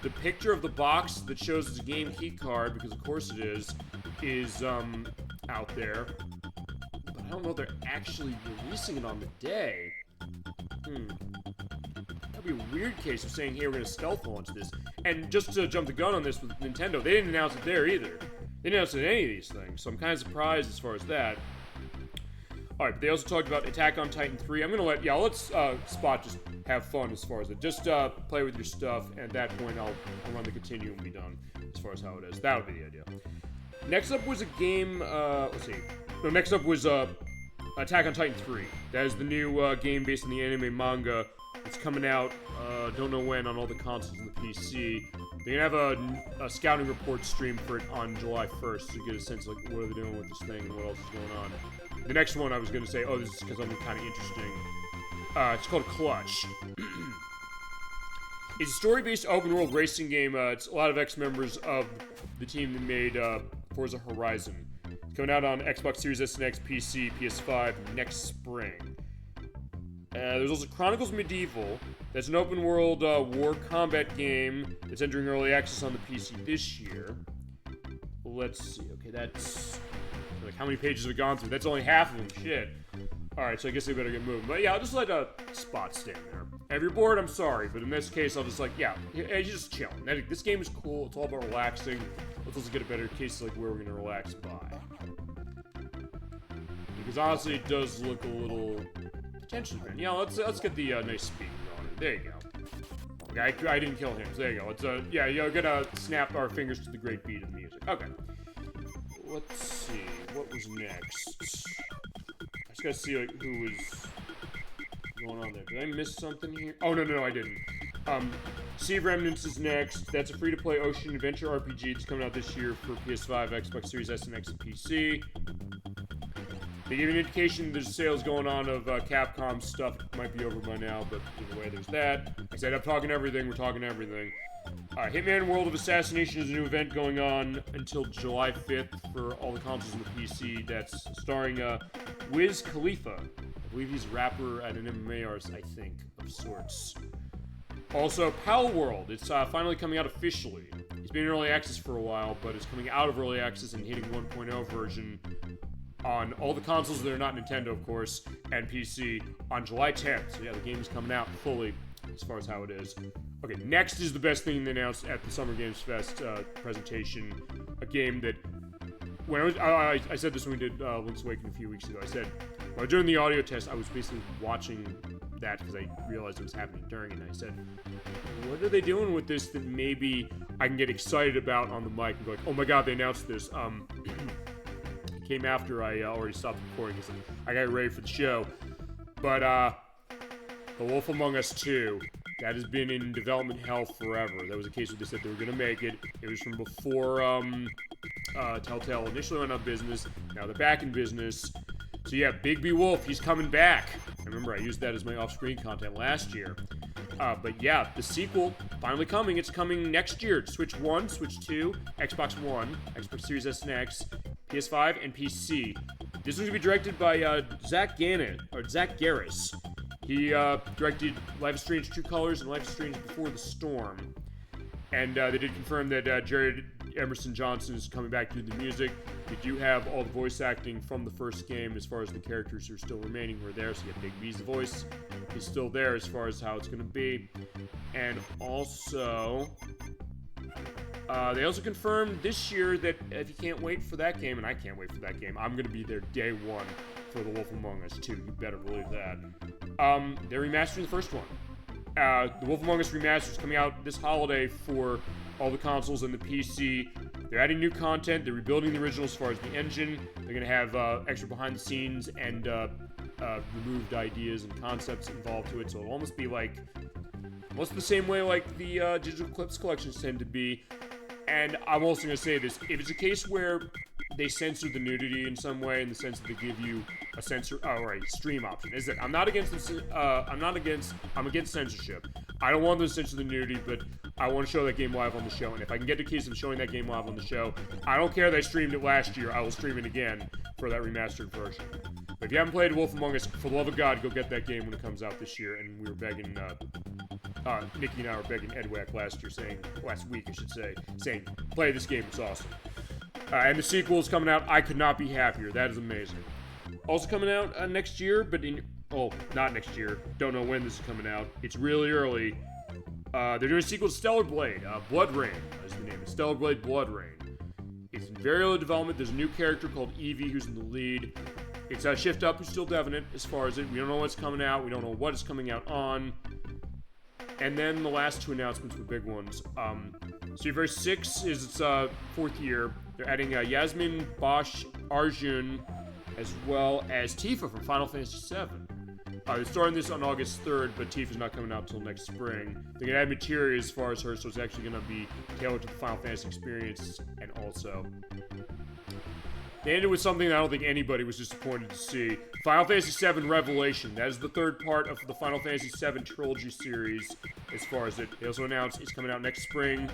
The picture of the box that shows it's a game key card, because of course it is out there. But I don't know if they're actually releasing it on the day. That'd be a weird case of saying, hey, we're going to stealth launch this. And just to jump the gun on this with Nintendo, they didn't announce it there either. They didn't announce it in any of these things, so I'm kind of surprised as far as that. Alright, but they also talked about Attack on Titan 3. I'm going to let Spot just have fun as far as it. Just play with your stuff, and at that point I'll run the continue and be done as far as how it is. That would be the idea. Next up was a game, let's see. No, next up was Attack on Titan 3. That is the new game based on the anime manga. It's coming out, don't know when, on all the consoles and the PC. They're gonna have a scouting report stream for it on July 1st to get a sense of like, what are they doing with this thing and what else is going on. The next one I was gonna say, oh, this is because I'm kind of interesting. It's called Clutch. It's a story-based open-world racing game. It's a lot of ex-members of the team that made Forza Horizon. It's coming out on Xbox Series S and X, PC, PS5 next spring. There's also Chronicles Medieval. That's an open-world war combat game that's entering early access on the PC this year. Let's see. Okay, that's... Like, how many pages have we gone through? That's only half of them. Shit. Alright, so I guess they better get moving. But yeah, I'll just let Spot stand there. If you're bored, I'm sorry, but in this case, I'll just like, yeah, he's just chilling. This game is cool, it's all about relaxing. Let's also get a better case of like where we're gonna relax by. Because honestly, it does look a little potentially bad. Yeah, let's get the nice speaker on it. There you go. Okay, I didn't kill him, so there you go. Let's yeah, you're gonna snap our fingers to the great beat of the music. Okay. Let's see, what was next? I just gotta see like who was going on there. Did I miss something here? Oh no, I didn't. Sea of Remnants is next. That's a free-to-play ocean adventure RPG. It's coming out this year for PS5, Xbox Series S and X, and PC. They gave an indication there's sales going on of Capcom stuff. It might be over by now, but either way, there's that. I said I'm talking everything. We're talking everything. Hitman World of Assassination is a new event going on until July 5th for all the consoles and the PC. That's starring Wiz Khalifa. I believe he's a rapper at an MMA artist, I think, of sorts. Also, Pal World. It's finally coming out officially. It's been in early access for a while, but it's coming out of early access and hitting 1.0 version on all the consoles that are not Nintendo, of course, and PC on July 10th. So yeah, the game is coming out fully as far as how it is. Okay, next is the best thing they announced at the Summer Games Fest presentation. A game that, when I said this when we did Link's Awakening a few weeks ago. I said, while doing the audio test, I was basically watching that because I realized it was happening during it, and I said, what are they doing with this that maybe I can get excited about on the mic and go like, oh my god, they announced this. It came after I already stopped recording because I got ready for the show. But, The Wolf Among Us 2, that has been in development hell forever. That was a case where they said they were going to make it. It was from before Telltale initially went out of business. Now they're back in business. So yeah, Big B Wolf, he's coming back. I remember I used that as my off-screen content last year. But yeah, the sequel, finally coming. It's coming next year. Switch 1, Switch 2, Xbox One, Xbox Series S and X, PS5, and PC. This one's going to be directed by Zach Garris. He directed Life is Strange True Colors and Life is Strange Before the Storm. And they did confirm that Jared Emerson Johnson is coming back to do the music. We do have all the voice acting from the first game as far as the characters who are still remaining who are there. So you have Big B's voice is still there as far as how it's going to be. And also, they also confirmed this year that if you can't wait for that game, and I can't wait for that game, I'm going to be there day one for The Wolf Among Us 2. You better believe that. They're remastering the first one. The Wolf Among Us Remastered is coming out this holiday for all the consoles and the PC. They're adding new content. They're rebuilding the original as far as the engine. They're going to have extra behind the scenes and removed ideas and concepts involved to it. So it'll almost be like, almost the same way like the digital clips collections tend to be. And I'm also going to say this. If it's a case where they censor the nudity in some way, in the sense that they give you a stream option, is that I'm not against this. I'm against censorship. I don't want them to censor the nudity, but I want to show that game live on the show. And if I can get the case of showing that game live on the show, I don't care that I streamed it last year. I will stream it again for that remastered version. But if you haven't played Wolf Among Us, for the love of God, go get that game when it comes out this year. And we were begging, Nikki and I were begging Edwack last week, saying, play this game, it's awesome. And the sequel is coming out. I could not be happier. That is amazing. Also coming out next year, but not next year. Don't know when this is coming out. It's really early. They're doing a sequel to Stellar Blade. Blood Rain is the name. It's Stellar Blade Blood Rain. It's in very early development. There's a new character called Evie who's in the lead. It's Shift Up who's still definite as far as it. We don't know what's coming out. We don't know what it's coming out on. And then the last two announcements were big ones. Streetfighter 6 is its fourth year. They're adding Yasmin, Bosch, Arjun, as well as Tifa from Final Fantasy VII. They're starting this on August 3rd, but Tifa's not coming out until next spring. They're going to add materia as far as her, so it's actually going to be tailored to the Final Fantasy experience, and also they ended with something that I don't think anybody was disappointed to see. Final Fantasy VII Revelation. That is the third part of the Final Fantasy VII trilogy series as far as it. They also announced it's coming out next spring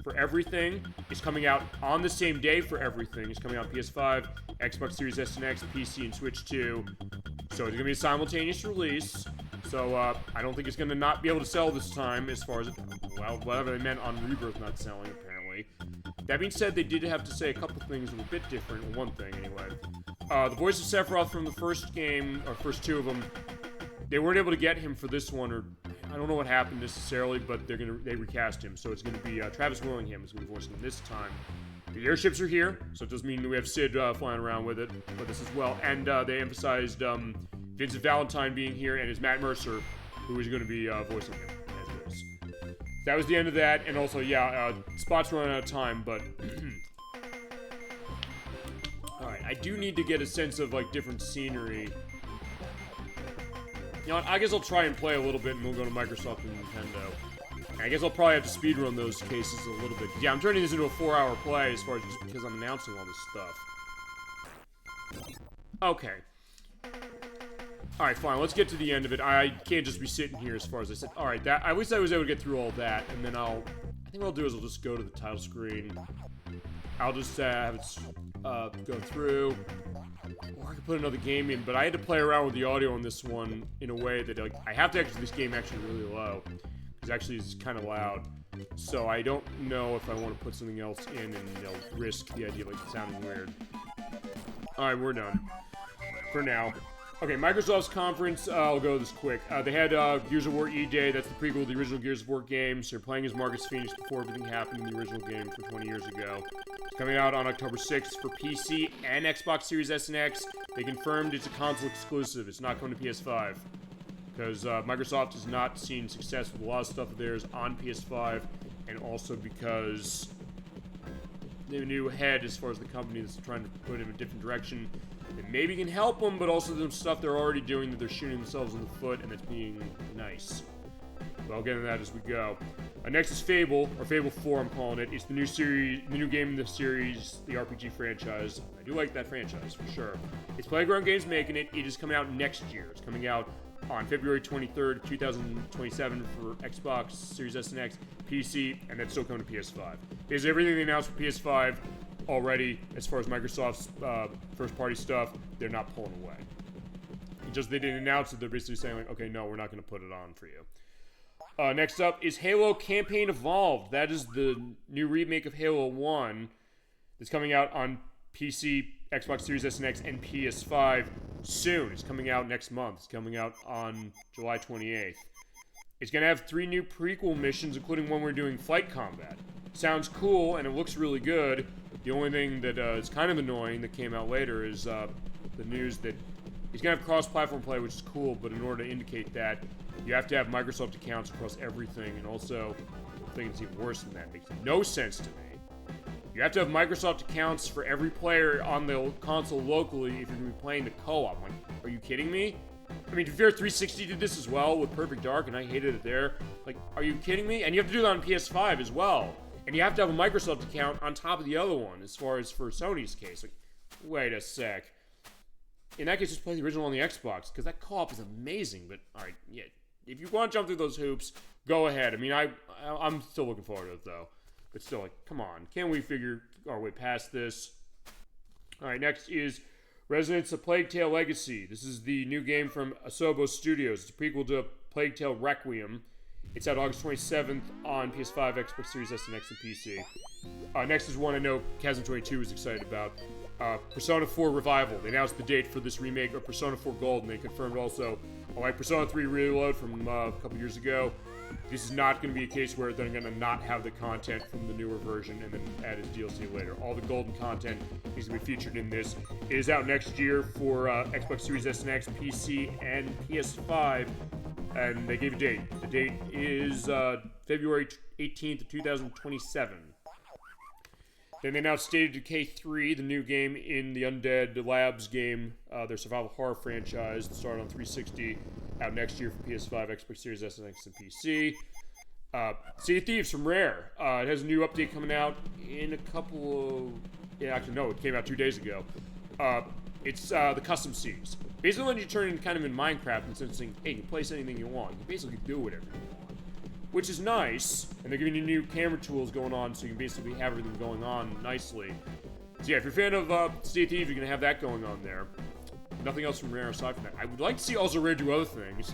for everything. It's coming out on the same day for everything. It's coming out on PS5, Xbox Series S and X, PC, and Switch 2. So it's going to be a simultaneous release. So I don't think it's going to not be able to sell this time as far as, whatever they meant on Rebirth not selling, apparently. That being said, they did have to say a couple things that were a bit different. One thing, anyway. The voice of Sephiroth from the first game, or first two of them, they weren't able to get him for this one, or I don't know what happened necessarily, but they recast him, so it's gonna be Travis Willingham is gonna be voicing him this time. The airships are here, so it doesn't mean we have Sid flying around with it, but this as well. And they emphasized Vincent Valentine being here, and it's Matt Mercer, who is going to be voicing him as this. That was the end of that, and also, yeah, Spot's running out of time, but... Alright, I do need to get a sense of, like, different scenery. You know what, I guess I'll try and play a little bit, and we'll go to Microsoft and Nintendo. I guess I'll probably have to speedrun those cases a little bit. Yeah, I'm turning this into a 4-hour play as far as just because I'm announcing all this stuff. Okay. Alright, fine. Let's get to the end of it. I can't just be sitting here as far as I said. Alright, that at least I was able to get through all that, and then I think what I'll do is I'll just go to the title screen. I'll just have it go through. Or I could put another game in, but I had to play around with the audio on this one in a way that, like, I have to actually this game actually really low. Actually it's kind of loud, so I don't know if I want to put something else in and, you know, risk the idea of like it sounding weird. Alright, we're done. For now. Okay, Microsoft's conference, I'll go this quick. They had Gears of War E-Day, that's the prequel to the original Gears of War games. They're playing as Marcus Phoenix before everything happened in the original game from 20 years ago. It's coming out on October 6th for PC and Xbox Series S and X. They confirmed it's a console exclusive, it's not coming to PS5. Because Microsoft has not seen success with a lot of stuff of theirs on PS5, and also because the new head, as far as the company that's trying to put in a different direction, that maybe can help them, but also the stuff they're already doing that they're shooting themselves in the foot, and it's being nice. So I'll get into that as we go. Next is Fable, or Fable 4 I'm calling it. It's the new series, the new game in the series, the RPG franchise. I do like that franchise, for sure. It's Playground Games making it. It is coming out next year. It's coming out on February 23rd, 2027 for Xbox Series S and X, PC, and that's still coming to PS5. Because everything they announced for PS5 already, as far as Microsoft's first-party stuff, they're not pulling away. Just they didn't announce it, they're basically saying, like, okay, no, we're not going to put it on for you. Next up is Halo Campaign Evolved. That is the new remake of Halo 1 that's coming out on PC, Xbox Series S and X, and PS5 soon. It's coming out next month. It's coming out on July 28th. It's going to have 3 new prequel missions, including one we're doing flight combat. Sounds cool, and it looks really good. The only thing that is kind of annoying that came out later is the news that it's going to have cross-platform play, which is cool, but in order to indicate that, you have to have Microsoft accounts across everything, and also, I think it's even worse than that. It makes no sense to me. You have to have Microsoft accounts for every player on the console locally if you're going to be playing the co-op. Like, are you kidding me? I mean, to be fair, 360 did this as well with Perfect Dark, and I hated it there. Like, are you kidding me? And you have to do that on PS5 as well. And you have to have a Microsoft account on top of the other one, as far as for Sony's case. Like, wait a sec. In that case, just play the original on the Xbox, because that co-op is amazing. But, alright, yeah. If you want to jump through those hoops, go ahead. I mean, I'm still looking forward to it, though. But still, like, come on. Can we figure our way past this? Alright, next is Resonance of Plague Tale Legacy. This is the new game from Asobo Studios. It's a prequel to Plague Tale Requiem. It's out August 27th on PS5, Xbox Series S and X, and PC. Next is one I know Chasm22 is excited about. Persona 4 Revival. They announced the date for this remake of Persona 4 Gold, and they confirmed also, like Persona 3 Reload from a couple years ago, this is not going to be a case where they're going to not have the content from the newer version and then add as DLC later. All the golden content is going to be featured in this. It is out next year for Xbox Series S and X, PC, and PS5, and they gave a date. The date is February 18th of 2027. Then they announced State of Decay 3, the new game in the Undead Labs game, their survival horror franchise that started on 360, out next year for PS5, Xbox Series S and X, and PC. Sea of Thieves from Rare. It has a new update coming out in a couple of... Yeah, actually, no, it came out 2 days ago. It's the custom seas. Basically, when you turn in kind of in Minecraft, instead of saying, hey, you can place anything you want, you can basically do whatever you want. Which is nice, and they're giving you new camera tools going on, so you can basically have everything going on nicely. So yeah, if you're a fan of Sea of Thieves, you're going to have that going on there. Nothing else from Rare aside from that. I would like to see also Rare do other things,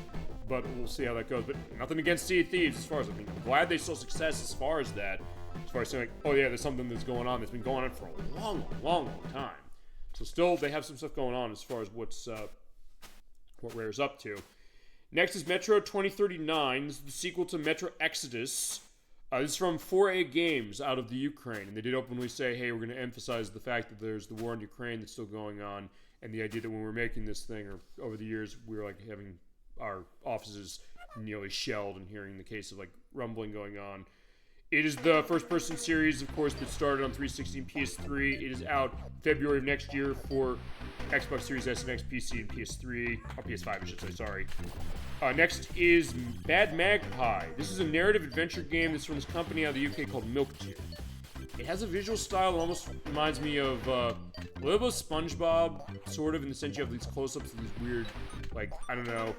but we'll see how that goes. But nothing against Sea of Thieves as far as, I mean, I'm glad they saw success as far as that. As far as saying, like, oh yeah, there's something that's going on that's been going on for a long, long, long time. So still, they have some stuff going on as far as what Rare's up to. Next is Metro 2039. This is the sequel to Metro Exodus. This is from 4A Games out of the Ukraine. And they did openly say, hey, we're going to emphasize the fact that there's the war in Ukraine that's still going on. And the idea that when we were making this thing, or over the years, we were like having our offices nearly shelled and hearing the case of like rumbling going on. It is the first-person series, of course, that started on 360 and PS3. It is out February of next year for Xbox Series S and X, PC, and PS3. Or PS5, I should say, sorry. Next is Bad Magpie. This is a narrative adventure game that's from this company out of the UK called Milktube. It has a visual style that almost reminds me of a little bit of SpongeBob, sort of, in the sense you have these close-ups of these weird, like, I don't know,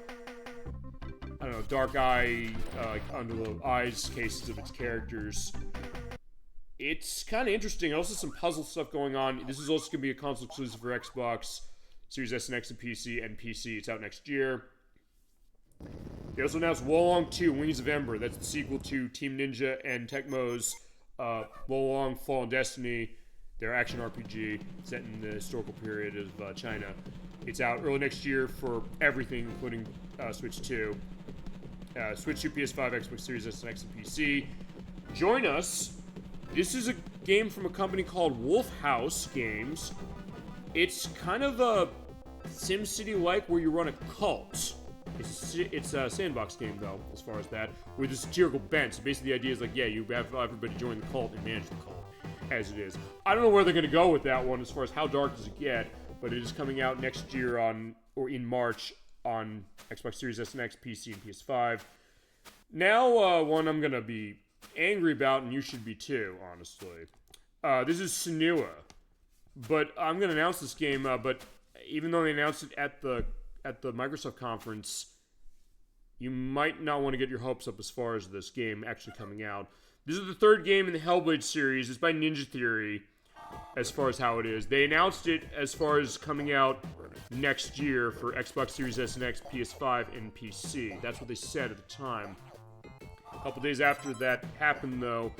dark eye, like under the eyes cases of its characters. It's kind of interesting. Also, some puzzle stuff going on. This is also going to be a console exclusive for Xbox, Series S and X, and PC. It's out next year. They also announced Wolong 2, Wings of Ember. That's the sequel to Team Ninja and Tecmo's Wolong Fallen Destiny, their action RPG set in the historical period of China. It's out early next year for everything, including Switch 2. Switch 2, PS5, Xbox Series S and X, and PC. Join us. This is a game from a company called Wolf House Games. It's kind of a SimCity-like where you run a cult. It's a sandbox game, though, as far as that, with a satirical bent. So basically the idea is like, yeah, you have everybody join the cult and manage the cult, as it is. I don't know where they're going to go with that one as far as how dark does it get, but it is coming out next year in March on Xbox Series S and X, PC, and PS5. Now, one I'm going to be angry about, and you should be too, honestly. This is Senua. But I'm going to announce this game, but even though they announced it at the Microsoft conference, you might not want to get your hopes up as far as this game actually coming out. This is the third game in the Hellblade series. It's by Ninja Theory, as far as how it is. They announced it as far as coming out next year for Xbox Series S and X, PS5, and PC. That's what they said at the time. A couple days after that happened, though,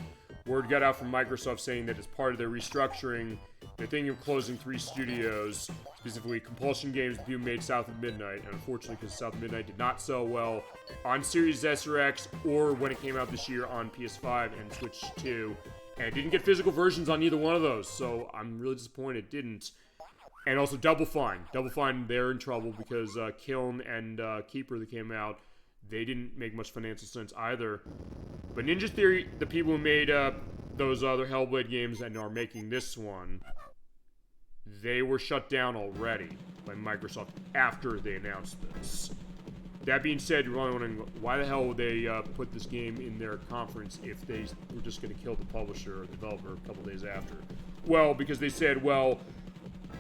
word got out from Microsoft saying that as part of their restructuring, they're thinking of closing 3 studios, specifically Compulsion Games, being made South of Midnight, and unfortunately, because South of Midnight did not sell well on Series S or X, or when it came out this year on PS5 and Switch 2, and it didn't get physical versions on either one of those, so I'm really disappointed it didn't. And also Double Fine. Double Fine, they're in trouble because Kiln and Keeper that came out, they didn't make much financial sense either. But Ninja Theory, the people who made those other Hellblade games and are making this one, they were shut down already by Microsoft after they announced this. That being said, you're probably wondering, why the hell would they put this game in their conference if they were just going to kill the publisher or the developer a couple days after? Well, because they said, well,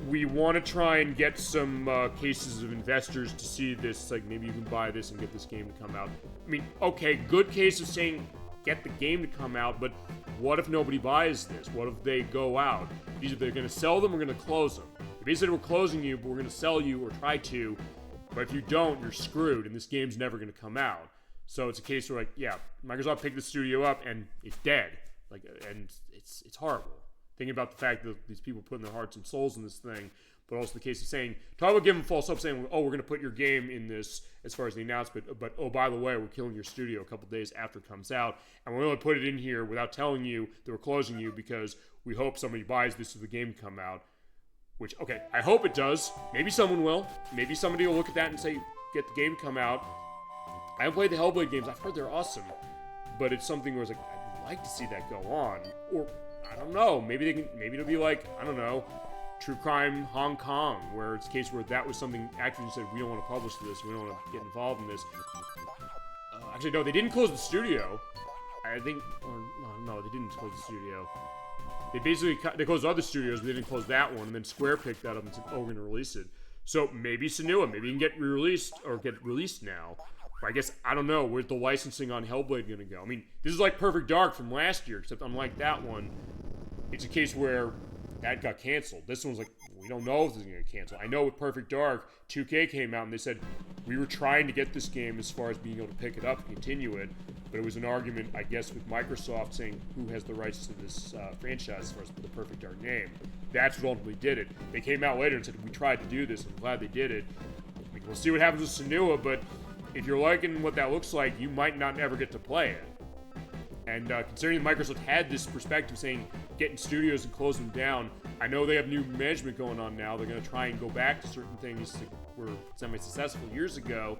we want to try and get some cases of investors to see this, like maybe you can buy this and get this game to come out. I mean, okay, good case of saying get the game to come out, but what if nobody buys this? What if they go out? Either they're going to sell them or going to close them. They basically said we're closing you, but we're going to sell you or try to, but if you don't, you're screwed and this game's never going to come out. So it's a case where, like, yeah, Microsoft picked the studio up and it's dead. Like, and it's horrible. Thinking about the fact that these people putting their hearts and souls in this thing, but also the case of saying, talk about giving false hope, saying, oh, we're going to put your game in this as far as the announcement, but oh, by the way, we're killing your studio a couple days after it comes out, and we're going to put it in here without telling you that we're closing you because we hope somebody buys this for the game to come out. Which, okay, I hope it does. Maybe someone will. Maybe somebody will look at that and say, get the game to come out. I haven't played the Hellblade games. I've heard they're awesome, but it's something where it's like, I'd like to see that go on, or I don't know. Maybe it'll be like, I don't know, True Crime Hong Kong, where it's a case where that was something Activision said, we don't want to publish this, we don't want to get involved in this. Actually, no, they didn't close the studio. I think, or no, they didn't close the studio. They closed other studios, but they didn't close that one, and then Square picked that up and said, oh, we're going to release it. So maybe Senua, maybe it can get re-released, or get released now. But I guess, I don't know, where's the licensing on Hellblade going to go? I mean, this is like Perfect Dark from last year, except unlike that one, it's a case where that got canceled. This one's like, we don't know if this is going to get canceled. I know with Perfect Dark, 2K came out and they said, we were trying to get this game as far as being able to pick it up and continue it, but it was an argument, I guess, with Microsoft saying who has the rights to this franchise as far as the Perfect Dark name. That's what ultimately did it. They came out later and said, we tried to do this, I'm glad they did it. Like, we'll see what happens with Senua, but if you're liking what that looks like, you might not ever get to play it. And considering Microsoft had this perspective saying getting studios and closing them down, I know they have new management going on now. They're going to try and go back to certain things that were semi-successful years ago.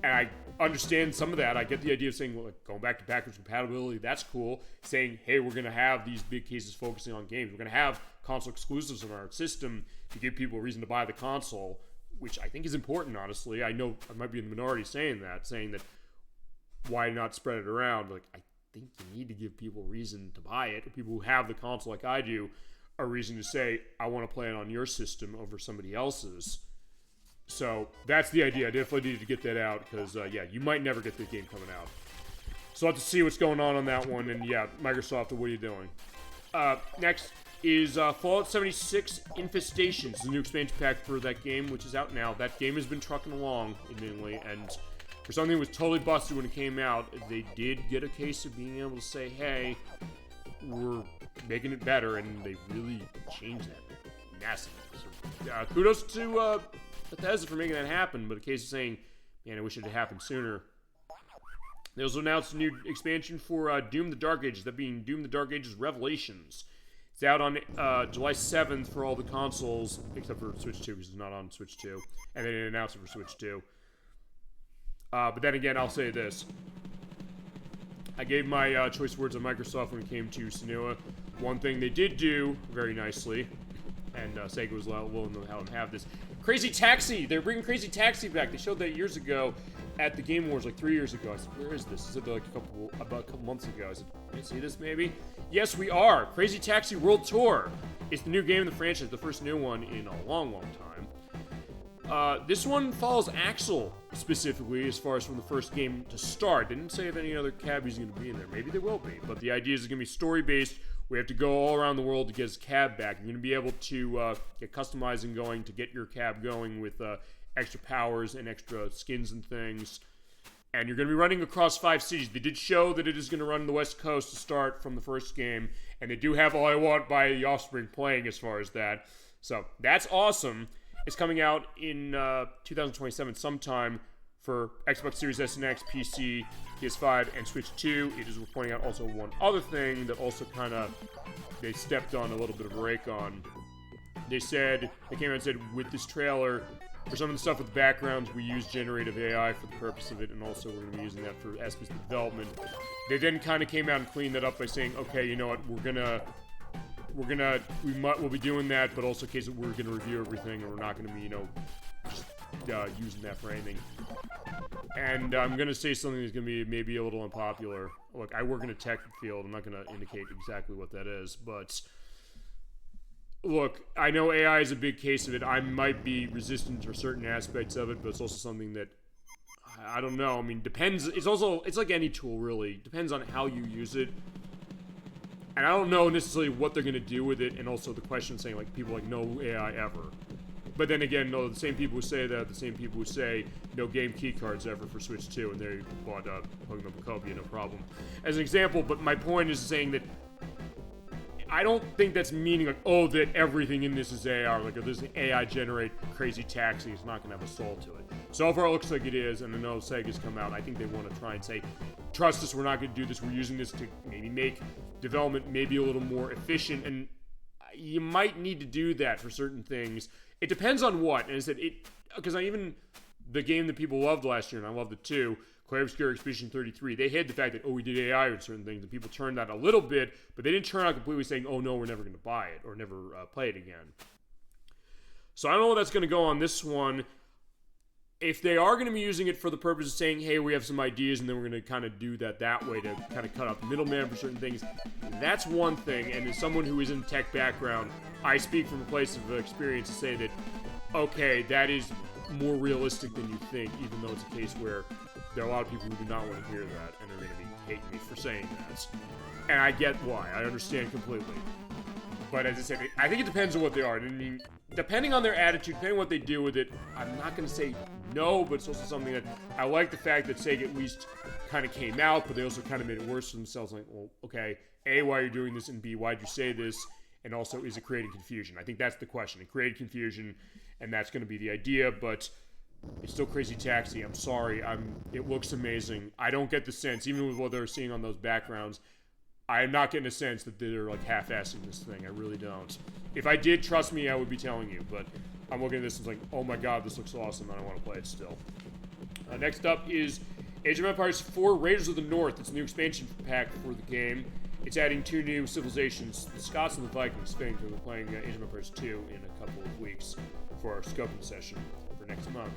And I understand some of that. I get the idea of saying, well, like, going back to backwards compatibility, that's cool. Saying, hey, we're going to have these big cases focusing on games. We're going to have console exclusives in our system to give people a reason to buy the console, which I think is important, honestly. I know I might be in the minority saying that why not spread it around? Like, I think you need to give people a reason to buy it, or people who have the console like I do, a reason to say, I want to play it on your system over somebody else's. So that's the idea. I definitely needed to get that out because, yeah, you might never get the game coming out. So I'll have to see what's going on that one. And, yeah, Microsoft, what are you doing? Next is Fallout 76 Infestation. It's a new expansion pack for that game, which is out now. That game has been trucking along, admittedly, and for something that was totally busted when it came out, they did get a case of being able to say, hey, we're making it better, and they really changed that massively. So, kudos to Bethesda for making that happen, but a case of saying, man, I wish it had happened sooner. They also announced a new expansion for Doom the Dark Ages, that being Doom the Dark Ages Revelations. It's out on July 7th for all the consoles, except for Switch 2, because it's not on Switch 2, and they didn't announce it for Switch 2. But then again, I'll say this. I gave my choice words on Microsoft when it came to Senua. One thing they did do very nicely, and Sega was willing to let them have this. Crazy Taxi! They're bringing Crazy Taxi back. They showed that years ago at the Game Awards, like 3 years ago. I said, where is this? I said like about a couple months ago. I said, can you see this maybe? Yes, we are. Crazy Taxi World Tour. It's the new game in the franchise, the first new one in a long, long time. This one follows Axel specifically as far as from the first game to start. They didn't say if any other cabbies are going to be in there. Maybe they will be. But the idea is it's going to be story-based. We have to go all around the world to get his cab back. You're going to be able to get customizing going to get your cab going with extra powers and extra skins and things. And you're going to be running across 5 cities. They did show that it is going to run the West Coast to start from the first game. And they do have All I Want by The Offspring playing as far as that. So that's awesome. It's coming out in 2027 sometime for Xbox Series S and X, PC, PS5, and Switch 2. It is pointing out also one other thing that also kind of they stepped on a little bit of a rake on. They came out and said, with this trailer, for some of the stuff with the backgrounds, we use generative AI for the purpose of it, and also we're going to be using that for aspects of development. They then kind of came out and cleaned that up by saying, okay, you know what, we'll be doing that, but also in case we're going to review everything, and we're not going to be, just using that for anything. And I'm going to say something that's going to be maybe a little unpopular. Look, I work in a tech field. I'm not going to indicate exactly what that is, but look, I know AI is a big case of it. I might be resistant to certain aspects of it, but it's also something that, I don't know. I mean, depends. It's like any tool, really. Depends on how you use it. And I don't know necessarily what they're going to do with it, and also the question saying, like, people like, no AI ever. But then again, no, the same people who say that, the same people who say no game keycards ever for Switch 2, and they bought Pokemon Copia, no problem. As an example, but my point is saying that I don't think that's meaning like, oh, that everything in this is AI. Like, if this AI generate Crazy Taxi, it's not going to have a soul to it. So far, it looks like it is, and I know Sega's come out. I think they want to try and say, trust us, we're not going to do this. We're using this to maybe make development maybe a little more efficient, and you might need to do that for certain things. It depends on what, and I said because even the game that people loved last year, and I loved it too, Clair Obscur Expedition 33, they hid the fact that, we did AI with certain things, and people turned that a little bit, but they didn't turn out completely saying, oh no, we're never going to buy it, or never play it again. So I don't know what that's going to go on this one. If they are going to be using it for the purpose of saying, hey, we have some ideas, and then we're going to kind of do that way to kind of cut out the middleman for certain things, that's one thing. And as someone who is in tech background, I speak from a place of experience to say that, okay, that is more realistic than you think, even though it's a case where there are a lot of people who do not want to hear that, and are going to be hating me for saying that. And I get why. I understand completely. But as I said, I think it depends on what they are. I mean, depending on their attitude, depending on what they do with it, I'm not going to say no, but it's also something that I like the fact that Sega at least kind of came out, but they also kind of made it worse for themselves. Like, well, okay, A, why are you doing this? And B, why'd you say this? And also, is it creating confusion? I think that's the question. It created confusion, and that's going to be the idea, but it's still Crazy Taxi. I'm sorry. It looks amazing. I don't get the sense, even with what they're seeing on those backgrounds, I'm not getting a sense that they're like half-assing this thing. I really don't. If I did, trust me, I would be telling you. But I'm looking at this and it's like, oh my god, this looks awesome. I don't want to play it still. Next up is Age of Empires 4 Raiders of the North. It's a new expansion pack for the game. It's adding 2 new civilizations, the Scots and the Vikings. Spain, we're playing Age of Empires 2 in a couple of weeks for our scoping session for next month.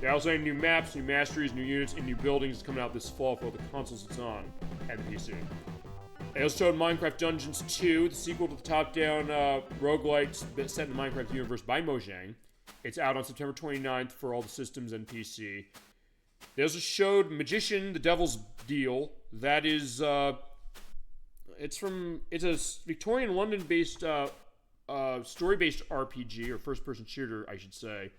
They also adding new maps, new masteries, new units, and new buildings coming out this fall for all the consoles it's on and the PC. They also showed Minecraft Dungeons 2, the sequel to the top-down roguelite set in the Minecraft universe by Mojang. It's out on September 29th for all the systems and PC. They also showed Magician, the Devil's Deal. That is, it's a Victorian London-based, story-based RPG, or first-person shooter, I should say,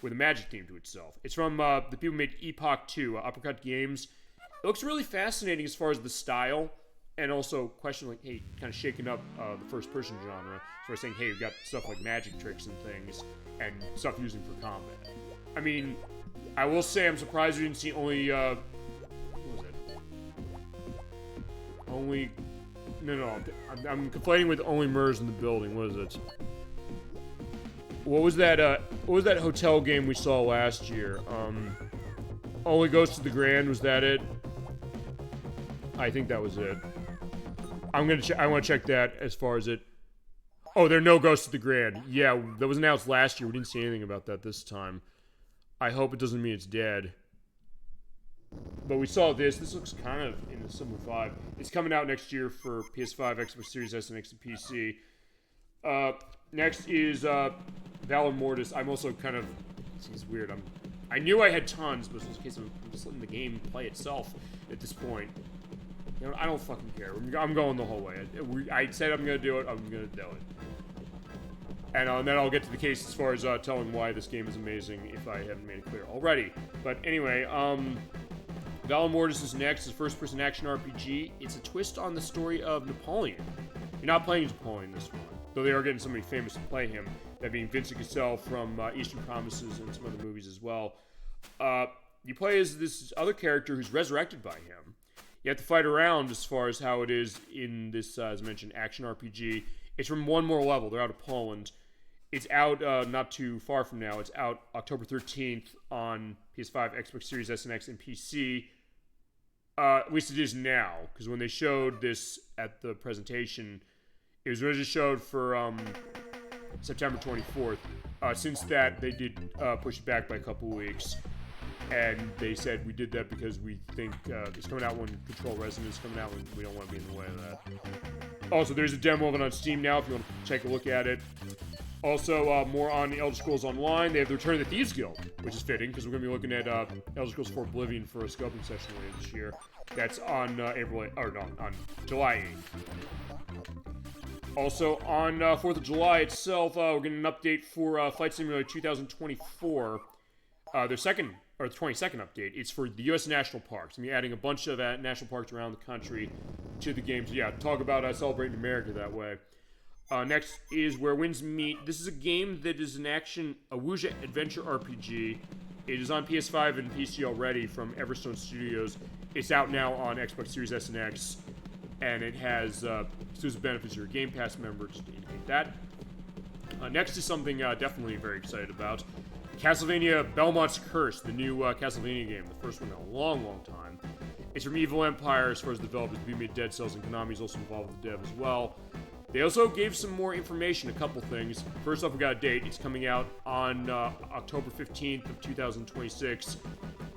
with a magic theme to itself. It's from the people who made Epoch 2, Uppercut Games. It looks really fascinating as far as the style. And also, question like, hey, kind of shaking up the first-person genre. So we're saying, hey, we've got stuff like magic tricks and things, and stuff using for combat. I mean, I will say I'm surprised we didn't see only, what was it? Only, no, I'm conflating with only Murs in the Building. What is it? What was that hotel game we saw last year? Only Ghost to the Grand, was that it? I think that was it. I want to check that as far as it. Oh, there are no Ghosts of the Grand. Yeah, that was announced last year. We didn't see anything about that this time. I hope it doesn't mean it's dead. But we saw this. This looks kind of in a similar vibe. It's coming out next year for PS5, Xbox Series S, and X, and PC. Next is Valor Mortis. I'm also kind of. This is weird. I knew I had tons, but in this case, I'm just letting the game play itself at this point. You know, I don't fucking care. I'm going the whole way. I said I'm going to do it. I'm going to do it. And then I'll get to the case as far as telling why this game is amazing if I haven't made it clear already. But anyway, Valor Mortis is next. It's a first-person action RPG. It's a twist on the story of Napoleon. You're not playing as Napoleon this one, though they are getting somebody famous to play him. That being Vincent Cassel from Eastern Promises and some other movies as well. You play as this other character who's resurrected by him. You have to fight around as far as how it is in this, as mentioned, action RPG. It's from one more level. They're out of Poland. It's out not too far from now. It's out October 13th on PS5, Xbox Series S and X, and PC. At least it is now, because when they showed this at the presentation, it was originally showed for September 24th. Since that, they did push it back by a couple weeks. And they said we did that because we think it's coming out when Control Resonance is coming out, and we don't want to be in the way of that. Also, there's a demo of it on Steam now if you want to take a look at it. Also, more on the Elder Scrolls Online. They have the Return of the Thieves Guild, which is fitting because we're going to be looking at Elder Scrolls 4 Oblivion for a scoping session later this year. That's on on July 8th. Also, on 4th of July itself, we're getting an update for Flight Simulator 2024. Their second, or the 22nd update, it's for the U.S. national parks. I mean, adding a bunch of national parks around the country to the game. So yeah, talk about celebrating America that way. Next is Where Winds Meet. This is a game that is an action, a wuxia adventure RPG. It is on PS5 and PC already from Everstone Studios. It's out now on Xbox Series S and X, and it has exclusive benefits if you're a Game Pass member, just to indicate that. Next is something definitely very excited about. Castlevania Belmont's Curse, the new Castlevania game, the first one in a long, long time. It's from Evil Empire as far as developers. We made Dead Cells, and Konami's also involved with the dev as well. They also gave some more information, a couple things. First off, we got a date. It's coming out on October 15th of 2026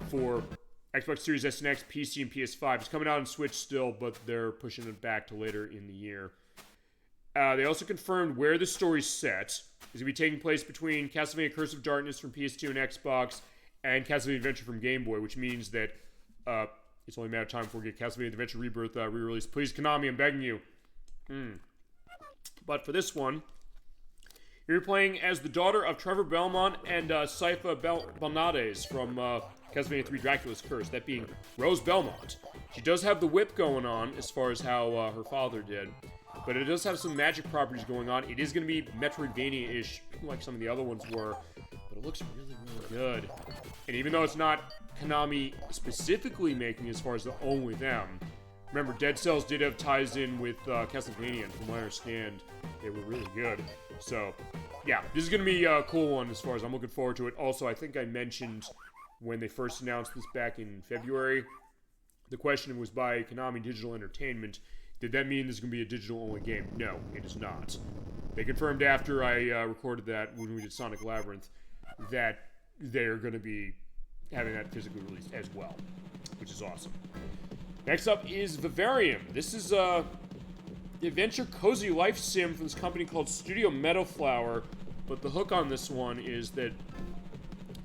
for Xbox Series S and X, PC, and PS5. It's coming out on Switch still, but they're pushing it back to later in the year. They also confirmed where the story's set. It's going to be taking place between Castlevania Curse of Darkness from PS2 and Xbox and Castlevania Adventure from Game Boy, which means that it's only a matter of time before we get Castlevania Adventure Rebirth re-released. Please, Konami, I'm begging you. But for this one, you're playing as the daughter of Trevor Belmont and Sypha Belnades from Castlevania 3 Dracula's Curse, that being Rose Belmont. She does have the whip going on as far as how her father did, but it does have some magic properties going on. It is going to be Metroidvania-ish, like some of the other ones were, but it looks really, really good. And even though it's not Konami specifically making as far as the only them, remember, Dead Cells did have ties in with Castlevania, and from what I understand, they were really good. So, yeah, this is going to be a cool one as far as I'm looking forward to it. Also, I think I mentioned when they first announced this back in February, the question was by Konami Digital Entertainment, did that mean this is going to be a digital-only game? No, it is not. They confirmed after I recorded that, when we did Sonic Labyrinth, that they're going to be having that physically released as well, which is awesome. Next up is Vivarium. This is the adventure cozy life sim from this company called Studio Meadowflower, but the hook on this one is that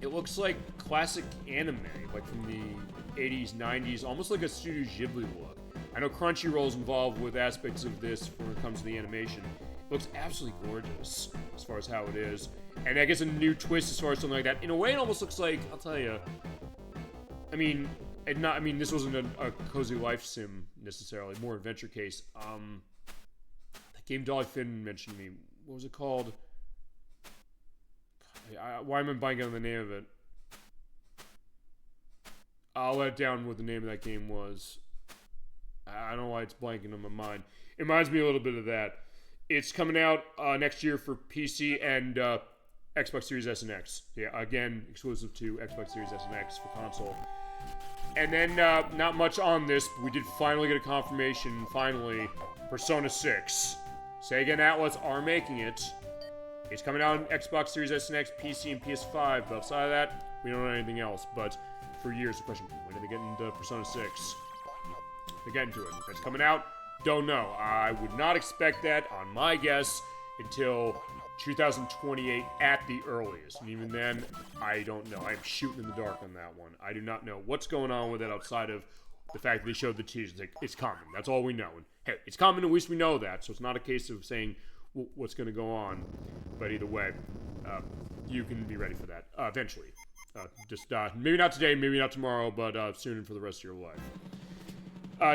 it looks like classic anime, like from the 80s, 90s, almost like a Studio Ghibli look. I know Crunchyroll's involved with aspects of this when it comes to the animation. It looks absolutely gorgeous as far as how it is. And I guess a new twist as far as something like that. In a way, it almost looks like, I'll tell you, this wasn't a cozy life sim necessarily, more adventure case. That game Dolly Finn mentioned to me. What was it called? Why am I blanking on the name of it? I'll let down what the name of that game was. I don't know why it's blanking on my mind. It reminds me a little bit of that. It's coming out next year for PC and Xbox Series S and X. Yeah, again, exclusive to Xbox Series S and X for console. And then, not much on this, but we did finally get a confirmation, Persona 6. Sega and Atlas are making it. It's coming out on Xbox Series S and X, PC, and PS5. But outside of that, we don't know anything else. But for years, the question, when are they getting into Persona 6? They're getting to it. If it's coming out, don't know. I would not expect that, on my guess, until 2028 at the earliest. And even then, I don't know. I'm shooting in the dark on that one. I do not know what's going on with it outside of the fact that they showed the teaser. It's like, it's coming. That's all we know. And hey, it's coming. At least we know that. So it's not a case of saying what's going to go on. But either way, you can be ready for that eventually. Maybe not today, maybe not tomorrow, but soon and for the rest of your life.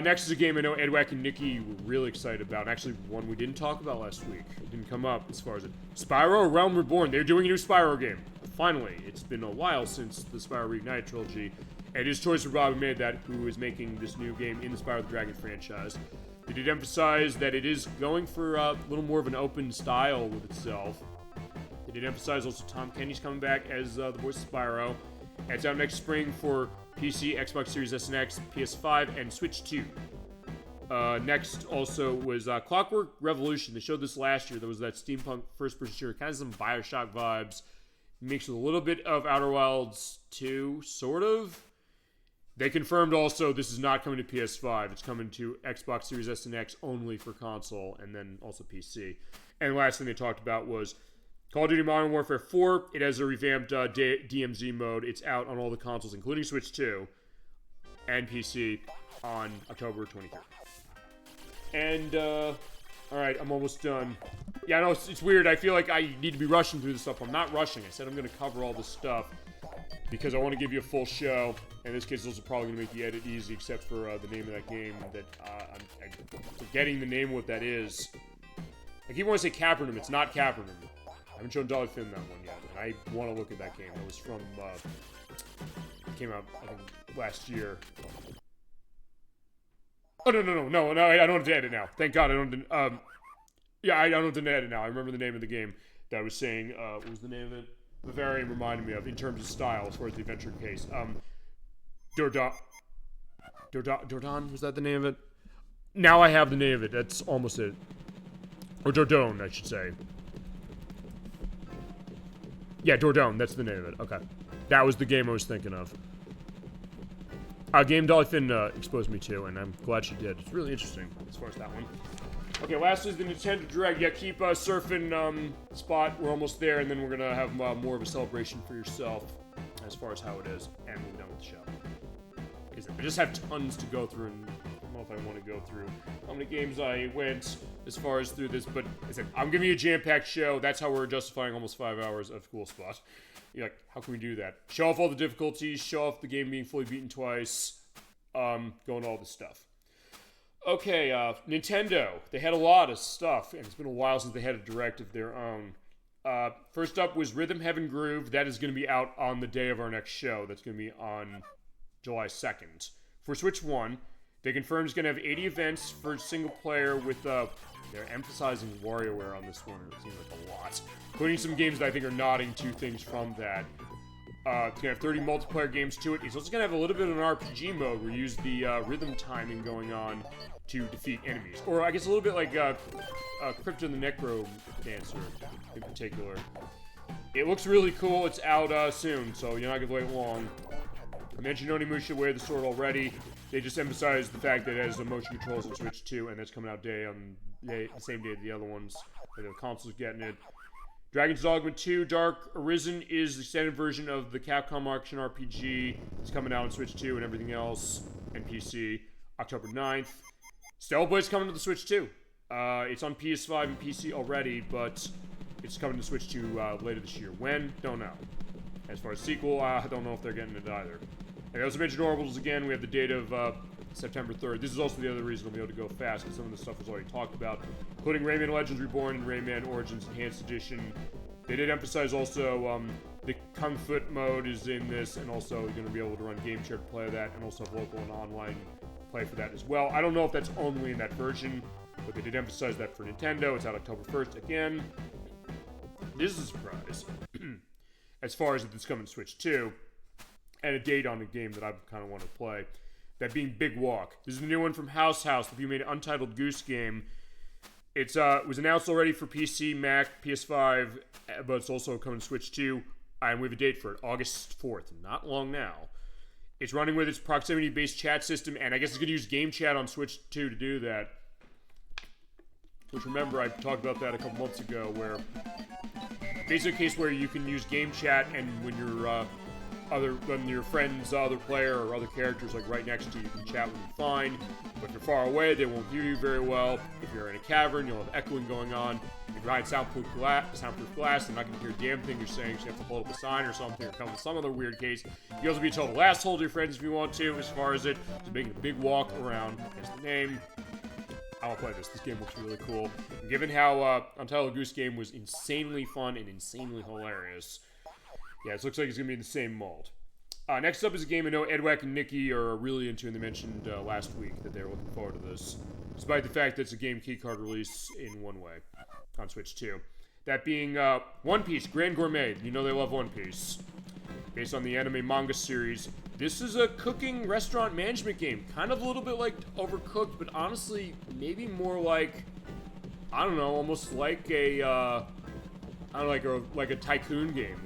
Next is a game I know Edwack and Nikki were really excited about. Actually, one we didn't talk about last week. It didn't come up as far as it. Spyro Realm Reborn. They're doing a new Spyro game. Finally. It's been a while since the Spyro Reignited trilogy. And his choice for Rob made that, who is making this new game in the Spyro the Dragon franchise. They did emphasize that it is going for a little more of an open style with itself. They did emphasize also Tom Kenny's coming back as the voice of Spyro. And it's out next spring for PC, Xbox Series S and X, PS5, and Switch 2. Next also was Clockwork Revolution. They showed this last year. There was that steampunk first-person shooter, kind of some Bioshock vibes. Mixed with a little bit of Outer Wilds 2, sort of. They confirmed also this is not coming to PS5. It's coming to Xbox Series S and X only for console, and then also PC. And the last thing they talked about was Call of Duty Modern Warfare 4. It has a revamped DMZ mode. It's out on all the consoles, including Switch 2 and PC on October 23rd. And, alright, I'm almost done. Yeah, I know, it's weird. I feel like I need to be rushing through this stuff. I'm not rushing. I said I'm going to cover all this stuff because I want to give you a full show. In this case, those are probably going to make the edit easy, except for the name of that game that I'm forgetting the name of what that is. I keep wanting to say Capernaum. It's not Capernaum. I haven't shown Dolly Finn that one yet, and I want to look at that game. It was from, it came out, I think, last year. Oh, no, I don't have to edit now. Thank God I don't, I don't have to edit now. I remember the name of the game that I was saying, what was the name of it? Bavarian reminded me of, in terms of style, as far as the adventure case. Dordan, was that the name of it? Now I have the name of it, that's almost it. Or Dordogne, I should say. Yeah, Dordogne, that's the name of it, okay. That was the game I was thinking of. A game Dolly Finn exposed me to, and I'm glad she did. It's really interesting, as far as that one. Okay, lastly is the Nintendo Direct. Yeah, keep surfing Spot. We're almost there, and then we're going to have more of a celebration for yourself as far as how it is, and we'll be done with the show. Because we just have tons to go through, and know if I want to go through how many games I went as far as through this, but I said, I'm giving you a jam-packed show. That's how we're justifying almost 5 hours of Cool Spot. You're like, how can we do that? Show off all the difficulties, show off the game being fully beaten twice, going all this stuff. Okay, Nintendo. They had a lot of stuff, and it's been a while since they had a direct of their own. First up was Rhythm Heaven Groove. That is going to be out on the day of our next show. That's going to be on July 2nd. For Switch 1, they confirmed it's going to have 80 events for single player with, they're emphasizing WarioWare on this one. It seems like a lot. Including some games that I think are nodding to things from that. It's going to have 30 multiplayer games to it. It's also going to have a little bit of an RPG mode where you use the rhythm timing going on to defeat enemies. Or I guess a little bit like Crypto the Necro Dancer in particular. It looks really cool. It's out soon, so you're not going to wait long. I mentioned Onimusha wear the sword already. They just emphasized the fact that it has the motion controls on Switch 2, and that's coming out the same day as the other ones. The console's getting it. Dragon's Dogma 2 Dark Arisen is the extended version of the Capcom action RPG. It's coming out on Switch 2 and everything else, and PC, October 9th. Stellar Blade's coming to the Switch 2. It's on PS5 and PC already, but it's coming to Switch 2 later this year. When? Don't know. As far as sequel, I don't know if they're getting it either. And I also mentioned Orbitals again. We have the date of September 3rd. This is also the other reason we'll be able to go fast, because some of the stuff was already talked about, including Rayman Legends Reborn and Rayman Origins Enhanced Edition. They did emphasize also the Kung Foot mode is in this, and also you're going to be able to run game share to play that, and also have local and online play for that as well. I don't know if that's only in that version, but they did emphasize that for Nintendo. It's out October 1st. Again, this is a surprise. As far as it's coming to Switch 2, and a date on a game that I kind of want to play. That being Big Walk. This is the new one from House. If you made an Untitled Goose Game, it was announced already for PC, Mac, PS5, but it's also coming to Switch 2, and we have a date for it, August 4th. Not long now. It's running with its proximity-based chat system, and I guess it's going to use Game Chat on Switch 2 to do that. Which, remember, I talked about that a couple months ago, where basically a case where you can use Game Chat, and when you're when your friend's other player or other characters like right next to you, can chat with them fine. But if you're far away, they won't hear you very well. If you're in a cavern, you'll have echoing going on. If you're behind soundproof glass, they're not going to hear a damn thing you're saying, so you have to hold up a sign or something, or come with some other weird case. You can also be a total asshole to your friends if you want to, as far as it. Just making a big walk around is the name. I want to play this. This game looks really cool. And given how Untitled Goose Game was insanely fun and insanely hilarious, yeah, it looks like it's going to be in the same mold. Next up is a game I know Edwack and Nikki are really into, and they mentioned last week that they were looking forward to this, despite the fact that it's a game keycard release in one way on Switch 2. That being One Piece Grand Gourmet. You know they love One Piece. Based on the anime manga series. This is a cooking restaurant management game. Kind of a little bit like Overcooked, but honestly, maybe more like, I don't know, almost like a tycoon game.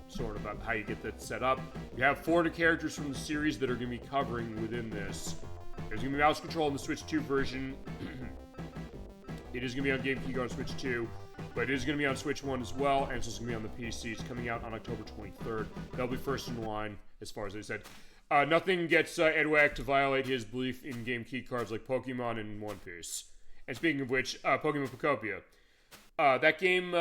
Sort of about how you get that set up. You have 400 characters from the series that are going to be covering within this. There's going to be mouse control in the Switch 2 version. It is going to be on Game Keycard on Switch 2, but it is going to be on Switch 1 as well, and it's also going to be on the PC. It's coming out on October 23rd. They'll be first in line, as far as they said. Nothing gets Edwack to violate his belief in game keycards like Pokemon and One Piece. And speaking of which, Pokemon Pocopia. That game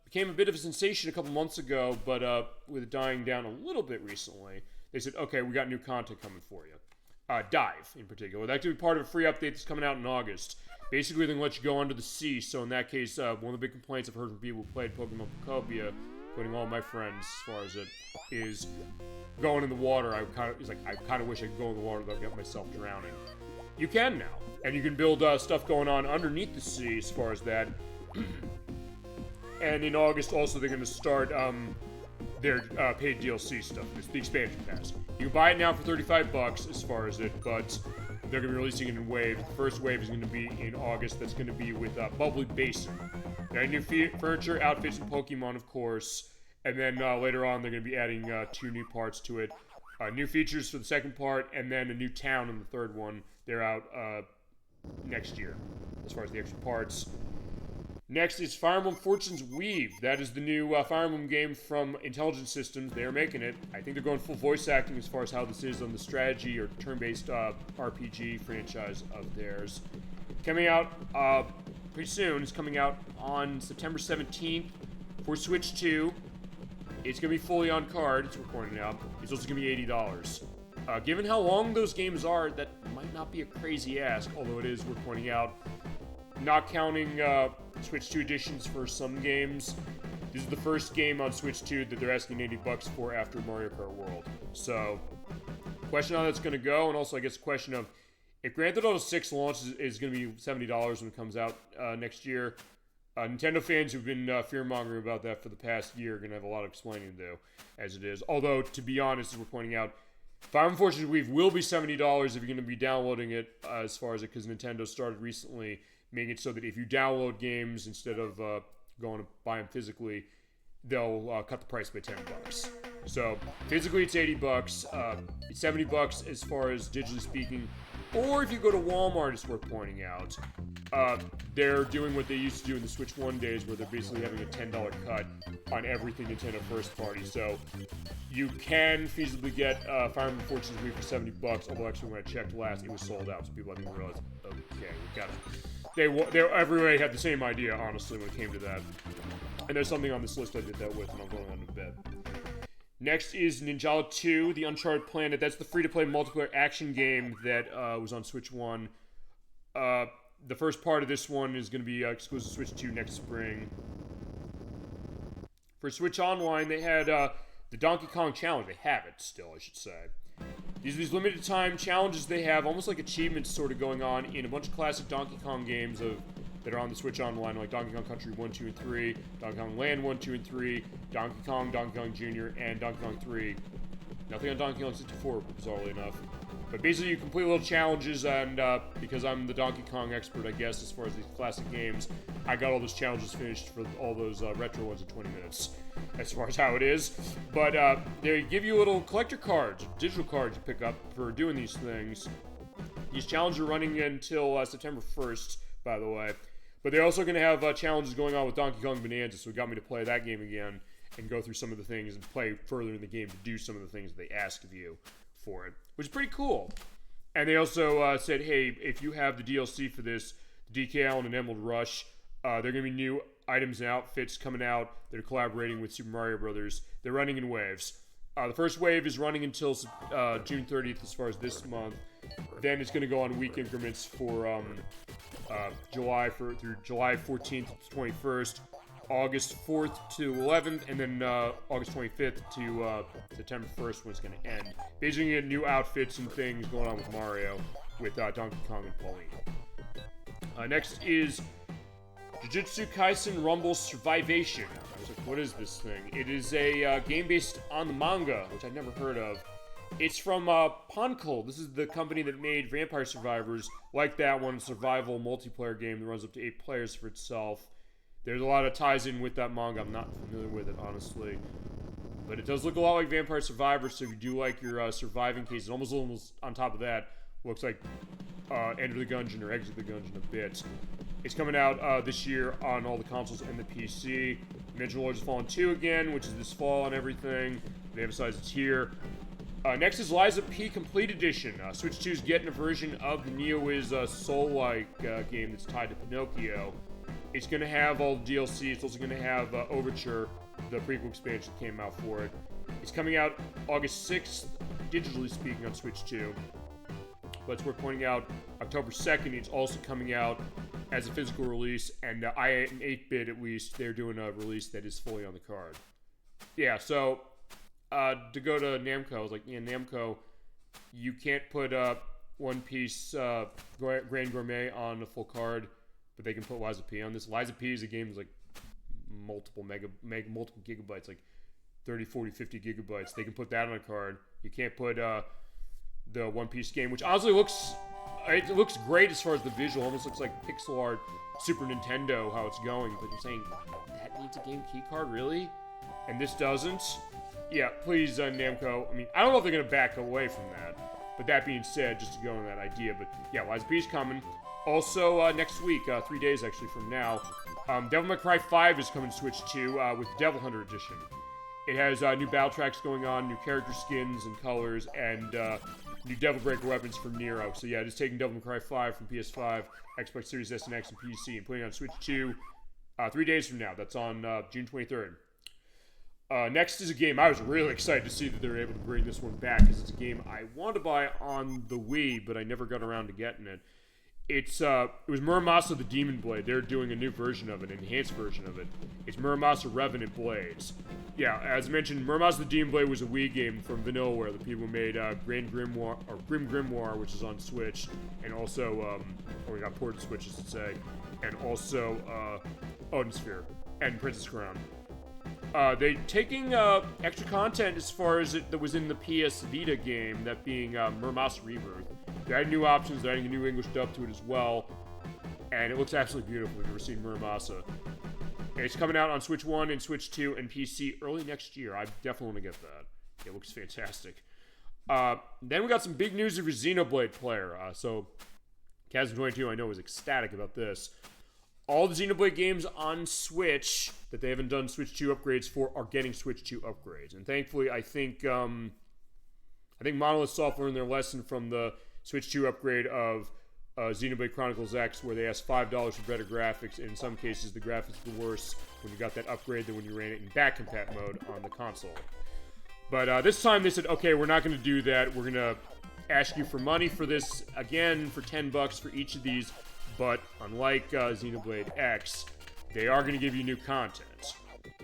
became a bit of a sensation a couple months ago, but with it dying down a little bit recently, they said, okay, we got new content coming for you. Dive, in particular. That's going to be part of a free update that's coming out in August. Basically, they're going to let you go under the sea, so in that case, one of the big complaints I've heard from people who played Pokemon Pocopia, including all my friends, as far as it, is going in the water. I kind of wish I could go in the water without getting myself drowning. You can now, and you can build stuff going on underneath the sea as far as that. And in August, also, they're going to start their paid DLC stuff. It's the expansion pass. You can buy it now for $35 as far as it, but they're going to be releasing it in waves. The first wave is going to be in August. That's going to be with Bubbly Basin. They have new furniture, outfits, and Pokemon, of course. And then later on, they're going to be adding 2 new parts to it. New features for the second part, and then a new town in the third one. They're out next year, as far as the extra parts. Next is Fire Emblem Fortune's Weave. That is the new Fire Emblem game from Intelligent Systems. They are making it. I think they're going full voice acting as far as how this is on the strategy or turn-based RPG franchise of theirs. Coming out pretty soon. It's coming out on September 17th for Switch 2. It's going to be fully on card, as we're pointing out. It's also going to be $80. Given how long those games are, that might not be a crazy ask, although it is, we're pointing out. Not counting Switch 2 editions for some games, this is the first game on Switch 2 that they're asking $80 for after Mario Kart World. So, question how that's going to go, and also I guess a question of, if Grand Theft Auto 6 launches is going to be $70 when it comes out next year, Nintendo fans who've been fear-mongering about that for the past year are going to have a lot of explaining to do, as it is. Although, to be honest, as we're pointing out, Fire Emblem Fortune's Weave will be $70 if you're going to be downloading it, as far as it, because Nintendo started recently making it so that if you download games instead of going to buy them physically, they'll cut the price by $10. So physically it's $80, it's $70 as far as digitally speaking. Or if you go to Walmart, it's worth pointing out, they're doing what they used to do in the Switch 1 days, where they're basically having a $10 cut on everything Nintendo first party. So you can feasibly get Fire Emblem Fortune's Weave for $70, although actually when I checked last, it was sold out, so people didn't realize, okay, we got it. Everybody had the same idea, honestly, when it came to that. And there's something on this list I did that with, and I'm going on to bed. Next is Ninjala 2, The Uncharted Planet. That's the free-to-play multiplayer action game that was on Switch 1. The first part of this one is going to be exclusive to Switch 2 next spring. For Switch Online, they had the Donkey Kong Challenge. They have it still, I should say. These are these limited time challenges they have, almost like achievements sort of going on in a bunch of classic Donkey Kong games that are on the Switch Online, like Donkey Kong Country 1, 2, and 3, Donkey Kong Land 1, 2, and 3, Donkey Kong Jr., and Donkey Kong 3. Nothing on Donkey Kong 64, bizarrely enough. But basically, you complete little challenges, and because I'm the Donkey Kong expert, I guess, as far as these classic games, I got all those challenges finished for all those retro ones in 20 minutes, as far as how it is. But they give you little collector cards, digital cards you pick up for doing these things. These challenges are running until September 1st, by the way. But they're also going to have challenges going on with Donkey Kong Bonanza, so it got me to play that game again and go through some of the things and play further in the game to do some of the things they ask of you for it, which is pretty cool. And they also said, hey, if you have the DLC for this, DK Island and Emerald Rush, there are going to be new items and outfits coming out that are collaborating with Super Mario Brothers. They're running in waves. The first wave is running until June 30th as far as this month. Then it's going to go on week increments for through July 14th to 21st, August 4th to 11th, and then August 25th to September 1st when it's going to end. Basically, you get new outfits and things going on with Mario, with Donkey Kong and Pauline. Next is Jujutsu Kaisen Rumble Survivation. I was like, what is this thing? It is a game based on the manga, which I've never heard of. It's from Poncle. This is the company that made Vampire Survivors, like that one, survival multiplayer game that runs up to 8 players for itself. There's a lot of ties in with that manga. I'm not familiar with it, honestly. But it does look a lot like Vampire Survivors, so if you do like your surviving cases, almost on top of that, looks like Enter the Gungeon or Exit the Gungeon a bit. It's coming out this year on all the consoles and the PC. I mentioned Lords of Fallen 2 again, which is this fall and everything. They emphasize it's here. Next is Liza P Complete Edition. Switch 2 is getting a version of the NeoWiz Soul-like game that's tied to Pinocchio. It's going to have all the DLC. It's also going to have Overture, the prequel expansion that came out for it. It's coming out August 6th, digitally speaking, on Switch 2. But it's worth pointing out, October 2nd, it's also coming out as a physical release, and I, in 8-bit at least, they're doing a release that is fully on the card. Yeah, so to go to Namco, I was like, yeah, Namco, you can't put One Piece Grand Gourmet on a full card, but they can put Liza P on this. Liza P is a game that's like multiple multiple gigabytes, like 30, 40, 50 gigabytes. They can put that on a card. You can't put the One Piece game, which honestly looks great as far as the visual. Almost looks like pixel art Super Nintendo, how it's going. But I'm saying, that needs a game key card, really? And this doesn't? Yeah, please, Namco. I mean, I don't know if they're going to back away from that. But that being said, just to go on that idea. But yeah, Liza P's coming. Also, next week, 3 days actually from now, Devil May Cry 5 is coming to Switch 2 with Devil Hunter Edition. It has new battle tracks going on, new character skins and colors, and new Devil Breaker weapons from Nero. So yeah, just taking Devil May Cry 5 from PS5, Xbox Series S and X, and PC, and putting it on Switch 2 3 days from now. That's on June 23rd. Next is a game I was really excited to see that they're able to bring this one back, because it's a game I wanted to buy on the Wii, but I never got around to getting it. It was Muramasa the Demon Blade. They're doing a new version of it, an enhanced version of it. It's Muramasa Revenant Blades. Yeah, as mentioned, Muramasa the Demon Blade was a Wii game from Vanillaware, the people who made Grim Grimoire, which is on Switch, and also, we got ported to Switch, I should say, and also Odin Sphere and Princess Crown. They taking extra content as far as that was in the PS Vita game, that being Muramasa Rebirth. They're adding new options, they're adding a new English dub to it as well, and it looks absolutely beautiful if you've ever seen Muramasa. And it's coming out on Switch 1 and Switch 2 and PC early next year. I definitely want to get that. It looks fantastic. Then we got some big news of your Xenoblade player. So, Chasm22, I know, was ecstatic about this. All the Xenoblade games on Switch that they haven't done Switch 2 upgrades for are getting Switch 2 upgrades. And thankfully, I think Monolith Soft learned their lesson from the Switch 2 upgrade of Xenoblade Chronicles X, where they asked $5 for better graphics. And in some cases, the graphics were worse when you got that upgrade than when you ran it in back compat mode on the console. But this time they said, okay, we're not going to do that. We're going to ask you for money for this again for $10 for each of these. But unlike Xenoblade X, they are going to give you new content.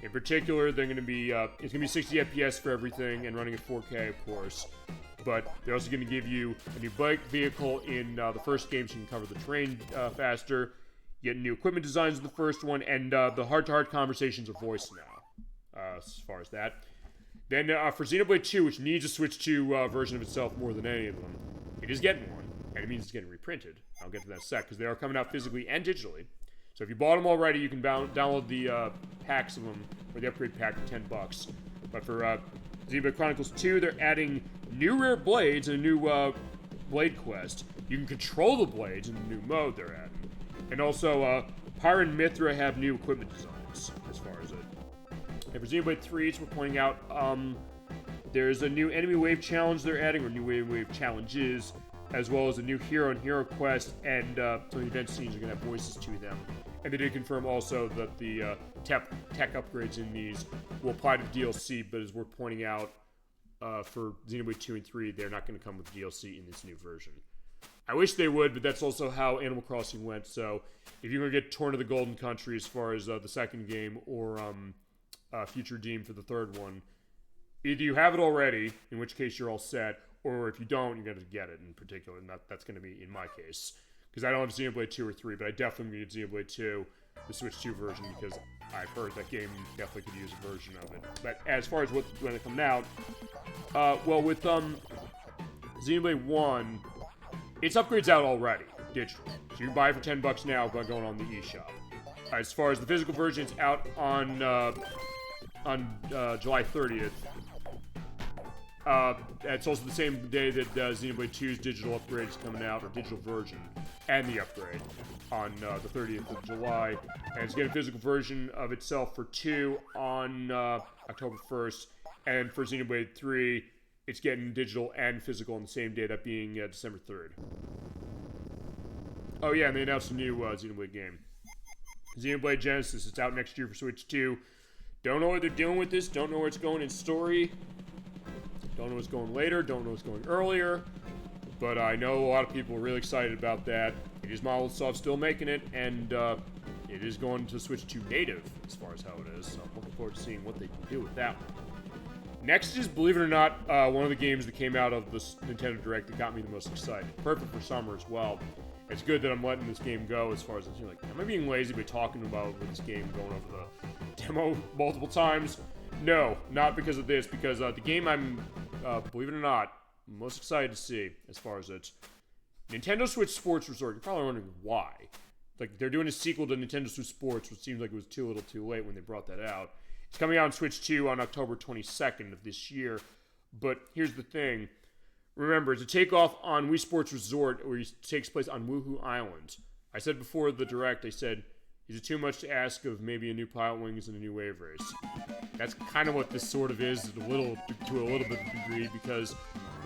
In particular, they're going to be it's going to be 60 FPS for everything and running at 4K, of course. But they're also going to give you a new bike vehicle in the first game, so you can cover the terrain faster. You get new equipment designs in the first one, and the heart-to-heart conversations are voiced now, as far as that. Then for Xenoblade 2, which needs a Switch 2 version of itself more than any of them, it is getting one, and it means it's getting reprinted. I'll get to that in a sec, because they are coming out physically and digitally. So if you bought them already, you can download the packs of them, or the upgrade pack for $10. But for Xenoblade Chronicles 2, they're adding new rare blades and a new blade quest. You can control the blades in the new mode they're adding. And also, Pyra and Mithra have new equipment designs, as far as it. And for Xenoblade 3, we're pointing out, there's a new enemy wave challenge they're adding, or new wave challenges, as well as a new hero and hero quest, and some of the event scenes are going to have voices to them. And they did confirm also that the tech upgrades in these will apply to DLC, but as we're pointing out, for Xenoblade 2 and 3, they're not going to come with DLC in this new version. I wish they would, but that's also how Animal Crossing went, so if you're going to get Torn to the Golden Country as far as the second game, or Future Redeemed for the third one, either you have it already, in which case you're all set, or if you don't, you're going to get it in particular, and that's going to be in my case. Because I don't have Xenoblade 2 or 3, but I definitely need Xenoblade 2, the Switch 2 version, because I've heard that game definitely could use a version of it. But as far as what's going to come out, well, with Xenoblade 1, its upgrade's out already, digital. So you can buy it for $10 now by going on the eShop. As far as the physical version, it's out on July 30th. It's also the same day that Xenoblade 2's digital upgrade is coming out, or digital version, and the upgrade on the 30th of July. And it's getting a physical version of itself for 2 on October 1st. And for Xenoblade 3, it's getting digital and physical on the same day, that being December 3rd. Oh yeah, and they announced a new Xenoblade game. Xenoblade Genesis, it's out next year for Switch 2. Don't know what they're doing with this, don't know where it's going in story. Don't know what's going later, don't know what's going earlier, but I know a lot of people are really excited about that. It is Monolith Soft still making it, and it is going to Switch 2 native, as far as how it is, so I'm looking forward to seeing what they can do with that one. Next is, believe it or not, one of the games that came out of this Nintendo Direct that got me the most excited. Perfect for summer as well. It's good that I'm letting this game go as far as, like, am I being lazy by talking about this game, going over the demo multiple times? No, not because of this, because the game I'm, believe it or not, most excited to see as far as it's Nintendo Switch Sports Resort. You're probably wondering why. Like, they're doing a sequel to Nintendo Switch Sports, which seems like it was too little too late when they brought that out. It's coming out on Switch 2 on October 22nd of this year. But here's the thing. Remember, it's a takeoff on Wii Sports Resort, where it takes place on Woohoo Island. I said before the Direct, I said, is it too much to ask of maybe a new Pilot Wings and a new Wave Race? That's kind of what this sort of is, to a little bit of a degree, because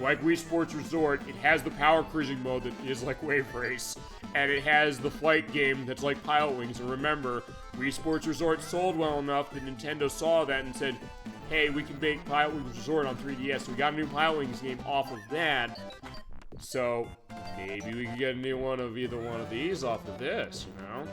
like Wii Sports Resort, it has the power cruising mode that is like Wave Race, and it has the flight game that's like Pilot Wings. And remember, Wii Sports Resort sold well enough that Nintendo saw that and said, hey, we can make Pilot Wings Resort on 3DS, so we got a new Pilot Wings game off of that. So maybe we can get a new one of either one of these off of this, you know?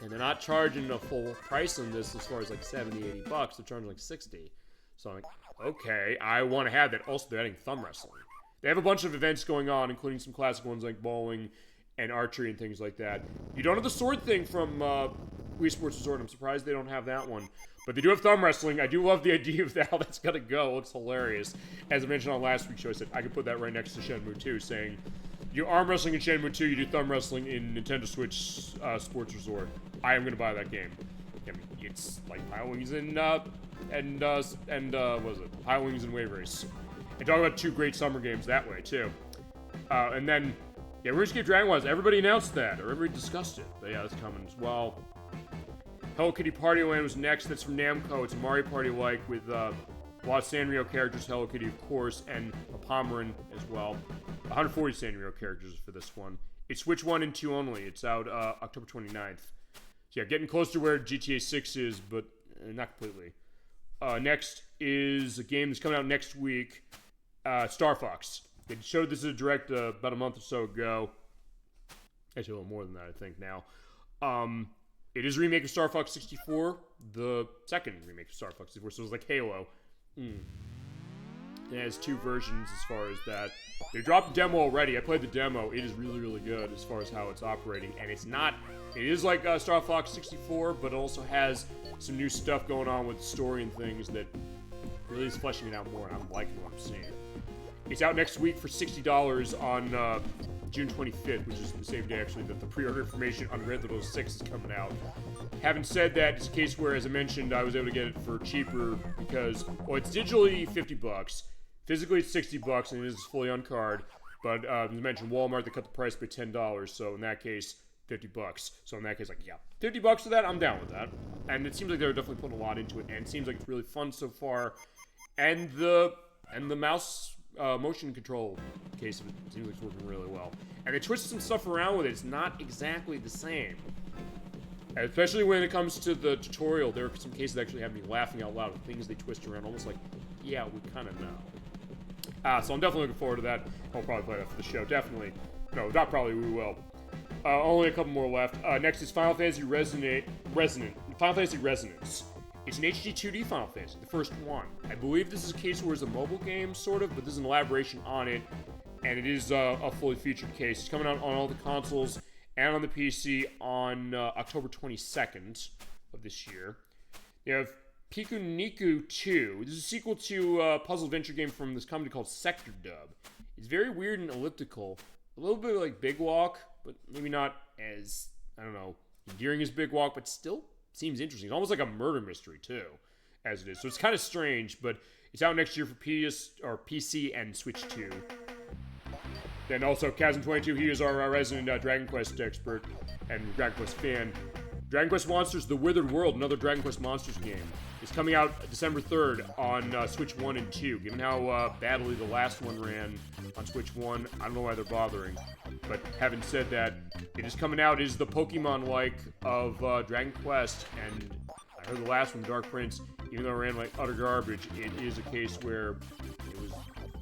And they're not charging a full price on this as far as like 70, 80 bucks. They're charging like 60. So I'm like, okay, I want to have that. Also, they're adding thumb wrestling. They have a bunch of events going on, including some classic ones like bowling and archery and things like that. You don't have the sword thing from Wii Sports Resort. I'm surprised they don't have that one. But they do have thumb wrestling. I do love the idea of how that's going to go. It looks hilarious. As I mentioned on last week's show, I said I could put that right next to Shenmue 2, saying, you arm wrestling in Shenmue 2, you do thumb wrestling in Nintendo Switch Sports Resort. I am going to buy that game. I mean, it's like Pilot Wings and what was it? Pilot Wings and Wave Race. And talk about two great summer games that way, too. And then, yeah, RuneScape Dragon Wars, everybody announced that, or everybody discussed it. But yeah, that's coming as well. Hello Kitty Party Land was next. That's from Namco. It's a Mario Party-like with a lot of Sanrio characters, Hello Kitty, of course, and a Pomeran as well. 140 Sanrio characters for this one. It's Switch 1 and 2 only. It's out October 29th. So yeah, getting close to where GTA 6 is, but not completely. Next is a game that's coming out next week, Star Fox. They showed this as a Direct about a month or so ago. Actually, a little more than that, I think, now. It is a remake of Star Fox 64, the second remake of Star Fox 64, so it's like Halo. It has two versions as far as that. They dropped a demo already. I played the demo. It is really, really good as far as how it's operating. And it's not... It is like Star Fox 64, but it also has some new stuff going on with the story and things that really is fleshing it out more, and I'm liking what I'm seeing. It's out next week for $60 on June 25th, which is the same day, actually, that the pre-order information on Grand Theft Auto 6 is coming out. Having said that, it's a case where, as I mentioned, I was able to get it for cheaper because, well, it's digitally $50. Physically, it's $60, and it is fully on card. But, as I mentioned, Walmart, they cut the price by $10, so in that case, $50. So in that case, like, yeah, $50 for that, I'm down with that. And it seems like they're definitely putting a lot into it, and it seems like it's really fun so far. And the mouse motion control case of it seems like it's working really well. And they twisted some stuff around with it. It's not exactly the same. And especially when it comes to the tutorial, there are some cases that actually have me laughing out loud at things they twist around, almost like, yeah, we kind of know. So I'm definitely looking forward to that. I'll probably play that for the show, definitely. No, not probably, we will. Only a couple more left. Next is Final Fantasy Final Fantasy Resonance. It's an HD 2D Final Fantasy, the first one. I believe this is a case where it's a mobile game, sort of, but there's an elaboration on it, and it is a fully featured case. It's coming out on all the consoles and on the PC on October 22nd of this year. You have Piku Niku 2. This is a sequel to a puzzle adventure game from this company called Sector Dub. It's very weird and elliptical. A little bit like Big Walk, but maybe not as, I don't know, endearing as Big Walk, but still seems interesting. It's almost like a murder mystery, too, as it is. So it's kind of strange, but it's out next year for PC and Switch 2. Then also, Chasm22, he is our resident Dragon Quest expert and Dragon Quest fan. Dragon Quest Monsters: The Withered World, another Dragon Quest Monsters game, is coming out December 3rd on Switch 1 and 2. Given how badly the last one ran on Switch 1, I don't know why they're bothering. But having said that, it is coming out. It is the Pokemon-like of Dragon Quest, and I heard the last one, Dark Prince, even though it ran like utter garbage, it is a case where it was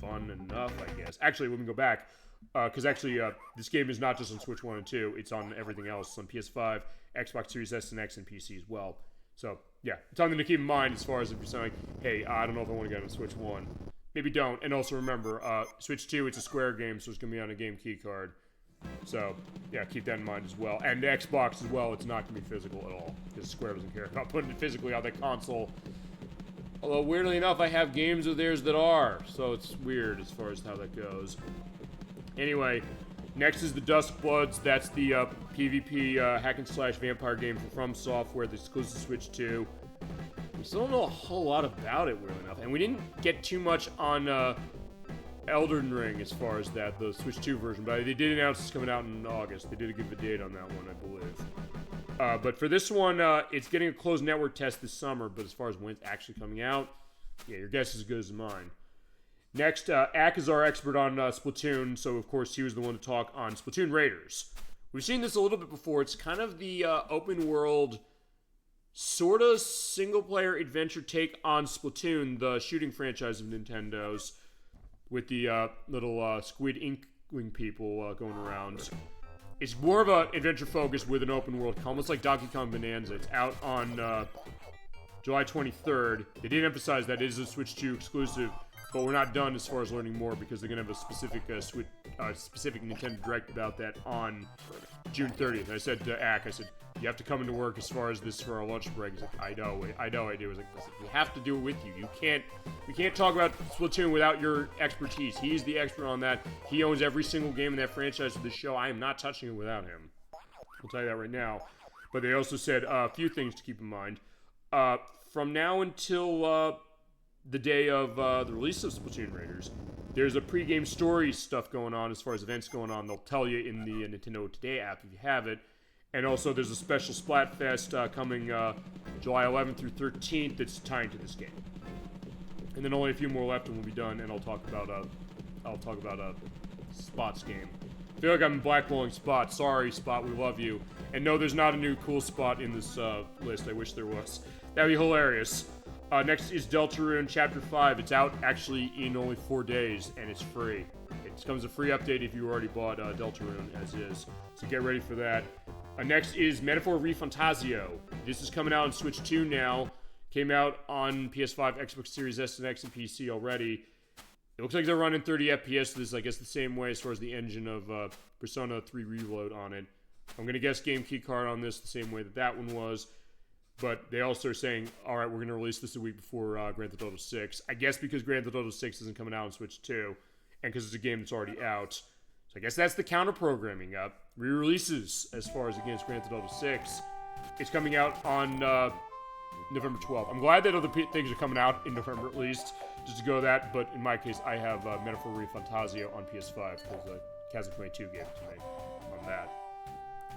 fun enough, I guess. Actually, when we go back, because actually this game is not just on Switch 1 and 2, it's on everything else. It's on PS5, Xbox Series S and X, and PC as well. So, yeah, something to keep in mind as far as if you're saying, like, hey, I don't know if I want to get on Switch 1. Maybe don't. And also remember, Switch 2, it's a Square game, so it's going to be on a game key card. So, yeah, keep that in mind as well. And the Xbox as well, it's not going to be physical at all, because Square doesn't care about putting it physically on that console. Although, weirdly enough, I have games of theirs that are, so it's weird as far as how that goes. Anyway, next is the Duskbloods. That's the PvP hack and slash vampire game from Software that's exclusive to Switch 2. We still don't know a whole lot about it, weirdly enough. And we didn't get too much on Elden Ring as far as that, the Switch 2 version, but they did announce it's coming out in August. They did give a date on that one, I believe. But for this one, it's getting a closed network test this summer, but as far as when it's actually coming out, yeah, your guess is as good as mine. Next, Ak is our expert on Splatoon, so of course he was the one to talk on Splatoon Raiders. We've seen this a little bit before. It's kind of the open world, sort of single-player adventure take on Splatoon, the shooting franchise of Nintendo's, with the little squid ink-wing people going around. It's more of an adventure focus with an open world, almost like Donkey Kong Bonanza. It's out on July 23rd. They did emphasize that it is a Switch 2 exclusive, but we're not done as far as learning more because they're going to have a specific Nintendo Direct about that on June 30th. And I said to Ak, you have to come into work as far as this for our lunch break. He's like, I know I do. I was like, we have to do it with you. We can't talk about Splatoon without your expertise. He's the expert on that. He owns every single game in that franchise for this show. I am not touching it without him. I'll tell you that right now. But they also said a few things to keep in mind. From now until the day of the release of Splatoon Raiders, there's a pre-game story stuff going on as far as events going on. They'll tell you in the Nintendo Today app if you have it. And also there's a special Splatfest coming July 11th through 13th that's tying to this game. And then only a few more left and we'll be done, and I'll talk about Spot's game. I feel like I'm blackballing Spot. Sorry, Spot, we love you. And no, there's not a new cool spot in this list. I wish there was. That'd be hilarious. Next is Deltarune Chapter 5. It's out actually in only 4 days, and it's free. It comes a free update if you already bought Deltarune as is. So get ready for that. Next is Metaphor ReFantazio. This is coming out on Switch 2 now. Came out on PS5, Xbox Series S and X, and PC already. It looks like they're running 30 FPS. This is, I guess, the same way as far as the engine of Persona 3 Reload on it. I'm going to guess Game Key Card on this the same way that one was. But they also are saying, all right, we're going to release this a week before Grand Theft Auto 6. I guess because Grand Theft Auto 6 isn't coming out on Switch 2, and because it's a game that's already out. So I guess that's the counter-programming up. Re-releases as far as against Grand Theft Auto 6. It's coming out on November 12th. I'm glad that other things are coming out in November at least, just to go that. But in my case, I have Metaphor ReFantazio on PS5 because the Kazakh 22 gave it to me on that.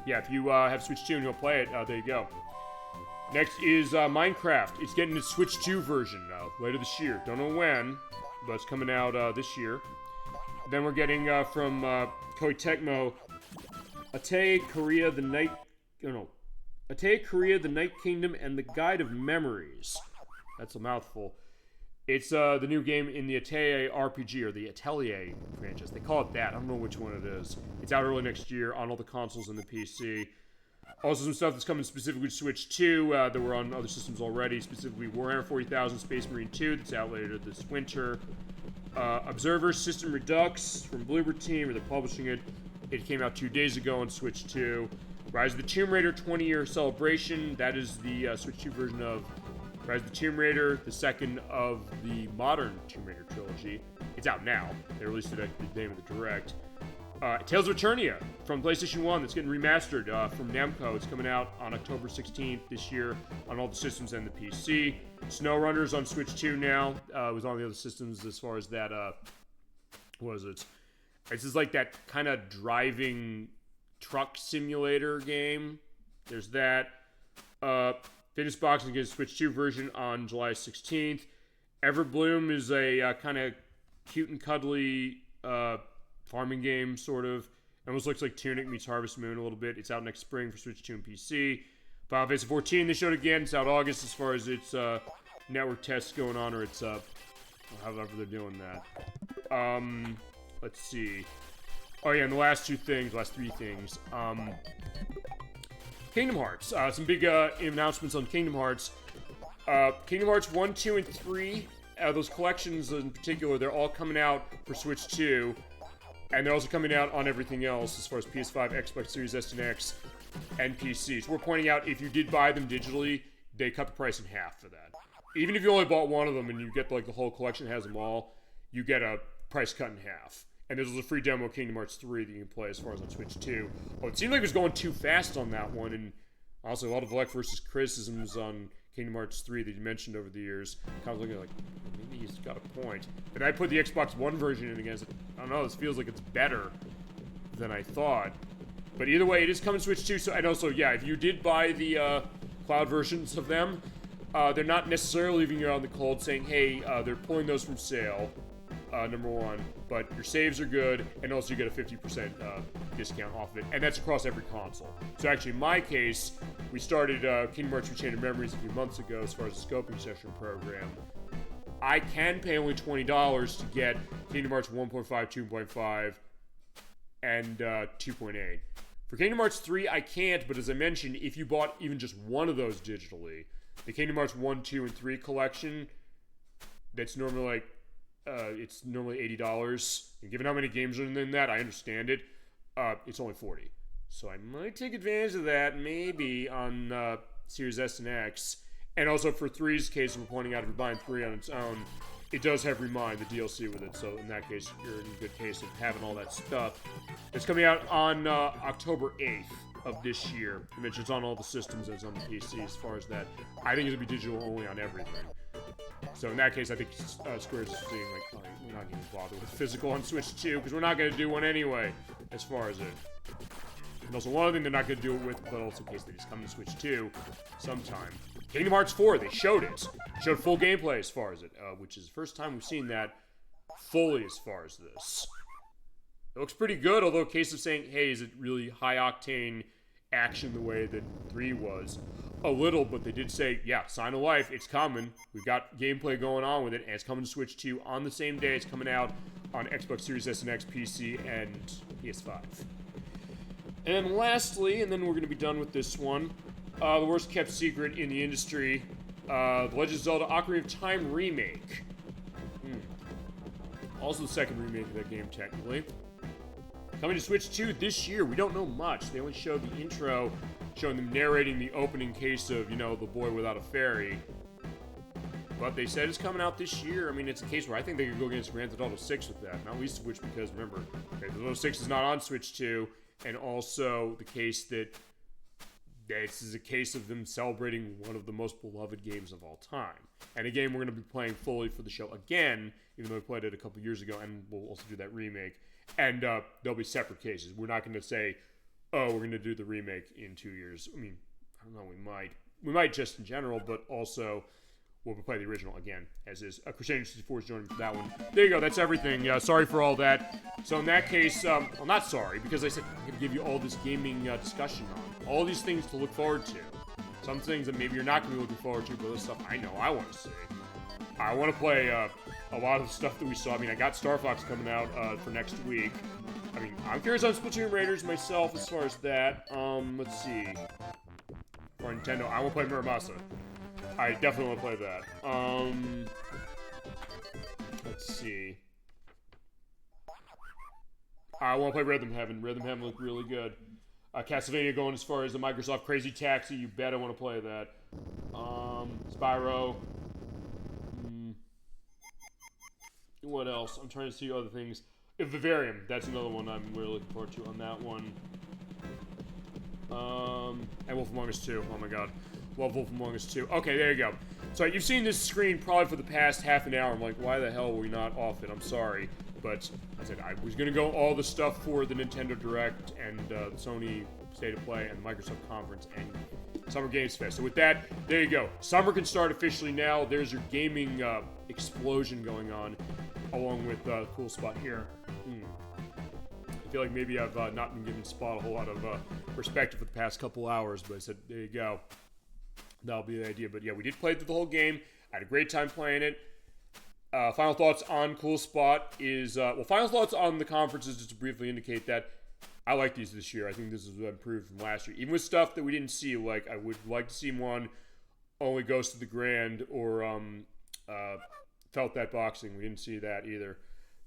Yeah, if you have Switch 2 and you'll play it, there you go. Next is Minecraft. It's getting its Switch 2 version later this year. Don't know when, but it's coming out this year. Then we're getting from Koei Tecmo, Atei Korea the Night Kingdom and the Guide of Memories. That's a mouthful. It's the new game in the Atelier RPG, or the Atelier franchise. They call it that. I don't know which one it is. It's out early next year on all the consoles and the PC. Also some stuff that's coming specifically to Switch 2 that were on other systems already, specifically Warhammer 40,000 Space Marine 2 that's out later this winter. Observer System Redux from Bloober Team, or they're publishing it. It came out 2 days ago on Switch 2. Rise of the Tomb Raider 20-year celebration. That is the Switch 2 version of Rise of the Tomb Raider, the second of the modern Tomb Raider trilogy. It's out now. They released it at the name of the Direct. Tales of Eternia from PlayStation 1 that's getting remastered from Namco. It's coming out on October 16th this year on all the systems and the PC. SnowRunners on Switch 2 now. It was on the other systems as far as that, what is it? This is like that kind of driving truck simulator game. There's that. Fitness Boxing gets Switch 2 version on July 16th. Everbloom is a kind of cute and cuddly farming game, sort of. Almost looks like Tunic meets Harvest Moon a little bit. It's out next spring for Switch 2 and PC. Final Fantasy 14, they showed again. It's out August as far as its network tests going on, or it's however they're doing that. Let's see. Oh yeah, and the last three things. Kingdom Hearts. Some big announcements on Kingdom Hearts. Kingdom Hearts 1, 2, and 3. Those collections in particular, they're all coming out for Switch 2. And they're also coming out on everything else as far as PS5, Xbox Series S and X, and PC. So we're pointing out, if you did buy them digitally, they cut the price in half for that. Even if you only bought one of them and you get like the whole collection that has them all, you get a price cut in half. And there's a free demo of Kingdom Hearts 3 that you can play as far as on Switch 2. Oh, it seemed like it was going too fast on that one, and also a lot of like versus criticisms on Kingdom Hearts 3 that you mentioned over the years. Kind of looking at like, maybe he's got a point. And I put the Xbox One version in against it. I don't know, this feels like it's better than I thought. But either way, it is coming to Switch 2. So, and also, yeah, if you did buy the cloud versions of them, they're not necessarily leaving you out in the cold saying, hey, they're pulling those from sale, number one. But your saves are good, and also you get a 50% discount off of it. And that's across every console. So actually, in my case, we started Kingdom Hearts Chain of Memories a few months ago as far as the scoping session program. I can pay only $20 to get Kingdom Hearts 1.5, 2.5, and 2.8. For Kingdom Hearts 3, I can't, but as I mentioned, if you bought even just one of those digitally, the Kingdom Hearts 1, 2, and 3 collection, that's normally like, it's normally $80. And given how many games are in that, I understand it. It's only $40. So I might take advantage of that, maybe, on Series S and X. And also for 3's case, we're pointing out if you're buying 3 on its own, it does have Remind, the DLC with it. So in that case, you're in a good case of having all that stuff. It's coming out on October 8th of this year. I mentioned it's on all the systems and it's on the PC as far as that. I think it'll be digital only on everything. So in that case, I think Square's is being like, oh, we're not going to bother with physical on Switch 2 because we're not going to do one anyway, as far as it. And also one other thing they're not going to do it with, but also in case they just come to Switch 2 sometime. Kingdom Hearts 4, they showed it. Showed full gameplay as far as it, which is the first time we've seen that fully as far as this. It looks pretty good, although a case of saying, hey, is it really high-octane action the way that 3 was? A little, but they did say, yeah, Sign of Life, it's coming. We've got gameplay going on with it, and it's coming to Switch 2 on the same day. It's coming out on Xbox Series S and X, PC, and PS5. And then lastly, and then we're going to be done with this one, the worst kept secret in the industry, The Legend of Zelda Ocarina of Time remake. Also the second remake of that game, technically. Coming to Switch 2 this year. We don't know much. They only showed the intro, showing them narrating the opening case of, you know, the boy without a fairy. But they said it's coming out this year. I mean, it's a case where I think they could go against Grand Theft Auto 6 with that. Not least of which because, remember, Grand Theft Auto 6 is not on Switch 2. And also the case that this is a case of them celebrating one of the most beloved games of all time. And a game we're going to be playing fully for the show again, even though we played it a couple years ago, and we'll also do that remake. And there'll be separate cases. We're not going to say, oh, we're going to do the remake in 2 years. I mean, I don't know, we might. We might just in general, but also we'll play the original again, as is. Crusader 64 is joining me for that one. There you go, that's everything. Sorry for all that. So in that case, well, not sorry, because I said I'm going to give you all this gaming discussion on. All these things to look forward to. Some things that maybe you're not going to be looking forward to, but other stuff I know I want to see. I want to play a lot of the stuff that we saw. I mean, I got Star Fox coming out for next week. I mean, I'm curious on Splatoon Raiders myself as far as that. Let's see. For Nintendo, I want to play Muramasa. I definitely want to play that. Let's see. I want to play Rhythm Heaven. Rhythm Heaven looked really good. Castlevania going as far as the Microsoft Crazy Taxi. You bet I want to play that. Spyro. What else? I'm trying to see other things. Vivarium. That's another one I'm really looking forward to on that one. And Wolf Among Us 2. Oh my god. Love Wolf Among Us 2. Okay, there you go. So you've seen this screen probably for the past half an hour. I'm like, why the hell were we not off it? I'm sorry. But I said I was going to go all the stuff for the Nintendo Direct and the Sony State of Play and the Microsoft Conference and Summer Games Fest. So with that, there you go. Summer can start officially now. There's your gaming explosion going on, along with Cool Spot here. I feel like maybe I've not been giving Spot a whole lot of respect for the past couple hours, but I said, there you go. That'll be the idea. But yeah, we did play through the whole game. I had a great time playing it. Final thoughts on Cool Spot is, well, final thoughts on the conferences, just to briefly indicate that I like these this year. I think this is improved from last year. Even with stuff that we didn't see, like I would like to see one only Goes to the Grand or Felt That Boxing. We didn't see that either.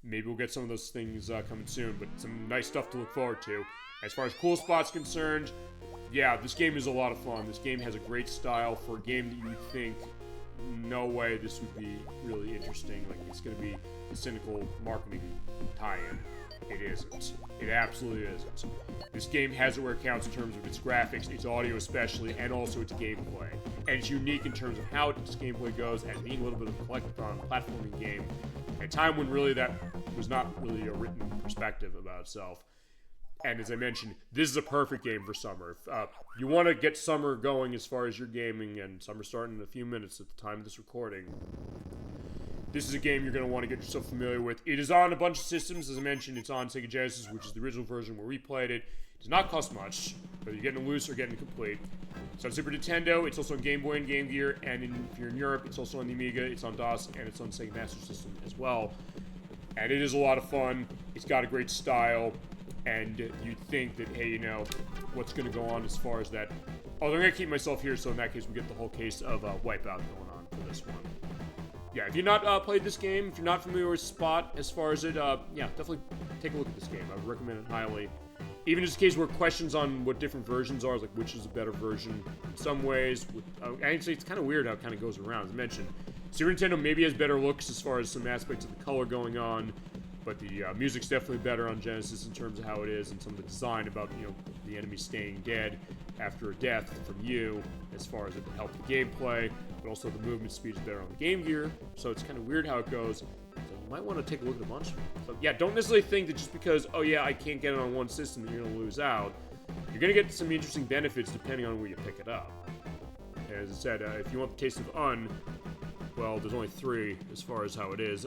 Maybe we'll get some of those things coming soon, but some nice stuff to look forward to. As far as Cool Spot's concerned, yeah, this game is a lot of fun. This game has a great style for a game that you would think no way this would be really interesting. Like, it's going to be a cynical marketing tie-in. It isn't. It absolutely isn't. This game has it where it counts in terms of its graphics, its audio especially, and also its gameplay. And it's unique in terms of how its gameplay goes, and being a little bit of a collectathon platforming game at a time when really that was not really a written perspective about itself. And as I mentioned, this is a perfect game for summer. If you want to get summer going as far as your gaming, and summer's starting in a few minutes at the time of this recording, this is a game you're going to want to get yourself familiar with. It is on a bunch of systems. As I mentioned, it's on Sega Genesis, which is the original version where we played it. It does not cost much, whether you're getting it loose or getting it complete. It's on Super Nintendo, it's also on Game Boy and Game Gear, and if you're in Europe, it's also on the Amiga, it's on DOS, and it's on Sega Master System as well. And it is a lot of fun. It's got a great style, and you'd think that, hey, you know, what's going to go on as far as that? Oh, they're going to keep myself here, so in that case, we get the whole case of Wipeout going on for this one. Yeah, if you've not played this game, if you're not familiar with Spot as far as it, yeah, definitely take a look at this game. I would recommend it highly. Even just in case where questions on what different versions are, like which is a better version in some ways. Actually, it's kind of weird how it kind of goes around. As I mentioned, Super Nintendo maybe has better looks as far as some aspects of the color going on, but the music's definitely better on Genesis in terms of how it is, and some of the design about, you know, the enemy staying dead after a death from you, as far as it helped the gameplay, but also the movement speed is better on the Game Gear, so it's kind of weird how it goes. So you might want to take a look at a bunch of them. So yeah, don't necessarily think that just because, oh yeah, I can't get it on one system, that you're going to lose out. You're going to get some interesting benefits depending on where you pick it up. As I said, if you want the taste of well, there's only 3 as far as how it is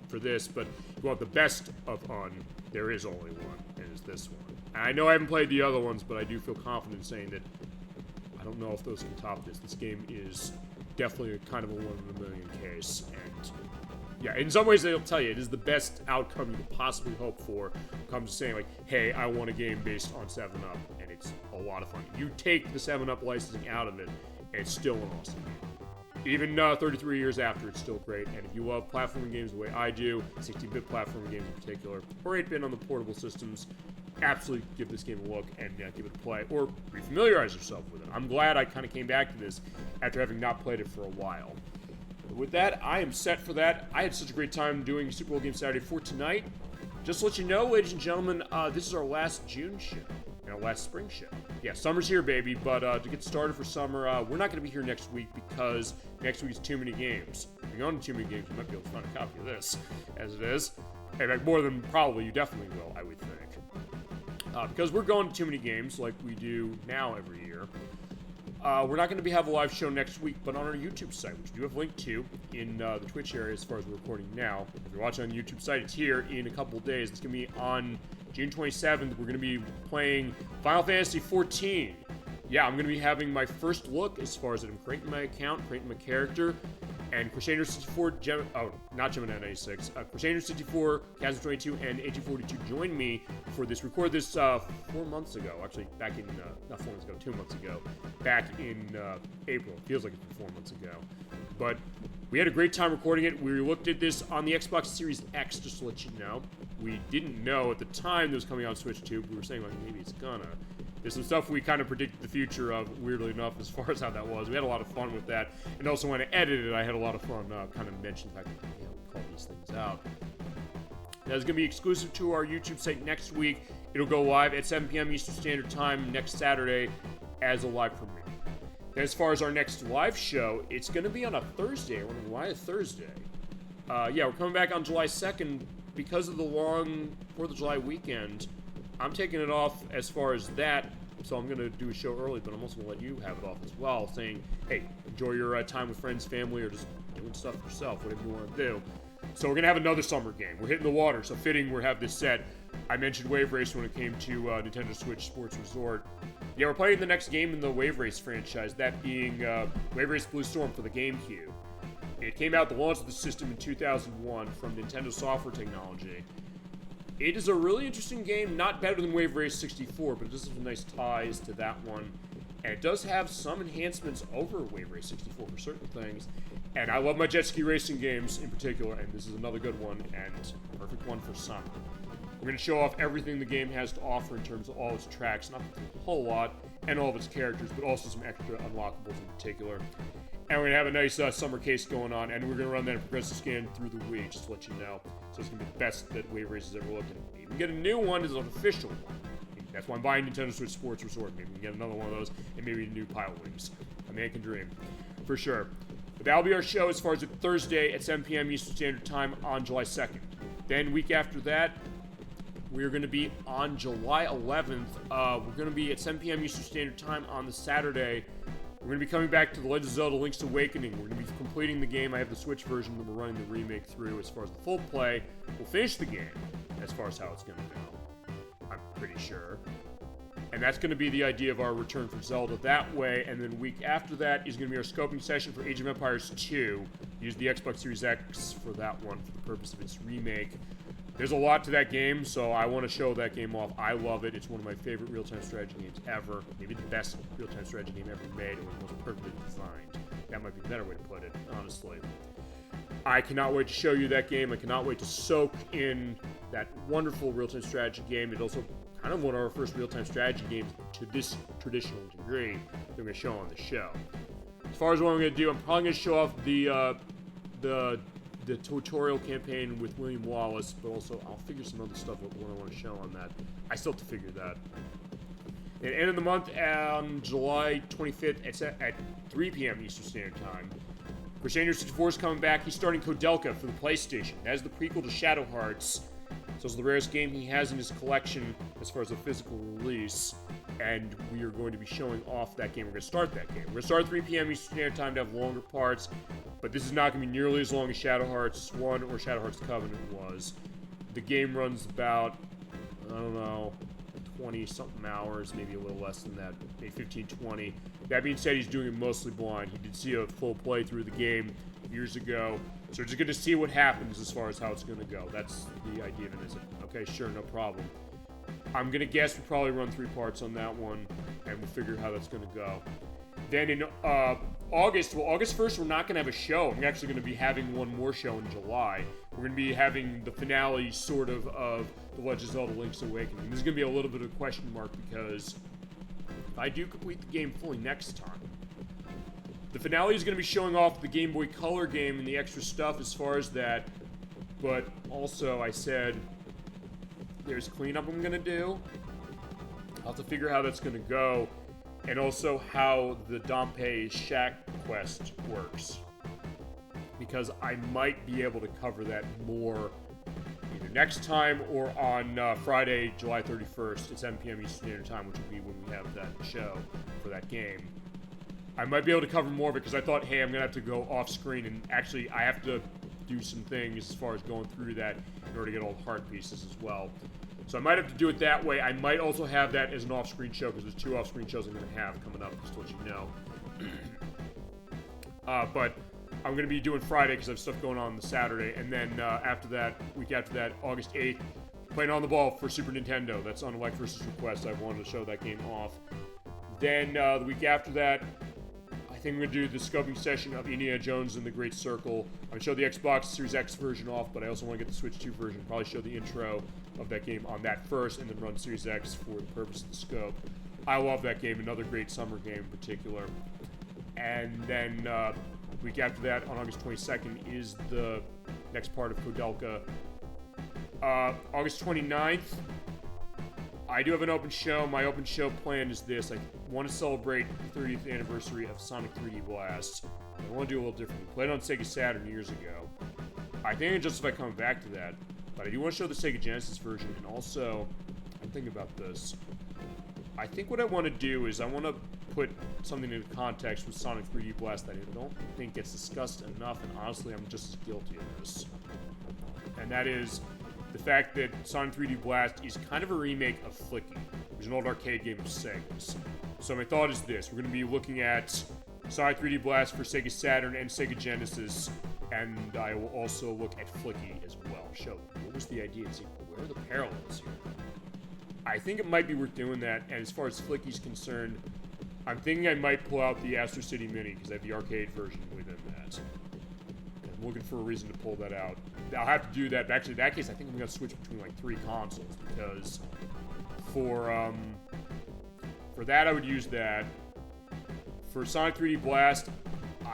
for this, but if you want the best of there is only one, and it's this one. I know I haven't played the other ones, but I do feel confident in saying that I don't know if those can top this. This game is definitely kind of a 1 in a million case, and yeah, in some ways they'll tell you it is the best outcome you could possibly hope for. It comes to saying like, hey, I want a game based on 7-Up, and it's a lot of fun. You take the 7-Up licensing out of it, and it's still an awesome game. Even 33 years after, it's still great. And if you love platforming games the way I do, 16-bit platforming games in particular, or 8-bit on the portable systems, absolutely give this game a look and give it a play, or refamiliarize yourself with it. I'm glad I kind of came back to this after having not played it for a while. But with that, I am set for that. I had such a great time doing Super Bowl Game Saturday for tonight. Just to let you know, ladies and gentlemen, this is our last June show. Our last spring show. Yeah, summer's here, baby, but to get started for summer, we're not going to be here next week because next week is too many games. If you're going to too many games, you might be able to find a copy of this, as it is. In fact, more than probably, you definitely will, I would think. Because we're going to too many games like we do now every year. We're not going to have a live show next week, but on our YouTube site, which we do have linked to in the Twitch area as far as we're recording now. If you're watching on the YouTube site, it's here in a couple of days. It's going to be on June 27th. We're going to be playing Final Fantasy XIV. Yeah, I'm going to be having my first look as far as I'm creating my account, creating my character, and Crusader 64, not Gemini 96, Crusader 64, Chasm 22, and 1842 joined me for this, record this 4 months ago, actually back in, not 4 months ago, 2 months ago, back in April. It feels like it's been 4 months ago. But we had a great time recording it. We looked at this on the Xbox Series X, just to let you know. We didn't know at the time that was coming on Switch 2, but we were saying, like, maybe it's gonna. There's some stuff we kind of predicted the future of, weirdly enough, as far as how that was. We had a lot of fun with that. And also when I edited it, I had a lot of fun kind of mentioning the fact that, we call these things out. Now, it's going to be exclusive to our YouTube site next week. It'll go live at 7 p.m. Eastern Standard Time next Saturday as a live premiere. As far as our next live show, it's going to be on a Thursday. I wonder why a Thursday? Yeah, we're coming back on July 2nd because of the long 4th of July weekend. I'm taking it off as far as that, so I'm going to do a show early, but I'm also going to let you have it off as well, saying, hey, enjoy your time with friends, family, or just doing stuff yourself, whatever you want to do. So we're going to have another summer game. We're hitting the water, so fitting we have this set. I mentioned Wave Race when it came to Nintendo Switch Sports Resort. Yeah, we're playing the next game in the Wave Race franchise, that being Wave Race Blue Storm for the GameCube. It came out the launch of the system in 2001 from Nintendo Software Technology. It is a really interesting game, not better than Wave Race 64, but it does have some nice ties to that one. And it does have some enhancements over Wave Race 64 for certain things. And I love my jet ski racing games in particular, and this is another good one, and a perfect one for summer. We're going to show off everything the game has to offer in terms of all its tracks, not a whole lot, and all of its characters, but also some extra unlockables in particular. And And we're going to have a nice summer case going on, and we're going to run that progressive scan through the week, just to let you know. So it's going to be the best that Wave Races ever looked. And even get a new one is an official one. That's why I'm buying Nintendo Switch Sports Resort. Maybe we can get another one of those, and maybe a new Pilot Wings. A man can dream, for sure. But that'll be our show as far as Thursday at 7 p.m. Eastern Standard Time on July 2nd. Then, week after that, we're going to be on July 11th. We're going to be at 7 p.m. Eastern Standard Time on the Saturday. We're going to be coming back to The Legend of Zelda Link's Awakening. We're going to be completing the game. I have the Switch version that we're running the remake through as far as the full play. We'll finish the game as far as how it's going to go. I'm pretty sure. And that's going to be the idea of our return for Zelda that way. And then week after that is going to be our scoping session for Age of Empires 2. Use the Xbox Series X for that one for the purpose of its remake. There's a lot to that game, so I want to show that game off. I love it. It's one of my favorite real-time strategy games ever. Maybe the best real-time strategy game ever made, or the most perfectly designed. That might be a better way to put it, honestly. I cannot wait to show you that game. I cannot wait to soak in that wonderful real-time strategy game. It's also kind of one of our first real-time strategy games to this traditional degree that we're going to show on the show. As far as what I'm going to do, I'm probably going to show off the tutorial campaign with William Wallace, but also I'll figure some other stuff what I want to show on that. I still have to figure that. At the end of the month, on July 25th at 3 p.m. Eastern Standard Time, Crusader 64 is coming back. He's starting Kodelka for the PlayStation. That is the prequel to Shadow Hearts. So it's the rarest game he has in his collection as far as a physical release. And we are going to be showing off that game. We're going to start that game. We're going to start at 3 p.m. Eastern Standard Time to have longer parts. But this is not going to be nearly as long as Shadow Hearts 1 or Shadow Hearts Covenant was. The game runs about, I don't know, 20-something hours, maybe a little less than that, maybe 15, 20. That being said, he's doing it mostly blind. He did see a full playthrough of the game years ago. So we're just going to see what happens as far as how it's going to go. That's the idea of it, is it? Okay, sure, no problem. I'm going to guess we'll probably run 3 parts on that one, and we'll figure how that's going to go. Then in August 1st, we're not going to have a show. I'm actually going to be having one more show in July. We're going to be having the finale, sort of The Legend of Zelda Link's Awakening. This is going to be a little bit of a question mark, because if I do complete the game fully next time, the finale is going to be showing off the Game Boy Color game and the extra stuff as far as that. But also, I said, there's cleanup I'm going to do. I'll have to figure how that's going to go. And also how the Dompe Shack quest works. Because I might be able to cover that more either next time or on Friday, July 31st at 7 p.m. Eastern Standard Time, which will be when we have that show for that game. I might be able to cover more of it because I thought, hey, I'm going to have to go off screen, and actually I have to do some things as far as going through that in order to get all the heart pieces as well. So I might have to do it that way. I might also have that as an off-screen show, because there's 2 off-screen shows I'm going to have coming up, just to let you know. But I'm going to be doing Friday because I have stuff going on the Saturday. And then after that, week after that, August 8th, playing On the Ball for Super Nintendo. That's on Elect vs. Request. I wanted to show that game off. Then the week after that, I think I'm going to do the scoping session of Indiana Jones and the Great Circle. I'm going to show the Xbox Series X version off, but I also want to get the Switch 2 version. Probably show the intro of that game on that first, and then run Series X for the purpose of the scope. I love that game, another great summer game in particular. And then week after that, on August 22nd, is the next part of Kodelka. August 29th, I do have an open show. My open show plan is this. I want to celebrate the 30th anniversary of Sonic 3D Blast. I want to do a little differently. Played on Sega Saturn years ago. I think I justify coming back to that. But I do want to show the Sega Genesis version, and also, I'm thinking about this. I think what I want to do is I want to put something into context with Sonic 3D Blast that I don't think gets discussed enough, and honestly, I'm just as guilty of this. And that is the fact that Sonic 3D Blast is kind of a remake of Flicky, which is an old arcade game of Sega's. So my thought is this. We're going to be looking at Sonic 3D Blast for Sega Saturn and Sega Genesis, and I will also look at Flicky as well. Show what was the idea and see where are the parallels here. I think it might be worth doing that, and as far as Flicky's concerned, I'm thinking I might pull out the Astro City Mini, because I have the arcade version within that. I'm looking for a reason to pull that out. I'll have to do that, but actually in that case, I think I'm going to switch between like 3 consoles, because for that I would use that. For Sonic 3D Blast,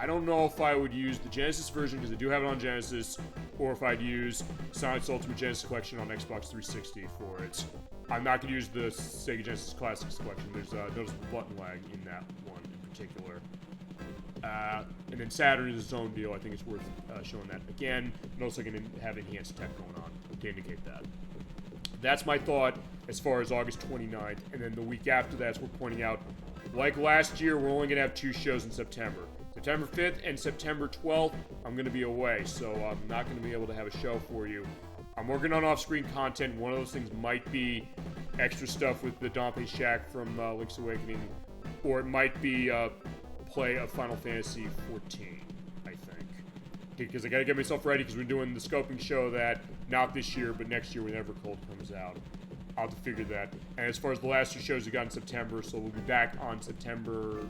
I don't know if I would use the Genesis version because I do have it on Genesis, or if I'd use Sonic's Ultimate Genesis Collection on Xbox 360 for it. I'm not going to use the Sega Genesis Classics Collection. There's noticeable button lag in that one in particular. And then Saturn is its own deal. I think it's worth showing that. Again, I'm also going to have enhanced tech going on to indicate that. That's my thought as far as August 29th. And then the week after that, we're pointing out, like last year, we're only going to have 2 shows in September. September 5th and September 12th, I'm going to be away, so I'm not going to be able to have a show for you. I'm working on off-screen content. One of those things might be extra stuff with the Dante Shack from Link's Awakening, or it might be play of Final Fantasy 14, I think. Because I gotta get myself ready, because we're doing the scoping show that, not this year, but next year whenever Cold comes out. I'll have to figure that. And as far as the last 2 shows we got in September, so we'll be back on September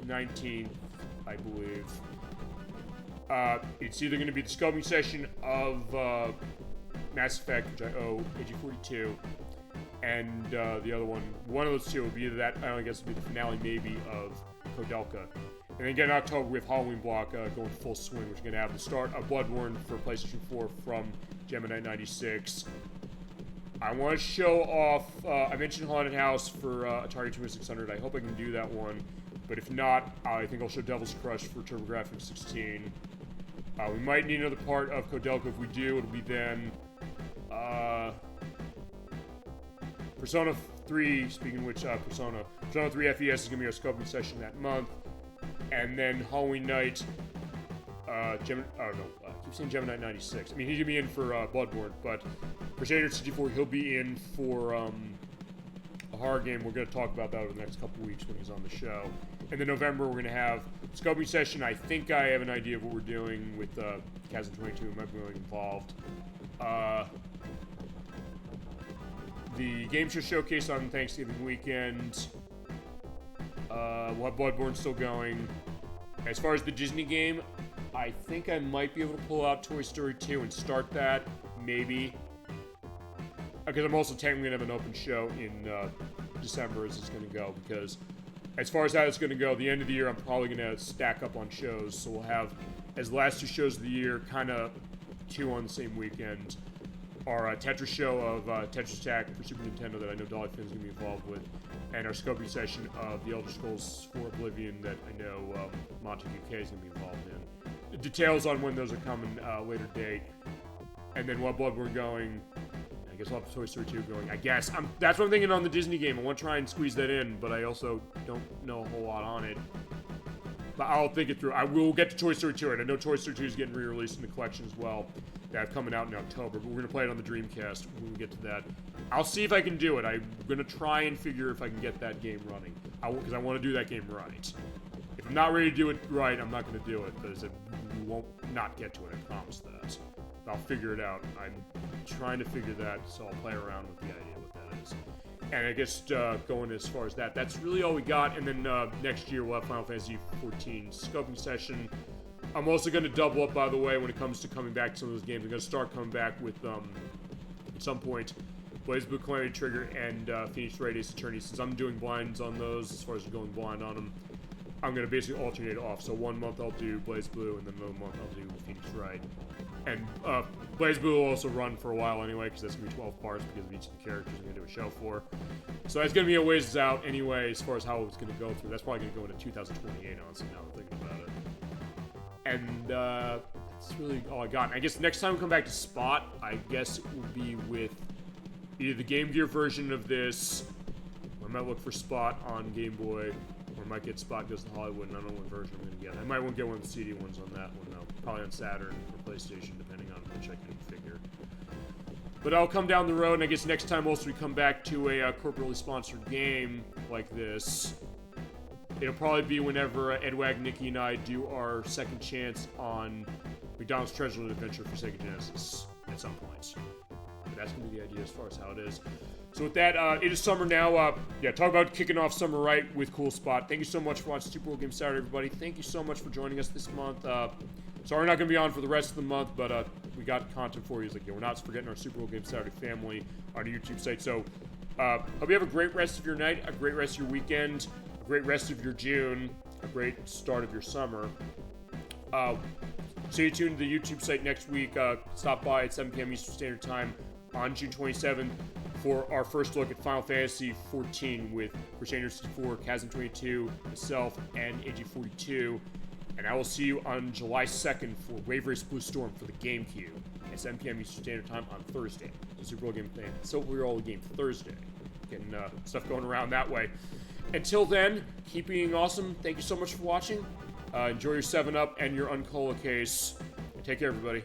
19th, I believe. It's either going to be the scoping session of Mass Effect, which I owe AG42, and the other one of those 2 will be either that, I guess, will be the finale maybe of Kodelka. And then again in October with Halloween Block going full swing, which is going to have the start of Bloodborne for PlayStation 4 from Gemini 96. I want to show off, I mentioned Haunted House for Atari 2600. I hope I can do that one. But if not, I think I'll show Devil's Crush for TurboGrafx 16. We might need another part of Kodelka. If we do, it'll be then Persona 3, speaking of which, Persona 3 FES is going to be our scoping session that month. And then Halloween Night, I keep saying Gemini 96. I mean, he's going to be in for Bloodborne, but for Shader 64, he'll be in for a horror game. We're going to talk about that over the next couple weeks when he's on the show. And then November, we're going to have scoping session. I think I have an idea of what we're doing with Chasm 22. We might be really involved. The Game Show Showcase on Thanksgiving weekend. We'll have Bloodborne still going. As far as the Disney game, I think I might be able to pull out Toy Story 2 and start that, maybe. Because I'm also technically going to have an open show in December as it's going to go, because as far as how it's going to go, the end of the year, I'm probably going to stack up on shows, so we'll have, as the last 2 shows of the year, kind of 2 on the same weekend. Our Tetris show of Tetris Attack for Super Nintendo that I know Dolly Finn's going to be involved with, and our scoping session of The Elder Scrolls 4 Oblivion that I know Monty UK is going to be involved in. Details on when those are coming later date. And then we'll have Bloodborne going. I guess we'll have Toy Story 2 going. I guess. That's what I'm thinking on the Disney game. I want to try and squeeze that in, but I also don't know a whole lot on it. But I'll think it through. I will get to Toy Story 2, and I know Toy Story 2 is getting re-released in the collection as well. That's coming out in October, but we're going to play it on the Dreamcast when we get to that. I'll see if I can do it. I'm going to try and figure if I can get that game running. Because I want to do that game right. If I'm not ready to do it right, I'm not going to do it. But we won't not get to it, I promise that. I'll figure it out. I'm trying to figure that, so I'll play around with the idea what that is. And I guess going as far as that, that's really all we got. And then next year we'll have Final Fantasy 14 scoping session. I'm also going to double up, by the way, when it comes to coming back to some of those games. I'm going to start coming back with, at some point, BlazBlue Calamity Trigger and Phoenix Wright Ace Attorney. Since I'm doing blinds on those, as far as going blind on them, I'm going to basically alternate off. So 1 month I'll do BlazBlue, and then another month I'll do Phoenix Wright. And BlazBlue will also run for a while anyway, because that's going to be 12 parts because of each of the characters I'm going to do a show for. So that's going to be a ways out anyway, as far as how it's going to go through. That's probably going to go into 2028, honestly, now I'm thinking about it. And that's really all I got. And I guess next time we come back to Spot, I guess it will be with either the Game Gear version of this, or I might look for Spot on Game Boy, or I might get Spot Goes to Hollywood, and I don't know what version I'm going to get. I might want to get one of the CD ones on that one, though. Probably on Saturn or PlayStation, depending on which I can figure. But I'll come down the road, and I guess next time also we come back to a corporately sponsored game like this. It'll probably be whenever Edwag, Nikki, and I do our second chance on McDonald's Treasure Hunt Adventure for Sega Genesis at some point. But that's going to be the idea as far as how it is. So with that, it is summer now. Talk about kicking off summer right with Cool Spot. Thank you so much for watching Super Bowl Game Saturday, everybody. Thank you so much for joining us this month. Sorry we're not going to be on for the rest of the month, but we got content for you. We're not forgetting our Super Bowl Game Saturday family on our YouTube site. So hope you have a great rest of your night, a great rest of your weekend, a great rest of your June. a great start of your summer. Stay tuned to the YouTube site next week. Stop by at 7 p.m. Eastern Standard Time on June 27th for our first look at Final Fantasy XIV with Crusader 64, Chasm 22, myself, and AG42. And I will see you on July 2nd for Wave Race Blue Storm for the GameCube at 7 p.m. Eastern Standard Time on Thursday. The Super Bowl game thing. So we're all game Thursday. Getting stuff going around that way. Until then, keep being awesome. Thank you so much for watching. Enjoy your 7-Up and your Uncola case. And take care, everybody.